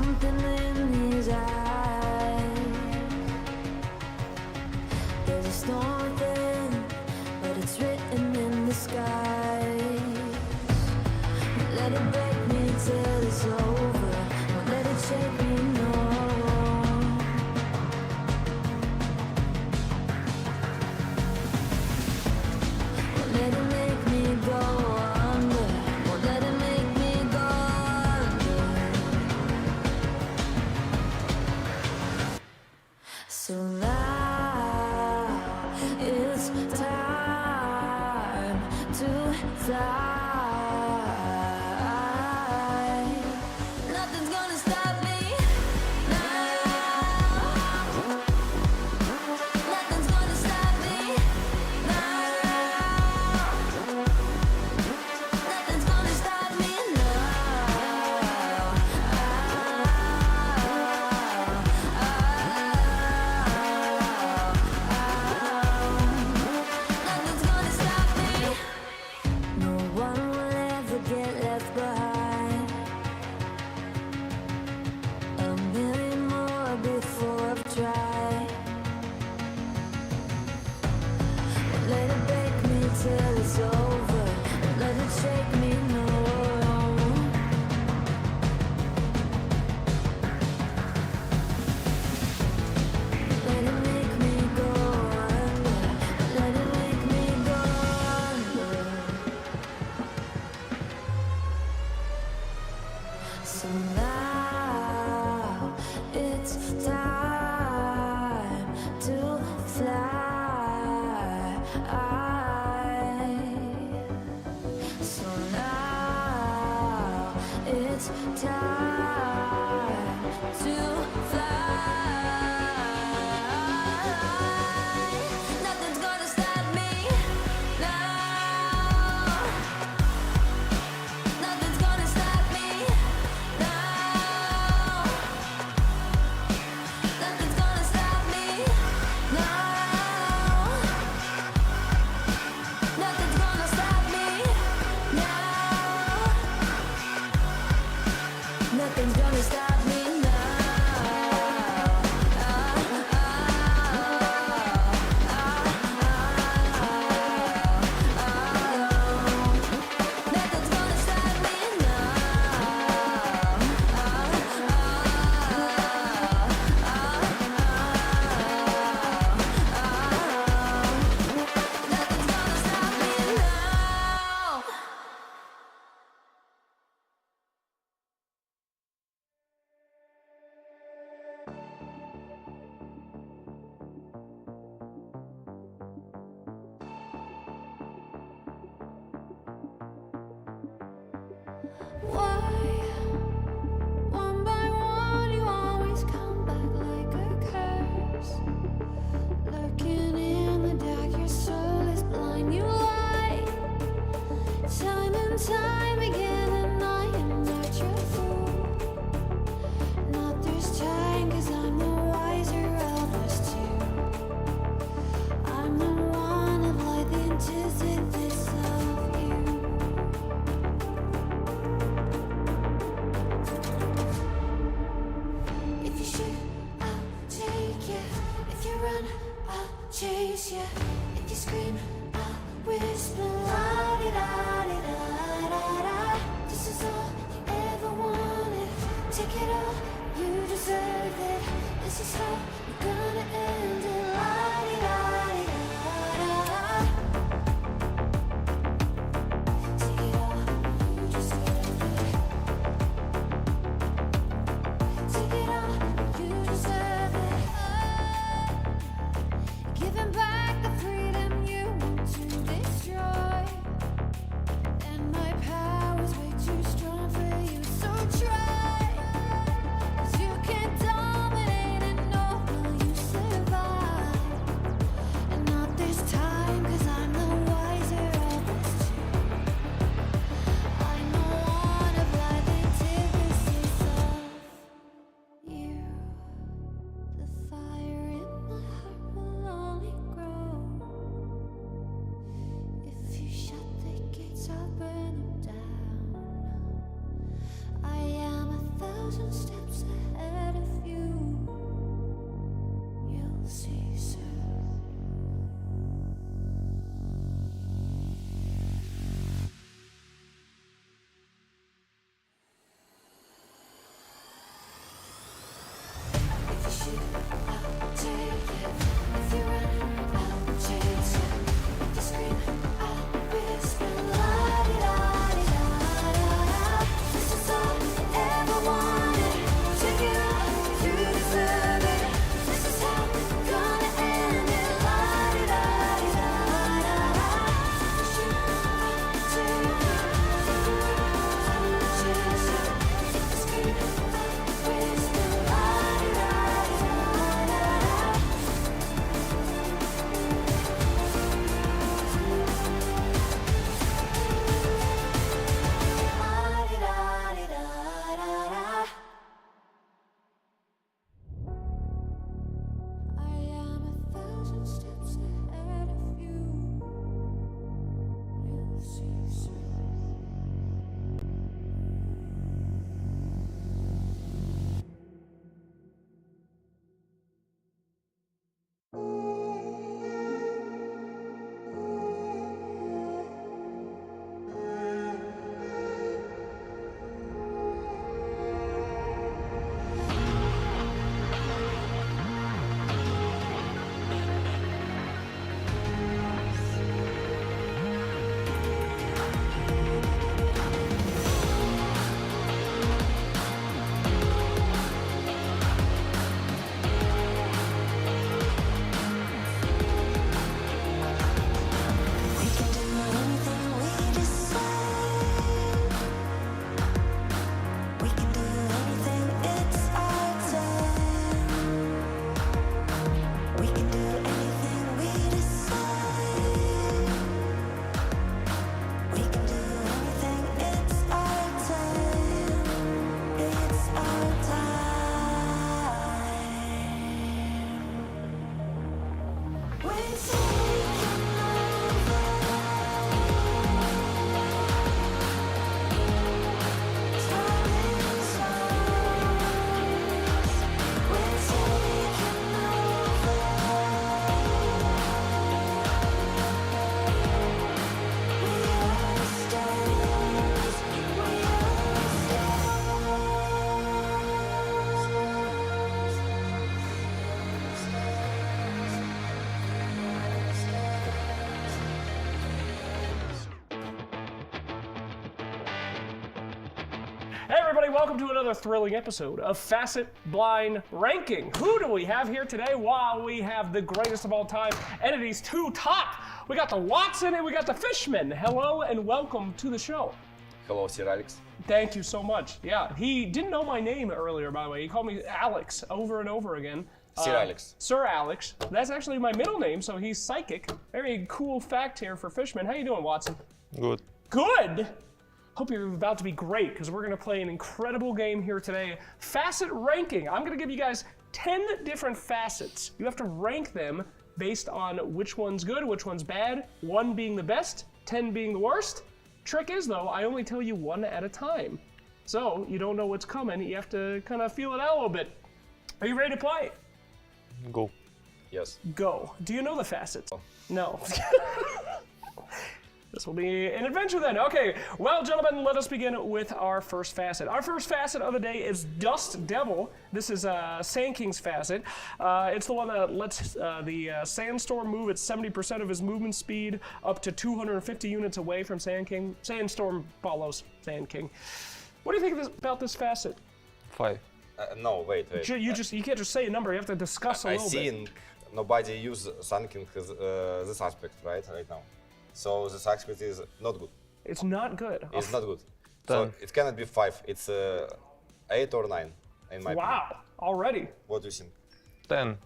something in his eyes. There's a storm within, but it's written in the skies. Let it break me till it's over. Won't let it shake me, no. Won't let it make me go under. Won't let it make me go under. So now it's time to fly. Nothing's gonna stop me now. Nothing's gonna stop me now. Nothing's gonna stop me now. Nothing's gonna stop me. No one will ever get left behind. A million more before I've tried. Won't let it break me till it's over. Won't let it shake me, no. Let it make me go under. Let it make me go under. So now it's time to fly. So now it's time to fly. Nothing's gonna stop me now. Nothing's gonna stop me now. Nothing's gonna stop me now. Nothing's gonna stop me now. Nothing's gonna stop me now. Nothing's gonna stop me Nothing's gonna stop me now. Why, one by one, you always come back like a curse? Lurking in the dark, your soul is blind. You lie, time and time again, and I am not your fool. Not this time, 'cause I'm the wiser of us two. I'm the one of light, the antithesis of you. If you shoot, I'll take you. If you run, I'll chase you. If you scream, I'll whisper. La-di-da-di-da-da-da. This is all you ever wanted. Take it all, you deserve it. This is how you're gonna end it. La-di-da-di-da-da. Take it all, you deserve it. Take it all, you deserve it. Giving back the freedom you want to destroy. And my power's way too strong for you, so try. 'Cause you can't die. shoot, I'll take it. If you run, I'll chase you. If you scream, I'll whisper. La-di-da-di-da-da-da. This is all you ever wanted. Take it all, you deserve it. This is how we're gonna end it. La-di-da-di-da-da-da. Shoot, I'll take it. I'll chase you. If you scream, I'll whisper. I am 1,000 steps ahead of you. You'll see soon. We can do anything we decide. We can do anything, it's our time. We can do anything we decide. We can do anything, it's our time. It's our time. We're taking over. Time is ours. We're taking over. We are stars. We Hey everybody, welcome to another thrilling episode of Facet Blind Ranking. Who do we have here today? Wow, we have the greatest of all time, Entity's two top. We got the Watson and we got the Fishman. Hello and welcome to the show. Hello, Sir Alex. Thank you so much. Yeah, he didn't know my name earlier, by the way. He called me Alex over and over again. Sir Alex. Sir Alex. That's actually my middle name, so he's psychic. Very cool fact here for Fishman. How you doing, Watson? Good. Good. Hope you're about to be great because we're going to play an incredible game here today. Facet ranking. I'm going to give you guys 10 different facets. You have to rank them based on which one's good, which one's bad, 1 being the best, 10 being the worst. Trick is, though, I only tell you 1 at a time. So you don't know what's coming. You have to kind of feel it out a little bit. Are you ready to play? Go. Yes. Go. Do you know the facets? No. This will be an adventure then. Okay, well, gentlemen, let us begin with our first facet. Our first facet of the day is Dust Devil. This is Sand King's facet. It's the one that lets the Sandstorm move at 70% of his movement speed up to 250 units away from Sand King. Sandstorm follows Sand King. What do you think about this facet? 5. No, wait. You can't just say a number. You have to discuss a I little bit. see nobody use Sunking this aspect right now. So this aspect is not good. It's not good. It's not good. So it cannot be 5. It's 8 or 9 in my opinion. Wow, already. What do you think? 10.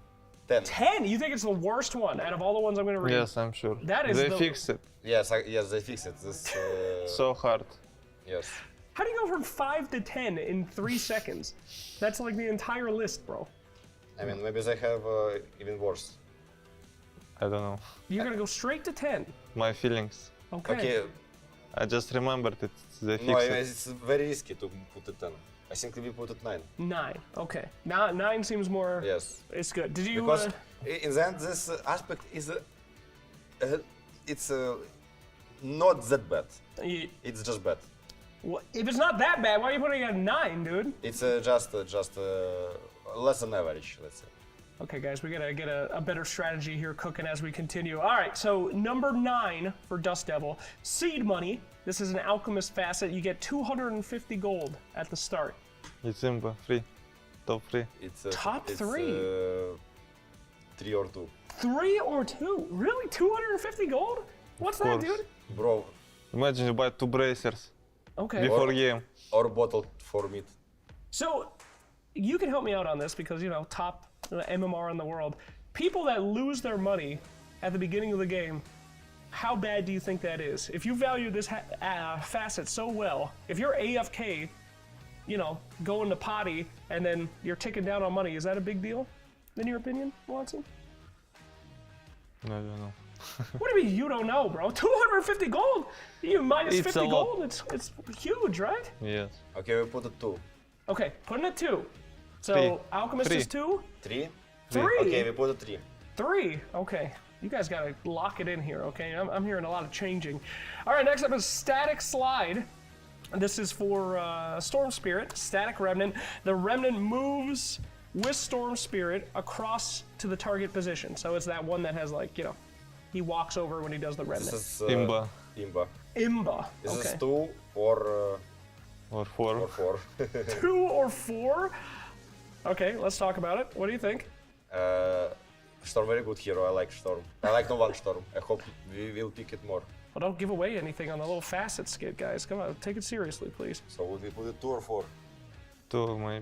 10. 10? You think it's the worst one out of all the ones I'm going to read? Yes, I'm sure. That is they the- fixed it. Yes, yes, they fixed it. This So hard. yes. How do you go from 5 to 10 in 3 seconds? That's like the entire list, bro. I mean, maybe they have even worse. I don't know. You're gonna go straight to 10. My feelings. Okay. Okay. I just remembered it. They No, fixed it. it's very risky to put it 10. I think we put it 9. 9. Okay. Now 9 seems more. Yes. It's good. Did you? Because in the end, this aspect is it's not that bad. It's just bad. If it's not that bad, why are you putting it at 9, dude? It's just less than average, let's say. Okay, guys, we gotta get a better strategy here cooking as we continue. All right, so number 9 for Dust Devil, seed money. This is an alchemist facet. You get 250 gold at the start. It's Imba, free. Top 3. It's Top 3? 3 or 2. 3 or 2? Really? 250 gold? What's that, course. dude? Bro, Imagine you buy 2 bracers Okay. before game. or bottle for meat. So, you can help me out on this because, you know, top MMR in the world. People that lose their money at the beginning of the game, how bad do you think that is? If you value this facet so well, if you're AFK, you know, going to potty and then you're ticking down on money, is that a big deal, in your opinion, Watson? I don't know. What do you mean you don't know, bro? 250 gold? You minus It's 50 a lot. gold? It's huge, right? Yes. Okay, we put it 2. Okay, putting it 2. So, 3. Alchemist 3. is 2? 3? 3? Okay, we put it 3. 3. Okay. You guys gotta lock it in here, okay? I'm hearing a lot of changing. All right, next up is Static Slide. This is for Storm Spirit, Static Remnant. The Remnant moves with Storm Spirit across to the target position. So it's that one that has, like, you know, he walks over when he does the Remnant. This is Imba. Imba. Imba. This Okay. is 2 or 4. 4. 2 or 4? Okay, let's talk about it. What do you think? Storm, very good hero. I like Storm. I like no one Storm. I hope we will pick it more. Well, don't give away anything on the little facet skit, guys. Come on, take it seriously, please. So would we put it 2 or 4? 2 my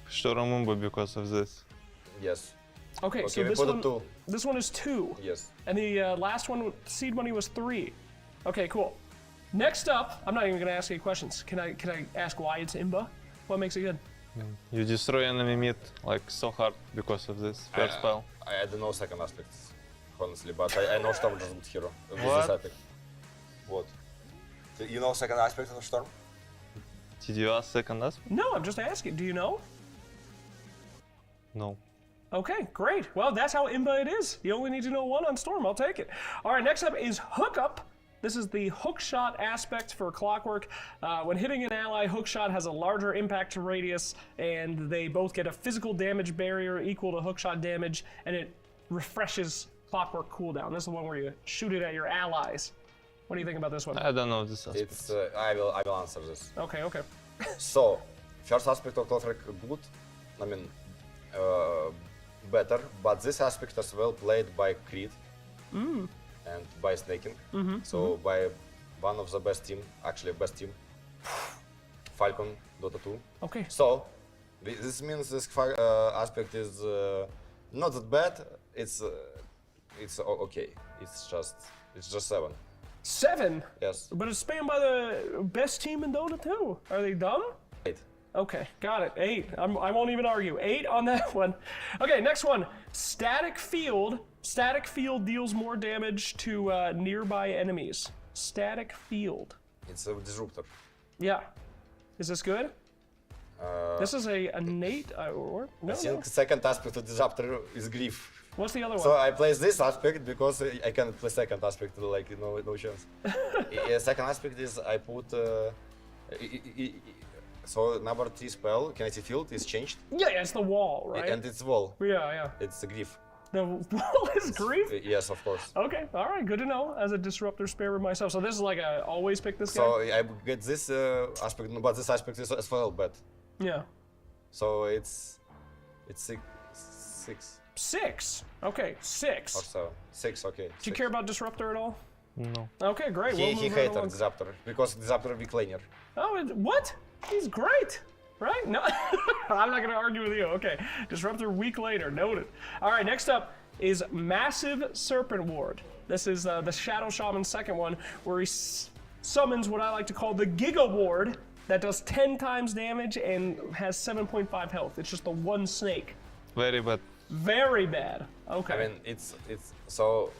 Storm Imba because of this. Yes. Okay, Okay, so we this put one, it 2. this one is 2. Yes. And the last one, seed money, was 3. Okay, cool. Next up, I'm not even gonna ask any questions. Can I ask why it's Imba? What makes it good? You destroy enemy mid like so hard because of this first spell. I don't know second aspects, honestly, but I know Storm is a good hero. With What? this aspect. What? You know second aspect of Storm? Did you ask second aspect? No, I'm just asking. Do you know? No. Okay, great. Well, that's how Imba it is. You only need to know 1 on Storm. I'll take it. All right, next up is Hookup. This is the hook shot aspect for Clockwork. When hitting an ally, hook shot has a larger impact radius, and they both get a physical damage barrier equal to hook shot damage, and it refreshes Clockwork cooldown. This is the one where you shoot it at your allies. What do you think about this one? I don't know this aspect. It's I will answer this. Okay, okay. So, first aspect of Clockwork good. I mean, better, but this aspect as well played by Creed and by Snaking. So by one of the best team, actually best team, Falcon, Dota 2. Okay. So this means this aspect is not that bad. It's okay. It's just 7. 7? Yes. But it's spanned by the best team in Dota 2. Are they dumb? 8. Okay, got it. 8. I won't even argue. 8 on that one. Okay, next one. Static Field. Static Field deals more damage to nearby enemies. Static Field. It's a disruptor. Yeah. Is this good? This is a innate. Or no, I no. think second aspect of disruptor is Grief. What's the other one? So I play this aspect because I can play second aspect, like no chance. Second aspect is I put so number 3 spell, Kinetic Field, is changed. Yeah, it's the wall, right? And it's wall. Yeah, yeah. It's a Grief. The wall is Grief? Yes, of course. Okay, all right, good to know. As a disruptor sparer myself. So this is like a always pick this guy? So I get this aspect, but this aspect is as well bad. Yeah. So it's 6. 6? Okay, 6. Or so. 6, okay. Do you care about disruptor at all? No. Okay, great. He we'll move right hated along. disruptor because disruptor weak laner. Oh, what? He's great, right? No, I'm not gonna argue with you. Okay, Disruptor week later, noted. All right, next up is Massive Serpent Ward. This is the Shadow Shaman's second one, where he summons what I like to call the Giga Ward that does 10 times damage and has 7.5 health. It's just the one snake. Very bad. Very bad. Okay. I mean, it's so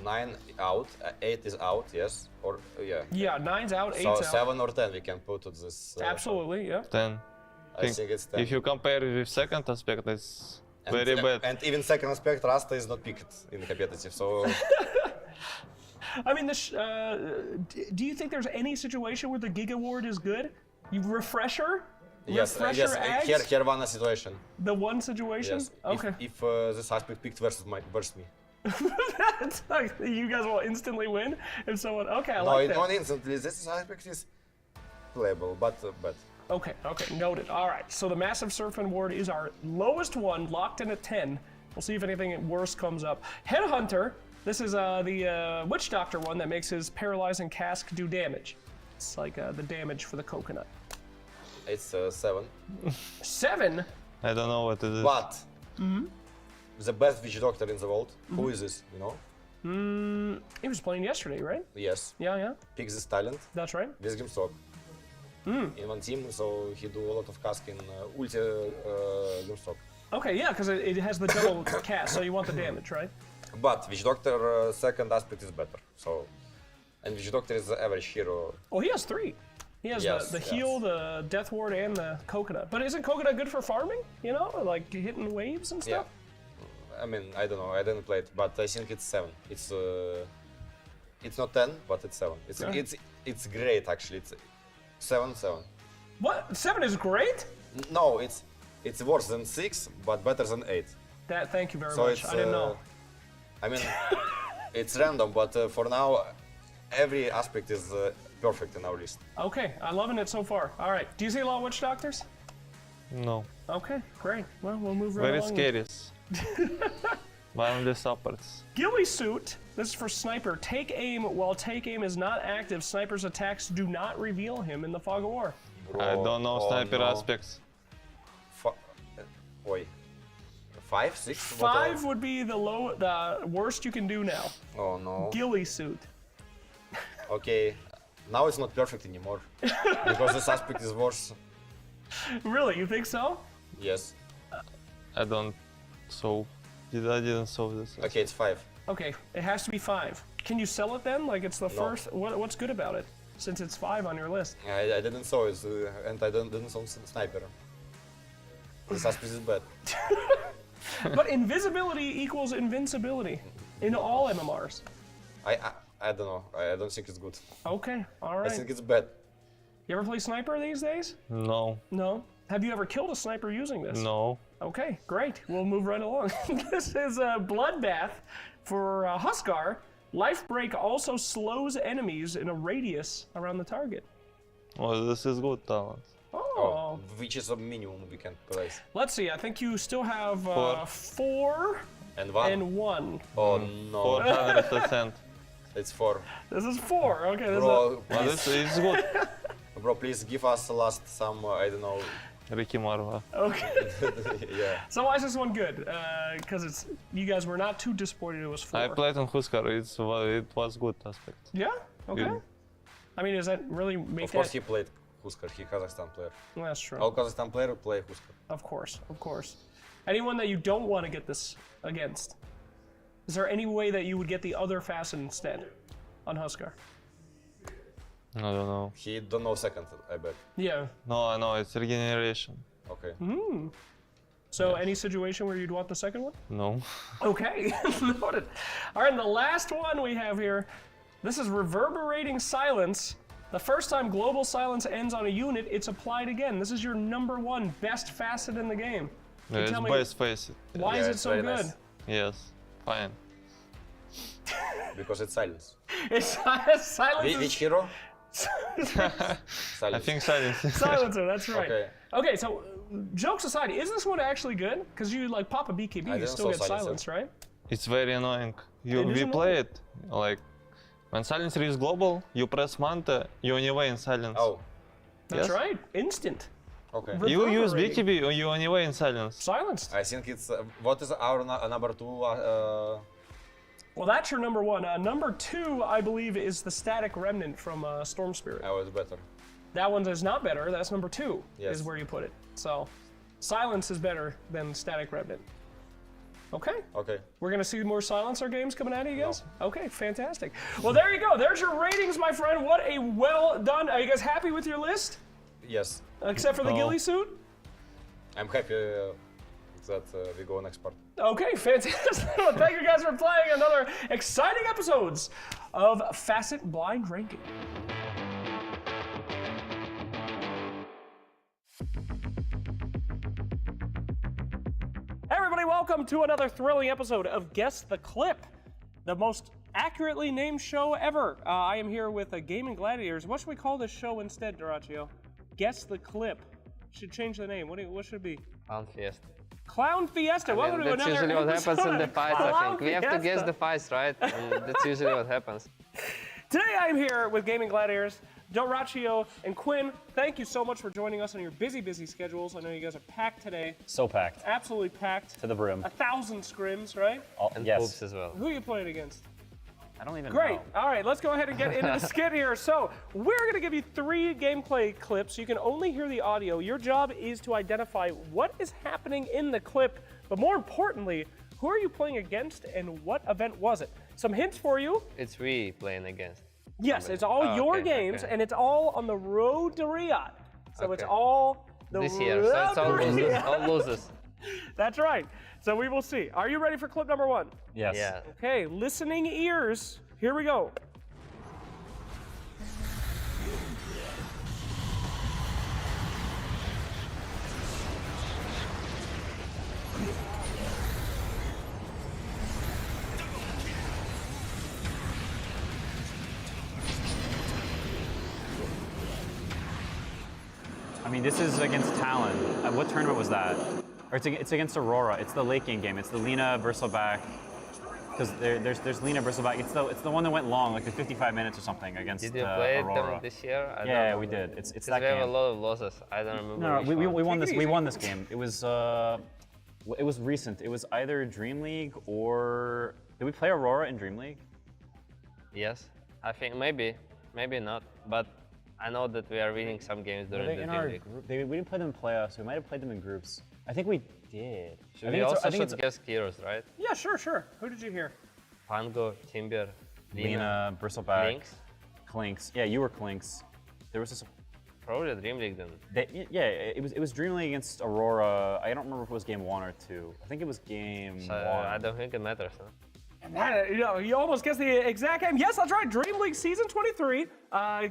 9 out, 8 is out, yes, or yeah. Yeah, 9's out, 8's so out. 7 or 10 we can put to this. Absolutely, yeah. 10. I think it's 10. If you compare with second aspect, it's and, very bad. And even second aspect, Rasta is not picked in competitive, so. I mean, do you think there's any situation where the Giga Ward is good? You refresher? Yes, refresher ads? Here one situation. The one situation? Yes. Okay. If this aspect picked versus me. That's like, you guys will instantly win if someone. Okay, I No, like that. not instantly. This aspect is playable, but Okay, noted. All right, so the Massive Serpent Ward is our lowest one, locked in at 10. We'll see if anything worse comes up. Headhunter, this is the Witch Doctor one that makes his Paralyzing Cask do damage. It's like the damage for the coconut. it's 7. 7? I don't know what it is. But the best witch doctor in the world. Who is this? You know? He was playing yesterday, right? Yes. Yeah. Pick this talent. That's right. With Grimstock. In one team, so he do a lot of casting ulti Grimstock. Okay, yeah, because it has the double cast, so you want the damage, right? But Witch Doctor second aspect is better. So, and Witch Doctor is the average hero. Oh, he has 3. He has Yes, the yes. heal, the death ward, and the coconut. But isn't coconut good for farming? You know, like hitting waves and Yeah. stuff? I mean, I don't know. I didn't play it, but I think it's 7. It's not 10, but it's 7. It's great actually. It's 7. What? 7 is great? No, it's worse than 6, but better than 8. Thank you very So much. I didn't know. I mean, it's random, but for now, every aspect is perfect in our list. Okay, I'm loving it so far. All right, do you see a lot of Witch Doctors? No. Okay, great. Well, we'll move right Very along. scary. But only supports. Ghillie Suit, this is for Sniper. Take aim. While take aim is not active, Sniper's attacks do not reveal him in the Fog of War. I don't know sniper no. aspects. Oi. 5, 6? 5 would be the worst you can do now. Oh no. Ghillie Suit. Okay. Now it's not perfect anymore. Because this aspect is worse. Really, you think so? Yes. I don't solve. I didn't solve this. Okay, it's 5. Okay, it has to be 5. Can you sell it then? Like it's the first. What's good about it? Since it's 5 on your list. I didn't saw it, and I didn't saw Sniper. This aspect is bad. But invisibility equals invincibility in all MMRs. I don't know. I don't think it's good. Okay, all I right. think it's bad. You ever play Sniper these days? No. No. Have you ever killed a sniper using this? No. Okay, great. We'll move right along. This is a Bloodbath for Huskar. Life Break also slows enemies in a radius around the target. Oh, this is good talent. Oh. Which is a minimum we can place. Let's see, I think you still have 4 And 1. and 1. Oh no. 400%. It's 4. This is 4. Okay, this Bro, Well, this is good. Bro, please give us last some, I don't know. Ricky Marva. Okay. Yeah. So why is this one good? Because you guys were not too disappointed it was 4. I played on Huskar. It was good aspect. Yeah? Okay. Good. I mean, does that really make Of course that... he played Huskar, he Kazakhstan player. Well, that's true. All Kazakhstan player play Huskar. Of course, of course. Anyone that you don't want to get this against? Is there any way that you would get the other Fasten instead on Huskar? I don't know. He don't know second, I bet. Yeah. No, I know it's regeneration. Okay. So any situation where you'd want the second one? No. Okay, noted. All right, and the last one we have here, this is Reverberating Silence. The first time global silence ends on a unit, it's applied again. This is your #1 best facet in the game. Can you It's tell me best face. why Yeah, is it it's so very good? nice. Yes. Fine. Because it's silence. It's silence. Which hero? I think silence. Silencer, that's right. Okay. Okay, so jokes aside, is this one actually good? Because you like pop a BKB, you didn't still saw get Silencer. silence, right? It's very annoying. It is We annoying. play it like when silencer is global, you press Manta, you anyway in silence. Oh, That's Yes. right, instant. okay. You use Reverberating. BKB, you anyway in silence. Silenced. I think it's, what is our number 2? Well, that's your #1. #2, I believe, is the Static Remnant from Storm Spirit. I was better. That one is not better. That's #2 Yes. is where you put it. So, Silence is better than Static Remnant. Okay. Okay. We're going to see more Silencer games coming out of you guys? Okay, fantastic. Well, there you go. There's your ratings, my friend. What a well done. Are you guys happy with your list? Yes. Except for the No. ghillie suit? I'm happy that we go next part. Okay, fantastic. Well, thank you guys for playing another exciting episodes of Facet Blind Ranking. welcome to another thrilling episode of Guess the Clip, the most accurately named show ever. I am here with Gaming Gladiators. What should we call this show instead, Duraccio? Guess the Clip. Should change the name. What should it be? Clown Fiesta. Clown Fiesta. Welcome to That's another usually what episode happens in the of fights, I Clown think. We have to guess Fiesta. the fights, right? And that's usually what happens. Today I'm here with Gaming Gladiators, Duraccio and Quinn. Thank you so much for joining us on your busy schedules. I know you guys are packed today. So packed. Absolutely packed. To the brim. 1,000 scrims, right? And yes. poops as well. Who are you playing against? I don't even Great. know. All right, let's go ahead and get into the skit here. So we're going to give you 3 gameplay clips. You can only hear the audio. Your job is to identify what is happening in the clip, but more importantly, who are you playing against and what event was it? Some hints for you. It's we playing against. Yes, it's all your games, and it's all on the road to Riyadh. So it's all the this year, so it's all road to losers. Riyadh. All losers. That's right. So we will see. Are you ready for clip number 1? Yes. Yeah. Okay, listening ears. Here we go. I mean, this is against Talon. What tournament was that? Or it's against Aurora. It's the late game game. It's the Lina Bristleback. Because there's Lina Bristleback. It's the one that went long, like the 55 minutes or something against Did you play Aurora. them this year? I Yeah, don't we remember. did. It's 'Cause that we have game. a lot of losses. I don't remember. No, which we one. won this. Take it We easy. won this game. It was recent. It was either Dream League or did we play Aurora in Dream League? Yes, I think maybe not. But I know that we are winning some games Were during they the in Dream our League. group? We didn't play them in playoffs. We might have played them in groups. I think we did. So we also should guess heroes, right? Yeah, sure. Who did you hear? Pango, Timber, Lina, Bristleback, Lynx. Clinks. Yeah, you were Clinks. There was this. Probably the Dream League then. Yeah, it was Dream League against Aurora. I don't remember if it was game 1 or 2. I think it was game So 1. I don't think it matters. Huh? And that, you almost guessed the exact game. Yes, that's right. Dream League Season 23,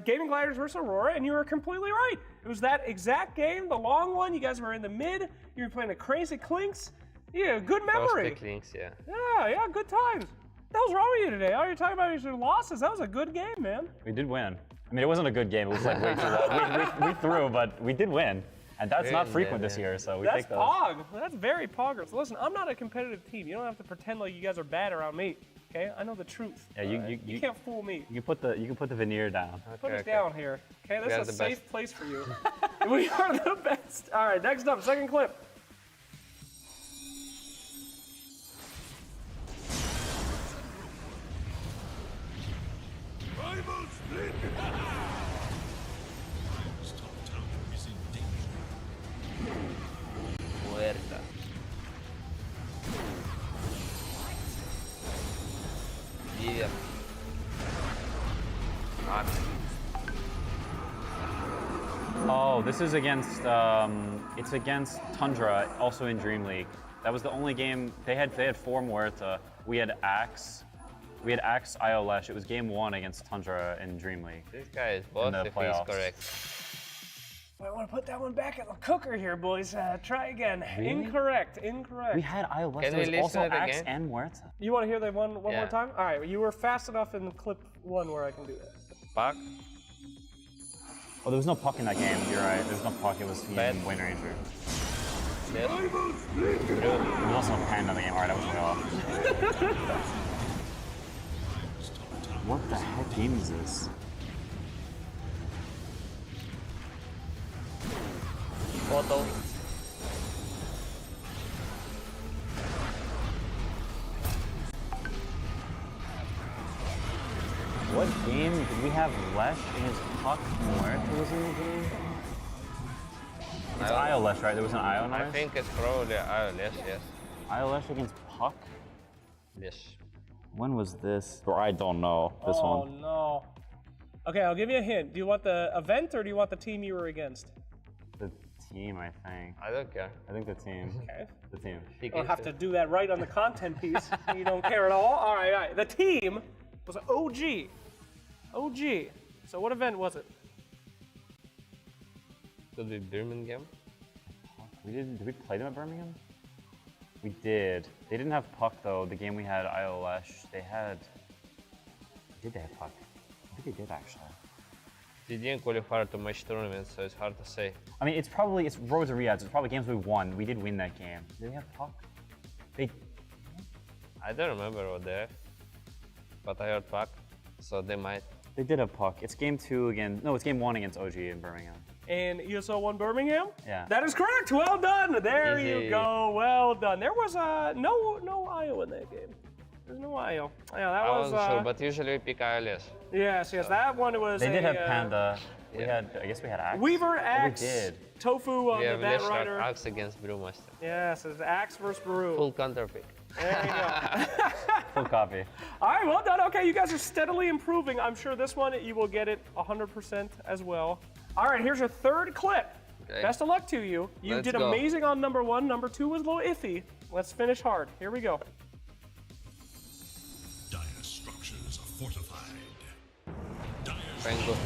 Gaming Gladiators versus Aurora, and you were completely right. It was that exact game, the long one. You guys were in the mid. You were playing the crazy Clinks. Yeah, good memory. First pick Lynx, yeah. Yeah, good times. What the hell's wrong with you today? All you're talking about is your losses. That was a good game, man. We did win. I mean, it wasn't a good game. It was like way too long. We threw, but we did win. And that's not frequent this year, so we That's take those. Pog. That's very Poggers. Listen, I'm not a competitive team. You don't have to pretend like you guys are bad around me. Okay, I know the truth. Yeah, you can't fool me. You can put the veneer down. Put it down here. Okay, this are is a the safe best. place for you. We are the best. All right, next up, second clip. Muerta. Vivian. Oh, this is against it's against Tundra, also in Dream League. That was the only game they had 4 Muerta. We had Axe. We had Axe Iolesh. It was game 1 against Tundra in Dream League. This guy is boss the if he's playoffs. correct. I want to put that one back at the cooker here, boys. Try again. Really? Incorrect. We had Iolesh. Can There we was also listen to it Axe again? and Muerta. You want to hear that one more Yeah. time? All right, you were fast enough in clip 1 where I can do that. Puck. Oh, there was no puck in that game. You're right. There's no puck. It was Bad. Wayne Ranger. Yes. There was also no pen in the game. All right, I was way off. What the heck game is this? Bottle. What game did we have Lesh against Puck? Muerta was in the game? It's Iolesh, right? There was an Iolesh? I think it's probably Iolesh, yes. Iolesh against Puck? Yes. When was this? Or I don't know. This Oh, one. no. Okay, I'll give you a hint. Do you want the event or do you want the team you were against? The team, I think. I don't care. I think the team. Okay. The team. You don't have to do that right on the content piece. You don't care at all? All right. The team was OG. OG. So what event was it? Could be Birmingham. Did we play them at Birmingham? We did. They didn't have puck though. The game we had, IOLesh, they had. Did they have puck? I think they did actually. They didn't qualify to match tournaments, so it's hard to say. I mean, it's Road to Riyadh. So it's probably games we won. We did win that game. Did they have puck? They. I don't remember what they have, but I heard puck, so they might. They did have puck. It's game 2 again. No, it's game 1 against OG in Birmingham. And ESL won Birmingham? Yeah. That is correct. Well done. There Easy. you go. Well done. There was no IO in that game. There's no IO. Yeah, that I was. wasn't sure, but usually we pick ILS. Yes, that one was. They did have Panda. We had. I guess we had Axe. Weaver, Axe, We did. Tofu on We the have Bat Leshak Rider. Axe against Brewmaster. Yes, it's Axe versus Brew. Full counter pick. There you go. Full copy. All right, well done. Okay, you guys are steadily improving. I'm sure this one you will get it 100% as well. All right, here's your third clip. Okay. Best of luck to you. You Let's did go. amazing on number 1. Number 2 was a little iffy. Let's finish hard. Here we go. Dire structures are fortified. Pango.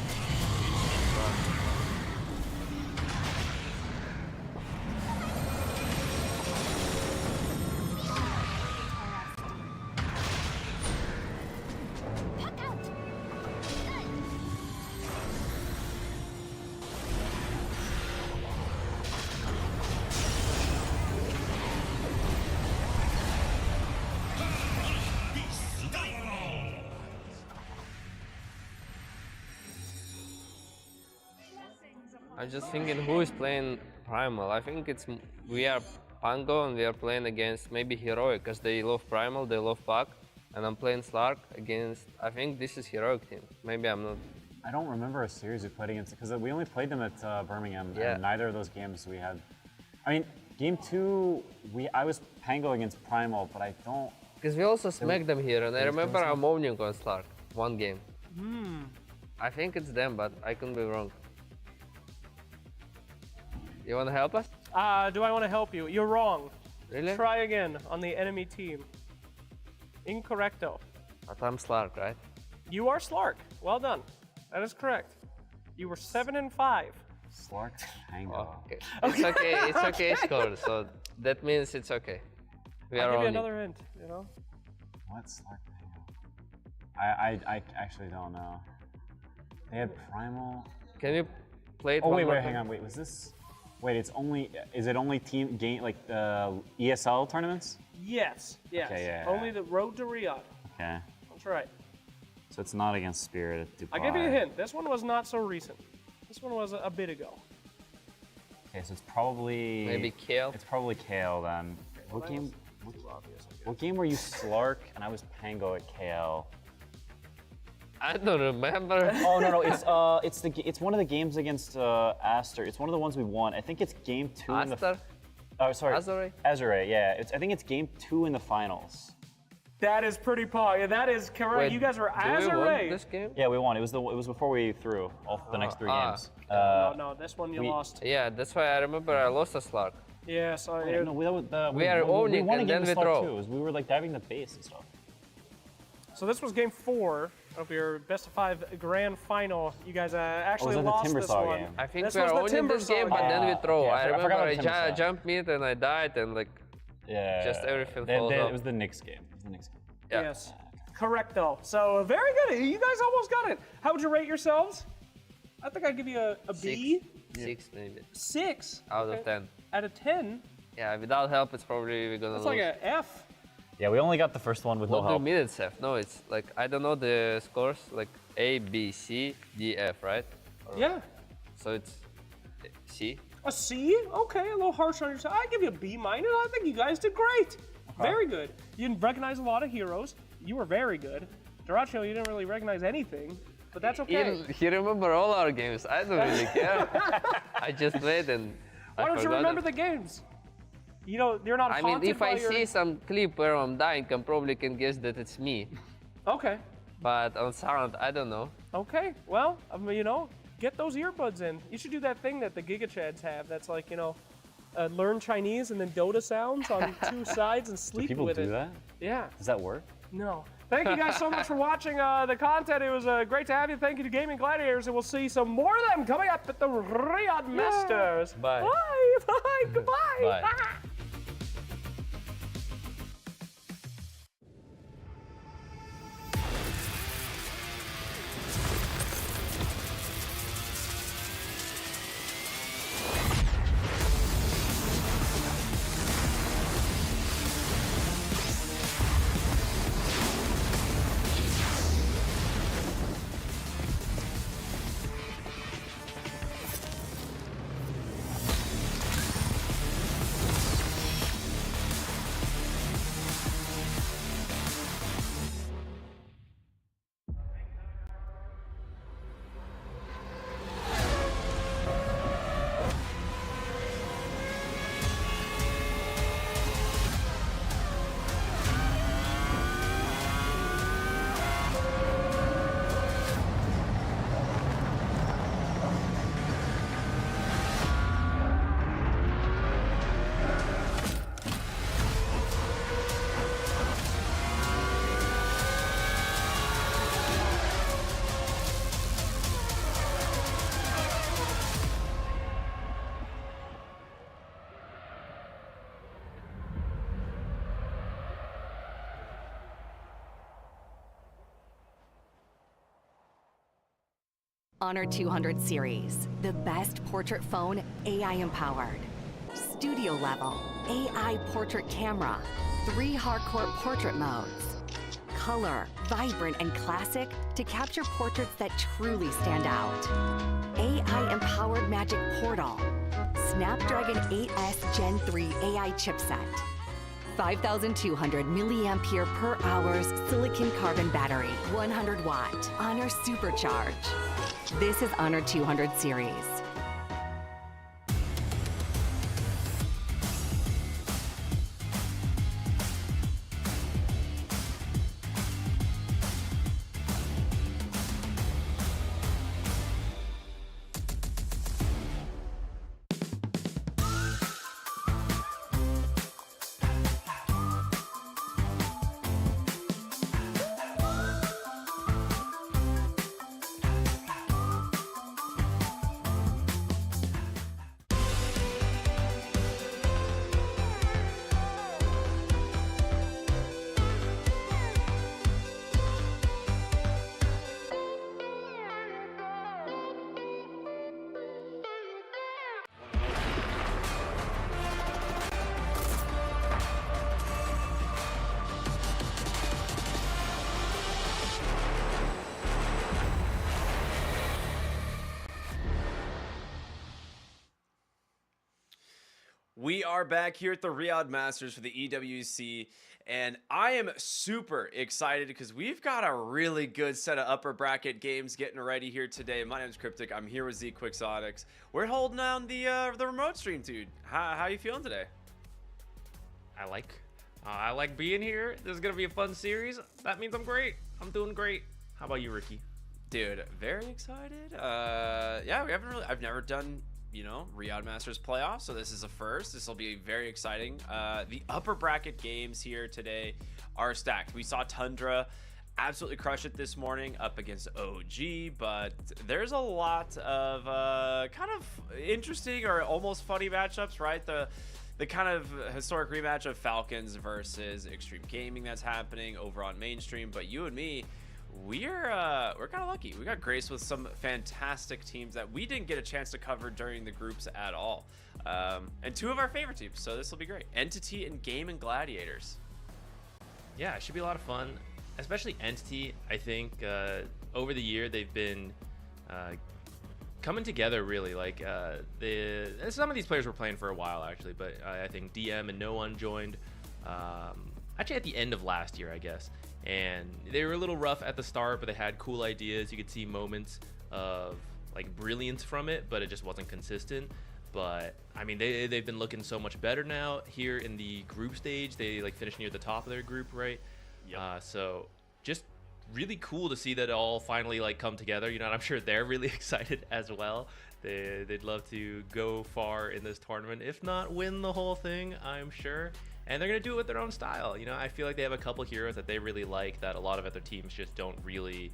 I'm just thinking who is playing Primal. I think we are Pango and we are playing against maybe Heroic because they love Primal, they love Puck. And I'm playing Slark against, I think this is Heroic team. Maybe I'm not. I don't remember a series we played against because we only played them at Birmingham. Yeah. And neither of those games we had. I mean, game 2, I was Pango against Primal, but I don't. Because we also smacked them here, and I there was remember no- I'm owning on Slark, one game. I think it's them, but I could be wrong. You wanna help us? Do I want to help you? You're wrong. Really? Try again on the enemy team. Incorrecto. But I'm Slark, right? You are Slark. Well done. That is correct. You were 7 and 5. Slark Pango. Oh, okay. It's okay, it's okay score, so that means it's okay. We I'll are give you owning. another hint, you know? What's Slark Pango? I actually don't know. They had Primal. Can you play it Oh one wait, more wait, time? hang on, wait, was this? Wait, is it only team game, like ESL tournaments? Yes, yes. Okay, yeah. Only the road to Riyadh. Okay. That's right. So it's not against Spirit at Dubai. I'll give you a hint. This one was not so recent. This one was a bit ago. Okay, so it's probably... Maybe Kale? It's probably Kale then. What game? What game were you Slark and I was Pango at KL? I don't remember. Oh no, it's one of the games against Aster. It's one of the ones we won. I think it's game 2 in the. Aster? Oh, sorry. Azure? Azure, yeah. I think it's game 2 in the finals. That is pretty paw. Yeah, that is correct. Wait, you guys were did we win Azure. this game? Yeah, we won. It was before we threw all the next 3 games. No, this one you lost. Yeah, that's why I remember I lost a Slark. Yeah, so No, we are owning we won and against then we Slark throw. too. We were like diving the base and stuff. So this was game 4 of your best of 5 grand final. You guys actually was that the lost this Timbersaw one. game? I think This we are was the owning this Timbersaw game, but game. then we throw. Yeah, I I remember forgot I about Timbersaw. jumped mid and I died and like Yeah. Just everything They- falls they- off. It was the Knicks game. It was the Knicks game. yeah. Yes. Correct though. So very good. You guys almost got it. How would you rate yourselves? I think I'd give you a B. 6 maybe 6 out of 10. out of 10. Yeah, without help, it's probably we're gonna That's lose. like a F. Yeah, we only got the first one with What no do you help. mean it's F? No, it's like I don't know the scores. Like A, B, C, D, F, right? Or- Yeah. So it's C. A C? Okay, a little harsh on yourself. I give you a B minus. I think you guys did great. Very good. You didn't recognize a lot of heroes. You were very good. Duracio, you didn't really recognize anything, but that's okay. He remember all our games. I don't really care. I just played and Why I don't you forgot remember it. the games? You know, you're not I mean, haunted if by I your... see some clip where I'm dying, I probably can guess that it's me. Okay. But on sound, I don't know. Okay. Well, I mean, you know, get those earbuds in. You should do that thing that the Giga Chads have. That's like, you know, learn Chinese and then Dota sounds on 2 sides and Do sleep people with do it. that? Yeah. Does that work? No. Thank you guys so much for watching the content. It was great to have you. Thank you to Gaming Gladiators, and we'll see some more of them coming up at the Riyadh Masters. Bye. Bye. Bye. Goodbye. Bye. Ah. Honor 200 series, the best portrait phone AI empowered. Studio level, AI portrait camera, 3 hardcore portrait modes. Color, vibrant and classic to capture portraits that truly stand out. AI empowered magic portal. Snapdragon 8S Gen 3 AI chipset. 5,200 milliampere per hours silicon carbon battery, 100 watt, Honor Supercharge. This is Honor 200 series. We are back here at the Riyadh Masters for the EWC, and I am super excited because we've got a really good set of upper bracket games getting ready here today. My name is Cryptic. I'm here with Z Quixotics. We're holding down the remote stream, dude. How you feeling today? I like being here. This is gonna be a fun series. That means I'm great. I'm doing great. How about you, Ricky? Dude, very excited. Yeah, I've never done, you know, Riyadh Masters playoffs, so this is a first. This will be very exciting. The upper bracket games here today are stacked. We saw Tundra absolutely crush it this morning up against OG, but there's a lot of kind of interesting or almost funny matchups, right? The kind of historic rematch of Falcons versus Extreme Gaming that's happening over on mainstream, but you and me, we're kind of lucky. We got graced with some fantastic teams that we didn't get a chance to cover during the groups at all, and 2 of our favorite teams, so this will be great. Entity and Game & Gladiators. Yeah, it should be a lot of fun, especially Entity. I think over the year they've been coming together really. Like some of these players were playing for a while actually, but I think DM and No One joined actually at the end of last year, I guess. And they were a little rough at the start, but they had cool ideas. You could see moments of like brilliance from it, but it just wasn't consistent. But I mean, they've been looking so much better now here in the group stage. They like finished near the top of their group, right? Yep. So just really cool to see that all finally like come together, you know, and I'm sure they're really excited as well. They'd love to go far in this tournament, if not win the whole thing, I'm sure. And they're going to do it with their own style. You know, I feel like they have a couple heroes that they really like that a lot of other teams just don't really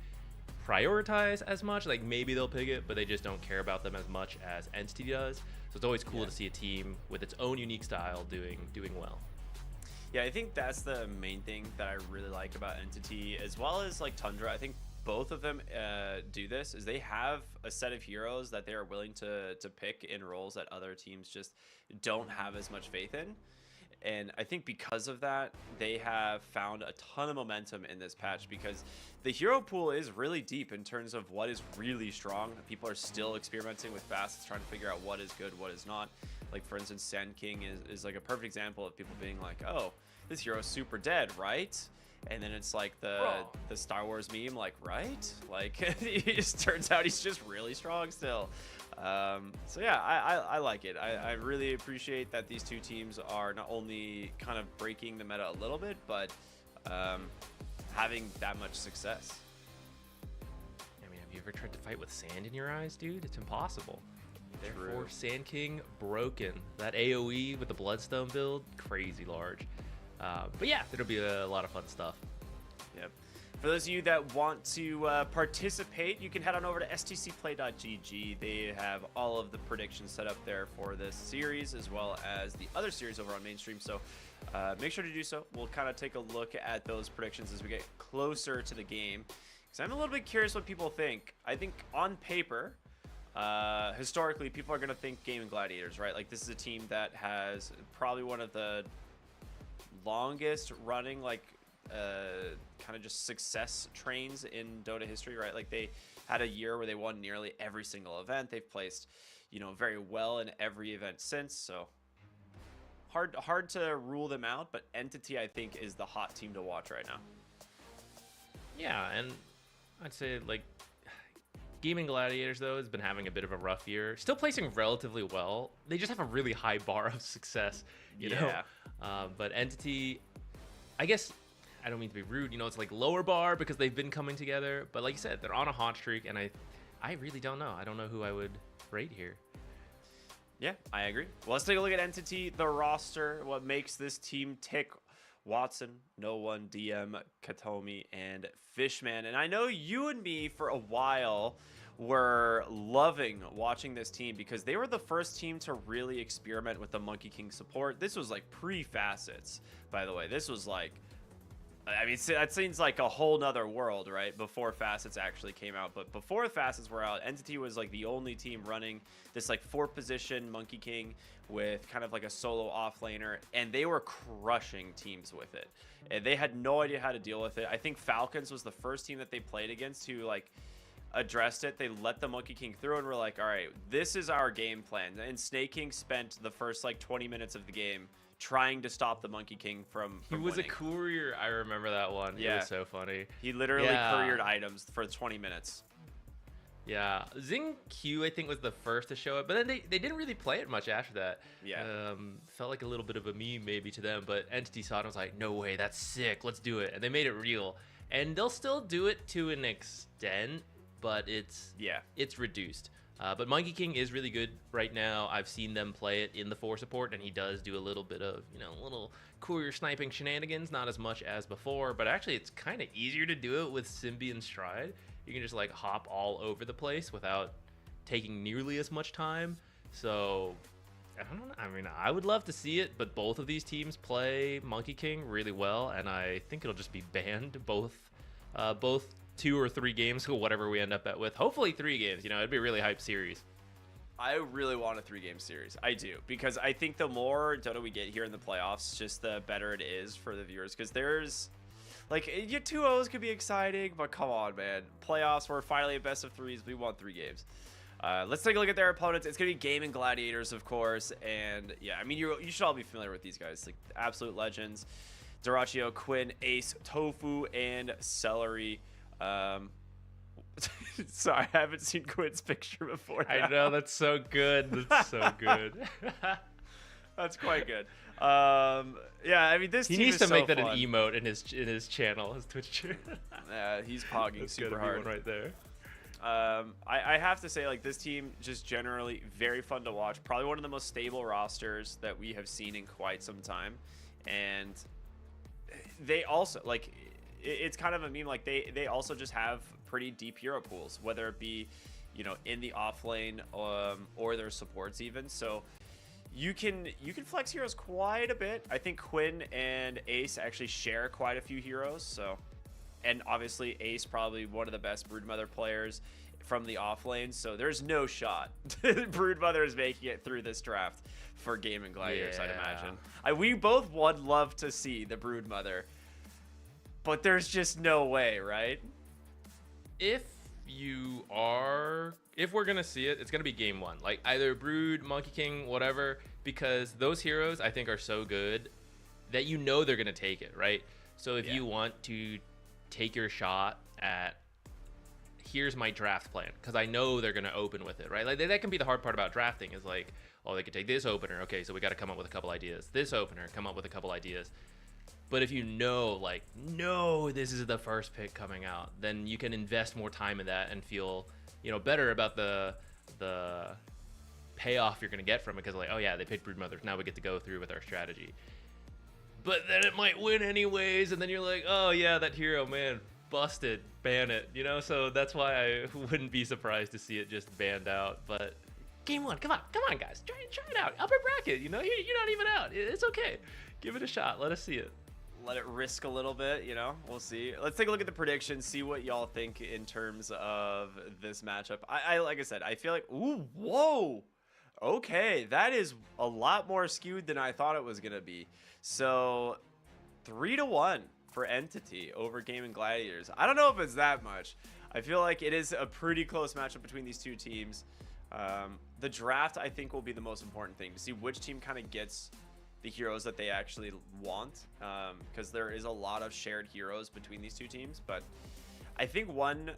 prioritize as much. Like maybe they'll pick it, but they just don't care about them as much as Entity does. So it's always cool to see a team with its own unique style doing well. Yeah, I think that's the main thing that I really like about Entity, as well as like Tundra. I think both of them do this, is they have a set of heroes that they are willing to pick in roles that other teams just don't have as much faith in. And I think because of that, they have found a ton of momentum in this patch, because the hero pool is really deep in terms of what is really strong. People are still experimenting with facets, trying to figure out what is good, what is not. Like, for instance, Sand King is like a perfect example of people being like, oh, this hero is super dead, right? And then it's like the Star Wars meme, like, right? Like, it just turns out he's just really strong still. So yeah, I like it. I really appreciate that these two teams are not only kind of breaking the meta a little bit, but having that much success. I mean, have you ever tried to fight with sand in your eyes, dude? It's impossible. Therefore, Sand King broken. That AoE with the Bloodstone build, crazy large. But yeah, it'll be a lot of fun stuff. Yep. For those of you that want to participate, you can head on over to stcplay.gg. They have all of the predictions set up there for this series, as well as the other series over on mainstream. So make sure to do so. We'll kind of take a look at those predictions as we get closer to the game. So I'm a little bit curious what people think. I think on paper, historically, people are going to think Gaming Gladiators, right? Like, this is a team that has probably one of the longest running, like, kind of just success trains in Dota history, right? Like, they had a year where they won nearly every single event. They've placed, you know, very well in every event since, so hard to rule them out, but Entity, I think, is the hot team to watch right now. Yeah, and I'd say, like, Gaming Gladiators, though, has been having a bit of a rough year. Still placing relatively well. They just have a really high bar of success, you know? But Entity, I guess, I don't mean to be rude, you know, it's like lower bar because they've been coming together. But like you said, they're on a hot streak, and I really don't know. I don't know who I would rate here. Yeah, I agree. Well, let's take a look at Entity, the roster, what makes this team tick. Watson, No One, DM, Katomi, and Fishman. And I know you and me for a while were loving watching this team because they were the first team to really experiment with the Monkey King support. This was like pre-facets, by the way. This was like, I mean, that seems like a whole nother world, right? Before facets actually came out. But before facets were out, Entity was like the only team running this like 4-position Monkey King with kind of like a solo offlaner, and they were crushing teams with it. And they had no idea how to deal with it. I think Falcons was the first team that they played against who like addressed it. They let the Monkey King through and were like, all right, this is our game plan. And Snake King spent the first like 20 minutes of the game trying to stop the Monkey King from He was winning. a courier. I remember that one. Yeah. It was so funny. He literally couriered items for 20 minutes. Yeah, Zing Q I think was the first to show it, but then they didn't really play it much after that. Yeah. Felt like a little bit of a meme maybe to them, but Entity saw it and was like, no way, that's sick, let's do it. And they made it real. And they'll still do it to an extent, but it's reduced. But Monkey King is really good right now. I've seen them play it in the 4 support, and he does do a little bit of, you know, little courier sniping shenanigans, not as much as before, but actually it's kind of easier to do it with Symbi and Stride. You can just like hop all over the place without taking nearly as much time. So I don't know. I mean, I would love to see it, but both of these teams play Monkey King really well, and I think it'll just be banned both 2 or 3 games, whatever we end up with. Hopefully 3 games. You know, it'd be a really hype series. I really want a 3-game series. I do, because I think the more Dota we get here in the playoffs, just the better it is for the viewers. Because there's, like, your 2-0s could be exciting, but come on, man. Playoffs, we're finally a best of 3s. We want 3 games. Let's take a look at their opponents. It's going to be Gaming Gladiators, of course. And, yeah, I mean, you should all be familiar with these guys. Like, absolute legends. Durachio, Quinn, Ace, Tofu, and Celery. Sorry, I haven't seen Quinn's picture before. I know, that's so good. That's so good. That's quite good. Yeah, I mean, this he team needs is to so make that fun. an emote in his channel, his Twitch channel. Yeah, he's pogging That's super gotta be hard one right there. I have to say, like, this team just generally very fun to watch. Probably one of the most stable rosters that we have seen in quite some time. And they also, like, it's kind of a meme, like, they also just have pretty deep hero pools, whether it be, you know, in the off lane or their supports even. So you can flex heroes quite a bit. I think Quinn and Ace actually share quite a few heroes. So, and obviously Ace probably one of the best Broodmother players from the off lane. So there's no shot Broodmother is making it through this draft for Gaming Gladiators, I'd imagine. We both would love to see the Broodmother, but there's just no way, right? If we're gonna see it, it's gonna be game 1. Like either Brood, Monkey King, whatever, because those heroes I think are so good that you know they're gonna take it, right? So if you want to take your shot at, here's my draft plan, because I know they're gonna open with it, right? Like that can be the hard part about drafting, is like, oh, they could take this opener, okay, so we got to come up with a couple ideas. This opener, come up with a couple ideas. But if you know, like, no, this is the first pick coming out, then you can invest more time in that and feel, you know, better about the payoff you're going to get from it, because, like, oh, yeah, they picked Broodmother. Now we get to go through with our strategy. But then it might win anyways, and then you're like, oh, yeah, that hero, man, busted, ban it, you know? So that's why I wouldn't be surprised to see it just banned out. But game 1, come on, guys, try it out. Upper bracket, you know, you're not even out. It's okay. Give it a shot. Let us see it. let it risk a little bit, you know? We'll see. Let's take a look at the predictions, see what y'all think in terms of this matchup. I like I said, I feel like, ooh, whoa. Okay, that is a lot more skewed than I thought it was going to be. So 3-1 for Entity over Gaming Gladiators. I don't know if it's that much. I feel like it is a pretty close matchup between these two teams. The draft, I think, will be the most important thing to see which team kind of gets the heroes that they actually want, because there is a lot of shared heroes between these two teams. But I think one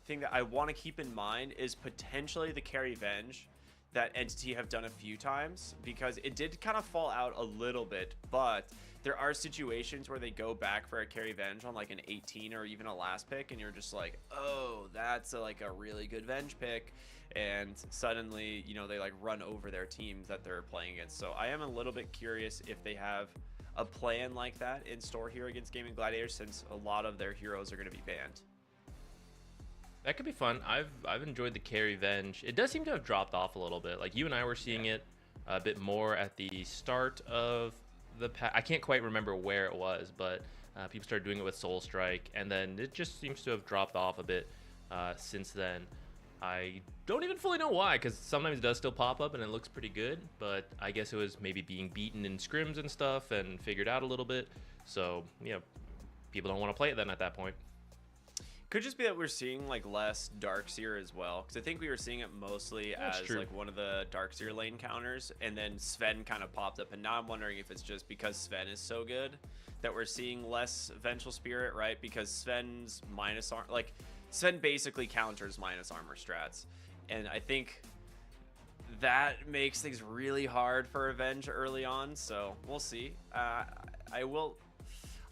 thing that I want to keep in mind is potentially the carry Venge that Entity have done a few times, because it did kind of fall out a little bit, but there are situations where they go back for a carry Venge on like an 18 or even a last pick, and you're just like, oh, that's like a really good Venge pick, and suddenly, you know, they like run over their teams that they're playing against. So I am a little bit curious if they have a plan like that in store here against Gaming Gladiators, since a lot of their heroes are going to be banned. That could be fun. I've enjoyed the carry Venge. It does seem to have dropped off a little bit. Like you and I were seeing it a bit more at the start of the I can't quite remember where it was, but people started doing it with Soul Strike, and then it just seems to have dropped off a bit since then. I don't even fully know why, because sometimes it does still pop up and it looks pretty good, but I guess it was maybe being beaten in scrims and stuff and figured out a little bit. So, you know, people don't want to play it then at that point. Could just be that we're seeing like less Darkseer as well, because I think we were seeing it mostly as like one of the Darkseer lane counters, and then Sven kind of popped up, and now I'm wondering if it's just because Sven is so good that we're seeing less Vengeful Spirit, right? Because Sven's minus armor, like Sven basically counters minus armor strats, and I think that makes things really hard for Avenge early on. So we'll see.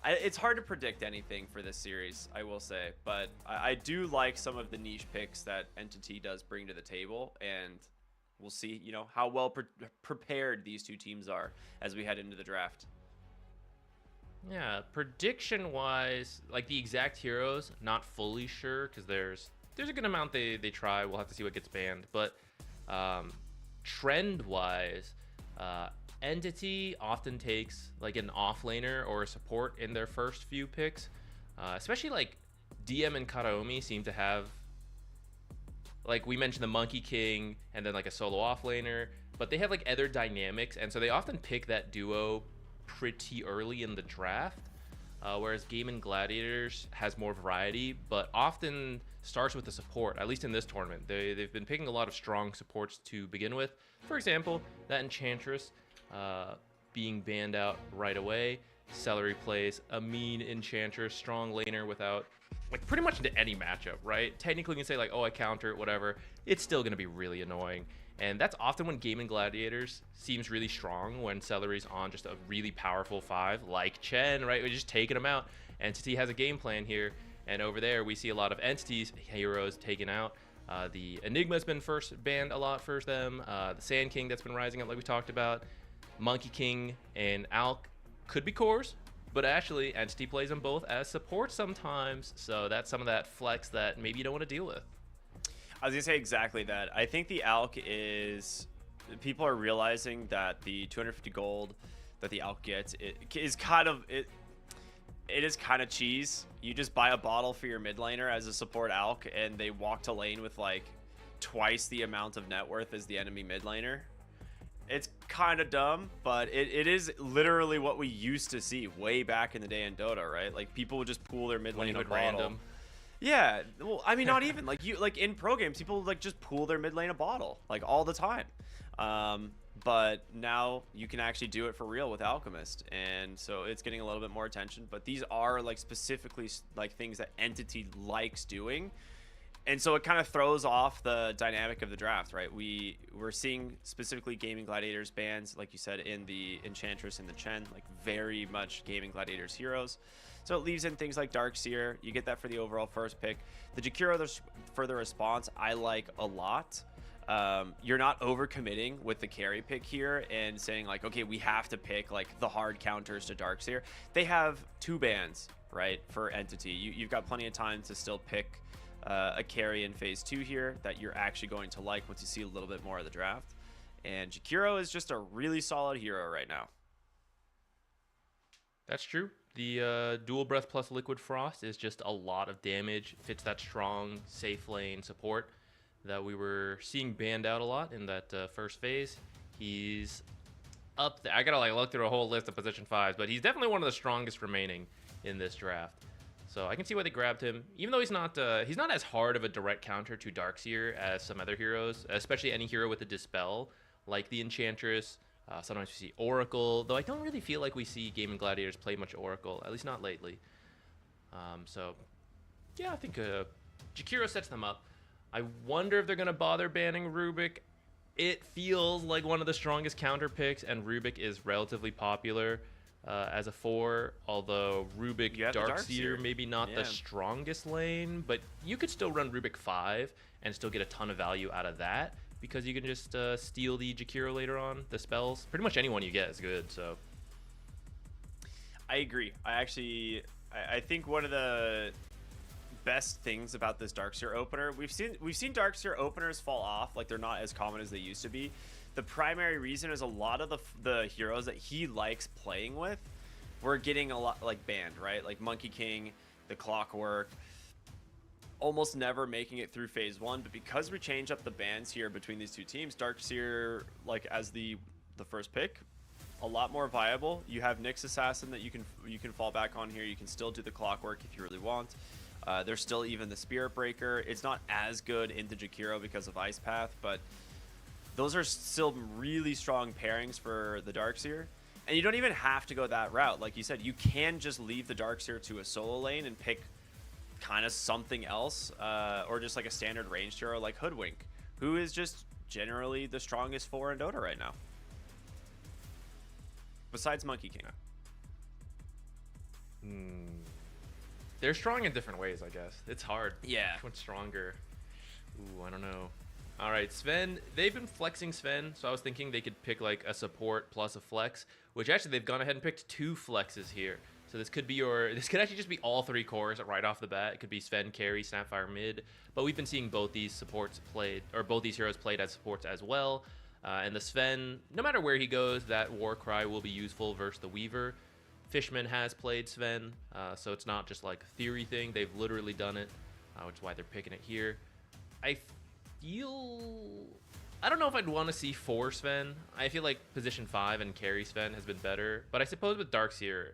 It's hard to predict anything for this series, I will say, but I do like some of the niche picks that Entity does bring to the table, and we'll see, you know, how well prepared these two teams are as we head into the draft. Yeah, prediction-wise, like the exact heroes, not fully sure, because there's a good amount they try. We'll have to see what gets banned, but trend-wise, Entity often takes like an offlaner or a support in their first few picks, especially like DM and Karaomi seem to have, like we mentioned, the Monkey King and then like a solo offlaner, but they have like other dynamics, and so they often pick that duo pretty early in the draft, whereas Gaming Gladiators has more variety, but often starts with the support. At least in this tournament, they've been picking a lot of strong supports to begin with. For example, that Enchantress being banned out right away. Celery plays a mean Enchantress, strong laner without, like, pretty much into any matchup, right? Technically you can say like, oh, I counter it, whatever. It's still going to be really annoying. And that's often when Gaming Gladiators seems really strong, when Celery's on just a really powerful 5, like Chen, right? We're just taking him out. Entity has a game plan here, and over there we see a lot of Entity's heroes taken out. The Enigma's been banned a lot for them. The Sand King that's been rising up like we talked about. Monkey King and Alk could be cores, but actually Entity plays them both as support sometimes, so that's some of that flex that maybe you don't want to deal with. I was gonna say exactly that. I think the Alk is, people are realizing that the 250 gold that the Alk gets, it is kind of cheese. You just buy a bottle for your mid laner as a support Alk, and they walk to lane with like twice the amount of net worth as the enemy mid laner. It's kind of dumb, but it is literally what we used to see way back in the day in Dota, right? Like people would just pool their mid lane a bottle. Random. Yeah, well, I mean, not even like in pro games, people like just pool their mid lane a bottle like all the time. But now you can actually do it for real with Alchemist, and so it's getting a little bit more attention. But these are like specifically like things that Entity likes doing, and so it kind of throws off the dynamic of the draft, right? We're seeing specifically Gaming Gladiators bans, like you said, in the Enchantress and the Chen, like very much Gaming Gladiators heroes. So it leaves in things like Darkseer. You get that for the overall first pick. The Jakiro for the response, I like a lot. You're not overcommitting with the carry pick here and saying like, okay, we have to pick like the hard counters to Darkseer. They have 2 bans, right, for Entity. You've got plenty of time to still pick a carry in phase 2 here that you're actually going to like once you see a little bit more of the draft. And Jakiro is just a really solid hero right now. That's true. The Dual Breath plus Liquid Frost is just a lot of damage. Fits that strong, safe lane support that we were seeing banned out a lot in that first phase. He's up there. I gotta like look through a whole list of position 5s, but he's definitely one of the strongest remaining in this draft. So I can see why they grabbed him, even though he's not as hard of a direct counter to Darkseer as some other heroes, especially any hero with a Dispel, like the Enchantress. Sometimes we see Oracle, though I don't really feel like we see Gaming Gladiators play much Oracle, at least not lately. So yeah, I think Jakiro sets them up. I wonder if they're gonna bother banning Rubik. It feels like one of the strongest counter picks, and Rubik is relatively popular as a 4, although Rubik Darkseer maybe not the strongest lane, but you could still run Rubik 5 and still get a ton of value out of that, because you can just steal the Jakiro later on, the spells. Pretty much anyone you get is good, so. I agree. I think one of the best things about this Darkseer opener, we've seen Darkseer openers fall off, like they're not as common as they used to be. The primary reason is a lot of the heroes that he likes playing with were getting a lot like banned, right? Like Monkey King, the Clockwork, almost never making it through phase 1. But because we change up the bans here between these two teams, Darkseer, like as the first pick, a lot more viable. You have Nyx Assassin that you can fall back on here. You can still do the Clockwork if you really want. There's still even the Spirit Breaker. It's not as good into Jakiro because of Ice Path, but those are still really strong pairings for the Darkseer. And you don't even have to go that route. Like you said, you can just leave the Darkseer to a solo lane and pick kind of something else, or just like a standard ranged hero like Hoodwink, who is just generally the strongest 4 in Dota right now. Besides Monkey King. They're strong in different ways, I guess. It's hard. Yeah. Which one's stronger? Ooh, I don't know. All right, Sven. They've been flexing Sven, so I was thinking they could pick like a support plus a flex, which actually they've gone ahead and picked 2 flexes here. So this could actually just be all 3 cores right off the bat. It could be Sven carry, Snapfire mid, but we've been seeing both these supports played, or both these heroes played as supports as well. And the Sven, no matter where he goes, that Warcry will be useful versus the Weaver. Fishman has played Sven, so it's not just like a theory thing. They've literally done it, which is why they're picking it here. I don't know if I'd want to see 4 Sven. I feel like position 5 and carry Sven has been better, but I suppose with Darkseer,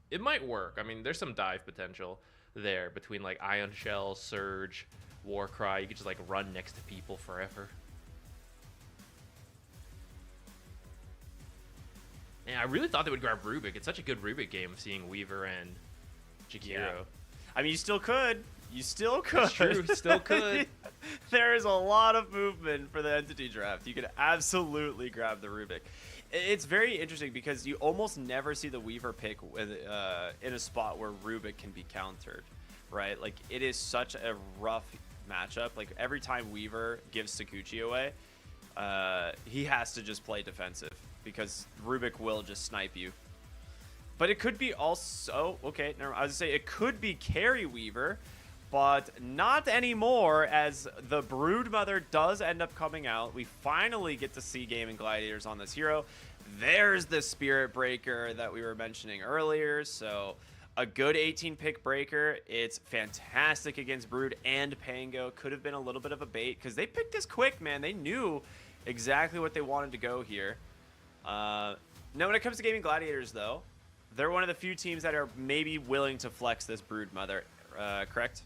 it might work. I mean, there's some dive potential there between like Ion Shell, Surge, Warcry. You could just like run next to people forever. Yeah, I really thought they would grab Rubik. It's such a good Rubik game, seeing Weaver and Jakiro. Yeah. I mean, you still could. You still could. That's true. Still could. There is a lot of movement for the entity draft. You could absolutely grab the Rubik. It's very interesting because you almost never see the Weaver pick in a spot where Rubik can be countered, right? Like, it is such a rough matchup. Like, every time Weaver gives Sakuchi away, he has to just play defensive because Rubik will just snipe you. But it could be also, okay, I was gonna say it could be carry Weaver, but not anymore, as the Broodmother does end up coming out. We finally get to see Gaming Gladiators on this hero. There's the Spirit Breaker that we were mentioning earlier, so a good 18 pick breaker. It's fantastic against Brood and Pango. Could have been a little bit of a bait because they picked this quick, man. They knew exactly what they wanted to go here. Now, when it comes to Gaming Gladiators, though, they're one of the few teams that are maybe willing to flex this Broodmother, correct?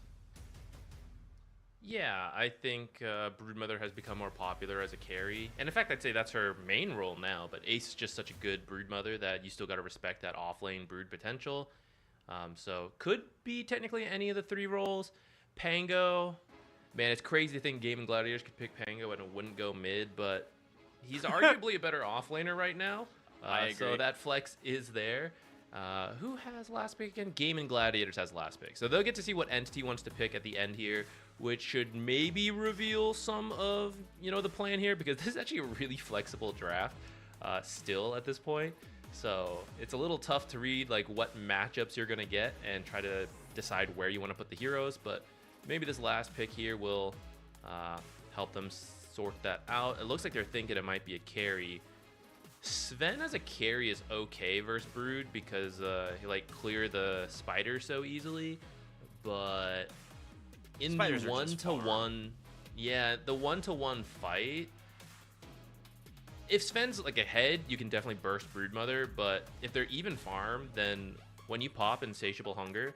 Yeah, I think Broodmother has become more popular as a carry. And in fact, I'd say that's her main role now. But Ace is just such a good Broodmother that you still got to respect that off-lane Brood potential. So could be technically any of the 3 roles. Pango, man, it's crazy to think Gaming Gladiators could pick Pango and it wouldn't go mid. But he's arguably a better off-laner right now. I agree. So that flex is there. Who has last pick again? Gaming Gladiators has last pick. So they'll get to see what entity wants to pick at the end here, which should maybe reveal some of, the plan here, because this is actually a really flexible draft still at this point. So it's a little tough to read like what matchups you're going to get and try to decide where you want to put the heroes. But maybe this last pick here will help them sort that out. It looks like they're thinking it might be a carry. Sven as a carry is okay versus Brood because he like clear the spiders so easily, but in Spiders the are just 1-to-1, yeah, the 1-to-1 fight, if Sven's like ahead, you can definitely burst Broodmother, but if they're even farm, then when you pop Insatiable Hunger,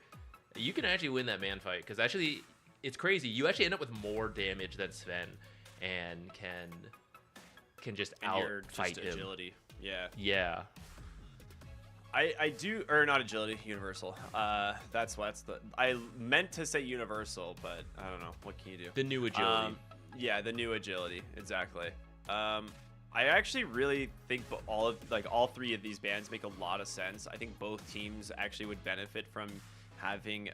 you can actually win that man fight, because actually, it's crazy. You actually end up with more damage than Sven, and can just out-fight him. Agility. Yeah. Yeah. I do, or not agility, universal. That's the. I meant to say universal, but I don't know. What can you do? The new agility. Yeah, the new agility, exactly. I actually really think all three of these bans make a lot of sense. I think both teams actually would benefit from having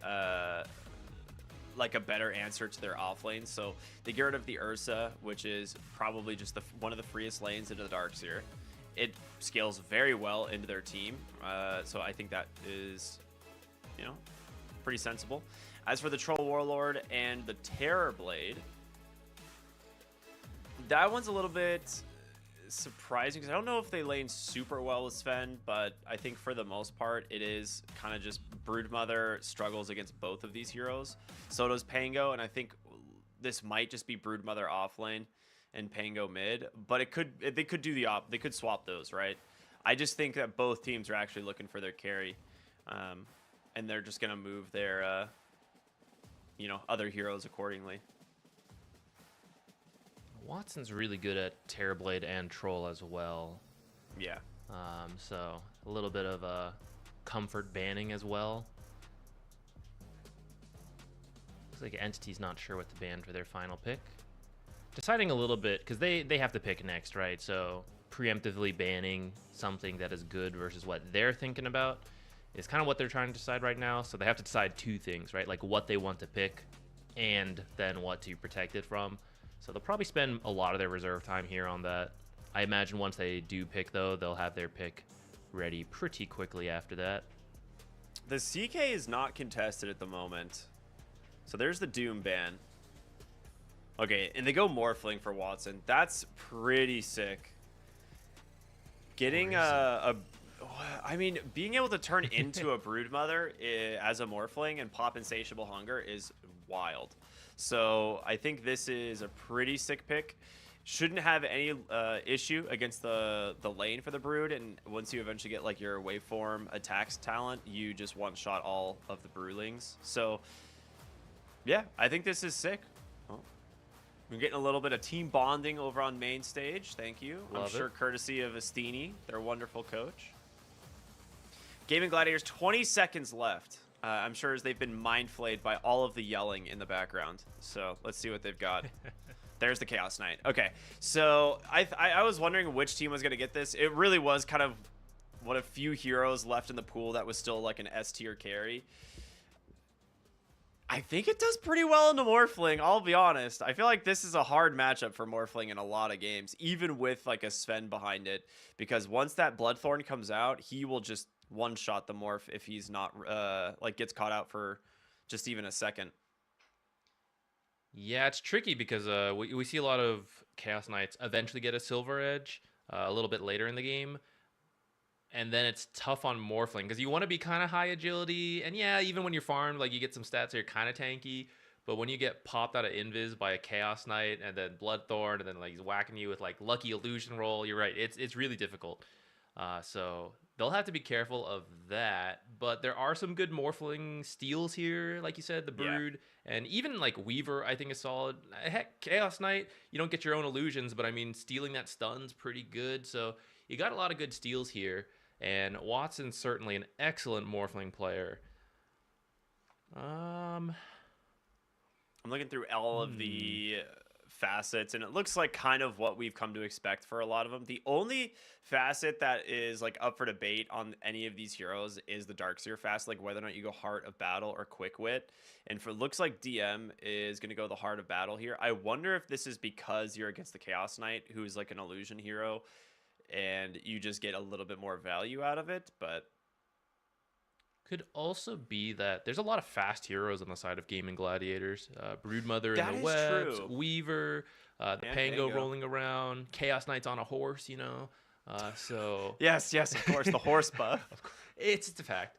like a better answer to their off lanes. So they get rid of the Ursa, which is probably just one of the freest lanes into the Darkseer. It scales very well into their team, so I think that is, pretty sensible. As for the Troll Warlord and the Terrorblade, that one's a little bit surprising because I don't know if they lane super well with Sven, but I think for the most part it is kind of just Broodmother struggles against both of these heroes. So does Pango, and I think this might just be Broodmother off lane and Pango mid, but they could do they could swap those, right? I just think that both teams are actually looking for their carry, and they're just gonna move their other heroes accordingly. Watson's really good at Terrorblade and Troll as well. Yeah. So a little bit of a comfort banning as well. Looks like Entity's not sure what to ban for their final pick. Deciding a little bit, because they have to pick next, right? So preemptively banning something that is good versus what they're thinking about is kind of what they're trying to decide right now. So they have to decide two things, right? Like what they want to pick and then what to protect it from. So they'll probably spend a lot of their reserve time here on that. I imagine once they do pick, though, they'll have their pick ready pretty quickly after that. The CK is not contested at the moment. So there's the Doom ban. Okay, and they go Morphling for Watson. That's pretty sick. Getting being able to turn into a Broodmother as a Morphling and pop Insatiable Hunger is wild. So I think this is a pretty sick pick. Shouldn't have any issue against the lane for the Brood, and once you eventually get like your waveform attacks talent, you just one-shot all of the Broodlings. So yeah, I think this is sick. Oh. We're getting a little bit of team bonding over on main stage. Thank you. I'm sure courtesy of Estini, their wonderful coach. Gaming Gladiators, 20 seconds left. I'm sure as they've been mind-flayed by all of the yelling in the background. So let's see what they've got. There's the Chaos Knight. Okay, so I was wondering which team was going to get this. It really was kind of one of few heroes left in the pool that was still like an S-tier carry. I think it does pretty well into Morphling, I'll be honest. I feel like this is a hard matchup for Morphling in a lot of games, even with like a Sven behind it, because once that Bloodthorn comes out, he will just one-shot the Morph if he's not, gets caught out for just even a second. Yeah, it's tricky because we see a lot of Chaos Knights eventually get a Silver Edge a little bit later in the game. And then it's tough on Morphling because you want to be kind of high agility. And yeah, even when you're farmed, like you get some stats that are kind of tanky. But when you get popped out of Invis by a Chaos Knight and then Bloodthorn and then like he's whacking you with like Lucky Illusion Roll, you're right. It's really difficult. So they'll have to be careful of that. But there are some good Morphling steals here, like you said, the Brood. Yeah. And even like Weaver, I think is solid. Heck, Chaos Knight, you don't get your own illusions, but I mean, stealing that stun's pretty good. So you got a lot of good steals here. And Watson's certainly an excellent Morphling player. I'm looking through all of the facets, and it looks like kind of what we've come to expect for a lot of them. The only facet that is like up for debate on any of these heroes is the Darkseer facet, like whether or not you go Heart of Battle or Quick Wit. And for looks like DM is going to go the Heart of Battle here. I wonder if this is because you're against the Chaos Knight, who's like an illusion hero, and you just get a little bit more value out of it, but could also be that there's a lot of fast heroes on the side of Gaming Gladiators. Broodmother in the webs, true. Weaver, the Pango rolling around, Chaos Knights on a horse, you know. So yes, of course, the horse buff. it's a fact.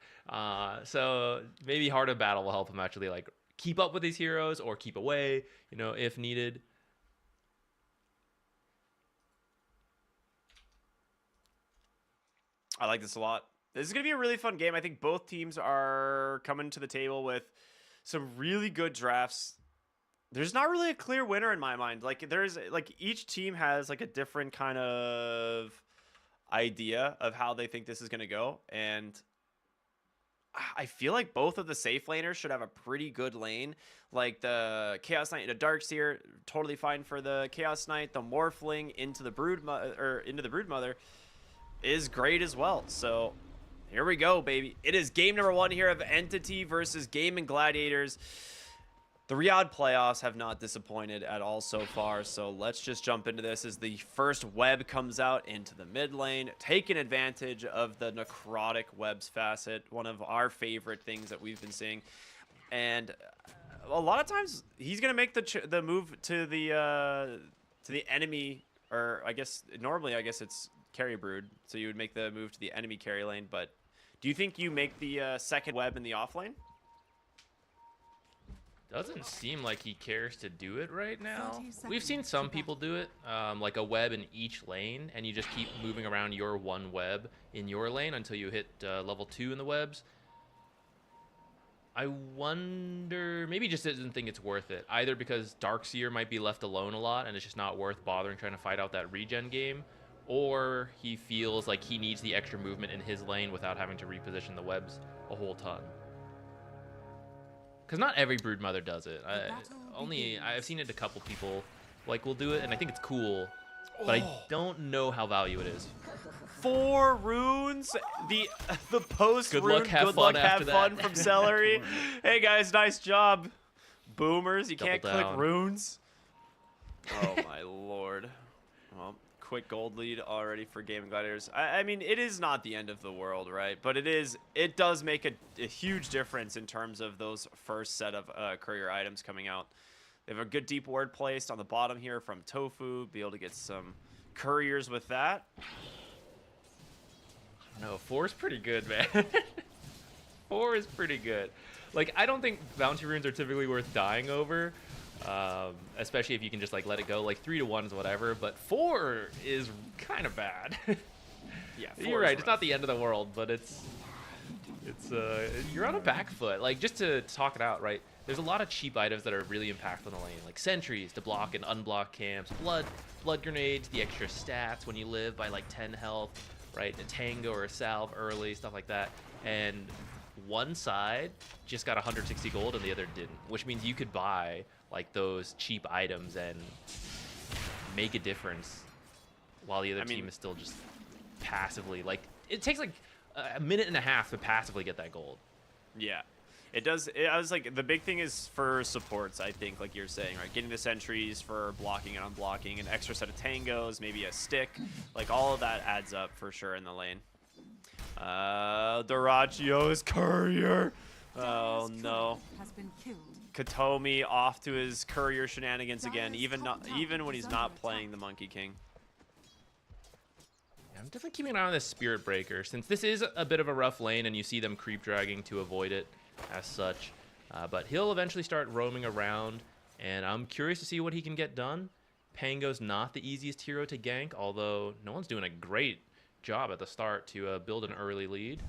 So maybe Heart of Battle will help him actually like keep up with these heroes or keep away, you know, if needed. I like this a lot. This is going to be a really fun game. I think both teams are coming to the table with some really good drafts. There's not really a clear winner in my mind. Like there's like each team has like a different kind of idea of how they think this is going to go, and I feel like both of the safe laners should have a pretty good lane. Like the Chaos Knight into Darkseer, totally fine for the Chaos Knight. The Morphling into the Broodmother is great as well. So here we go, baby. It is game number 1 here of Entity versus Gaming Gladiators. The Riyadh playoffs have not disappointed at all so far, so let's just jump into this as the first web comes out into the mid lane, taking advantage of the necrotic webs facet, one of our favorite things that we've been seeing. And a lot of times he's going to make the move to the enemy, or I guess normally it's carry brood, so you would make the move to the enemy carry lane. But do you think you make the second web in the off lane? Doesn't seem like he cares to do it right now. We've seen some people do it, like a web in each lane, and you just keep moving around your one web in your lane until you hit level 2 in the webs. I wonder, maybe he just doesn't think it's worth it, either because Darkseer might be left alone a lot and it's just not worth bothering trying to fight out that regen game, or he feels like he needs the extra movement in his lane without having to reposition the webs a whole ton. Because not every Broodmother does it. I've seen it a couple people like will do it, and I think it's cool, but I don't know how value it is. 4 runes, the post Good rune, luck, have fun from Celery. Hey guys, nice job. Boomers, you can't click down. runes. Oh my lord. Well, quick gold lead already for Gaming Gladiators. I mean, it is not the end of the world, right? But it does make a huge difference in terms of those first set of courier items coming out. They have a good deep ward placed on the bottom here from Tofu. Be able to get some couriers with that. No, 4 is pretty good, man. 4 is pretty good. Like, I don't think bounty runes are typically worth dying over, especially if you can just like let it go. Like 3 to 1 is whatever, but 4 is kind of bad. Yeah, you're right. It's not the end of the world, but it's you're on a back foot. Like, just to talk it out, right? There's a lot of cheap items that are really impactful in the lane, like sentries to block and unblock camps, blood grenades, the extra stats when you live by like 10 health, right? A tango or a salve early, stuff like that. And one side just got 160 gold and the other didn't, which means you could buy like those cheap items and make a difference while the other team is still just passively, like, it takes like a minute and a half to passively get that gold. Yeah, it does. I was like, the big thing is for supports, I think, like you're saying, right? Getting the sentries for blocking and unblocking, an extra set of tangos, maybe a stick, like all of that adds up for sure in the lane. Doracchio's courier. Oh no. Katomi off to his courier shenanigans again, even when he's not playing the Monkey King. I'm definitely keeping an eye on this Spirit Breaker, since this is a bit of a rough lane and you see them creep dragging to avoid it as such. But he'll eventually start roaming around, and I'm curious to see what he can get done. Pango's not the easiest hero to gank, although no one's doing a great job at the start to build an early lead.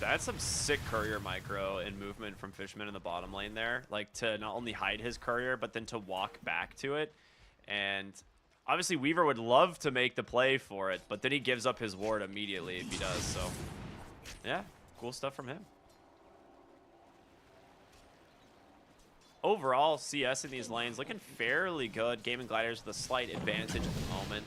That's some sick courier micro and movement from Fishman in the bottom lane there. Like, to not only hide his courier, but then to walk back to it. And obviously Weaver would love to make the play for it, but then he gives up his ward immediately if he does. So, yeah, cool stuff from him. Overall, CS in these lanes looking fairly good. Gaming Gladiators with a slight advantage at the moment,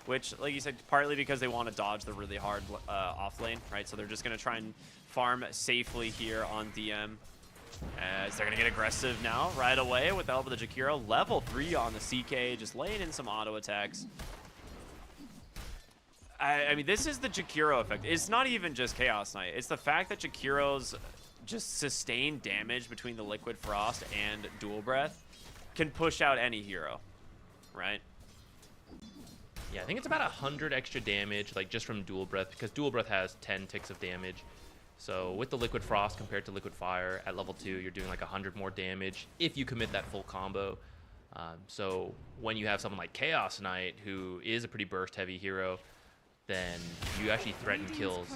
which, like you said, partly because they want to dodge the really hard off lane, right? So they're just going to try and farm safely here on DM. As they're going to get aggressive now right away with the help of the Jakiro. Level 3 on the CK, just laying in some auto attacks. I mean, this is the Jakiro effect. It's not even just Chaos Knight. It's the fact that Jakiro's just sustained damage between the Liquid Frost and Dual Breath can push out any hero, right? Yeah, I think it's about 100 extra damage, like just from Dual Breath, because Dual Breath has 10 ticks of damage. So with the Liquid Frost compared to Liquid Fire at level 2, you're doing like 100 more damage if you commit that full combo. So when you have someone like Chaos Knight, who is a pretty burst-heavy hero, then you actually threaten kills.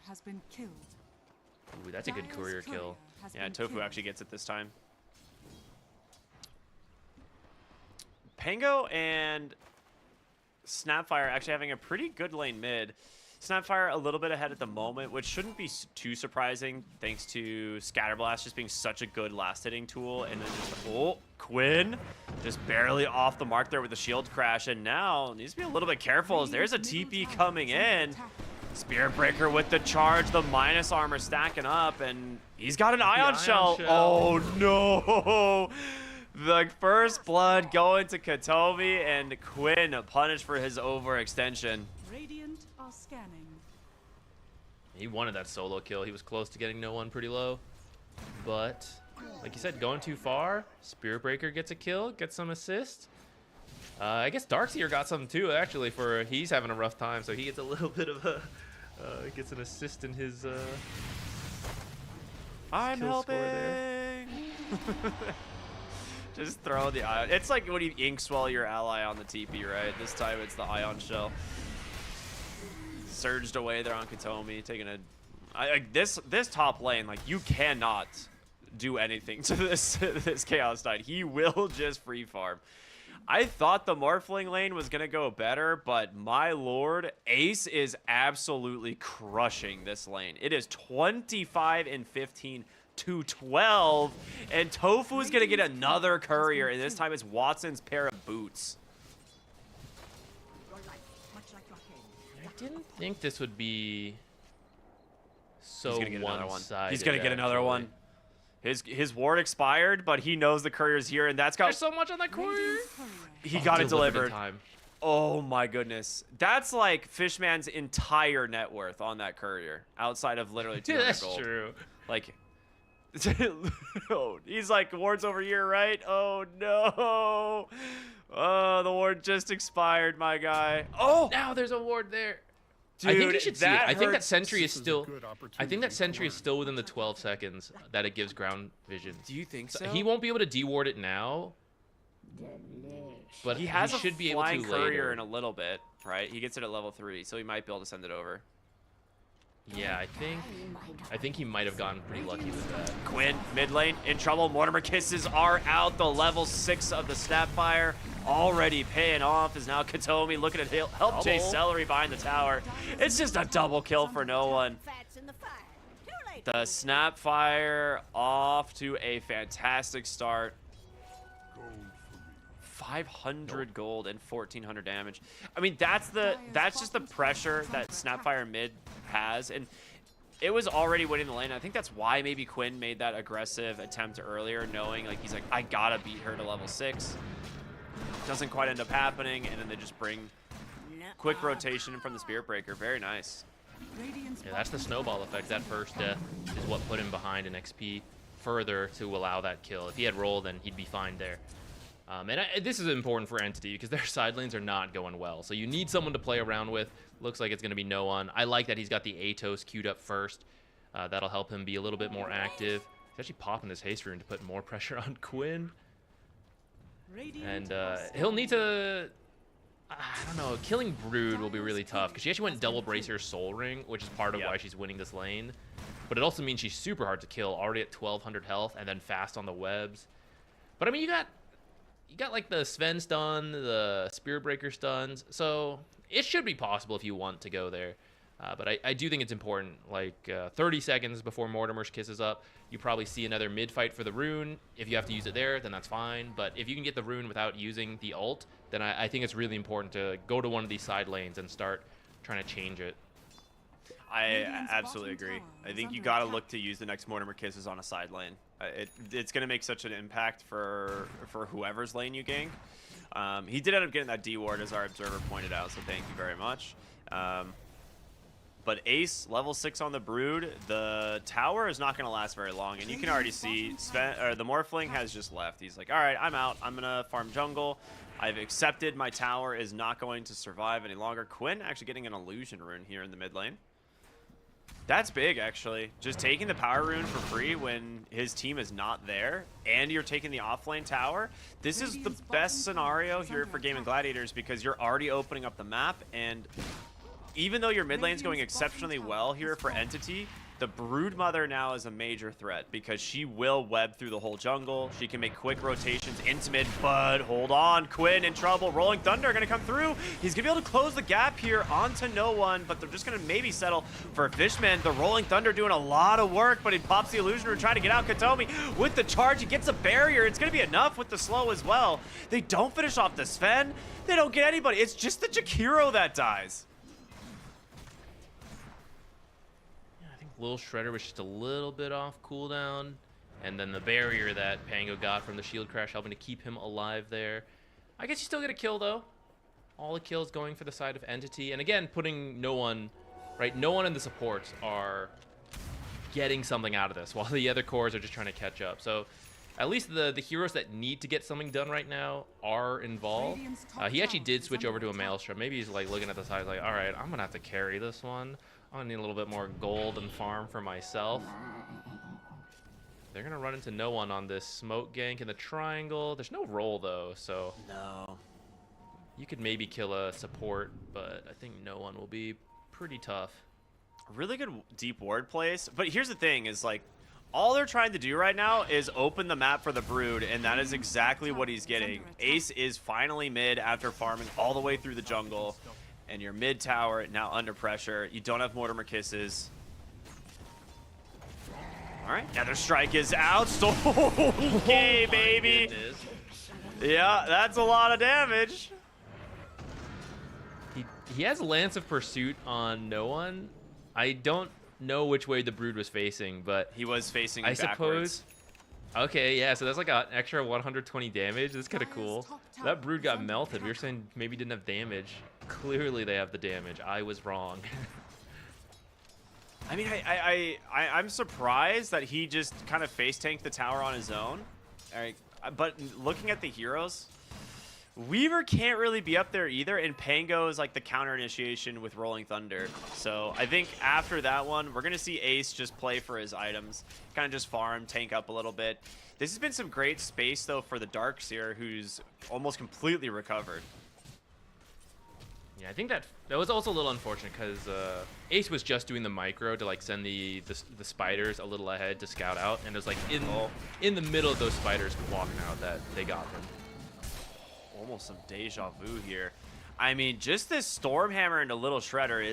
Has been killed. Ooh, that's a good courier kill. Yeah, Tofu actually gets it this time. Pango and Snapfire actually having a pretty good lane mid. Snapfire a little bit ahead at the moment, which shouldn't be too surprising thanks to Scatterblast just being such a good last-hitting tool. And then just, oh, Quinn just barely off the mark there with the shield crash. And now needs to be a little bit careful as there's a TP coming in. Spirit Breaker with the charge, the minus armor stacking up, and he's got an Ion Shell. Oh, no. The first blood going to Katomi, and Quinn punished for his overextension. Radiant are scanning. He wanted that solo kill. He was close to getting no one pretty low. But, like you said, going too far. Spirit Breaker gets a kill, gets some assist. I guess Darkseer got some too, actually, for he's having a rough time, so he gets a little bit of a... gets an assist in his I'm kill score helping! there. Just throw the Ion. It's like when you ink swell your ally on the TP, right? This time it's the Ion Shell. Surged away there on Katomi, taking a... this top lane, like, you cannot do anything to this Chaos Knight. He will just free farm. I thought the Morphling lane was going to go better, but my lord, Ace is absolutely crushing this lane. It is 25 and 15 to 12, and Tofu is going to get another courier, and this time it's Watson's pair of boots. I didn't think this would be so He's gonna get another one. one-sided. He's going to get another actually. one. His ward expired, but he knows the courier's here, and that's got... There's so much on that courier. He got it delivered. in time. Oh my goodness. That's like Fishman's entire net worth on that courier, outside of literally 200 That's gold. true. Like, oh, he's like, ward's over here, right? Oh no. Oh, the ward just expired, my guy. Oh! Now there's a ward there. Dude, I think you should see it. that I think that hurts. sentry is still. I think that sentry is still within the 12 seconds that it gives ground vision. Do you think so? He won't be able to deward it now, but he has a should be able flying to courier later. in a little bit, right? He gets it at level 3, so he might be able to send it over. Yeah, I think he might have gotten pretty lucky with that. Quinn, mid lane, in trouble. Mortimer Kisses are out. The level 6 of the Snapfire already paying off is now Katomi looking at help chase Celery behind the tower. It's just a double kill for no one. The Snapfire off to a fantastic start. 500 gold and 1400 damage. I mean, that's just the pressure that Snapfire mid has, and it was already winning the lane. I think that's why maybe Quinn made that aggressive attempt earlier, knowing like he's like, I gotta beat her to level 6. Doesn't quite end up happening, and then they just bring quick rotation from the Spirit Breaker. Very nice. Yeah, that's the snowball effect. That first death is what put him behind in XP further to allow that kill. If he had rolled, then he'd be fine there. This is important for Entity because their side lanes are not going well. So you need someone to play around with. Looks like it's going to be no one. I like that he's got the Atos queued up first. That'll help him be a little bit more active. He's actually popping this haste rune to put more pressure on Quinn. And he'll need to... I don't know. Killing Brood will be really tough because she actually went double Bracer Soul Ring, which is part of why she's winning this lane. But it also means she's super hard to kill, already at 1200 health, and then fast on the webs. But I mean, you got like the Sven stun, the Spirit Breaker stuns, so it should be possible if you want to go there. But I do think it's important, like 30 seconds before Mortimer's kisses up, you probably see another mid fight for the rune. If you have to use it there, then that's fine. But if you can get the rune without using the ult, then I think it's really important to go to one of these side lanes and start trying to change it. I absolutely agree. I think you got to look to use the next Mortimer Kisses on a side lane. It's going to make such an impact for whoever's lane you gank. He did end up getting that D ward, as our observer pointed out, so thank you very much. But Ace, level 6 on the Brood. The tower is not going to last very long. And you can already see the Morphling has just left. He's like, all right, I'm out. I'm going to farm jungle. I've accepted my tower is not going to survive any longer. Quinn actually getting an illusion rune here in the mid lane. That's big, actually. Just taking the power rune for free when his team is not there, and you're taking the offlane tower. This is the best scenario here for Gaming Gladiators because you're already opening up the map, and even though your mid lane's going exceptionally well here for Entity, the Broodmother now is a major threat because she will web through the whole jungle. She can make quick rotations into mid, but hold on, Quinn in trouble. Rolling Thunder going to come through. He's going to be able to close the gap here onto no one, but they're just going to maybe settle for Fishman. The Rolling Thunder doing a lot of work, but he pops the illusion to try to get out. Katomi with the charge. He gets a barrier. It's going to be enough with the slow as well. They don't finish off the Sven. They don't get anybody. It's just the Jakiro that dies. Little Shredder was just a little bit off cooldown, and then the barrier that Pango got from the shield crash helping to keep him alive there. I guess you still get a kill though. All the kills going for the side of Entity, and again putting no one, right? No one in the supports are getting something out of this, while the other cores are just trying to catch up. So at least the heroes that need to get something done right now are involved. He actually did switch over to a Maelstrom. Maybe he's like looking at the side like, all right, I'm gonna have to carry this one. I'm gonna need a little bit more gold and farm for myself. They're gonna run into no one on this smoke gank in the triangle. There's no roll though, so no. You could maybe kill a support, but I think no one will be pretty tough. Really good deep ward place. But here's the thing is like, all they're trying to do right now is open the map for the Brood, and that is exactly what he's getting. Ace is finally mid after farming all the way through the jungle. And your mid tower now under pressure. You don't have Mortimer Kisses. All right, Nether Strike is out. Okay, baby. Yeah, that's a lot of damage. He has Lance of Pursuit on no one. I don't know which way the Brood was facing, but he was facing I backwards. suppose. Okay, yeah, so that's like an extra 120 damage. That's kind of cool. That Brood got melted. We were saying maybe didn't have damage. Clearly they have the damage. I was wrong. I mean, I'm surprised that he just kind of face tanked the tower on his own. All right, but looking at the heroes, Weaver can't really be up there either, and Pango is like the counter initiation with Rolling Thunder. So I think after that one, we're gonna see Ace just play for his items, kind of just farm, tank up a little bit. This has been some great space though for the Darkseer, who's almost completely recovered. Yeah, I think that was also a little unfortunate because Ace was just doing the micro to like send the spiders a little ahead to scout out, and it was like in the middle of those spiders walking out that they got him. Almost some deja vu here. I mean, just this Stormhammer into Little Shredder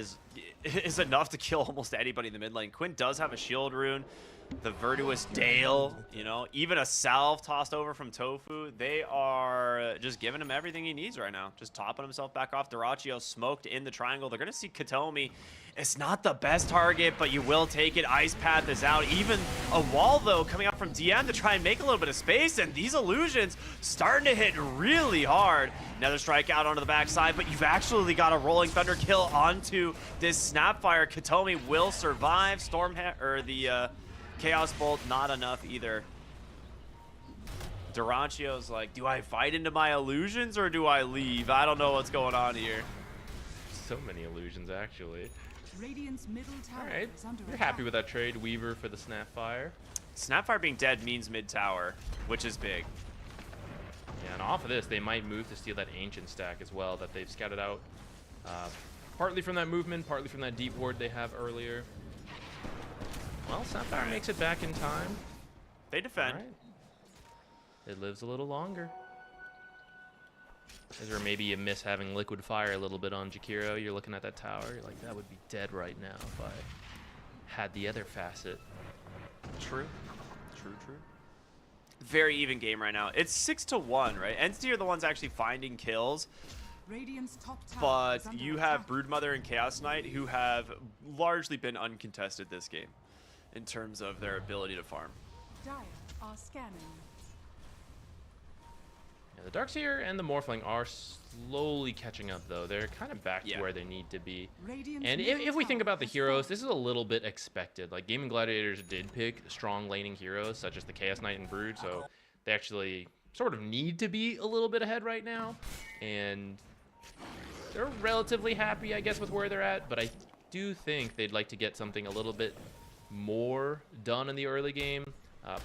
is enough to kill almost anybody in the mid lane. Quinn does have a shield rune. The Virtuous Dale, you know, even a salve tossed over from Tofu. They are just giving him everything he needs right now. Just topping himself back off. Duraccio smoked in the triangle. They're going to see Katomi. It's not the best target, but you will take it. Ice Path is out. Even a wall, though, coming out from DM to try and make a little bit of space. And these illusions starting to hit really hard. Another strike out onto the backside, but you've actually got a Rolling Thunder kill onto this Snapfire. Katomi will survive. The Chaos Bolt, not enough either. Duraccio's like, do I fight into my illusions or do I leave? I don't know what's going on here. So many illusions, actually. Radiant's middle tower All right, is under you're happy with that trade, Weaver, for the Snapfire. Snapfire being dead means mid tower, which is big. Yeah, and off of this, they might move to steal that Ancient stack as well that they've scouted out. Partly from that movement, partly from that deep ward they have earlier. Well, Snapfire makes it back in time. They defend. Right. It lives a little longer. Is there maybe you miss having Liquid Fire a little bit on Jakiro? You're looking at that tower, you're like, that would be dead right now if I had the other facet. True. True. Very even game right now. It's 6-1, right? Entity are the ones actually finding kills. Radiant's top tower is But under you attack. have Broodmother and Chaos Knight who have largely been uncontested this game in terms of their ability to farm. Dire are scanning. Yeah, the Darkseer and the Morphling are slowly catching up, though. They're kind of back to where they need to be. And if we think about the heroes, this is a little bit expected. Like, Gaming Gladiators did pick strong laning heroes, such as the Chaos Knight and Brood, so they actually sort of need to be a little bit ahead right now. And they're relatively happy, I guess, with where they're at, but I do think they'd like to get something a little bit more done in the early game.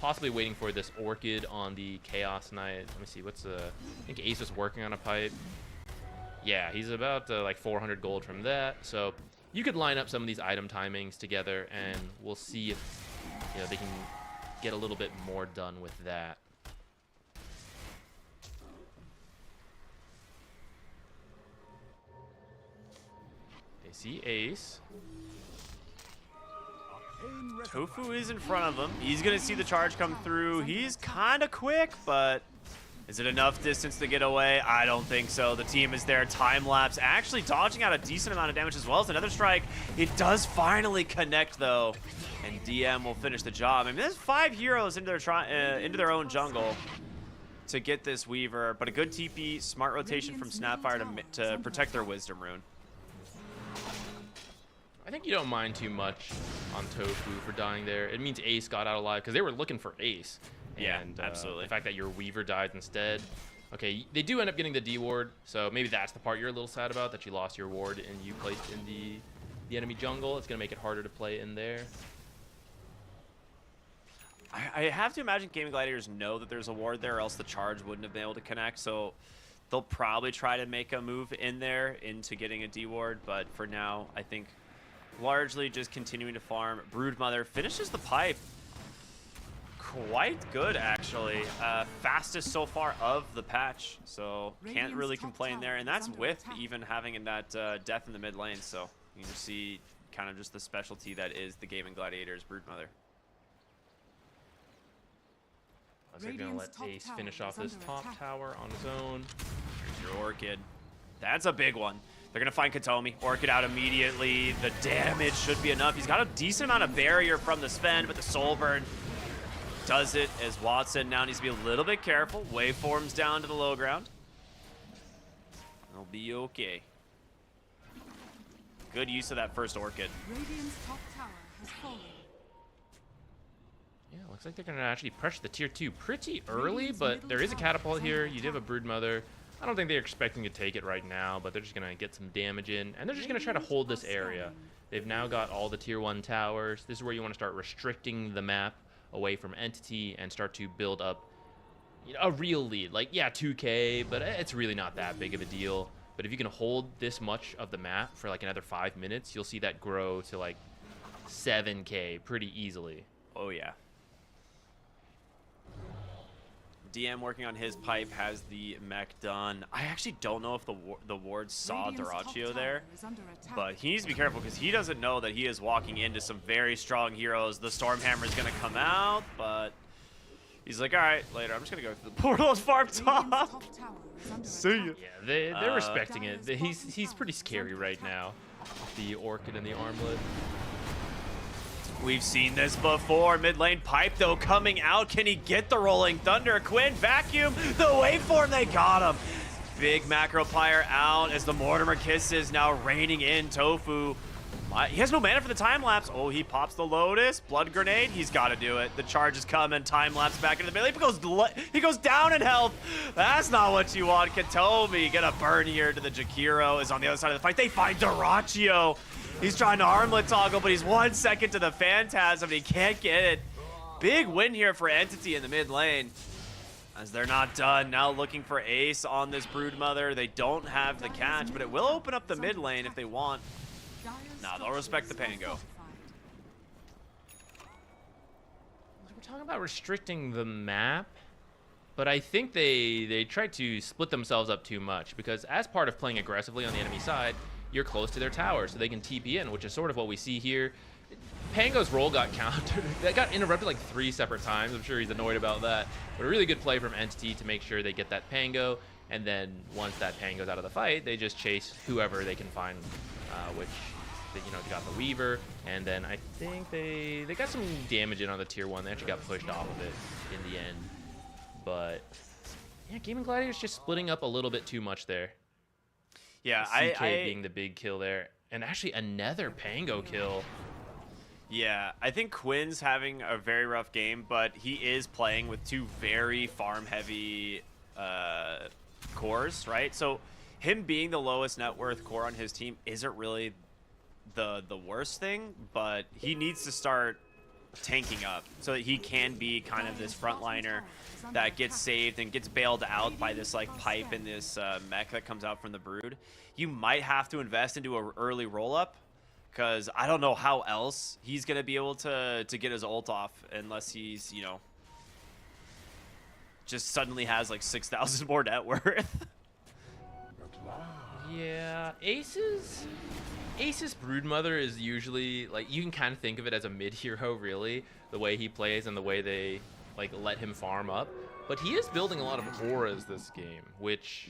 Possibly waiting for this Orchid on the Chaos Knight. Let me see, what's I think Ace is working on a pipe. Yeah, he's about like 400 gold from that. So you could line up some of these item timings together, and we'll see if they can get a little bit more done with that. They see Ace. Tofu is in front of him. He's going to see the charge come through. He's kind of quick, but is it enough distance to get away? I don't think so. The team is there. Time lapse actually dodging out a decent amount of damage as well as another strike. It does finally connect, though, and DM will finish the job. I mean, there's 5 heroes into their own jungle to get this Weaver, but a good TP, smart rotation from Snapfire to protect their Wisdom Rune. I think you don't mind too much on Tofu for dying there. It means Ace got out alive because they were looking for Ace. Yeah, and, absolutely. The fact that your Weaver died instead. Okay, they do end up getting the D ward, so maybe that's the part you're a little sad about, that you lost your ward and you placed in the enemy jungle. It's going to make it harder to play in there. I have to imagine Gaming Gladiators know that there's a ward there, or else the charge wouldn't have been able to connect, so they'll probably try to make a move in there into getting a D ward, but for now, I think largely just continuing to farm. Broodmother finishes the pipe quite good, actually. Fastest so far of the patch, so can't really complain there. And that's with even having that death in the mid lane, so you can see kind of just the specialty that is the Gaming Gladiators Broodmother. I was going to let Ace finish off this top tower on his own. Here's your Orchid. That's a big one. They're going to find Katomi. Orchid out immediately. The damage should be enough. He's got a decent amount of barrier from the Sven, but the Soul Burn does it as Watson now needs to be a little bit careful. Waveforms down to the low ground. It'll be okay. Good use of that first Orchid. Radiant's top tower has fallen. Yeah, looks like they're going to actually pressure the tier 2 pretty early, but there is a catapult here. You do have a Broodmother. I don't think they're expecting to take it right now, but they're just going to get some damage in, and they're just going to try to hold this area. They've now got all the tier 1 towers. This is where you want to start restricting the map away from Entity and start to build up a real lead. Like, yeah, 2k, but it's really not that big of a deal. But if you can hold this much of the map for like another 5 minutes, you'll see that grow to like 7k pretty easily. Oh, yeah. DM working on his pipe has the mech done. I actually don't know if the ward saw Duraccio there, but he needs to be careful because he doesn't know that he is walking into some very strong heroes. The Stormhammer is going to come out, but he's like, all right, later. I'm just going to go through the portal and farm top. See ya. Yeah, they're respecting it. He's pretty scary right now. The Orchid and the Armlet. We've seen this before. Mid lane pipe, though, coming out. Can he get the Rolling Thunder? Quinn, vacuum, the waveform, they got him. Big macro pyre out as the Mortimer Kisses now raining in. Tofu, he has no mana for the time lapse. Oh, he pops the Lotus. Blood Grenade, he's got to do it. The charge is coming. Time lapse back into the middle. He goes down in health. That's not what you want. Katomi gonna burn here to the Jakiro. Is on the other side of the fight. They find Duraccio. He's trying to armlet toggle, but he's 1 second to the Phantasm, and he can't get it. Big win here for Entity in the mid lane, as they're not done. Now looking for Ace on this Broodmother. They don't have the catch, but it will open up the mid lane if they want. Nah, they'll respect the Pango. We're talking about restricting the map, but I think they tried to split themselves up too much, because as part of playing aggressively on the enemy side, you're close to their tower, so they can TP in, which is sort of what we see here. Pango's roll got countered. That got interrupted like 3 separate times. I'm sure he's annoyed about that. But a really good play from Entity to make sure they get that Pango, and then once that Pango's out of the fight, they just chase whoever they can find, which, they got the Weaver, and then I think they got some damage in on the tier 1. They actually got pushed off of it in the end. But Yeah, Gaming Gladiators just splitting up a little bit too much there. Yeah, CK being the big kill there. And actually another Pango kill. Yeah, I think Quinn's having a very rough game, but he is playing with two very farm-heavy cores, right? So him being the lowest net worth core on his team isn't really the worst thing, but he needs to start tanking up so that he can be kind of this frontliner that gets saved and gets bailed out by this like pipe and this mech that comes out from the Brood. You might have to invest into an early roll-up, because I don't know how else he's going to be able to get his ult off unless he's, you know, just suddenly has like 6,000 more net worth. Yeah, Ace's Broodmother is usually, like, you can kind of think of it as a mid-hero, really, the way he plays and the way they, like, let him farm up. But he is building a lot of auras this game, which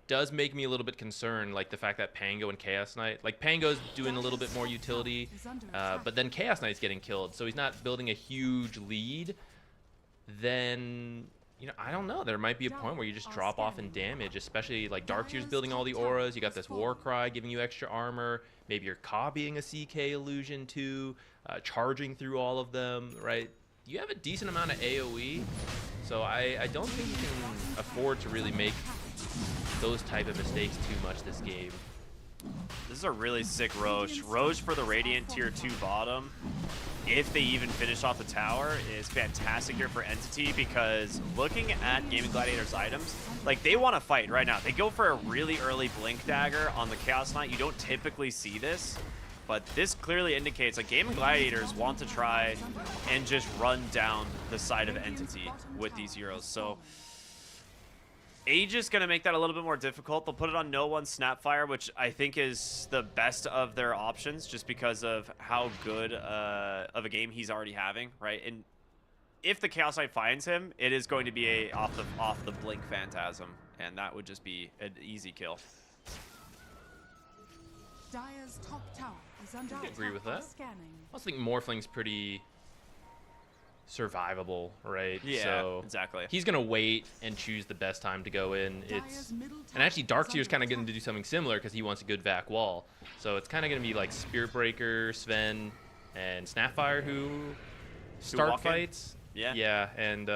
does make me a little bit concerned, like the fact that Pango and Chaos Knight, like Pango's doing a little bit more utility, but then Chaos Knight's getting killed, so he's not building a huge lead. Then, you know, I don't know, there might be a point where you just drop off in damage, especially like Darktier's building all the auras, you got this Warcry giving you extra armor, maybe you're copying a CK illusion too, charging through all of them, right? You have a decent amount of AoE, so I don't think you can afford to really make those type of mistakes too much this game. This is a really sick Roche. Roche for the Radiant tier 2 bottom, if they even finish off the tower, is fantastic here for Entity, because looking at Gaming Gladiators items, like they want to fight right now. They go for a really early Blink Dagger on the Chaos Knight. You don't typically see this, but this clearly indicates like Gaming Gladiators want to try and just run down the side of Entity with these heroes. So Age is going to make that a little bit more difficult. They'll put it on no one Snapfire, which I think is the best of their options just because of how good of a game he's already having, right? And if the Chaos Knight finds him, it is going to be a off the blink Phantasm, and that would just be an easy kill. Dire's top tower is under I agree with that. scanning. I also think Morphling's pretty survivable, right? Yeah, so exactly. He's gonna wait and choose the best time to go in. And actually Darktier's kind of going to do something similar because he wants a good vac wall. So it's kind of going to be like Spirit Breaker, Sven, and Snapfire who start fights. Yeah, and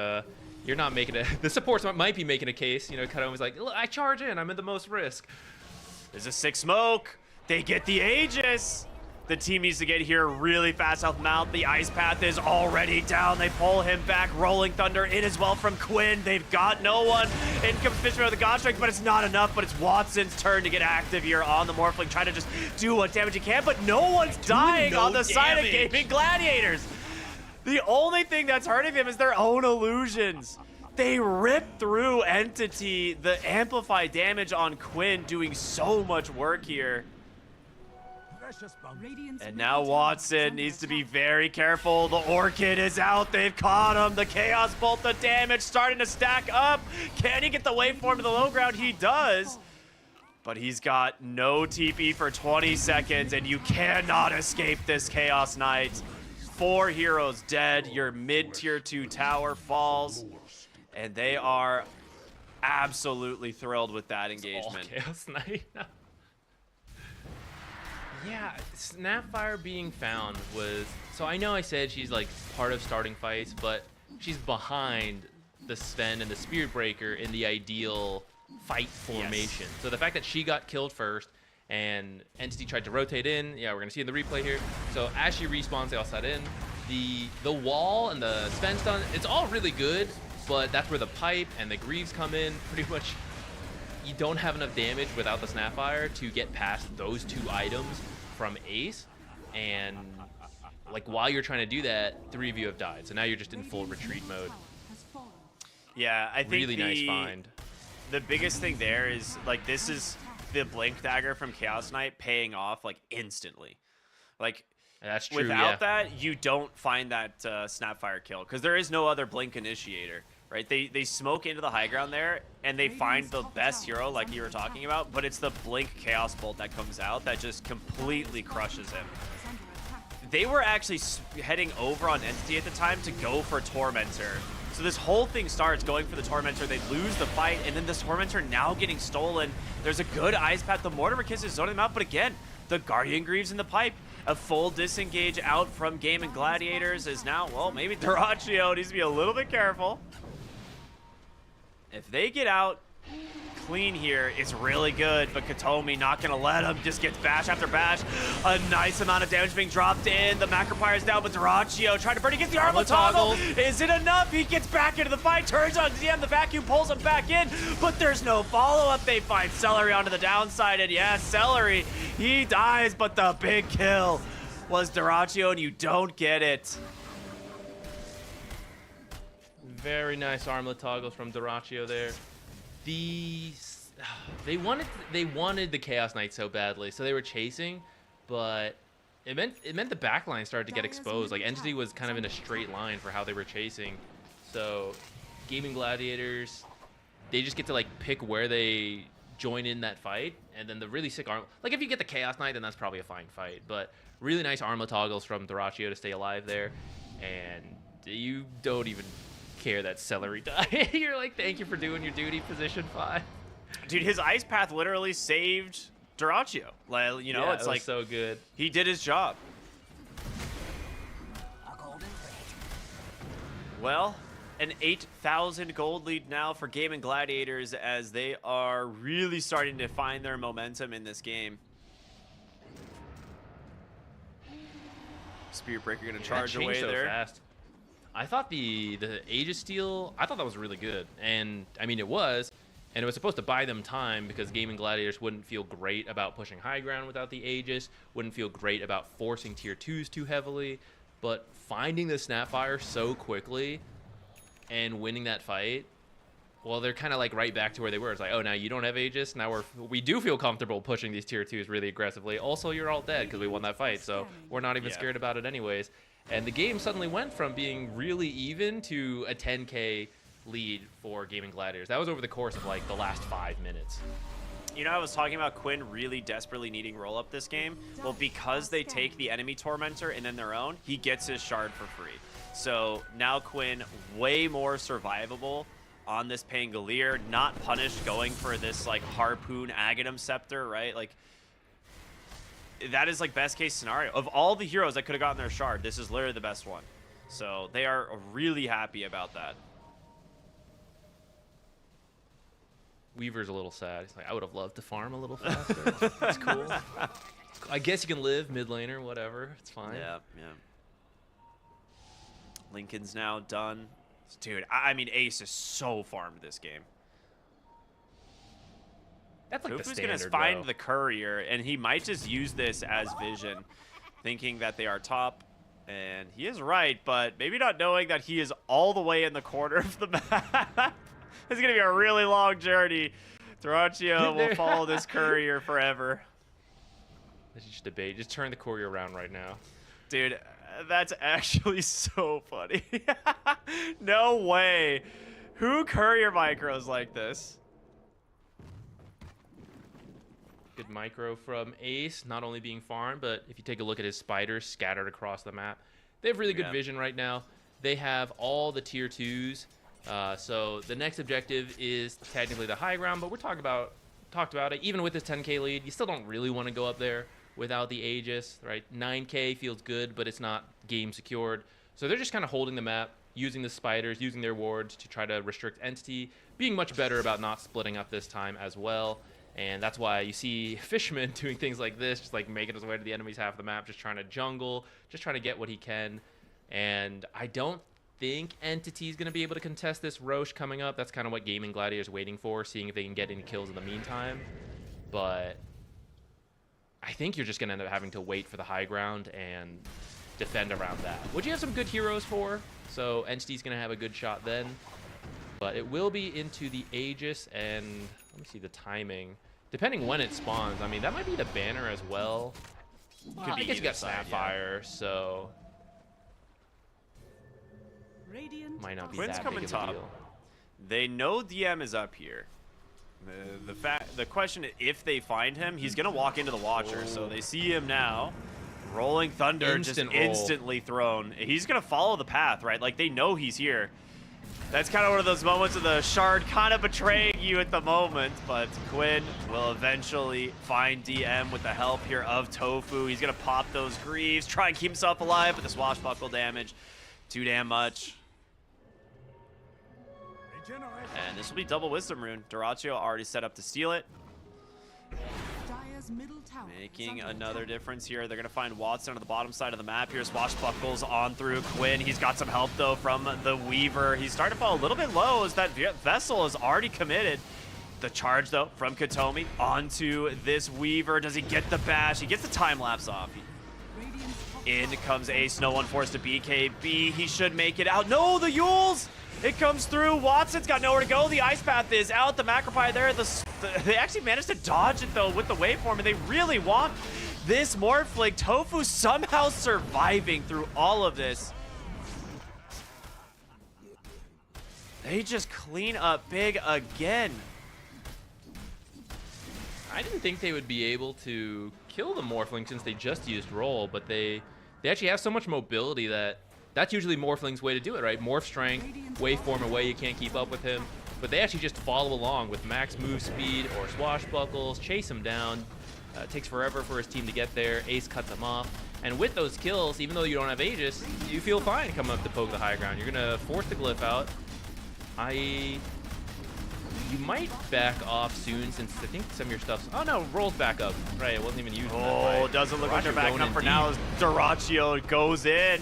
you're not making a... The supports might be making a case, you know, kind of was like, I charge in, I'm at the most risk. There's a sick smoke. They get the Aegis. The team needs to get here really fast. South Mount, the Ice Path is already down. They pull him back. Rolling Thunder in as well from Quinn. They've got no one. In comes Fisher with the God Strike, but it's not enough. But it's Watson's turn to get active here on the Morphling, trying to just do what damage he can, but no one's dying on the side of Gaming Gladiators. The only thing that's hurting them is their own illusions. They rip through Entity. The amplify damage on Quinn doing so much work here. And now Watson needs to be very careful. The Orchid is out. They've caught him. The Chaos Bolt, the damage starting to stack up. Can he get the waveform to the low ground? He does. But he's got no TP for 20 seconds, and you cannot escape this Chaos Knight. 4 heroes dead. Your mid-tier 2 tower falls. And they are absolutely thrilled with that engagement. All Chaos Knight. Yeah, Snapfire being found was... So I know I said she's like part of starting fights, but she's behind the Sven and the Spirit Breaker in the ideal fight formation. Yes. So the fact that she got killed first and Entity tried to rotate in, yeah, we're going to see in the replay here. So as she respawns, they all set in. The wall and the Sven stun, it's all really good, but that's where the pipe and the Greaves come in. Pretty much you don't have enough damage without the Snapfire to get past those 2 items from Ace, and like while you're trying to do that, 3 of you have died, so now you're just in full retreat mode. Yeah, I think really nice find. The biggest thing there is like this is the Blink Dagger from Chaos Knight paying off like instantly. Like that's true. Without that, you don't find that Snapfire kill because there is no other Blink initiator. Right, they smoke into the high ground there, and they find the best hero, like you were talking about, but it's the Blink Chaos Bolt that comes out that just completely crushes him. They were actually heading over on Entity at the time to go for Tormentor, So this whole thing starts going for the Tormentor. They lose the fight, and then this Tormentor now getting stolen. There's a good Ice Path. The Mortimer Kiss is zoning them out, but again, the Guardian Greaves in the pipe. A full disengage out from Gaming Gladiators is now, well, maybe Dyrachyo needs to be a little bit careful. If they get out clean here, it's really good, but Katomi not gonna let him. Just gets bash after bash. A nice amount of damage being dropped in. The Macropire's down, but Dyrachyo trying to burn. He gets the Armor Toggle. Is it enough? He gets back into the fight, turns on DM. The vacuum pulls him back in, but there's no follow-up. They find Celery onto the downside, and yeah, Celery, he dies, but the big kill was Dyrachyo, and you don't get it. Very nice armlet toggles from Dyrachyo there. They wanted the Chaos Knight so badly, so they were chasing, but it meant the backline started to get exposed. Like Entity was kind of in a straight line for how they were chasing. So Gaming Gladiators, they just get to like pick where they join in that fight, and then the really sick arm. Like if you get the Chaos Knight, then that's probably a fine fight. But really nice armlet toggles from Dyrachyo to stay alive there, and you don't even care that Celery died. You're like, thank you for doing your duty, position 5. Dude, his Ice Path literally saved Dyrachyo. Like, you know, Yeah, it's it was like so good. He did his job. Well, an 8,000 gold lead now for Gaming Gladiators as they are really starting to find their momentum in this game. Spirit Breaker gonna charge away there. Fast. I thought the Aegis steal, I thought that was really good. And I mean, it was. And it was supposed to buy them time because Gaming Gladiators wouldn't feel great about pushing high ground without the Aegis, wouldn't feel great about forcing tier 2s too heavily. But finding the Snapfire so quickly and winning that fight, well, they're kind of like right back to where they were. It's like, oh, now you don't have Aegis. Now we do feel comfortable pushing these tier 2s really aggressively. Also, you're all dead because we won that fight, so we're not even scared about it anyways. And the game suddenly went from being really even to a 10k lead for Gaming Gladiators. That was over the course of like the last 5 minutes. You know, I was talking about Quinn really desperately needing roll-up this game. Well, because they take the enemy Tormentor and then their own, he gets his shard for free. So now Quinn way more survivable on this Pangolier, not punished going for this like Harpoon Aghanim Scepter, right? Like, that is like best case scenario. Of all the heroes that could have gotten their shard, this is literally the best one. So they are really happy about that. Weaver's a little sad. He's like, I would have loved to farm a little faster. That's cool. I guess you can live mid laner, whatever. It's fine. Yeah, yeah. Lincoln's now done. Dude, I mean, Ace is so farmed this game. That's like Kufu's gonna find the courier, and he might just use this as vision, thinking that they are top. And he is right, but maybe not knowing that he is all the way in the corner of the map. It's gonna be a really long journey. Dyrachyo will follow this courier forever. Let's just debate. Just turn the courier around right now. Dude, that's actually so funny. No way. Who courier micros like this? Good micro from Ace, not only being farmed, but if you take a look at his spiders scattered across the map, they have really good vision right now. They have all the tier 2s. So the next objective is technically the high ground, but we're talked about it. Even with this 10k lead, you still don't really want to go up there without the Aegis, right? 9k feels good, but it's not game secured. So they're just kind of holding the map, using the spiders, using their wards to try to restrict Entity, being much better about not splitting up this time as well. And that's why you see Fishman doing things like this, just like making his way to the enemy's half of the map, just trying to jungle, just trying to get what he can. And I don't think Entity's going to be able to contest this Roche coming up. That's kind of what Gaming Gladiators waiting for, seeing if they can get any kills in the meantime. But I think you're just going to end up having to wait for the high ground and defend around that, which you have some good heroes for. So Entity's going to have a good shot then. But it will be into the Aegis, and let me see the timing. Depending when it spawns, I mean, that might be the banner as well. Could be I guess you got side, Sapphire, so Radiant might not be Quinn's that coming big of a top. deal. They know DM is up here. The question is, if they find him, he's gonna walk into the Watcher. So they see him now. Rolling Thunder, Instant just roll. instantly thrown. He's gonna follow the path, right? Like they know he's here. That's kind of one of those moments of the shard kind of betraying you at the moment, but Quinn will eventually find DM with the help here of Tofu. He's going to pop those greaves, try and keep himself alive, but the swashbuckle damage, too damn much. And this will be double Wisdom Rune. Dyrachyo already set up to steal it. Dire's middle tower Making another difference here. They're going to find Watson on the bottom side of the map here. Swashbuckles on through Quinn. He's got some help, though, from the Weaver. He's starting to fall a little bit low as that Vessel is already committed. The charge, though, from Katomi onto this Weaver. Does he get the bash? He gets the time lapse off. In comes Ace. No one forced to BKB. He should make it out. No, the Yules! It comes through. Watson's got nowhere to go. The Ice Path is out. The Macropie there. They actually managed to dodge it, though, with the waveform, and they really want this Morphling. Tofu somehow surviving through all of this. They just clean up big again. I didn't think they would be able to kill the Morphling since they just used roll, but they actually have so much mobility that's usually Morphling's way to do it, right? Morph strength, waveform away, you can't keep up with him. But they actually just follow along with max move speed or swashbuckles, chase him down. It takes forever for his team to get there. Ace cuts him off. And with those kills, even though you don't have Aegis, you feel fine coming up to poke the high ground. You're going to force the glyph out. You might back off soon since I think some of your stuff's... Oh no, rolls back up. Right, it wasn't even used. Oh, doesn't look like they're backing up for now as Dyrachyo goes in.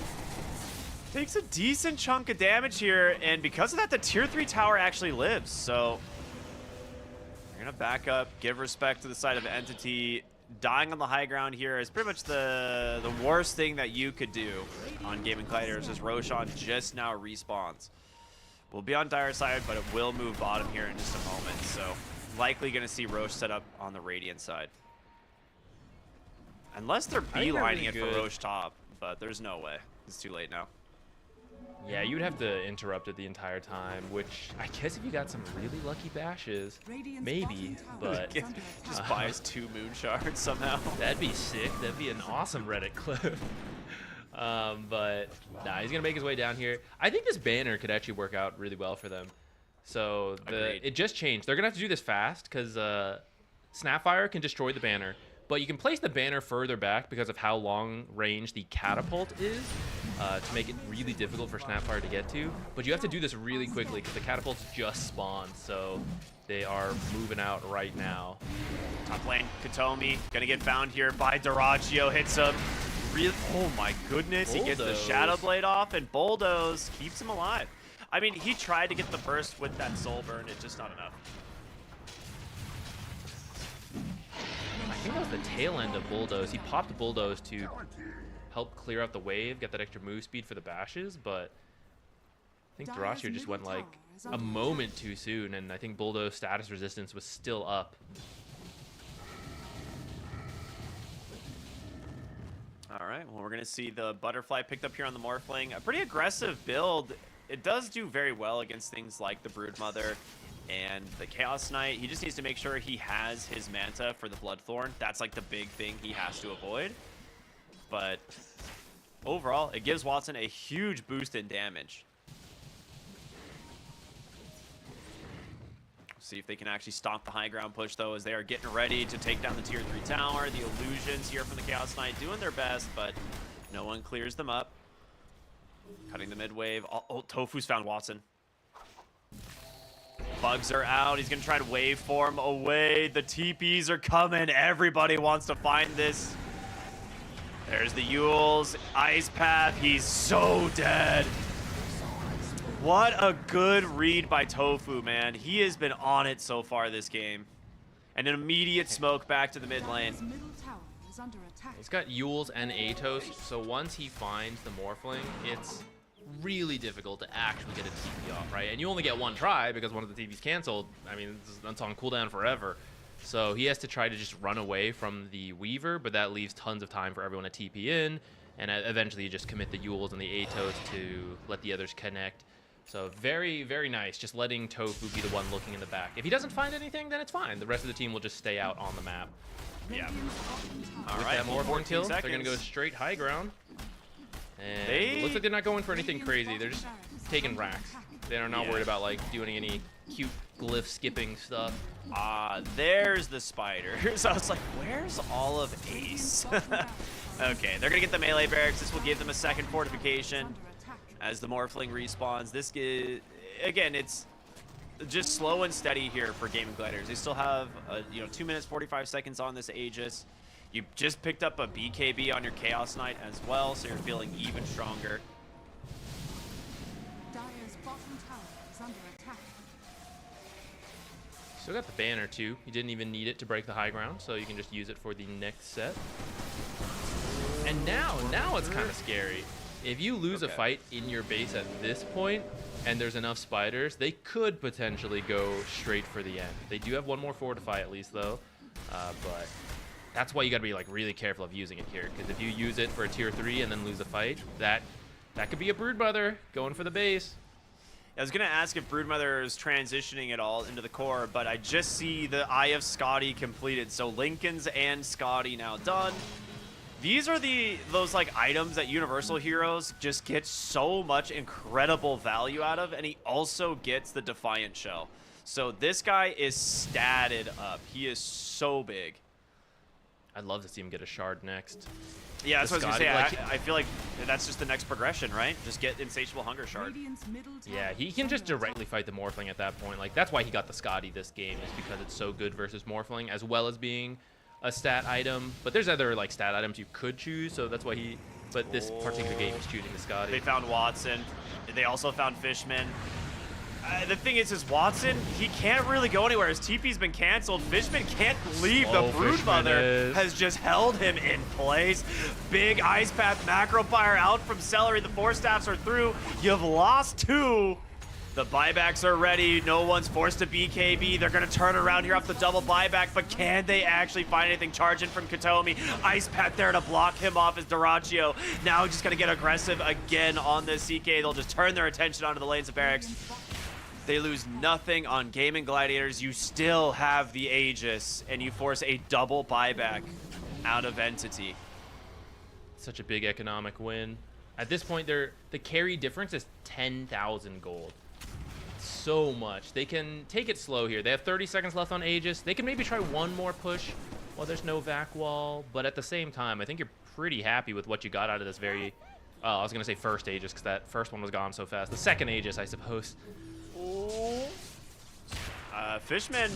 Takes a decent chunk of damage here, and because of that, the tier 3 tower actually lives. So you're gonna back up, give respect to the side of Entity. Dying on the high ground here is pretty much the worst thing that you could do on Gaming Gliders, as Roshan just now respawns. We'll be on Dire's side, but it will move bottom here in just a moment. So likely gonna see Roche set up on the Radiant side. Unless they're beelining it for Roche top, but there's no way. It's too late now. Yeah, you'd have to interrupt it the entire time, which I guess if you got some really lucky bashes, maybe, but... just buys 2 moon shards somehow. That'd be sick. That'd be an awesome Reddit clip. But, nah, he's going to make his way down here. I think this banner could actually work out really well for them. So, it just changed. They're going to have to do this fast, because Snapfire can destroy the banner. But you can place the banner further back because of how long range the catapult is to make it really difficult for Snapfire to get to. But you have to do this really quickly because the catapults just spawned, so they are moving out right now. Top lane, Katomi, gonna get found here by Dyrachyo, hits him. Oh my goodness, he gets the Shadow Blade off, and Bulldoze keeps him alive. I mean, he tried to get the burst with that Soul Burn, it's just not enough. I think that was the tail end of Bulldoze. He popped Bulldoze to help clear out the wave, get that extra move speed for the bashes, but I think Dyrachyo just went like a moment too soon, and I think Bulldoze status resistance was still up. All right, well, we're going to see the Butterfly picked up here on the Morphling. A pretty aggressive build. It does do very well against things like the Broodmother and the Chaos Knight. He just needs to make sure he has his Manta for the Bloodthorn. That's like the big thing he has to avoid. But overall, it gives Watson a huge boost in damage. See if they can actually stop the high ground push, though, as they are getting ready to take down the tier 3 tower. The Illusions here from the Chaos Knight doing their best, but no one clears them up. Cutting the mid wave. Oh, Tofu's found Watson. Bugs are out. He's going to try to waveform away. The TPs are coming. Everybody wants to find this. There's the Yules. Ice Path. He's so dead. What a good read by Tofu, man. He has been on it so far this game. And an immediate smoke back to the mid lane. He's got Yules and Atos, so once he finds the Morphling, it's really difficult to actually get a TP off, right? And you only get one try because one of the TP's canceled. I mean, that's on cooldown forever. So he has to try to just run away from the Weaver, but that leaves tons of time for everyone to TP in, and eventually you just commit the Yules and the Atos to let the others connect. So very, very nice, just letting Tofu be the one looking in the back. If he doesn't find anything, then it's fine. The rest of the team will just stay out on the map. Yeah. All right, that Morphling kill, they're going to go straight high ground. And it looks like they're not going for anything crazy. They're just taking racks. They're not Yeah. worried about like doing any cute glyph skipping stuff. There's the spiders. I was like, where's all of Ace? Okay, they're gonna get the melee barracks. This will give them a second fortification as the Morphling respawns. This again, it's just slow and steady here for Gaming Gliders. They still have 2 minutes 45 seconds on this Aegis. You just picked up a BKB on your Chaos Knight as well, so you're feeling even stronger. Dire's bottom tower is under attack. Still got the banner too. You didn't even need it to break the high ground, so you can just use it for the next set. And now it's kind of scary. If you lose a fight in your base at this point, and there's enough spiders, they could potentially go straight for the end. They do have one more fortify at least though, but that's why you gotta be like really careful of using it here, because if you use it for a tier 3 and then lose a fight, that could be a Broodmother going for the base. I was gonna ask if Broodmother is transitioning at all into the core, but I just see the Eye of Scotty completed. So Lincoln's and Scotty now done. These are those like items that Universal Heroes just get so much incredible value out of, and he also gets the Defiant Shell. So this guy is statted up. He is so big. I'd love to see him get a shard next. Yeah, that's what I was gonna say. Like, I feel like that's just the next progression, right? Just get Insatiable Hunger Shard. yeah, he can just directly fight the Morphling at that point. Like, that's why he got the Scotty this game, is because it's so good versus Morphling, as well as being a stat item. But there's other like stat items you could choose, so that's why he... But this particular game is choosing the Scotty. They found Watson. They also found Fishman. The thing is Watson, he can't really go anywhere. His TP's been canceled. Fishman can't leave. The Broodmother has just held him in place. Big Ice Path Macro Fire out from Celery. The 4 staffs are through. You've lost 2. The buybacks are ready. No one's forced to BKB. They're going to turn around here off the double buyback, but can they actually find anything? Charging from Katomi. Ice Path there to block him off as Duraccio. Now just going to get aggressive again on this CK. They'll just turn their attention onto the lanes of barracks. They lose nothing on Gaming Gladiators. You still have the Aegis, and you force a double buyback out of Entity. Such a big economic win. At this point, the carry difference is 10,000 gold. So much. They can take it slow here. They have 30 seconds left on Aegis. They can maybe try one more push while there's no vac wall, but at the same time, I think you're pretty happy with what you got out of this very... I was going to say first Aegis, because that first one was gone so fast. The second Aegis, I suppose. Fishman,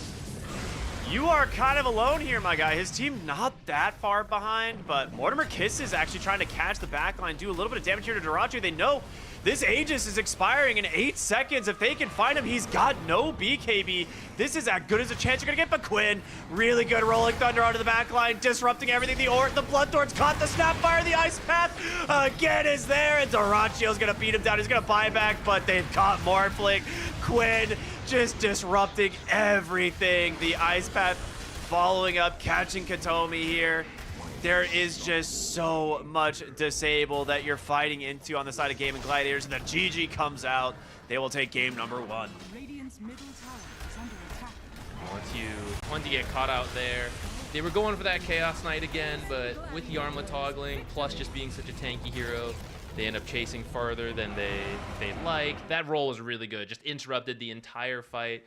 you are kind of alone here, my guy. His team not that far behind, but Mortimer Kiss is actually trying to catch the backline, do a little bit of damage here to Duraccio. They know this Aegis is expiring in 8 seconds. If they can find him, he's got no BKB. This is as good as a chance you're gonna get. But Quinn, really good Rolling Thunder onto the backline, disrupting everything. The Bloodthorn's caught the Snapfire. The Ice Path again is there, and Duraccio's gonna beat him down. He's gonna buy back, but they've caught Morphling. Quinn just disrupting everything. The Ice Path following up, catching Katomi here. There is just so much disable that you're fighting into on the side of Gaming Gladiators, and the GG comes out. They will take game number 1. Radiant's middle tower is under attack. Once you get caught out there, they were going for that Chaos Knight again, but with the armlet toggling, plus just being such a tanky hero, they end up chasing farther than they'd like. That roll was really good, just interrupted the entire fight.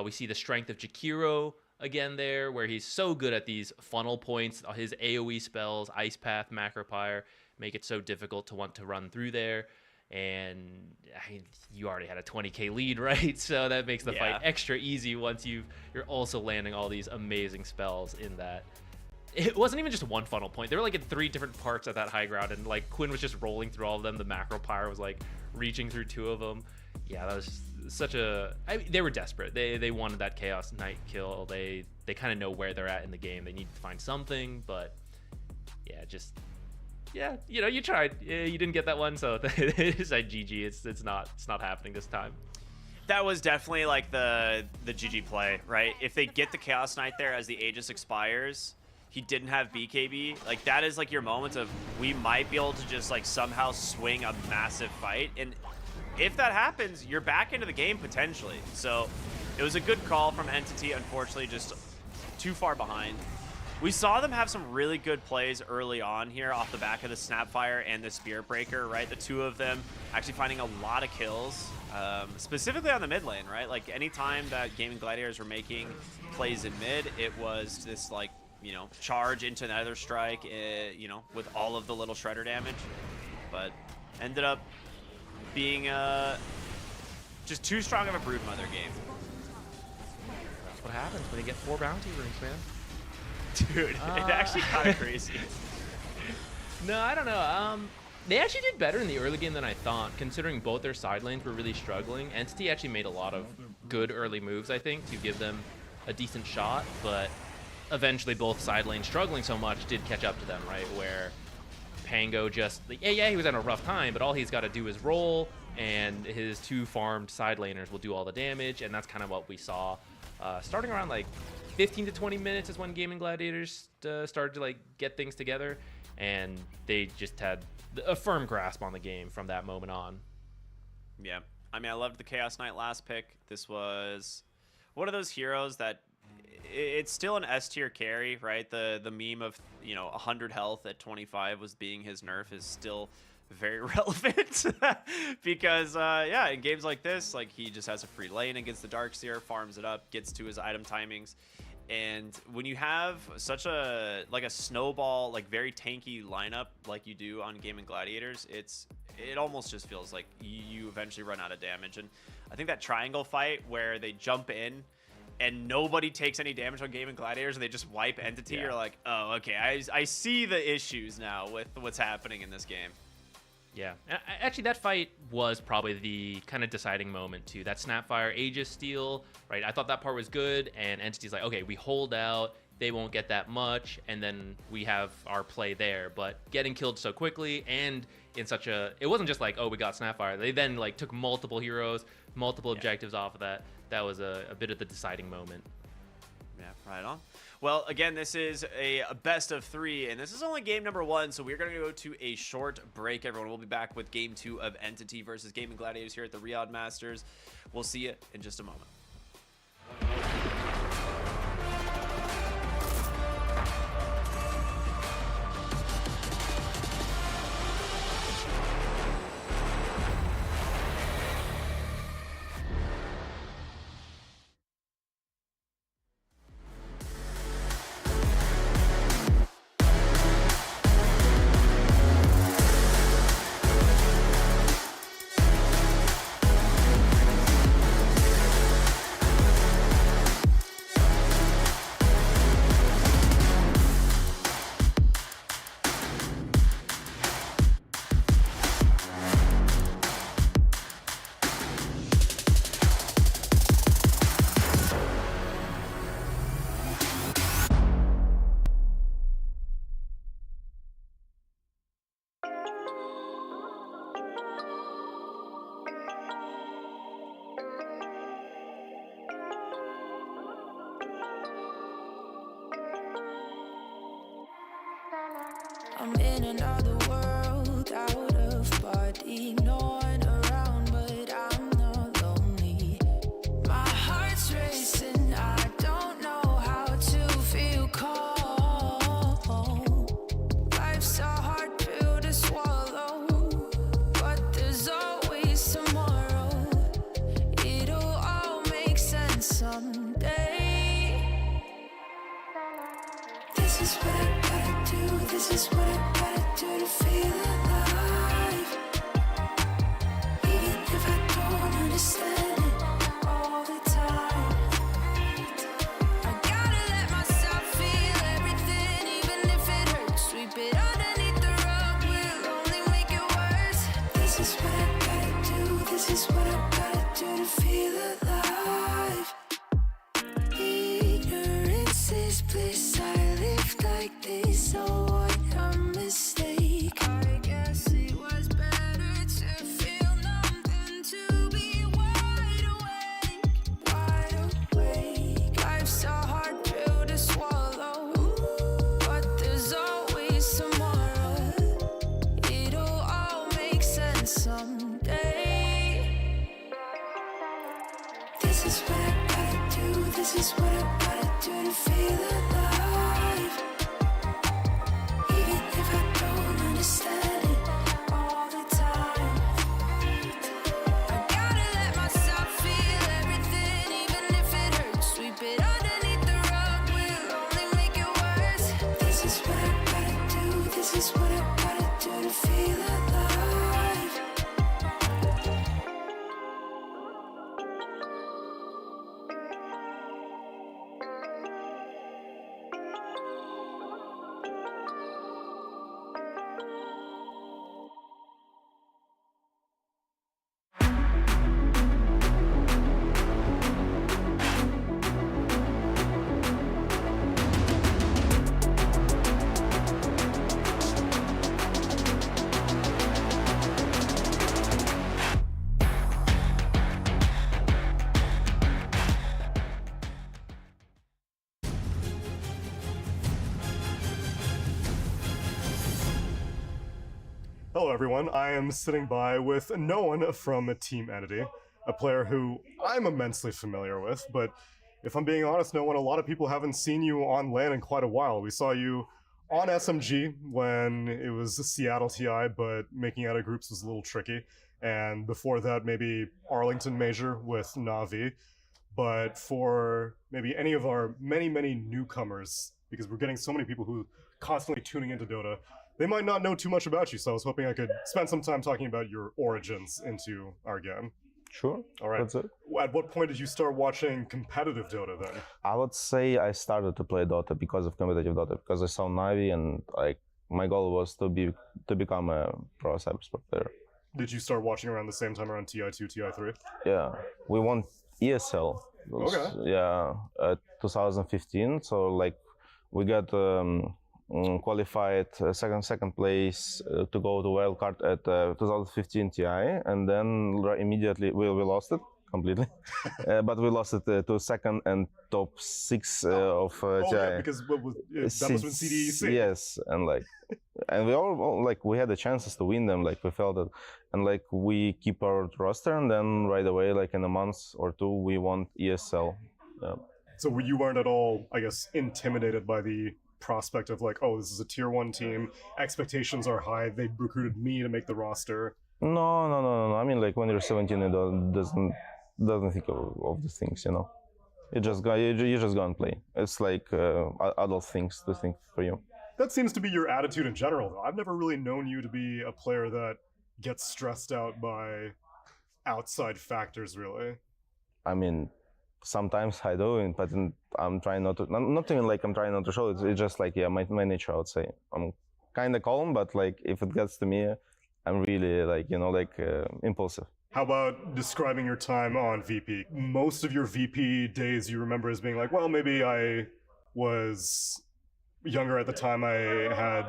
We see the strength of Jakiro again there, where he's so good at these funnel points. His AoE spells, Ice Path, Macropyre, make it so difficult to want to run through there. And I mean, you already had a 20k lead, right? So that makes the fight extra easy once you're also landing all these amazing spells in that. It wasn't even just one funnel point. They were like in 3 different parts of that high ground, and like Quinn was just rolling through all of them. The Macropyre was like reaching through 2 of them. Yeah, that was just such a... they were desperate. They wanted that Chaos Knight kill. They kind of know where they're at in the game. They need to find something, but yeah, you tried. You didn't get that one, so it is like GG. It's not happening this time. That was definitely like the GG play, right? If they get the Chaos Knight there as the Aegis expires, he didn't have BKB, like that is like your moment of, we might be able to just like somehow swing a massive fight, and if that happens, you're back into the game potentially. So it was a good call from Entity, unfortunately just too far behind. We saw them have some really good plays early on here off the back of the Snapfire and the Spirit Breaker, right? The two of them actually finding a lot of kills, specifically on the mid lane, right? Like anytime that Gaming Gladiators were making plays in mid, it was this like, you know, charge into Nether Strike, you know, with all of the little shredder damage, but ended up being just too strong of a Broodmother game. That's what happens when you get 4 bounty rings, man. Dude, it actually kind of crazy. No, I don't know. They actually did better in the early game than I thought, considering both their side lanes were really struggling. Entity actually made a lot of good early moves, I think, to give them a decent shot, but eventually both side lanes struggling so much did catch up to them, right? Where Pango just, yeah, he was having a rough time, but all he's got to do is roll, and his 2 farmed side laners will do all the damage, and that's kind of what we saw. Starting around like 15 to 20 minutes is when Gaming Gladiators started to like get things together, and they just had a firm grasp on the game from that moment on. Yeah, I mean, I loved the Chaos Knight last pick. This was one of those heroes that it's still an S tier carry, right? The meme of, you know, 100 health at 25 was being his nerf is still very relevant because yeah, in games like this, like he just has a free lane against the Darkseer, farms it up, gets to his item timings. And when you have such a snowball, like very tanky lineup like you do on Gaming Gladiators, it almost just feels like you eventually run out of damage. And I think that triangle fight where they jump in and nobody takes any damage on Gaming Gladiators and they just wipe Entity, you're like, oh, okay, I see the issues now with what's happening in this game. Yeah, actually that fight was probably the kind of deciding moment too. That Snapfire Aegis steal, right? I thought that part was good, and Entity's like, okay, we hold out, they won't get that much, and then we have our play there. But getting killed so quickly and in such a, it wasn't just like, oh, we got Snapfire. They then like took multiple heroes, multiple objectives off of that. That was a bit of the deciding moment. Yeah, right on. Well, again, this is a best of 3, and this is only game number 1, so we're going to go to a short break, everyone. We'll be back with game 2 of Entity versus Gaming Gladiators here at the Riyadh Masters. We'll see you in just a moment. I'm in another world, out of body, no one around, but I'm not lonely. My heart's racing, I don't know how to feel calm. Life's a hard pill to swallow, but there's always tomorrow. It'll all make sense someday. This is what I gotta do, this is what I gotta do to feel alive. Even if I don't understand it all the time, I gotta let myself feel everything, even if it hurts. Sweep it underneath the rug, will only make it worse. This is what I gotta do, this is what I gotta do to feel alive. Ignorance is bliss, I live like this, oh what a mistake. I guess it was better to feel numb than to be wide awake. Wide awake. Life's a hard pill to swallow, but there's always tomorrow. It'll all make sense someday. This is what I gotta do, this is what I gotta do to feel alive. Hello everyone, I am sitting by with no one from Team Entity, a player who I'm immensely familiar with, but if I'm being honest, no one, a lot of people haven't seen you on LAN in quite a while. We saw you on SMG when it was Seattle TI, but making out of groups was a little tricky, and before that maybe Arlington Major with Na'Vi. But for maybe any of our many newcomers, because we're getting so many people who constantly tuning into Dota, they might not know too much about you, so I was hoping I could spend some time talking about your origins into our game. Sure. All right. At what point did you start watching competitive Dota then? I would say I started to play Dota because of competitive Dota, because I saw Na'Vi and like my goal was to become a pro cybersport player. Did you start watching around the same time around TI2, TI3? Yeah, we won ESL. Okay. Yeah, 2015. So like we got qualified second place to go to wildcard at 2015 TI, and then immediately we lost it completely. But we lost it to second and top 6 of TI. Yeah, because that was when CDEC. Yes, and like, and we all like we had the chances to win them. Like we felt it, and like we keep our roster, and then right away, like in a month or two, we won ESL. Yeah. So you weren't at all, I guess, intimidated by the prospect of like, oh, this is a tier 1 team, expectations are high, they recruited me to make the roster. No. I mean, like when you're 17, you doesn't think of these things, you know. You just go and play. It's like adult things to think for you. That seems to be your attitude in general, though. I've never really known you to be a player that gets stressed out by outside factors, really. I mean, sometimes I do, but I'm trying not to. Not even like I'm trying not to show it. It's just like, yeah, my nature, I would say. I'm kind of calm, but like if it gets to me, I'm really like, you know, like impulsive. How about describing your time on VP? Most of your VP days you remember as being like, well, maybe I was younger at the time, I had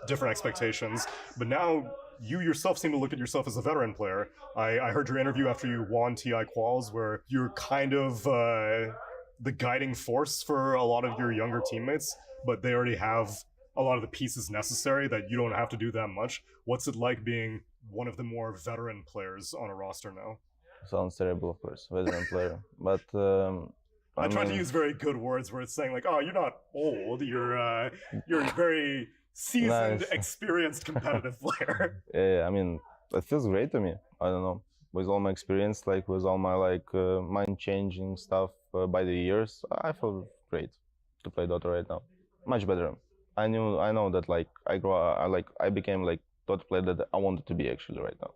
different expectations, but now you yourself seem to look at yourself as a veteran player. I heard your interview after you won TI Quals where you're kind of the guiding force for a lot of your younger teammates, but they already have a lot of the pieces necessary that you don't have to do that much. What's it like being one of the more veteran players on a roster now? Sounds terrible, of course, veteran player, but I tried to use very good words where it's saying like, oh, you're not old, you're very seasoned, experienced competitive player. Yeah, I mean, it feels great to me. I don't know, with all my experience, like with all my like mind-changing stuff by the years, I feel great to play Dota right now. Much better. I know that like I became like Dota player that I wanted to be actually right now,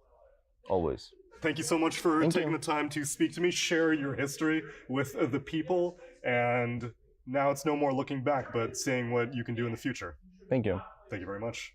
always. Thank you so much for taking the time to speak to me, share your history with the people, and now it's no more looking back, but seeing what you can do in the future. Thank you. Thank you very much.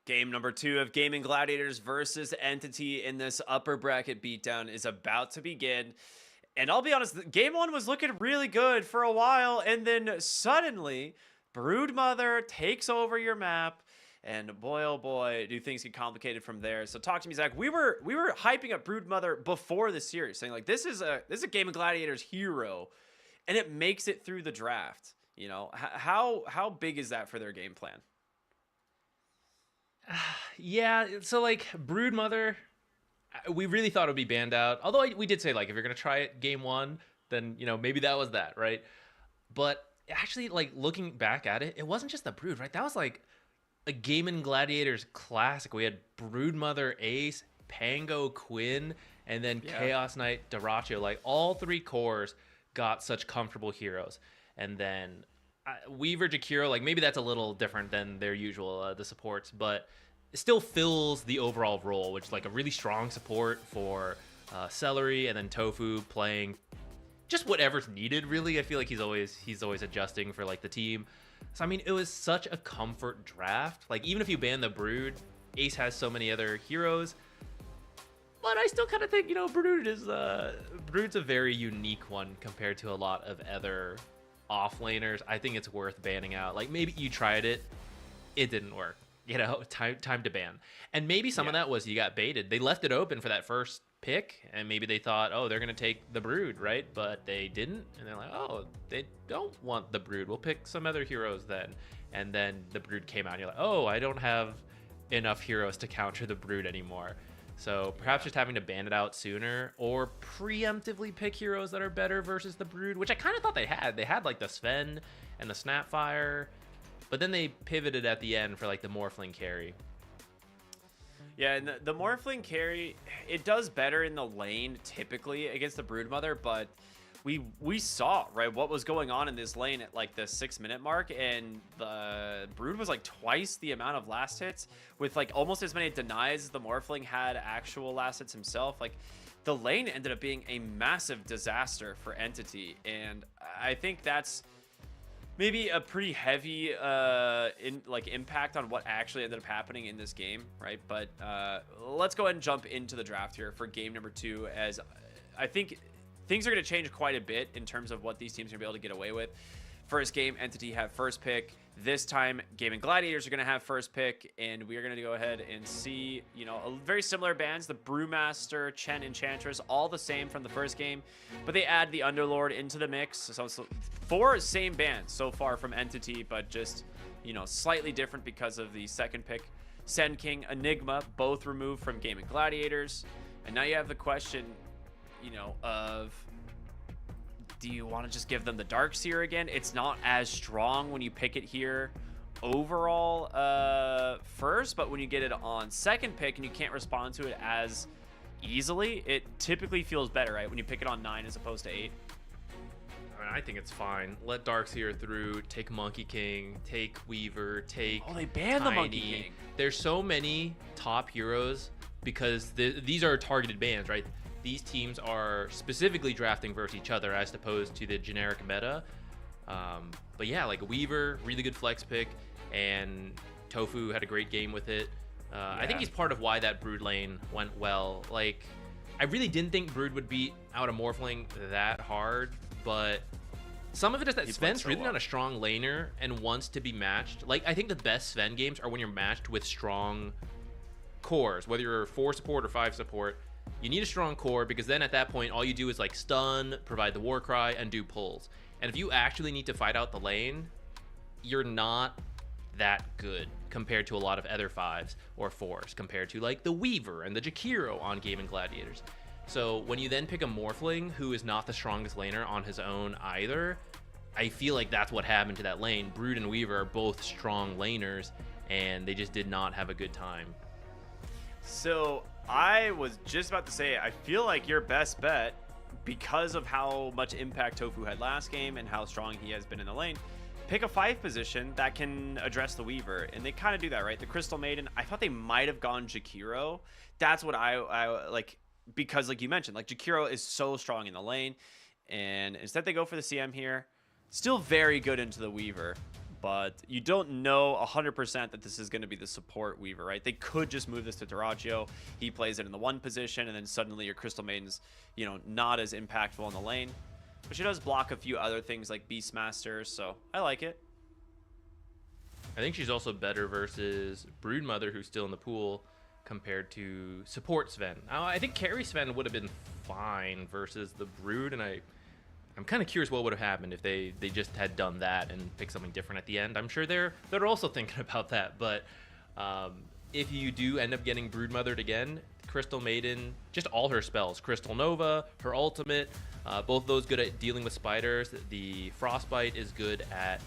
Game number 2 of Gaming Gladiators versus Entity in this upper bracket beatdown is about to begin. And I'll be honest, game 1 was looking really good for a while, and then suddenly Broodmother takes over your map, and boy oh boy, do things get complicated from there. So talk to me, Zach. We were hyping up Broodmother before the series, saying like this is a Gaming Gladiators hero, and it makes it through the draft. You know, how big is that for their game plan? Yeah, so like Broodmother, we really thought it would be banned out. Although we did say like if you're gonna try it game 1, then you know maybe that was that, right? But actually, like looking back at it, it wasn't just the Brood, right? That was like a Gaming Gladiators classic. We had Broodmother, Ace, Pango, Quinn, and then Chaos Knight, Dyrachyo. Like all 3 cores got such comfortable heroes, and then Weaver, Jakiro, like maybe that's a little different than their usual the supports, but it still fills the overall role, which is like a really strong support for Celery, and then Tofu playing just whatever's needed. Really, I feel like he's always adjusting for like the team. So I mean, it was such a comfort draft. Like even if you ban the Brood, Ace has so many other heroes. But I still kind of think, you know, Brood's a very unique one compared to a lot of other offlaners. I think it's worth banning out. Like maybe you tried it, it didn't work. You know, time to ban. And maybe some of that was you got baited. They left it open for that first pick, and maybe they thought, oh, they're gonna take the Brood, right? But they didn't, and they're like, oh, they don't want the Brood. We'll pick some other heroes then. And then the Brood came out, and you're like, oh, I don't have enough heroes to counter the Brood anymore. So perhaps just having to ban it out sooner, or preemptively pick heroes that are better versus the Brood, which I kind of thought they had. They had like the Sven and the Snapfire, but then they pivoted at the end for like the Morphling carry. Yeah, and the Morphling carry, it does better in the lane typically against the Broodmother, but we saw, right, what was going on in this lane at like the 6-minute mark, and the Brood was like twice the amount of last hits with like almost as many denies as the Morphling had actual last hits himself. Like the lane ended up being a massive disaster for Entity, and I think that's maybe a pretty heavy impact on what actually ended up happening in this game, right? But let's go ahead and jump into the draft here for game number 2, as I think things are going to change quite a bit in terms of what these teams are going to be able to get away with. First game, Entity have first pick. This time, Gaming Gladiators are going to have first pick, and we are going to go ahead and see, you know, very similar bans. The Brewmaster, Chen, Enchantress, all the same from the first game, but they add the Underlord into the mix. So 4 same bans so far from Entity, but just, you know, slightly different because of the second pick. Sand King, Enigma, both removed from Gaming Gladiators. And now you have the question, you know, of do you want to just give them the Darkseer again? It's not as strong when you pick it here overall first, but when you get it on second pick and you can't respond to it as easily, it typically feels better, right? When you pick it on 9 as opposed to 8. I mean, I think it's fine. Let Darkseer through, take Monkey King, take Weaver, take they banned the Monkey King. There's so many top heroes because these are targeted bans, right? These teams are specifically drafting versus each other as opposed to the generic meta. But yeah, like Weaver, really good flex pick, and Tofu had a great game with it. I think he's part of why that Brood lane went well. Like, I really didn't think Brood would beat out a Morphling that hard, but some of it is that Sven's really not a strong laner and wants to be matched. Like, I think the best Sven games are when you're matched with strong cores, whether you're 4 support or 5 support. You need a strong core, because then at that point all you do is like stun, provide the war cry, and do pulls. And if you actually need to fight out the lane, you're not that good compared to a lot of other 5s or 4s, compared to like the Weaver and the Jakiro on Gaming Gladiators. So when you then pick a Morphling who is not the strongest laner on his own either, I feel like that's what happened to that lane. Brood and Weaver are both strong laners, and they just did not have a good time. So I was just about to say, I feel like your best bet, because of how much impact Tofu had last game and how strong he has been in the lane, pick a 5 position that can address the Weaver. And they kind of do that, right? The Crystal Maiden, I thought they might have gone Jakiro. That's what I like, because like you mentioned, like Jakiro is so strong in the lane. And instead they go for the CM here. Still very good into the Weaver. but you don't know 100% that this is going to be the support Weaver, right? They could just move this to Dyrachyo. He plays it in the 1 position, and then suddenly your Crystal Maiden's, you know, not as impactful in the lane. But she does block a few other things like Beastmasters, so I like it. I think she's also better versus Broodmother, who's still in the pool, compared to support Sven. Now, I think carry Sven would have been fine versus the Brood, and I'm kind of curious what would have happened if they just had done that and picked something different at the end. I'm sure they're also thinking about that, but if you do end up getting Broodmothered again, Crystal Maiden, just all her spells, Crystal Nova, her ultimate, both those good at dealing with spiders. The Frostbite is good at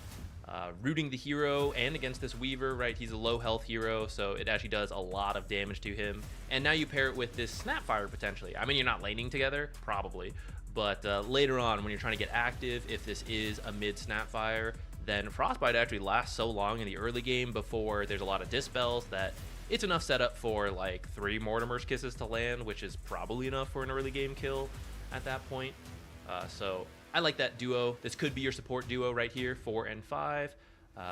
rooting the hero and against this Weaver, right? He's a low health hero, so it actually does a lot of damage to him. And now you pair it with this Snapfire potentially. I mean, you're not laning together, probably, but later on when you're trying to get active, if this is a mid Snapfire, then Frostbite actually lasts so long in the early game before there's a lot of dispels that it's enough setup for like 3 Mortimer's Kisses to land, which is probably enough for an early game kill at that point. So I like that duo. This could be your support duo right here, 4 and 5,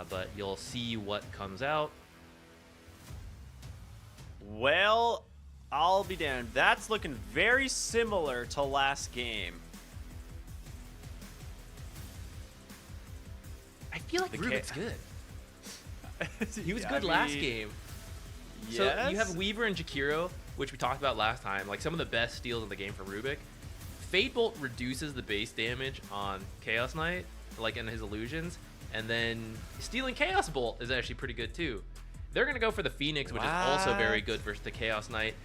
but you'll see what comes out. Well, I'll be damned. That's looking very similar to last game. I feel like Rubik's good. He was Yeah, good last game. Yes. So you have Weaver and Jakiro, which we talked about last time, like some of the best steals in the game for Rubik. Fate Bolt reduces the base damage on Chaos Knight, like in his illusions, and then stealing Chaos Bolt is actually pretty good too. They're gonna go for the Phoenix, which is also very good versus the Chaos Knight.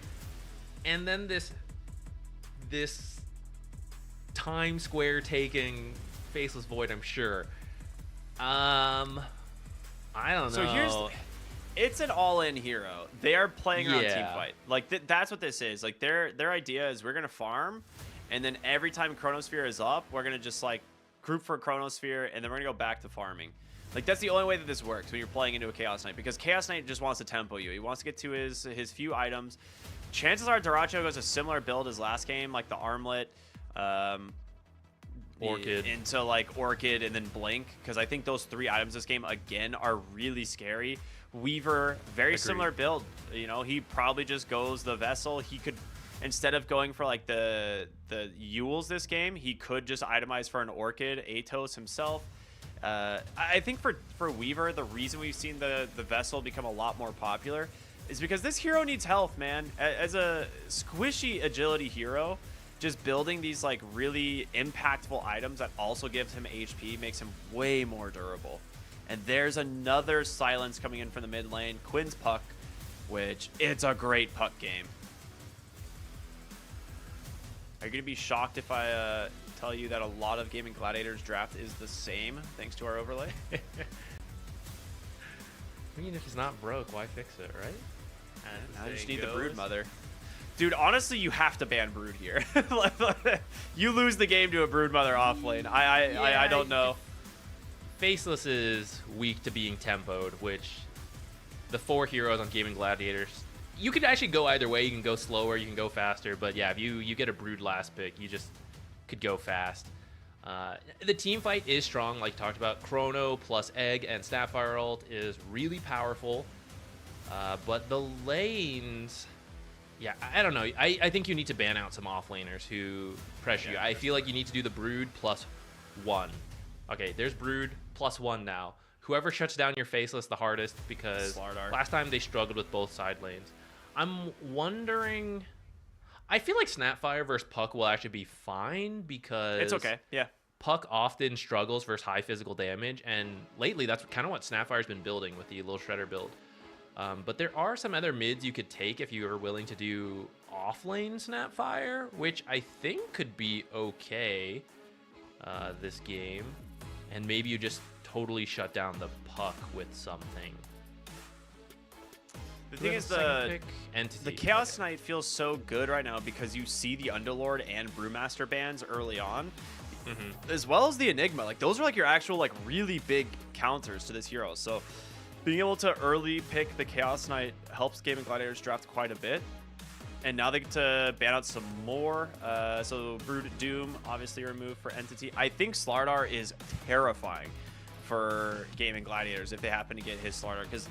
And then this time square taking Faceless Void, I'm sure. I don't know. So it's an all-in hero. They are playing around team fight. Like that's what this is. Like their idea is we're gonna farm, and then every time Chronosphere is up, we're gonna just like group for Chronosphere, and then we're gonna go back to farming. Like that's the only way that this works when you're playing into a Chaos Knight, because Chaos Knight just wants to tempo you. He wants to get to his few items. Chances are Dyrachyo goes a similar build as last game, like the Armlet, Orchid into like Orchid and then Blink, because I think those 3 items this game again are really scary. Weaver, very similar build. You know, he probably just goes the Vessel. He could, instead of going for like the Yules this game, he could just itemize for an Orchid, Atos himself. I think for Weaver, the reason we've seen the Vessel become a lot more popular is because this hero needs health, man. As a squishy agility hero, just building these like really impactful items that also gives him HP makes him way more durable. And there's another silence coming in from the mid lane, Quinn's Puck, which it's a great Puck game. Are you gonna be shocked if I tell you that a lot of Gaming Gladiators draft is the same thanks to our overlay? I mean, if it's not broke, why fix it, right? I just need the Broodmother. Dude, honestly, you have to ban Brood here. You lose the game to a Broodmother off lane. I don't know. Faceless is weak to being tempoed, which the 4 heroes on Gaming Gladiators, you could actually go either way. You can go slower, you can go faster, but yeah, if you get a Brood last pick, you just could go fast. The team fight is strong, like talked about. Chrono plus Egg and Snapfire ult is really powerful, but the lanes, yeah, I don't know. I think you need to ban out some offlaners who pressure you. I feel like you need to do the Brood +1. Okay, there's Brood +1 now. Whoever shuts down your Faceless the hardest, because last time they struggled with both side lanes. I'm wondering, I feel like Snapfire versus Puck will actually be fine, because it's okay, yeah. Puck often struggles versus high physical damage, and lately that's kind of what Snapfire's been building with the Little Shredder build. But there are some other mids you could take if you are willing to do off-lane Snapfire, which I think could be okay this game. And maybe you just totally shut down the Puck with something. The thing is, the Chaos Knight feels so good right now because you see the Underlord and Brewmaster bans early on, as well as the Enigma. Like those are like your actual like really big counters to this hero. So being able to early pick the Chaos Knight helps Gaming Gladiators draft quite a bit. And now they get to ban out some more. So Brood Doom obviously removed for Entity. I think Slardar is terrifying for Gaming Gladiators if they happen to get his starter, because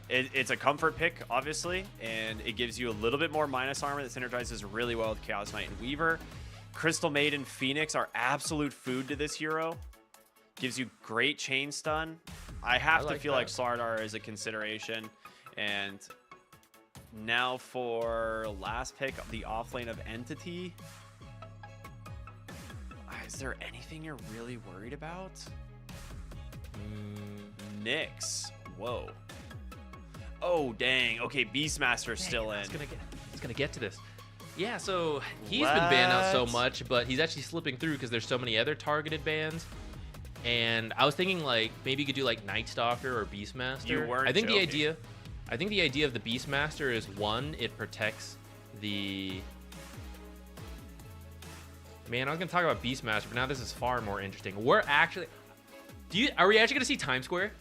it's a comfort pick, obviously, and it gives you a little bit more minus armor that synergizes really well with Chaos Knight and Weaver. Crystal Maiden, Phoenix are absolute food to this hero. Gives you great chain stun. I have to feel like Slardar is a consideration. And now for last pick, the offlane of Entity. Is there anything you're really worried about? Nyx. Whoa. Oh, dang. Okay, Beastmaster's still in. It's gonna get to this. Yeah, so he's been banned out so much, but he's actually slipping through because there's so many other targeted bans. And I was thinking like maybe you could do like Night Stalker or Beastmaster. You weren't I think joking. the idea of the Beastmaster is, one, it protects the. Man, I was gonna talk about Beastmaster, but now this is far more interesting. We're actually. Are we actually gonna see Time Square?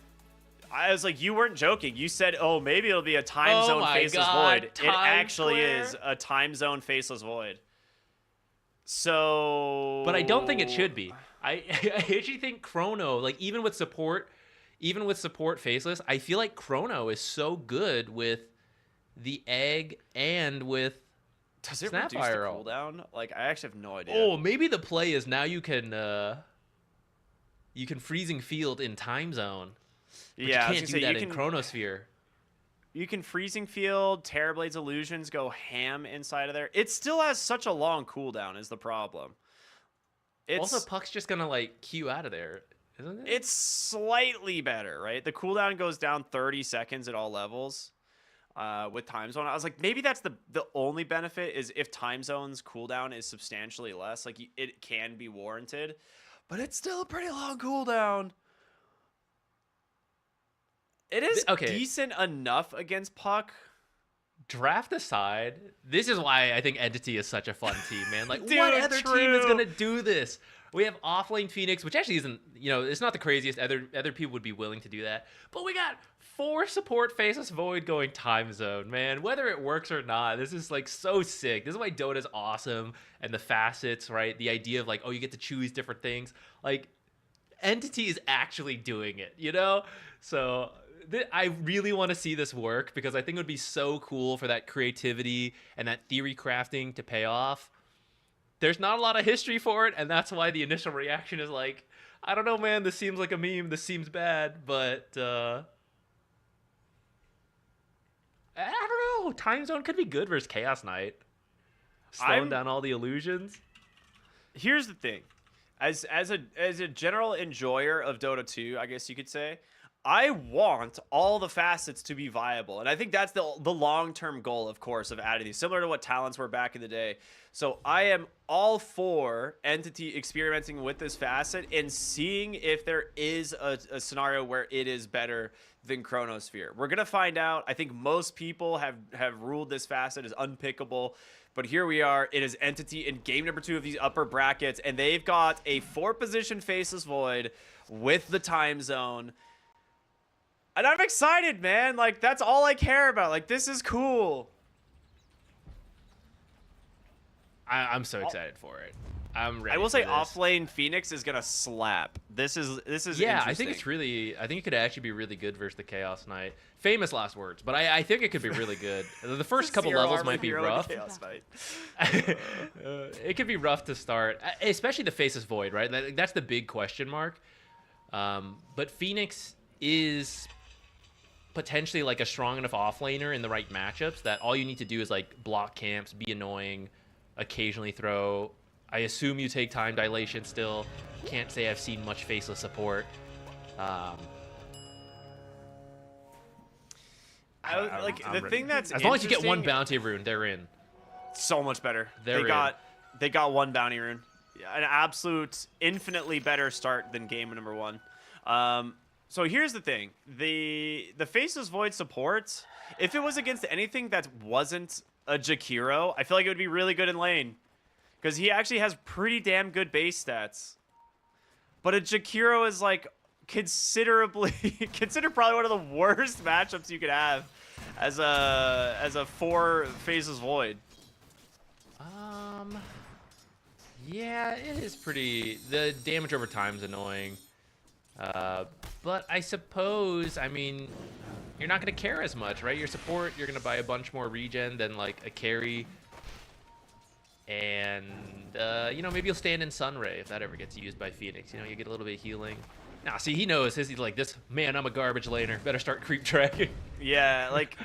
I was like, you weren't joking. You said, oh, maybe it'll be a time zone faceless void. It actually is a time zone faceless void. So. But I don't think it should be. I actually think Chrono, like even with support faceless, I feel like Chrono is so good with the egg and with Does it Snapfire reduce the ult. cooldown? Like, I actually have no idea. Oh, maybe the play is now you can freezing field in time zone. But Yeah, I you was can't gonna do say, that you in can- Chronosphere. You can freezing field, Terrorblade's illusions go ham inside of there. It still has such a long cooldown is the problem. Also, Puck's just gonna like queue out of there, isn't it? It's slightly better, right? The cooldown goes down 30 seconds at all levels with time zone. I was like, maybe that's the only benefit is if time zone's cooldown is substantially less, like it can be warranted, but it's still a pretty long cooldown. It is decent enough against Puck. Draft aside, this is why I think Entity is such a fun team, man. Like, Dude, what other team is true. gonna do this? We have offlane Phoenix, which actually isn't, it's not the craziest. Other people would be willing to do that. But we got 4 support faceless void going time zone, man. Whether it works or not, this is like so sick. This is why Dota's awesome, and the facets, right? The idea of like, oh, you get to choose different things. Like, Entity is actually doing it, So I really want to see this work because I think it would be so cool for that creativity and that theory crafting to pay off. There's not a lot of history for it, and that's why the initial reaction is like, I don't know, man, this seems like a meme, this seems bad, but I don't know. Time Zone could be good versus Chaos Knight. Slowing down all the illusions. Here's the thing. As a general enjoyer of Dota 2, I guess you could say, I want all the facets to be viable. And I think that's the long-term goal, of course, of adding these, similar to what talents were back in the day. So I am all for Entity experimenting with this facet and seeing if there is a scenario where it is better than Chronosphere. We're going to find out. I think most people have ruled this facet as unpickable. But here we are. It is Entity in game number 2 of these upper brackets. And they've got a 4-position Faceless Void with the time zone. And I'm excited, man. Like, that's all I care about. Like, this is cool. I'm so excited for it. I'm ready. I will say for this. offlane Phoenix is gonna slap. This is yeah, interesting. I think it's really. I think it could actually be really good versus the Chaos Knight. Famous last words, but I think it could be really good. The first couple Zero levels armor might be hero rough. Chaos Knight. It could be rough to start, especially the Faceless Void, right? That's the big question mark. But Phoenix is potentially like a strong enough offlaner in the right matchups that all you need to do is like block camps, be annoying, occasionally throw. I assume you take time dilation still. Can't say I've seen much faceless support. The thing that's as long as you get one interesting- bounty rune, they're in. So much better. They're They got one bounty rune. An absolute infinitely better start than game number 1. So here's the thing. The Faceless Void support, if it was against anything that wasn't a Jakiro, I feel like it would be really good in lane. Because he actually has pretty damn good base stats. But a Jakiro is like considered probably one of the worst matchups you could have as a 4 Faceless Void. Yeah, it is pretty. The damage over time is annoying. But I suppose, I mean, you're not going to care as much, right? Your support, you're going to buy a bunch more regen than like a carry. And, you know, maybe you'll stand in Sunray if that ever gets used by Phoenix. You know, you get a little bit of healing. Nah, see, he knows. He's like, this, man, I'm a garbage laner. Better start creep tracking. Yeah, like,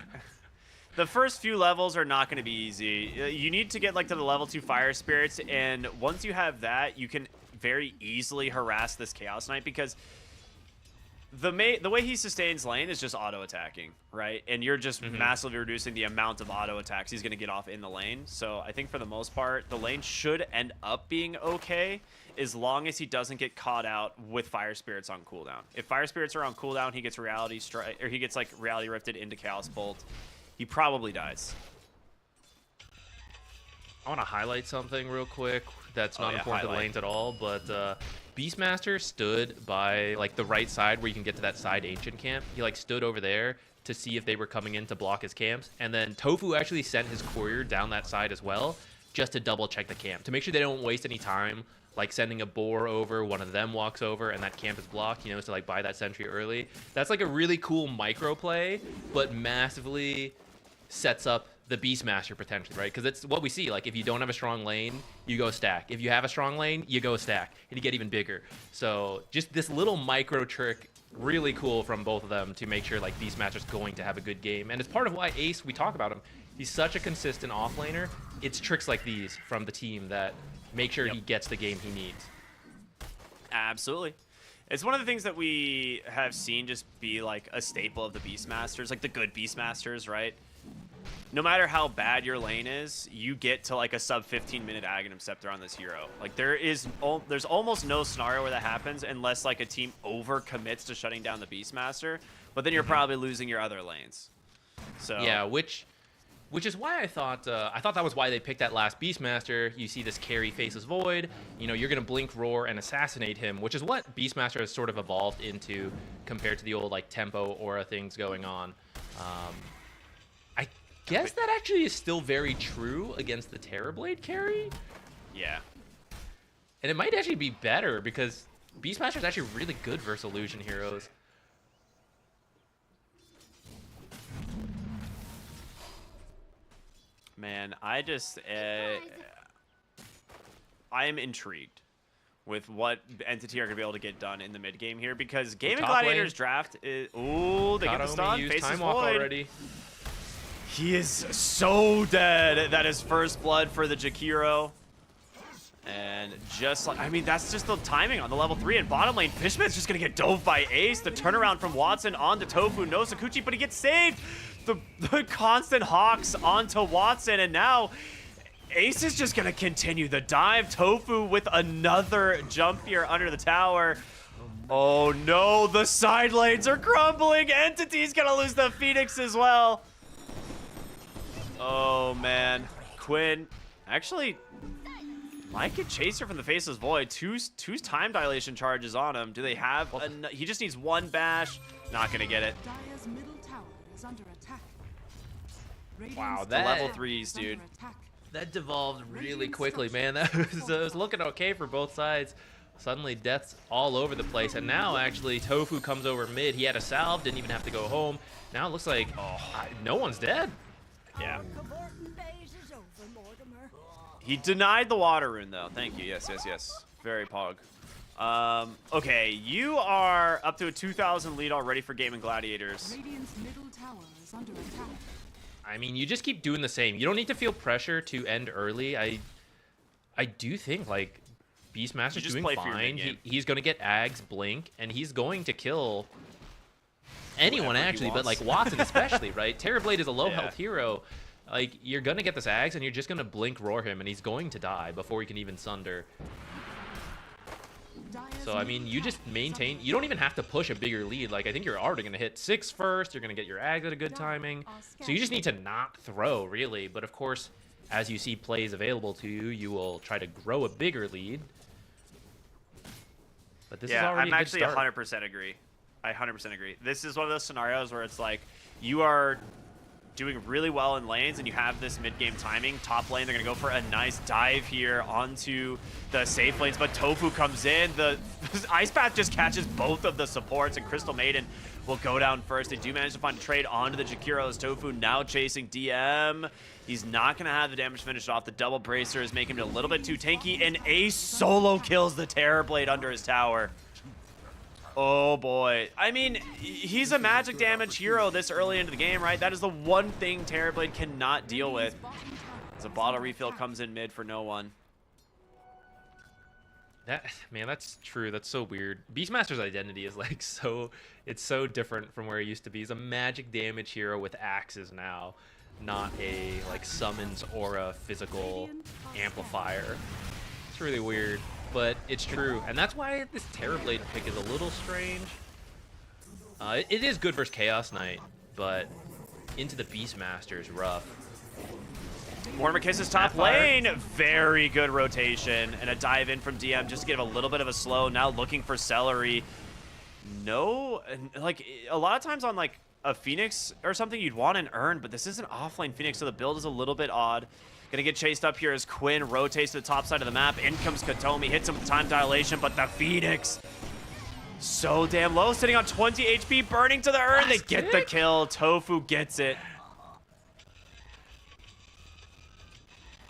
the first few levels are not going to be easy. You need to get, like, to the level 2 Fire Spirits, and once you have that, you can very easily harass this Chaos Knight, because the way he sustains lane is just auto-attacking, right? And you're just massively reducing the amount of auto-attacks he's going to get off in the lane. So I think for the most part, the lane should end up being okay as long as he doesn't get caught out with Fire Spirits on cooldown. If Fire Spirits are on cooldown, he gets Reality Strike, or he gets, like, Reality Rifted into Chaos Bolt. He probably dies. I want to highlight something real quick that's not important to the lanes at all, but Beastmaster stood by like the right side where you can get to that side ancient camp. He like stood over there to see if they were coming in to block his camps, and then Tofu actually sent his courier down that side as well, just to double check the camp to make sure they don't waste any time, like sending a boar over, one of them walks over and that camp is blocked, you know, to like buy that sentry early. That's like a really cool micro play, but massively sets up the Beastmaster potentially, right? Because it's what we see. Like, if you don't have a strong lane, you go stack. If you have a strong lane, you go stack, and you get even bigger. So just this little micro trick, really cool from both of them to make sure like Beastmaster's going to have a good game. And it's part of why Ace, we talk about him, he's such a consistent offlaner. It's tricks like these from the team that make sure he gets the game he needs. Absolutely. It's one of the things that we have seen just be like a staple of the Beastmasters, like the good Beastmasters, right? No matter how bad your lane is, you get to like a sub 15-minute Aghanim Scepter on this hero. Like there's almost no scenario where that happens unless like a team over commits to shutting down the Beastmaster, but then you're probably losing your other lanes. So yeah, which is why I thought that was why they picked that last Beastmaster. You see this carry faces Void, you know, you're gonna blink roar and assassinate him, which is what Beastmaster has sort of evolved into compared to the old like tempo aura things going on. I guess that actually is still very true against the Terrorblade carry. Yeah. And it might actually be better because Beastmaster is actually really good versus illusion heroes. Man, I just I am intrigued with what Entity are going to be able to get done in the mid game here, because Game and Gladiators draft is... Ooh, they get the stun. Faces Void. Already. He is so dead. That is first blood for the Jakiro. And just like, I mean, that's just the timing on the level 3. And bottom lane, Fishman's just going to get dove by Ace. The turnaround from Watson onto Tofu. No Sakuchi, but he gets saved. The constant hawks onto Watson. And now Ace is just going to continue the dive. Tofu with another jump here under the tower. Oh no, the side lanes are crumbling. Entity's going to lose the Phoenix as well. Oh, man. Quinn actually might get Chaser from the Faceless Void. Two time dilation charges on him. Do they have... he just needs one bash. Not going to get it. Dire's middle tower is under attack. Wow, The level 3s, dude. That devolved really quickly, man. That was looking okay for both sides. Suddenly, death's all over the place. And now, actually, Tofu comes over mid. He had a salve, didn't even have to go home. Now it looks like no one's dead. Yeah. He denied the water rune, though. Thank you. Yes. Very pog. Okay, you are up to a 2,000 lead already for Game and Gladiators. Radiant's middle tower is under attack. I mean, you just keep doing the same. You don't need to feel pressure to end early. I do think, like, Beastmaster's doing fine. He's going to get Ags, Blink, and he's going to kill anyone, actually, but, like, Watson especially, right? Terrorblade is a low-health hero. Like, you're going to get this Ags, and you're just going to Blink Roar him, and he's going to die before he can even Sunder. So, I mean, you just maintain. You don't even have to push a bigger lead. Like, I think you're already going to hit 6 first. You're going to get your Ags at a good timing. So you just need to not throw, really. But, of course, as you see plays available to you, you will try to grow a bigger lead. But this is already I'm a good start. actually 100% agree. I 100% agree. This is one of those scenarios where it's like, you are doing really well in lanes and you have this mid-game timing, top lane, they're going to go for a nice dive here onto the safe lanes, but Tofu comes in. The Ice Path just catches both of the supports, and Crystal Maiden will go down first. They do manage to find a trade onto the Jakiros. Tofu now chasing DM. He's not going to have the damage finished off. The double bracer is making him a little bit too tanky, and Ace solo kills the Terrorblade under his tower. Oh boy. I mean, he's a magic damage hero this early into the game, right? That is the one thing Terrorblade cannot deal with. As a bottle refill comes in mid for no one. Man, that's true. That's so weird. Beastmaster's identity is like it's so different from where it used to be. He's a magic damage hero with axes now, not a like summons aura physical amplifier. It's really weird, but it's true. And that's why this Terrorblade pick is a little strange. It is good versus Chaos Knight, but into the Beastmaster is rough. Mortimer kisses top lane. Very good rotation. And a dive in from DM just to give a little bit of a slow. Now looking for Celery. No, like a lot of times on like a Phoenix or something, you'd want an Urn, but this is an offlane Phoenix, so the build is a little bit odd. Gonna get chased up here as Quinn rotates to the top side of the map. In comes Katomi, hits him with time dilation, but the Phoenix so damn low, sitting on 20 HP, burning to the Urn. They get the kill. Tofu gets it.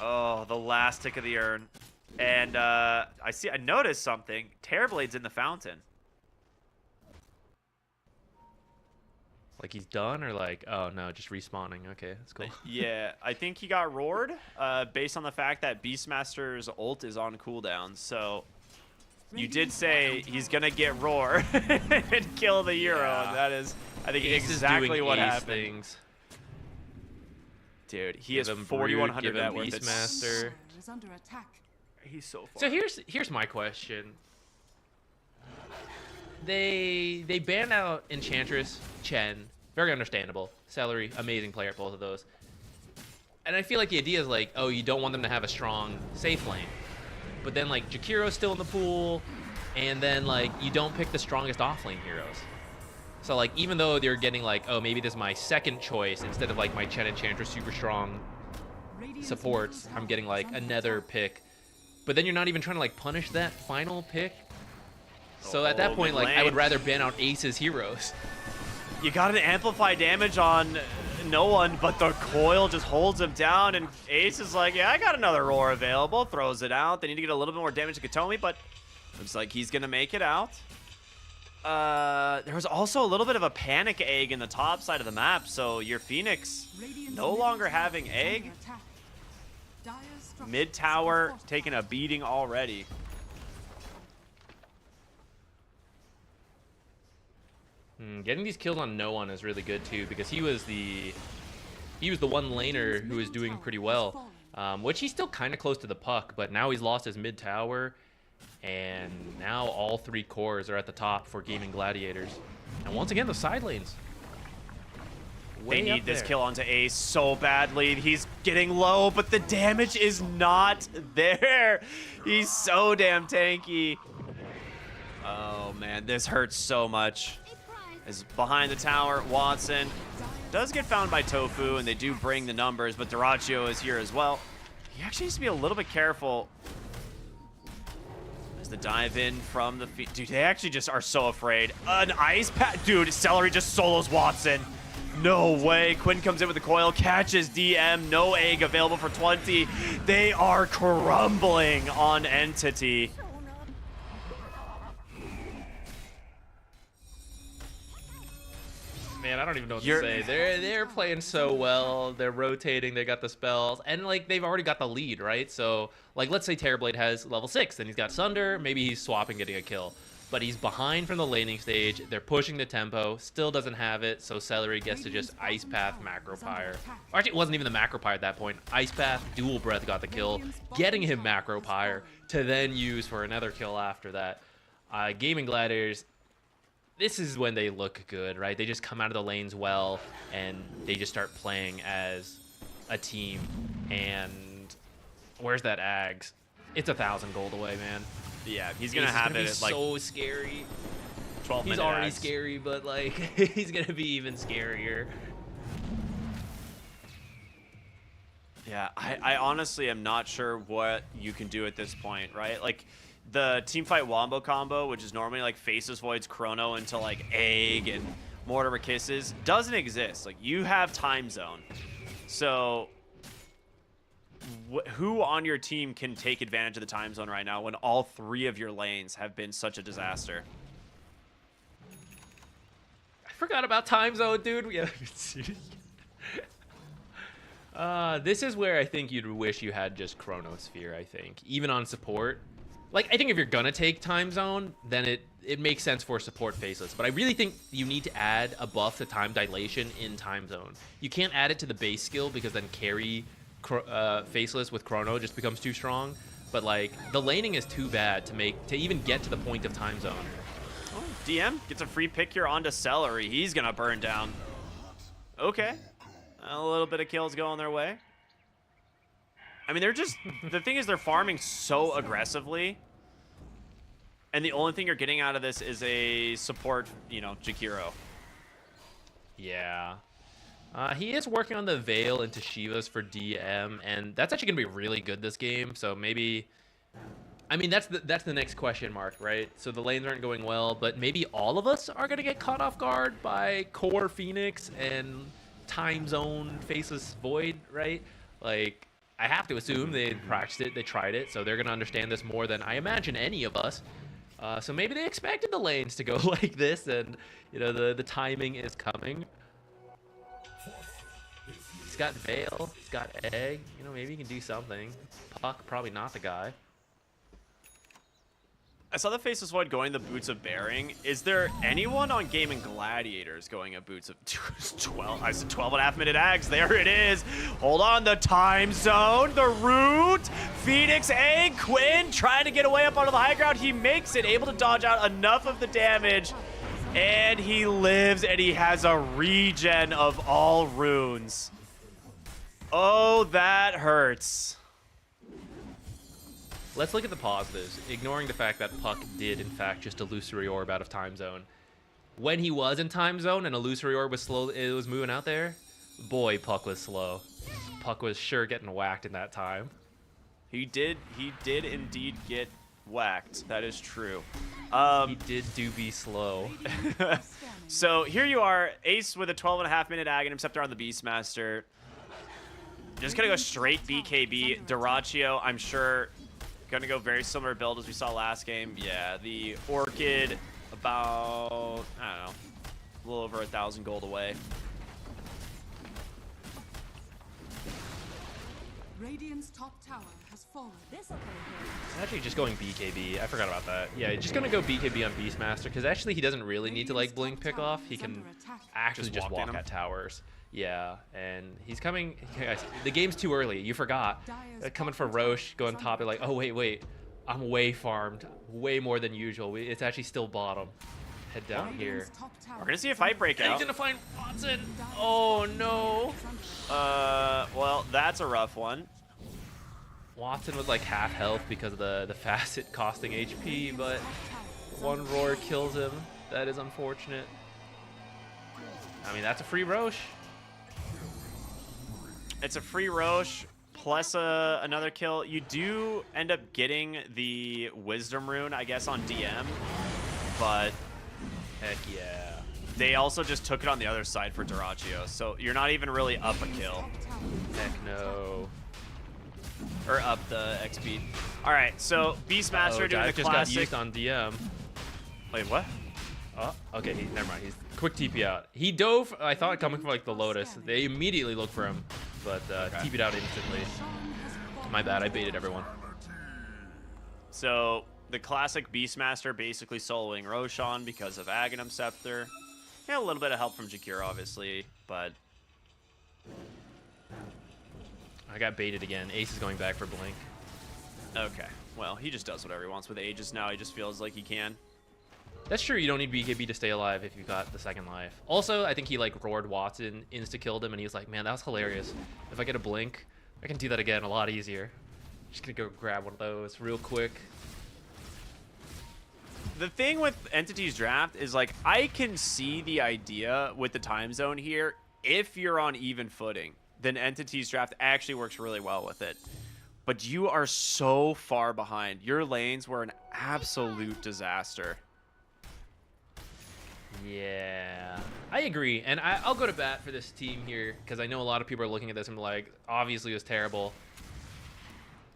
Oh, the last tick of the Urn. And I noticed something. Terrorblade's in the fountain. Like he's done, or like, oh no, just respawning. Okay, that's cool. Yeah, I think he got roared based on the fact that Beastmaster's ult is on cooldown. So you did say he's going to get roar and kill the hero. Yeah. And that is, I think, Ace exactly what happened. Things. Dude, he has 4,100 net worth. Beastmaster. He's so far. So here's my question. They banned out Enchantress, Chen, very understandable. Celery, amazing player, both of those. And I feel like the idea is like, oh, you don't want them to have a strong safe lane. But then like Jakiro's still in the pool, and then like you don't pick the strongest offlane heroes. So like even though they're getting like, oh, maybe this is my second choice instead of like my Chen Enchantress super strong supports, I'm getting like another pick. But then you're not even trying to like punish that final pick. So at that point, like, I would rather ban out Ace's heroes. You got an amplify damage on no one, but the coil just holds him down, and Ace is like, yeah, I got another roar available, throws it out. They need to get a little bit more damage to Katomi, but looks like he's going to make it out. There was also a little bit of a panic egg in the top side of the map, so your Phoenix no longer having egg. Mid tower taking a beating already. Getting these kills on no one is really good too, because he was the one laner who was doing pretty well, which he's still kind of close to the puck, but now he's lost his mid tower, and now all three cores are at the top for Gaming Gladiators. And once again, the side lanes. They need this kill onto Ace so badly. He's getting low, but the damage is not there. He's so damn tanky. Oh man, this hurts so much. Is behind the tower. Watson does get found by Tofu, and they do bring the numbers, but Duraccio is here as well. He actually needs to be a little bit careful. As the dive in from the feet. Dude, they actually just are so afraid. An ice pack. Dude, Celery just solos Watson. No way. Quinn comes in with the coil, catches DM. No egg available for 20. They are crumbling on Entity. Man, I don't even know what to say. They're playing so well. They're rotating. They got the spells, and like they've already got the lead, right? So like, let's say Terrorblade has level 6, then he's got Sunder. Maybe he's swapping, getting a kill, but he's behind from the laning stage. They're pushing the tempo. Still doesn't have it. So Celery gets to just Ice Path Macro Pyre. Or actually, it wasn't even the Macro Pyre at that point. Ice Path Dual Breath got the kill, getting him Macro Pyre to then use for another kill after that. Gaming Gladiators. This is when they look good, right? They just come out of the lanes well, and they just start playing as a team. And where's that Ags? It's 1,000 gold away, man. Yeah, he's gonna have it at like so scary. 12 minutes. He's already scary, but like he's gonna be even scarier. Yeah, I honestly am not sure what you can do at this point, right? Like, the teamfight wombo combo, which is normally like Faceless Voids, Chrono into like Egg and Mortimer Kisses, doesn't exist. Like, you have Time Zone. So, who on your team can take advantage of the Time Zone right now when all 3 of your lanes have been such a disaster? I forgot about Time Zone, dude. This is where I think you'd wish you had just Chronosphere, I think. Even on support. Like, I think if you're gonna take Time Zone, then it makes sense for support Faceless. But I really think you need to add a buff to Time Dilation in Time Zone. You can't add it to the base skill because then carry Faceless with Chrono just becomes too strong. But, like, the laning is too bad to even get to the point of Time Zone. Oh, DM gets a free pick here onto Celery. He's gonna burn down. Okay. A little bit of kills going their way. I mean, they're just... the thing is, they're farming so aggressively. And the only thing you're getting out of this is a support, you know, Jakiro. Yeah. He is working on the Veil into Shivas for DM, and that's actually going to be really good this game. So maybe... I mean, that's the next question mark, right? So the lanes aren't going well, but maybe all of us are going to get caught off guard by Core Phoenix and Time Zone Faceless Void, right? Like... I have to assume they practiced it, they tried it, so they're going to understand this more than I imagine any of us. So maybe they expected the lanes to go like this, and, you know, the timing is coming. He's got Veil, he's got Egg, you know, maybe he can do something. Puck, probably not the guy. I saw the Faceless Void going the Boots of Bearing. Is there anyone on Gaming Gladiators going a Boots of 12? I said 12.5 minute Ags. There it is. Hold on, the Time Zone, the Root, Phoenix, Egg, Quinn trying to get away up onto the high ground. He makes it, able to dodge out enough of the damage, and he lives, and he has a regen of all runes. Oh, that hurts. Let's look at the positives, ignoring the fact that Puck did, in fact, just illusory orb out of Time Zone. When he was in Time Zone and illusory orb was slow, it was moving out there, boy, Puck was slow. Puck was sure getting whacked in that time. He did indeed get whacked. That is true. He do be slow. So here you are, Ace with a 12.5 minute Ag Interceptor on the Beastmaster. Just gonna go straight BKB. Duraccio, I'm sure, gonna go very similar build as we saw last game. Yeah, the Orchid about, I don't know, a little over 1,000 gold away. Radiant's top tower has fallen. Actually, just going BKB. I forgot about that. Yeah, just gonna go BKB on Beastmaster because actually he doesn't really need to like blink pick off. He can actually just walk at towers. Yeah, and he's coming. Guys, the game's too early. You forgot. Coming for Roche, going top. You're like, oh wait, I'm way farmed, way more than usual. It's actually still bottom. Head down here. We're gonna see a fight break out. He's gonna find Watson. Oh no. Well, that's a rough one. Watson was like half health because of the facet costing HP, but one roar kills him. That is unfortunate. I mean, that's a free Roche. It's a free Roche plus another kill. You do end up getting the Wisdom Rune, I guess, on DM, but heck yeah. They also just took it on the other side for Duraccio, so you're not even really up a kill. Heck no. Or up the XP. All right, so Beastmaster doing the just classic. got used on DM. Wait, what? Oh, okay, never mind. He's quick TP out. He dove, I thought, coming from like the Lotus. They immediately looked for him, but TP'd out instantly. My bad, I baited everyone. So the classic Beastmaster basically soloing Roshan because of Aghanim Scepter. Yeah, a little bit of help from Jakir, obviously, but I got baited again. Ace is going back for Blink. Okay, well, he just does whatever he wants with Aegis now. He just feels like he can. That's true. You don't need BKB to stay alive if you got the second life. Also, I think he like roared Watson, insta-killed him, and he was like, man, that was hilarious. If I get a Blink, I can do that again a lot easier. Just gonna go grab one of those real quick. The thing with Entity's draft is, like, I can see the idea with the time zone here if you're on even footing. then Entity's draft actually works really well with it. But you are so far behind. Your lanes were an absolute disaster. Yeah, I agree. And I'll go to bat for this team here because I know a lot of people are looking at this and like, obviously it was terrible.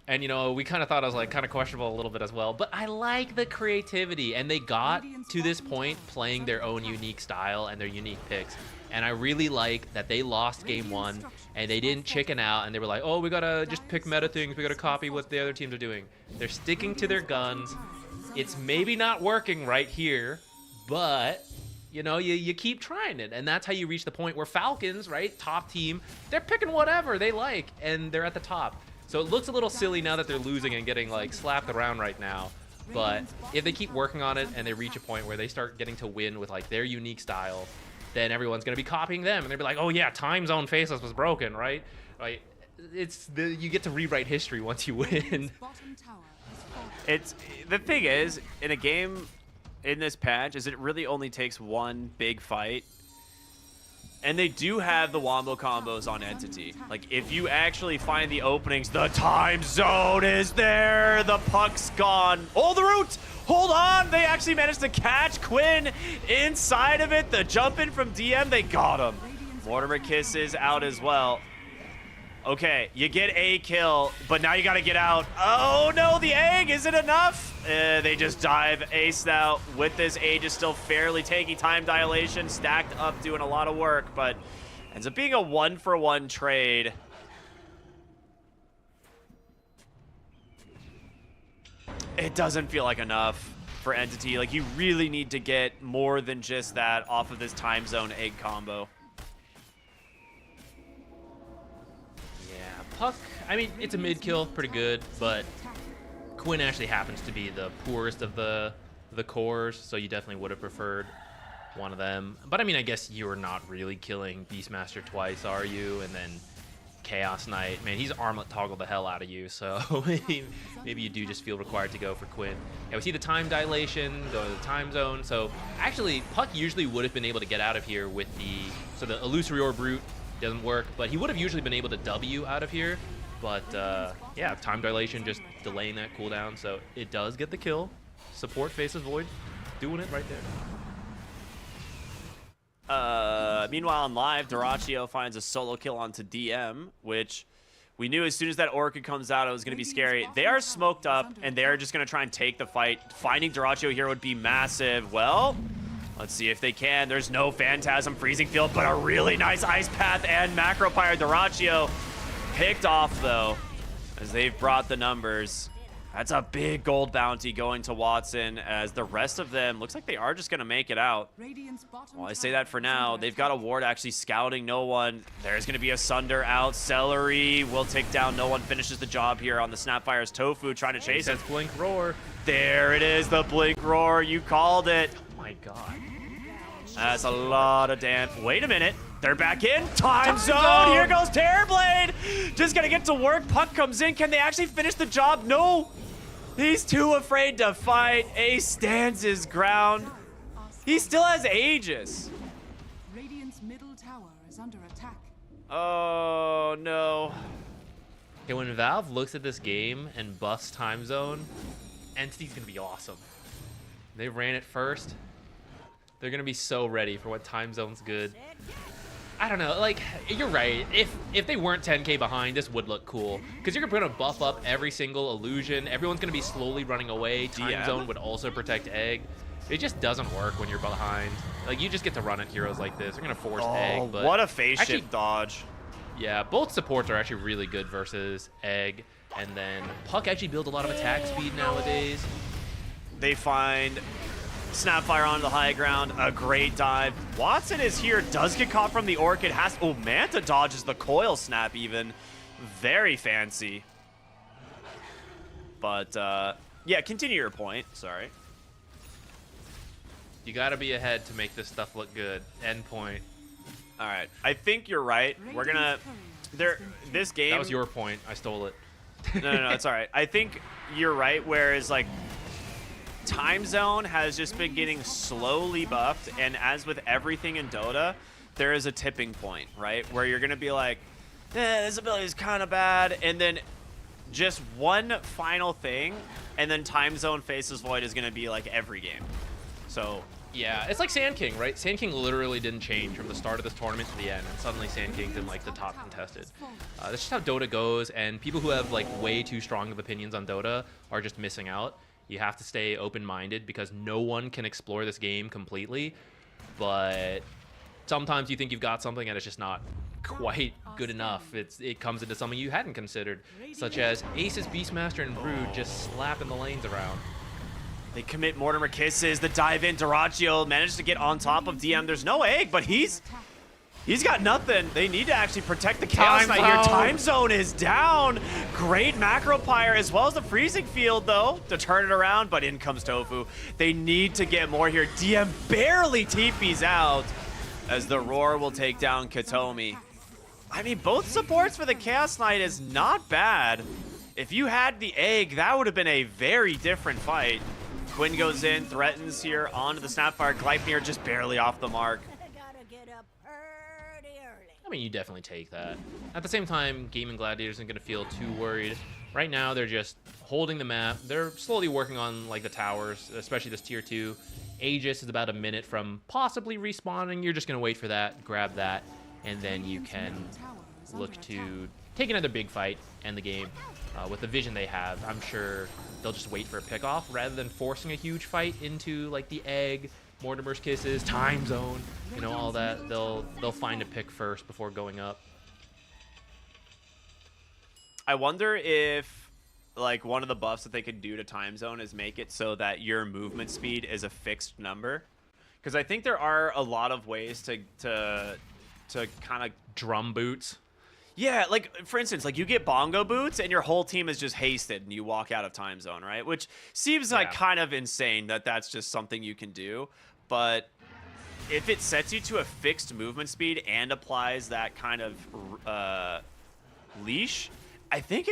And, you know, we kind of thought it was like kind of questionable a little bit as well. But I like the creativity. And they got to this point playing their own unique style and their unique picks. And I really like that they lost game 1 and they didn't chicken out and they were like, oh, we gotta just pick meta things. We gotta copy what the other teams are doing. They're sticking to their guns. It's maybe not working right here, but, you know, you keep trying it. And that's how you reach the point where Falcons, right, top team, they're picking whatever they like and they're at the top. So it looks a little silly now that they're losing and getting like slapped around right now. But if they keep working on it and they reach a point where they start getting to win with like their unique style, then everyone's going to be copying them. And they'll be like, oh yeah, time zone faceless was broken, right? Right? You get to rewrite history once you win. It's the thing is, in a game in this patch, is it really only takes one big fight. And they do have the wombo combos on Entity. Like, if you actually find the openings, the time zone is there. The puck's gone. Oh, the root! Hold on! They actually managed to catch Quinn inside of it. The jump in from DM, they got him. Mortimer Kiss is out as well. Okay, you get a kill, but now you gotta get out. Oh no, the egg, is it enough? They just dive ace now with this. Age is still fairly taking time dilation, stacked up, doing a lot of work, but ends up being a 1-for-1 trade. It doesn't feel like enough for Entity. Like, you really need to get more than just that off of this time zone egg combo. Puck, I mean, it's a mid kill, pretty good, but Quinn actually happens to be the poorest of the cores, so you definitely would have preferred one of them. But I mean, I guess you're not really killing Beastmaster twice, are you? And then Chaos Knight, man, he's armlet toggled the hell out of you, so maybe you do just feel required to go for Quinn. Yeah, we see the time dilation, go to the time zone, so actually Puck usually would have been able to get out of here with so the Illusory Orb route doesn't work, but he would have usually been able to W out of here. But yeah, time dilation just delaying that cooldown, so it does get the kill. Support faces Void, doing it right there. Meanwhile, on live, Dyrachyo finds a solo kill onto DM, which we knew as soon as that Orchid comes out, it was going to be scary. They are smoked up, and they're just going to try and take the fight. Finding Dyrachyo here would be massive. Well, let's see if they can. There's no Phantasm Freezing Field, but a really nice Ice Path and Macro Pyre. Dyrachyo picked off, though, as they've brought the numbers. That's a big gold bounty going to Watson, as the rest of them looks like they are just going to make it out. Well, I say that for now. They've got a ward actually scouting no one. There's going to be a Sunder out. Celery will take down no one. Finishes the job here on the Snapfire's Tofu, trying to chase it. Blink Roar. There it is, the Blink Roar. You called it. Oh my god. That's a lot of damage. Wait a minute. They're back in. Time zone. Here goes Terrorblade. Just going to get to work. Puck comes in. Can they actually finish the job? No. He's too afraid to fight. Ace stands his ground. He still has Aegis. Radiant's middle tower is under attack. Oh, no. Okay, when Valve looks at this game and buffs time zone, Entity's going to be awesome. They ran it first. They're going to be so ready for what time zone's good. I don't know, like, you're right. If they weren't 10k behind, this would look cool. Because you're going to buff up every single illusion. Everyone's going to be slowly running away. Time zone would also protect egg. It just doesn't work when you're behind. Like, you just get to run at heroes like this. They're going to force egg. But what a phase shift dodge. Yeah, both supports are actually really good versus egg. And then Puck actually builds a lot of attack speed nowadays. They find Snapfire onto the high ground, a great dive. Watson is here, does get caught from the Orchid. Oh, Manta dodges the coil snap even. Very fancy. But, yeah, continue your point. Sorry. You gotta be ahead to make this stuff look good. End point. All right, I think you're right. We're gonna... This game... That was your point. I stole it. No, it's all right. I think you're right, whereas, like, time zone has just been getting slowly buffed, and as with everything in Dota, there is a tipping point, right? Where you're going to be like, this ability is kind of bad. And then just one final thing, and then Time Zone Faceless Void is going to be like every game. So yeah, it's like Sand King, right? Sand King literally didn't change from the start of this tournament to the end, and suddenly Sand King's in like the top contested. That's just how Dota goes, and people who have like way too strong of opinions on Dota are just missing out. You have to stay open-minded because no one can explore this game completely, but sometimes you think you've got something and it's just not quite good enough. It comes into something you hadn't considered, such as Ace's Beastmaster and Brood just slapping the lanes around. They commit Mortimer Kisses, the dive in. Dyrachio manages to get on top of DM. There's no egg, but he's got nothing. They need to actually protect the Chaos Knight here. Time Zone is down. Great Macro Pyre as well as the Freezing Field, though, to turn it around, but in comes Tofu. They need to get more here. DM barely TPs out as the Roar will take down Katomi. I mean, both supports for the Chaos Knight is not bad. If you had the egg, that would have been a very different fight. Quinn goes in, threatens here onto the Snapfire. Gleipnir just barely off the mark. I mean, you definitely take that. At the same time, Gaming Gladiator isn't going to feel too worried. Right now, they're just holding the map. They're slowly working on like the towers, especially this tier 2. Aegis is about a minute from possibly respawning. You're just going to wait for that, grab that, and then you can look to take another big fight and the game. With the vision they have, I'm sure they'll just wait for a pickoff rather than forcing a huge fight into like the egg, Mortimer's Kisses, Time Zone, you know, all that. They'll find a pick first before going up. I wonder if like one of the buffs that they could do to Time Zone is make it so that your movement speed is a fixed number. Because I think there are a lot of ways to kind of drum boots. Yeah, like, for instance, like, you get bongo boots, and your whole team is just hasted, and you walk out of Time Zone, right? Which seems like kind of insane that that's just something you can do. But if it sets you to a fixed movement speed and applies that kind of leash, I think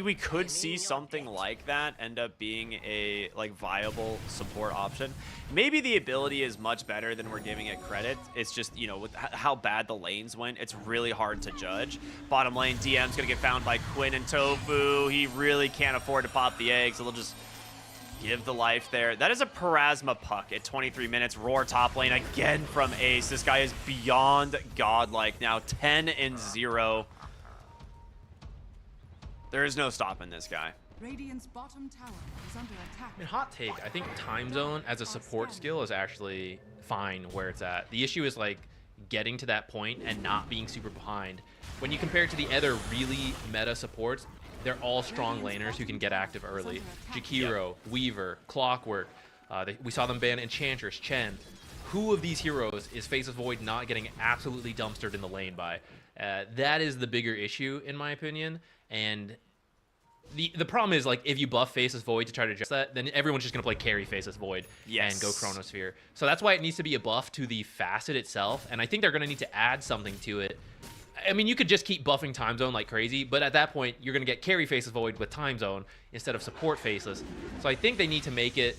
we could see something like that end up being a like viable support option. Maybe the ability is much better than we're giving it credit. It's just, you know, with how bad the lanes went, it's really hard to judge. Bottom lane, DM's gonna get found by Quinn and Tofu. He really can't afford to pop the egg, so they'll just give the life there. That is a Parasma puck at 23 minutes. Roar top lane again from Ace. This guy is beyond godlike now, 10-0. There is no stopping this guy. Radiant's bottom tower is under attack. I mean, hot take, I think Time Zone as a support skill is actually fine where it's at. The issue is like getting to that point and not being super behind. When you compare it to the other really meta supports, they're all strong laners who can get active early. Jakiro, Weaver, Clockwork. We saw them ban Enchantress, Chen. Who of these heroes is Faceless Void not getting absolutely dumpstered in the lane by? That is the bigger issue, in my opinion. And the problem is, like, if you buff Faceless Void to try to address that, then everyone's just going to play carry Faceless Void and go Chronosphere. So that's why it needs to be a buff to the facet itself, and I think they're going to need to add something to it. I mean, you could just keep buffing Time Zone like crazy, but at that point, you're going to get carry Faceless Void with Time Zone instead of support Faceless. So I think they need to make it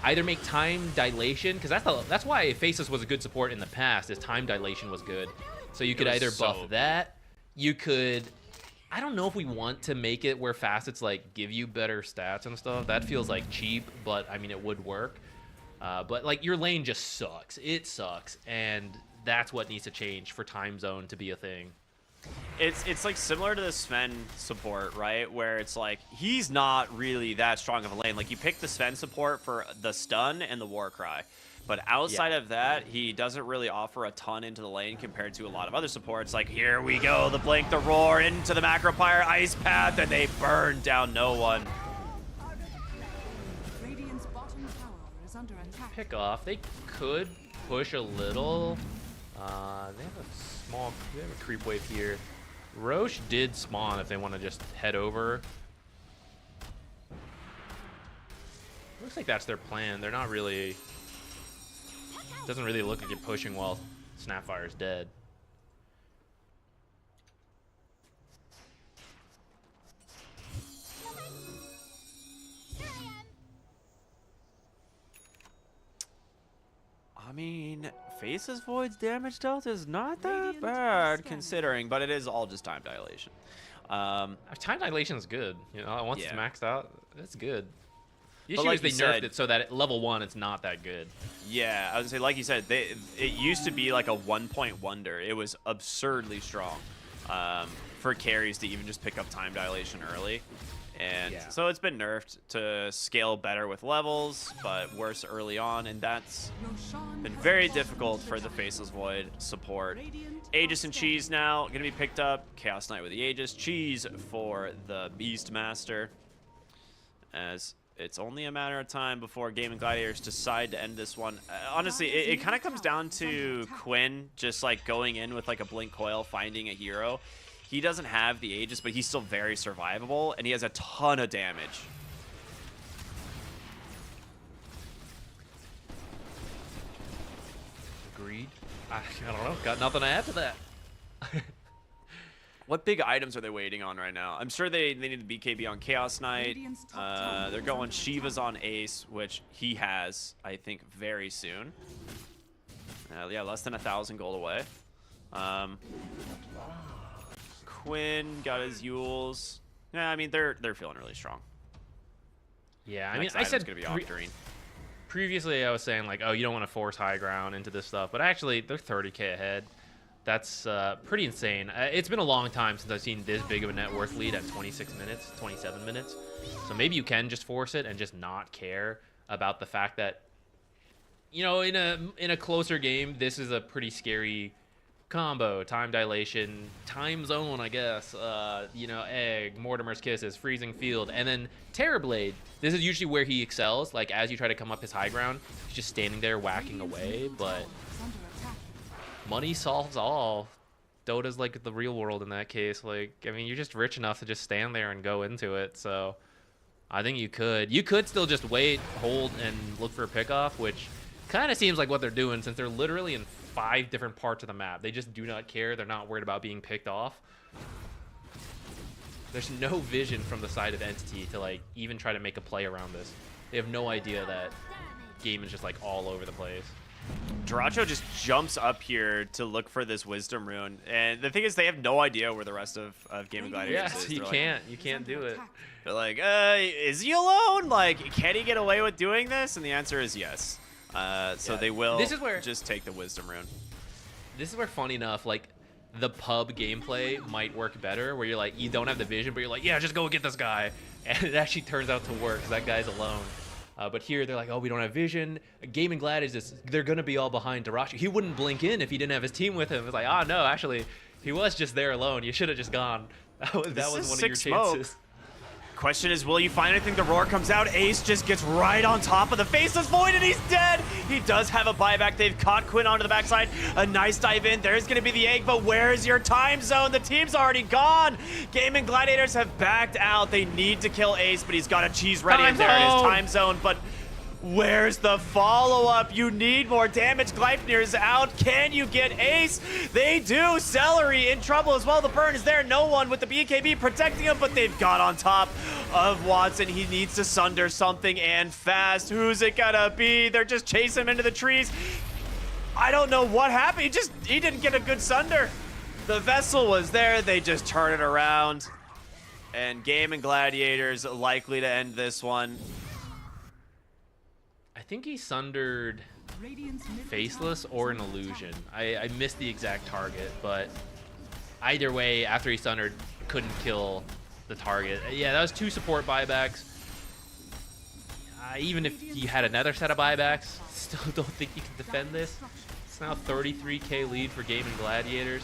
either make time dilation, because that's why Faceless was a good support in the past, is time dilation was good. So you could either buff that, you could... I don't know if we want to make it where facets like give you better stats and stuff. That feels like cheap, but I mean it would work. But like your lane just sucks. It sucks, and that's what needs to change for Time Zone to be a thing. It's like similar to the Sven support, right? Where it's like he's not really that strong of a lane. Like you pick the Sven support for the stun and the Warcry. But outside of that, he doesn't really offer a ton into the lane compared to a lot of other supports. Like, here we go, the Blink, the Roar, into the Macro Pyre, Ice Path, and they burn down no one. Radiant's bottom tower is under attack. Pick off. They could push a little. They have a creep wave here. Roche did spawn if they want to just head over. Looks like that's their plan. They're not really... Doesn't really look like you're pushing while Snapfire's dead. mean, Faceless Void's damage delta is not that bad considering, but it is all just time dilation. Time dilation is good. You know, once it's maxed out, it's good. The But issue like is they you nerfed said- it so that at level 1 it's not that good. Yeah, I was gonna say, like you said, it used to be like a 1-point wonder. It was absurdly strong for carries to even just pick up time dilation early. And so it's been nerfed to scale better with levels, but worse early on, and that's been very difficult for the Faceless Void support. Aegis and Cheese now gonna be picked up. Chaos Knight with the Aegis. Cheese for the Beastmaster. As it's only a matter of time before Gaming Gladiators decide to end this one. Honestly, it kind of comes down to Quinn just like going in with like a Blink Coil, finding a hero. He doesn't have the Aegis, but he's still very survivable, and he has a ton of damage. Agreed. I don't know. Got nothing to add to that. What big items are they waiting on right now? I'm sure they need the BKB on Chaos Knight. They're going Shiva's on Ace, which he has, I think, very soon. Yeah, less than 1,000 gold away. Quinn got his Yules. Yeah, I mean, they're feeling really strong. Yeah, I mean, Next I said item's gonna be Octarine. previously I was saying like, oh, you don't want to force high ground into this stuff, but actually they're 30k ahead. That's pretty insane. It's been a long time since I've seen this big of a net worth lead at 26 minutes, 27 minutes. So maybe you can just force it and just not care about the fact that, you know, in a closer game, this is a pretty scary combo. Time dilation, time zone, I guess. You know, Egg, Mortimer's Kisses, Freezing Field, and then Terrorblade. This is usually where he excels. Like, as you try to come up his high ground, he's just standing there whacking away, but money solves all. Dota's like the real world in that case. Like, I mean, you're just rich enough to just stand there and go into it. So I think you could still just wait, hold, and look for a pickoff, which kind of seems like what they're doing since they're literally in 5 different parts of the map. They just do not care. They're not worried about being picked off. There's no vision from the side of Entity to like even try to make a play around this. They have no idea that game is just like all over the place. Daracho just jumps up here to look for this Wisdom Rune, and the thing is, they have no idea where the rest of Gaming Gladiators Yes, is. you They're can't do it. They're like, is he alone? Like, can he get away with doing this? And the answer is yes. So they will just take the Wisdom Rune. This is where, funny enough, like the pub gameplay might work better, where you're like, you don't have the vision, but you're like, yeah, just go get this guy, and it actually turns out to work because that guy's alone. But here they're like, oh, we don't have vision. Gaming Gladiators, they're gonna be all behind Daracho. He wouldn't blink in if he didn't have his team with him. It's like, oh no, actually, he was just there alone. You should have just gone. That was one of your chances. Question is, will you find anything? The roar comes out. Ace just gets right on top of the Faceless Void, and he's dead. He does have a buyback. They've caught Quinn onto the backside. A nice dive in. There's going to be the egg, but where's your time zone? The team's already gone. Gaming Gladiators have backed out. They need to kill Ace, but he's got a cheese ready, and there it is, time zone. But where's the follow-up? You need more damage. Gleipnir's out. Can you get Ace? They do. Celery in trouble as well. The burn is there. No one with the BKB protecting him, but they've got on top of Watson. He needs to sunder something, and fast. Who's it gonna be? They're just chasing him into the trees. I don't know what happened. He didn't get a good sunder. The vessel was there. They just turn it around. And Gaming Gladiators likely to end this one. I think he sundered Faceless or an Illusion. I missed the exact target, but either way, after he sundered, couldn't kill the target. Yeah, that was 2 support buybacks. Even if he had another set of buybacks, still don't think you can defend this. It's now 33k lead for Gaming Gladiators.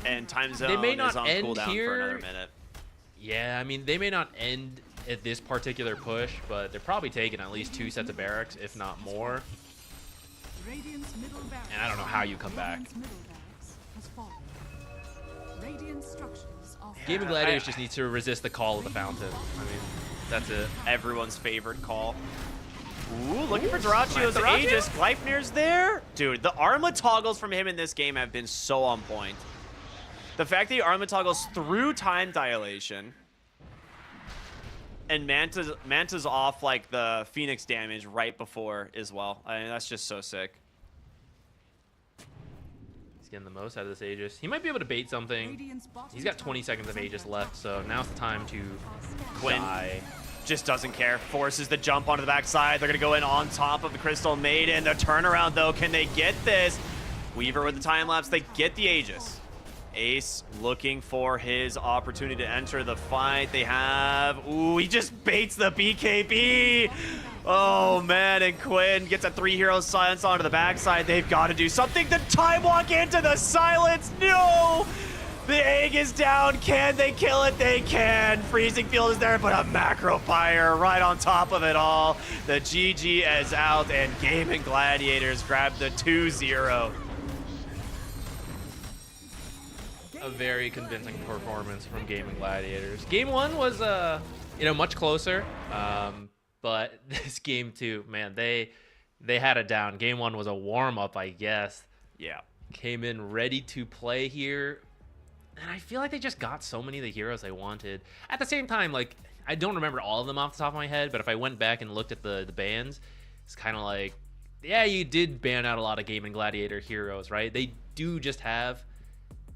And time zone they may not is on end cooldown here. for another minute. Yeah, I mean, they may not end at this particular push, but they're probably taking at least 2 sets of barracks, if not more. And I don't know how you come back. Gaming Gladiators just needs to resist the call of the fountain. I mean, that's it. Everyone's favorite call. Ooh, looking for Darachio's Aegis. Gleipnir's there. Dude, the Arma toggles from him in this game have been so on point. The fact that he Arma toggles through time dilation. And Manta's off like the Phoenix damage right before as well. I mean, that's just so sick. He's getting the most out of this Aegis. He might be able to bait something. He's got 20 seconds of Aegis left, so now's the time to Quinn die. just doesn't care. Forces the jump onto the backside. They're going to go in on top of the Crystal Maiden. The turnaround, though, can they get this? Weaver with the time lapse. They get the Aegis. Ace looking for his opportunity to enter the fight. They have... Ooh, he just baits the BKB. Oh, man, and Quinn gets a 3-hero silence onto the backside. They've got to do something. The time walk into the silence. No! The egg is down. Can they kill it? They can. Freezing Field is there, but a Macro Fire right on top of it all. The GG is out, and Gaming Gladiators grab the 2-0. A very convincing performance from Gaming Gladiators. Game 1 was, much closer, but this game 2, man, they had it down. Game 1 was a warm-up, I guess. Yeah. Came in ready to play here, and I feel like they just got so many of the heroes they wanted. At the same time, like, I don't remember all of them off the top of my head, but if I went back and looked at the bans, it's kind of like, yeah, you did ban out a lot of Gaming Gladiator heroes, right? They do just have...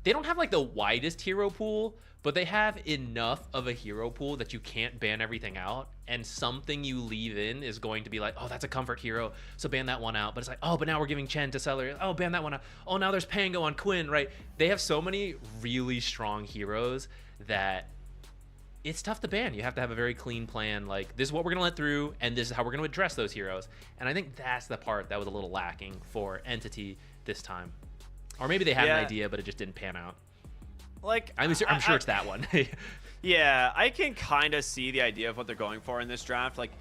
They don't have like the widest hero pool, but they have enough of a hero pool that you can't ban everything out, and something you leave in is going to be like, oh, that's a comfort hero, so ban that one out. But it's like, oh, but now we're giving Chen to Seller. Oh, ban that one out. Oh, now there's Pango on Quinn, right? They have so many really strong heroes that it's tough to ban. You have to have a very clean plan. Like, this is what we're going to let through, and this is how we're going to address those heroes. And I think that's the part that was a little lacking for Entity this time. Or maybe they had an idea, but it just didn't pan out. Like, I'm sure it's that one. Yeah, I can kind of see the idea of what they're going for in this draft. Like,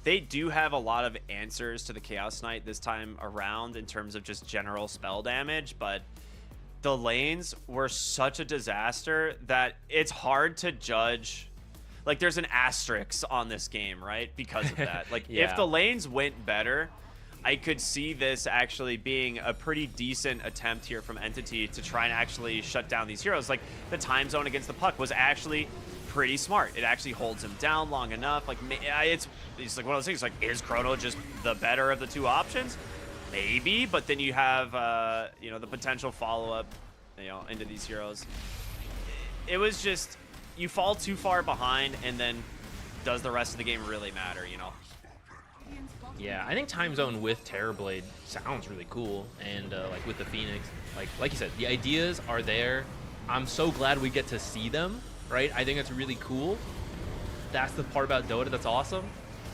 they do have a lot of answers to the Chaos Knight this time around in terms of just general spell damage, but the lanes were such a disaster that it's hard to judge. Like, there's an asterisk on this game, right? Because of that. Like, if the lanes went better, I could see this actually being a pretty decent attempt here from Entity to try and actually shut down these heroes. Like, the time zone against the Puck was actually pretty smart. It actually holds him down long enough. Like, it's like one of those things, like, is Chrono just the better of the two options? Maybe, but then you have, the potential follow-up, into these heroes. It was just, you fall too far behind, and then does the rest of the game really matter, Yeah, I think Time Zone with Terrorblade sounds really cool, and like with the Phoenix, like you said, the ideas are there. I'm so glad we get to see them, right? I think it's really cool. That's the part about Dota that's awesome.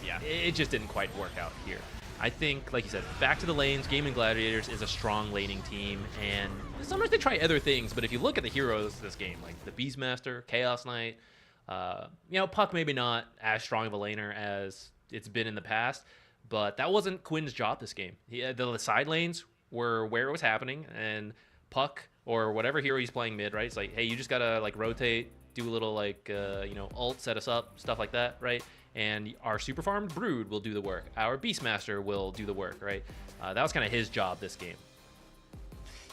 Yeah. It just didn't quite work out here. I think, like you said, back to the lanes, Gaming Gladiators is a strong laning team, and sometimes they try other things, but if you look at the heroes this game, like the Beastmaster, Chaos Knight, Puck maybe not as strong of a laner as it's been in the past, but that wasn't Quinn's job this game. The side lanes were where it was happening, and Puck or whatever hero he's playing mid, right? It's like, hey, you just gotta like rotate, do a little like ult, set us up, stuff like that, right? And our super farmed Brood will do the work. Our Beastmaster will do the work, right? That was kind of his job this game.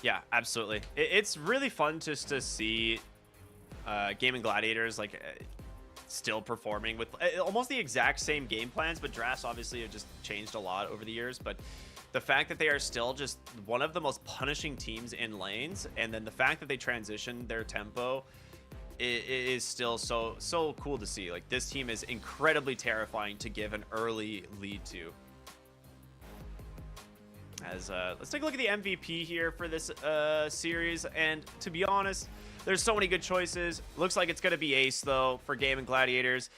Yeah, absolutely. It's really fun just to see Gaming Gladiators still performing with almost the exact same game plans, but drafts obviously have just changed a lot over the years. But the fact that they are still just one of the most punishing teams in lanes, and then the fact that they transition their tempo is still so cool to see. Like, this team is incredibly terrifying to give an early lead to. As let's take a look at the MVP here for this series, and to be honest, there's so many good choices. Looks like it's gonna be Ace though for Gaming Gladiators.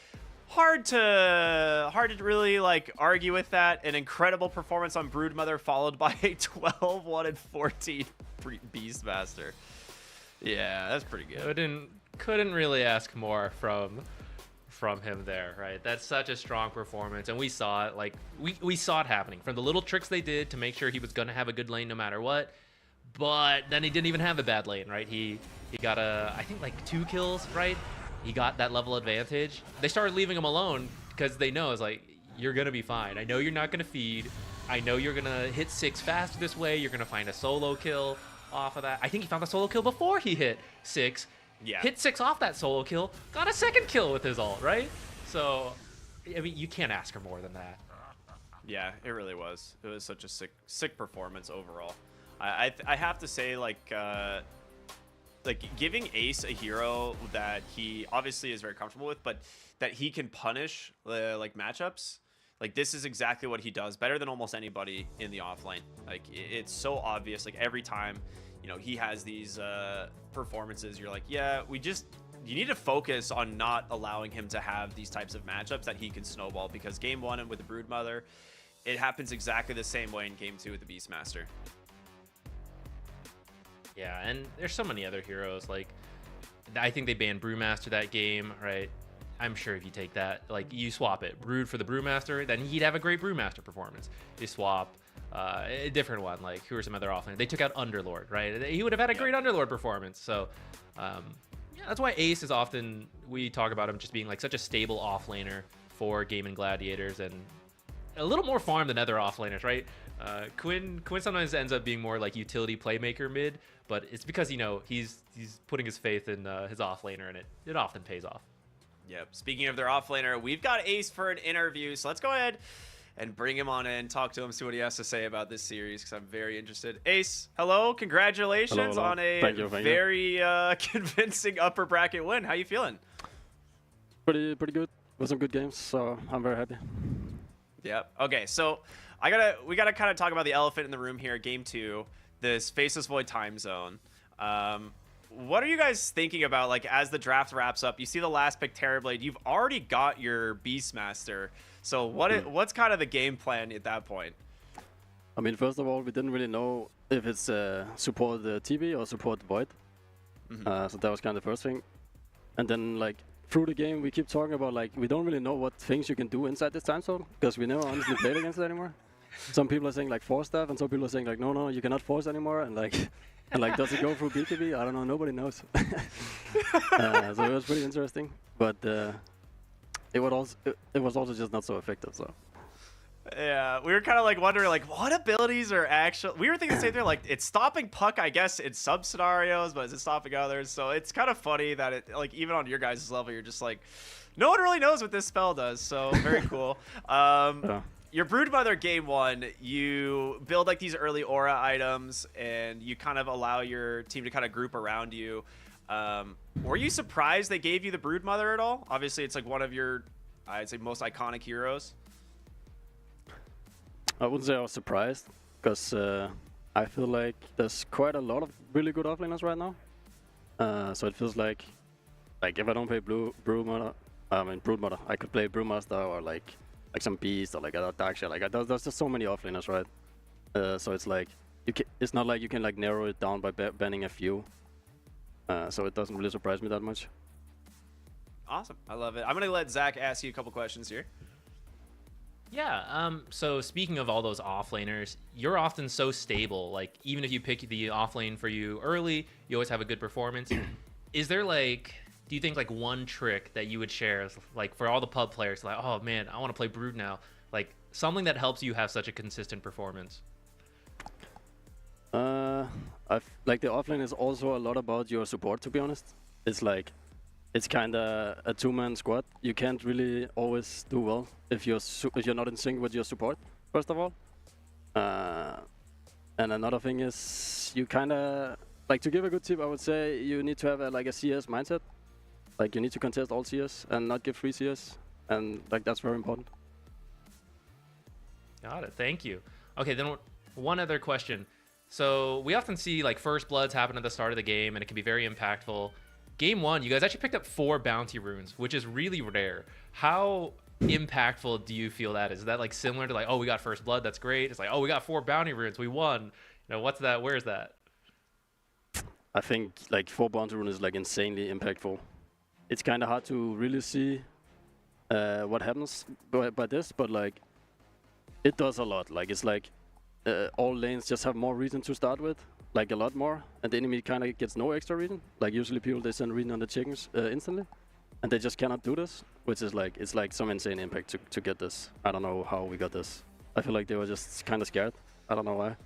Hard to really argue with that. An incredible performance on Broodmother, followed by a 12-1-14 Beastmaster. Yeah, that's pretty good. Couldn't really ask more from him there, right? That's such a strong performance, and we saw it. Like, we saw it happening from the little tricks they did to make sure he was gonna have a good lane no matter what. But then he didn't even have a bad lane, right? He got I think 2 kills, right? He got that level advantage. They started leaving him alone because they know it's like, you're gonna be fine. I know you're not gonna feed. I know you're gonna hit 6 faster this way. You're gonna find a solo kill off of that. I think he found the solo kill before he hit 6. Yeah. Hit 6 off that solo kill, got a second kill with his ult, right? So I mean, you can't ask for more than that. Yeah, it really was. It was such a sick performance overall. I have to say, like giving Ace a hero that he obviously is very comfortable with, but that he can punish like matchups. Like, this is exactly what he does better than almost anybody in the offlane. Like, it's so obvious. Like, every time, you know, he has these performances, you're like, yeah, you need to focus on not allowing him to have these types of matchups that he can snowball, because game 1 and with the Broodmother, it happens exactly the same way in game 2 with the Beastmaster. Yeah, and there's so many other heroes. Like, I think they banned Brewmaster that game, right? I'm sure if you take that, like, you swap it, Brood for the Brewmaster, then he'd have a great Brewmaster performance. You swap a different one, like, who are some other offlaners? They took out Underlord, right? He would have had a great Underlord performance. So, yeah, that's why Ace is often, we talk about him just being, like, such a stable offlaner for Game and Gladiators, and a little more farm than other offlaners, right? Quinn sometimes ends up being more like utility playmaker mid, but it's because, you know, he's putting his faith in his offlaner, and it often pays off. Yep. Speaking of their offlaner, we've got Ace for an interview, so let's go ahead and bring him on in, talk to him, see what he has to say about this series, because I'm very interested. Ace, hello, congratulations hello. on a thank you. very convincing upper bracket win. How you feeling? Pretty good. With some good games, so I'm very happy. Yep. Okay, so we gotta kind of talk about the elephant in the room here. Game 2, this Faceless Void time zone. What are you guys thinking about, like, as the draft wraps up? You see the last pick, Terrorblade. You've already got your Beastmaster. So what's kind of the game plan at that point? I mean, first of all, we didn't really know if it's support the TB or support the Void. So that was kind of the first thing. And then, like, through the game, we keep talking about, like, we don't really know what things you can do inside this time zone, because we never honestly played against it anymore. Some people are saying, like, force stuff, and some people are saying, like, no, you cannot force anymore, and, like... And like, does it go through BKB? I don't know. Nobody knows. So it was pretty interesting, but it was also just not so effective. So yeah, we were kind of like wondering, like, what abilities are actual. We were thinking the same thing. Like, it's stopping Puck, I guess, in some scenarios, but is it stopping others? So it's kind of funny that it, like, even on your guys' level, you're just like, no one really knows what this spell does. So very cool. Yeah. Your Broodmother game 1, you build like these early aura items, and you kind of allow your team to kind of group around you. Were you surprised they gave you the Broodmother at all? Obviously, it's like one of your, I'd say, most iconic heroes. I wouldn't say I was surprised, because I feel like there's quite a lot of really good offlaners right now. So it feels like if I don't play Broodmother, I could play Brewmaster or like some Beast or like a Darkshire. Like, there's just so many offlaners, right? So it's like it's not like you can like narrow it down by banning a few. So it doesn't really surprise me that much. Awesome, I love it. I'm gonna let Zach ask you a couple questions here. Yeah, so speaking of all those offlaners, you're often so stable. Like, even if you pick the offlane for you early, you always have a good performance. Is there, like, do you think, like, one trick that you would share, like, for all the pub players, like, oh man, I want to play Brood now, like, something that helps you have such a consistent performance? Like, the offlane is also a lot about your support, to be honest. It's like, it's kind of a two-man squad. You can't really always do well if you're not in sync with your support, first of all. And another thing is, you kind of, like, to give a good tip, I would say you need to have a CS mindset. Like, you need to contest all CS and not give free CS, and like, that's very important. Got it. Thank you. Okay, then one other question. So we often see like first bloods happen at the start of the game, and it can be very impactful. Game 1, you guys actually picked up 4 bounty runes, which is really rare. How impactful do you feel that is? Is that like similar to like, oh, we got first blood, that's great. It's like, oh, we got 4 bounty runes, we won. You know, what's that? Where's that? I think like 4 bounty runes is like insanely impactful. It's kind of hard to really see what happens by this, but like it does a lot. Like, it's like all lanes just have more reason to start with, like a lot more, and the enemy kind of gets no extra reason. Like, usually people, they send reason on the chickens instantly, and they just cannot do this, which is like, it's like some insane impact to get this. I don't know how we got this. I feel like they were just kind of scared. I don't know why.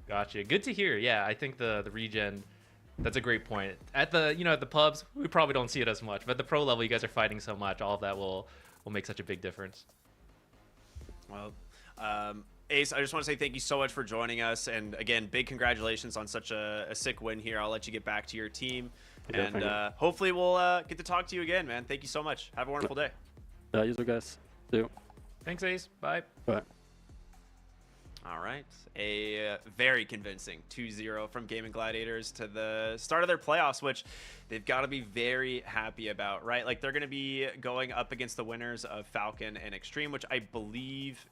Gotcha. Good to hear. Yeah, I think the regen That's a great point. At the at the pubs, we probably don't see it as much, but at the pro level, you guys are fighting so much. All of that will make such a big difference. Well, Ace, I just want to say thank you so much for joining us, and again, big congratulations on such a sick win here. I'll let you get back to your team, Yeah, and hopefully we'll get to talk to you again, man. Thank you so much. Have a wonderful day. Yeah, you too, guys. See you. Thanks, Ace. Bye. Bye. All right, a very convincing 2-0 from Gaming Gladiators to the start of their playoffs, which they've got to be very happy about, right? Like, they're going to be going up against the winners of Falcon and Extreme, which I believe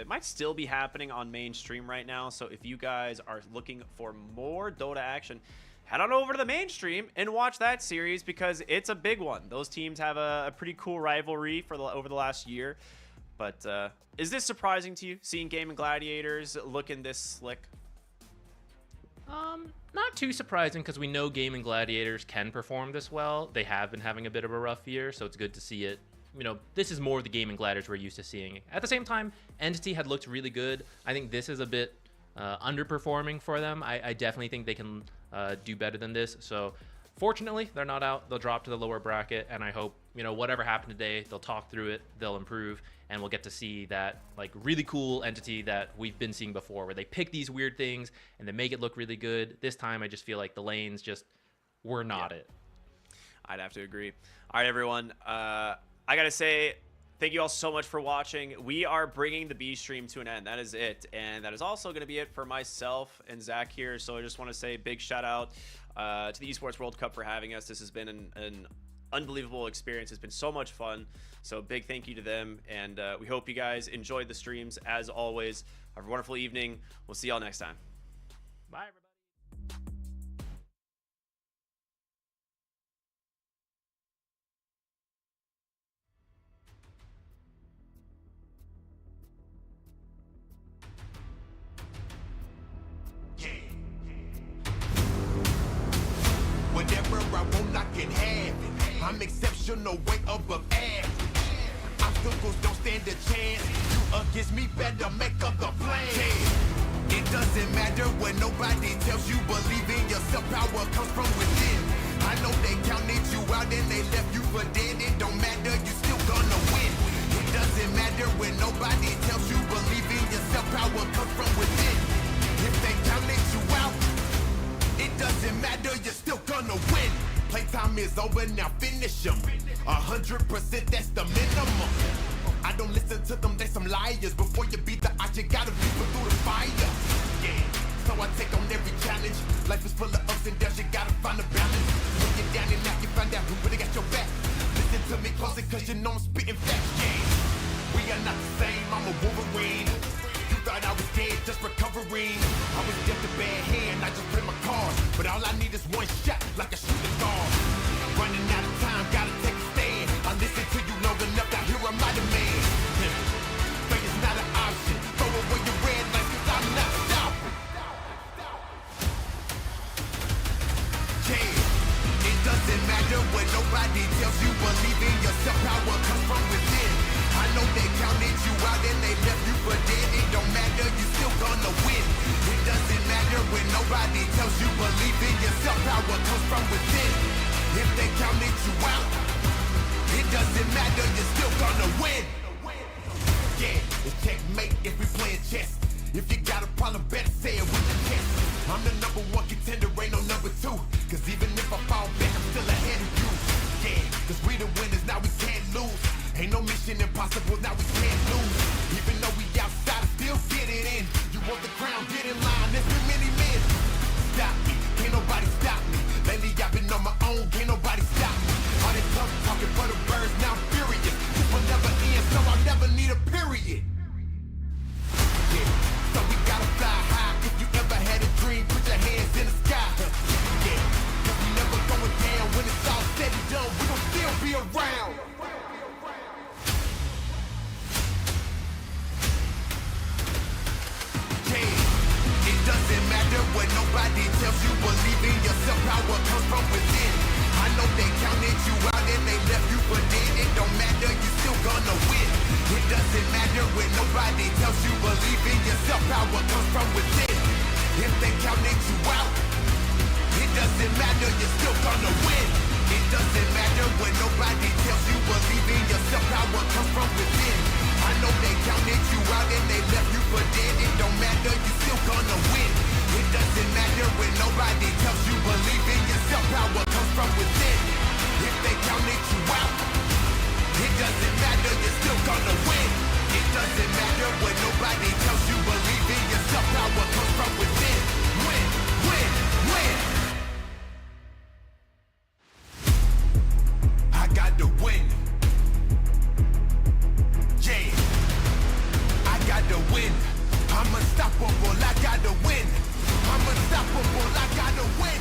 might still be happening on mainstream right now. So if you guys are looking for more Dota action, head on over to the mainstream and watch that series, because it's a big one. Those teams have a pretty cool rivalry for over the last year. But is this surprising to you, seeing Gaming Gladiators looking this slick? Not too surprising, because we know Gaming Gladiators can perform this well. They have been having a bit of a rough year, so it's good to see it. This is more the Gaming Gladiators we're used to seeing. At the same time, Entity had looked really good. I think this is a bit underperforming for them. I definitely think they can do better than this. So fortunately, they're not out. They'll drop to the lower bracket, and I hope, whatever happened today, they'll talk through it, they'll improve, and we'll get to see that really cool Entity that we've been seeing before, where they pick these weird things and they make it look really good. This time, I just feel like the lanes just were not it. I'd have to agree. All right, everyone. I got to say, thank you all so much for watching. We are bringing the B stream to an end. That is it. And that is also going to be it for myself and Zach here. So I just want to say a big shout out to the Esports World Cup for having us. This has been an unbelievable experience. It's been so much fun. So big thank you to them. And we hope you guys enjoyed the streams as always. Have a wonderful evening. We'll see y'all next time. Bye, everybody. Whatever I want, I can have it. I'm exceptional, way above average. Obstacles don't stand a chance. You against me, better make up the plan. It doesn't matter what nobody tells you. Believe in yourself, power comes from within. I know they counted you out and they left you for dead. It don't matter, you still gonna win. It doesn't matter when nobody tells you. Believe in yourself, power comes from within. If they counted you out, it doesn't matter, you're still gonna win. Playtime is over, now finish them. 100%, that's the minimum. I don't listen to them, they some liars. Before you beat the odds, you gotta be put through the fire. Yeah, so I take on every challenge. Life is full of ups and downs, you gotta find a balance. When you're down and out, you find out who really got your back. Listen to me closer, cause you know I'm spitting facts. Yeah, we are not the same, I'm a Wolverine. Thought I was dead, just recovering. I was dealt a bad hand, I just play my cards. But all I need is one shot, like a shooting guard. Running out of time, gotta take a stand. I listened to you long enough, now here I'm not a man. Fate is not an option. Throw away your red lights, cause I'm not stopping. Yeah, it doesn't matter what nobody tells you. Believe in yourself, power comes from within. I know they counted you out and they left you for dead. It don't matter, you still gonna win. It doesn't matter when nobody tells you. Believe in yourself, power comes from within. If they counted you out, it doesn't matter, you're still gonna win. Yeah, it's checkmate if we playing chess. If you got a problem, better say it with your chest. I'm the #1 contender, ain't no #2. Cause even if I fall back, I'm still ahead of you. Yeah, cause we the winners, now we can't lose. Ain't no mission impossible, now we can't lose. Even though we outside, still get it in. You want the crown, get in line, there's been many men. Stop me, can't nobody stop me. Lately I've been on my own, can't nobody stop me. All that tough talking for the birds, now I'm furious. This will never end, so I'll never need a period. Yeah, so we gotta fly high. If you ever had a dream, put your hands in the sky. Yeah, cause we never going down. When it's all said and done, we gon' still be around. It doesn't matter what nobody tells you. Believe in yourself, power comes from within. I know they counted you out and they left you for dead. It don't matter, you still gonna win. It doesn't matter when nobody tells you. Believe in yourself, power comes from within. If they counted you out, it doesn't matter, you're still gonna win. It doesn't matter when nobody tells you, believe in yourself, power comes from within. I know they counted you out and they left you for dead. It don't matter, you're still gonna win. It doesn't matter when nobody tells you, believe in yourself, power comes from within. If they counted you out, it doesn't matter, you're still gonna win. It doesn't matter when nobody tells you, believe in yourself, power comes from within. Win, win, win. I got to win. Yeah, I got to win. I'm unstoppable, I got to win. I'm unstoppable, I got to win.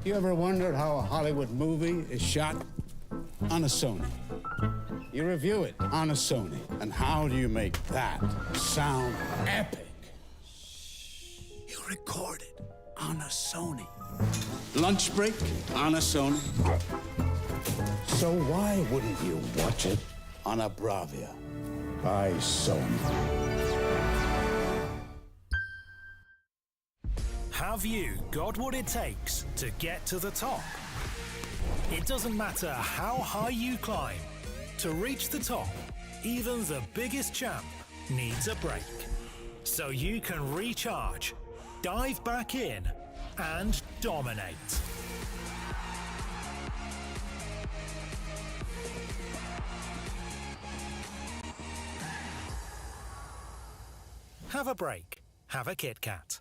You ever wondered how a Hollywood movie is shot? On a Sony. You review it on a Sony. And how do you make that sound epic? You recorded on a Sony. Lunch break on a Sony. So why wouldn't you watch it on a Bravia by Sony? Have you got what it takes to get to the top? It doesn't matter how high you climb. To reach the top, even the biggest champ needs a break. So you can recharge, dive back in, and dominate. Have a break. Have a Kit Kat.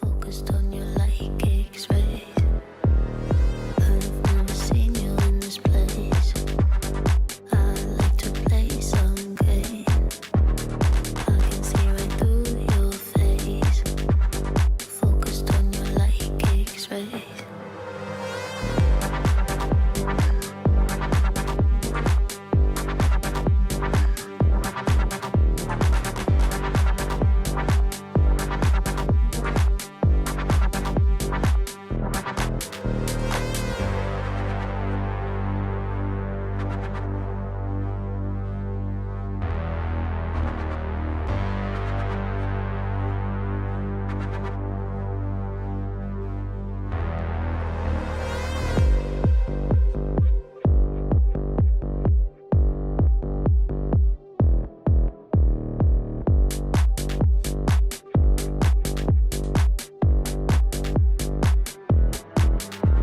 Focused on your light kicks.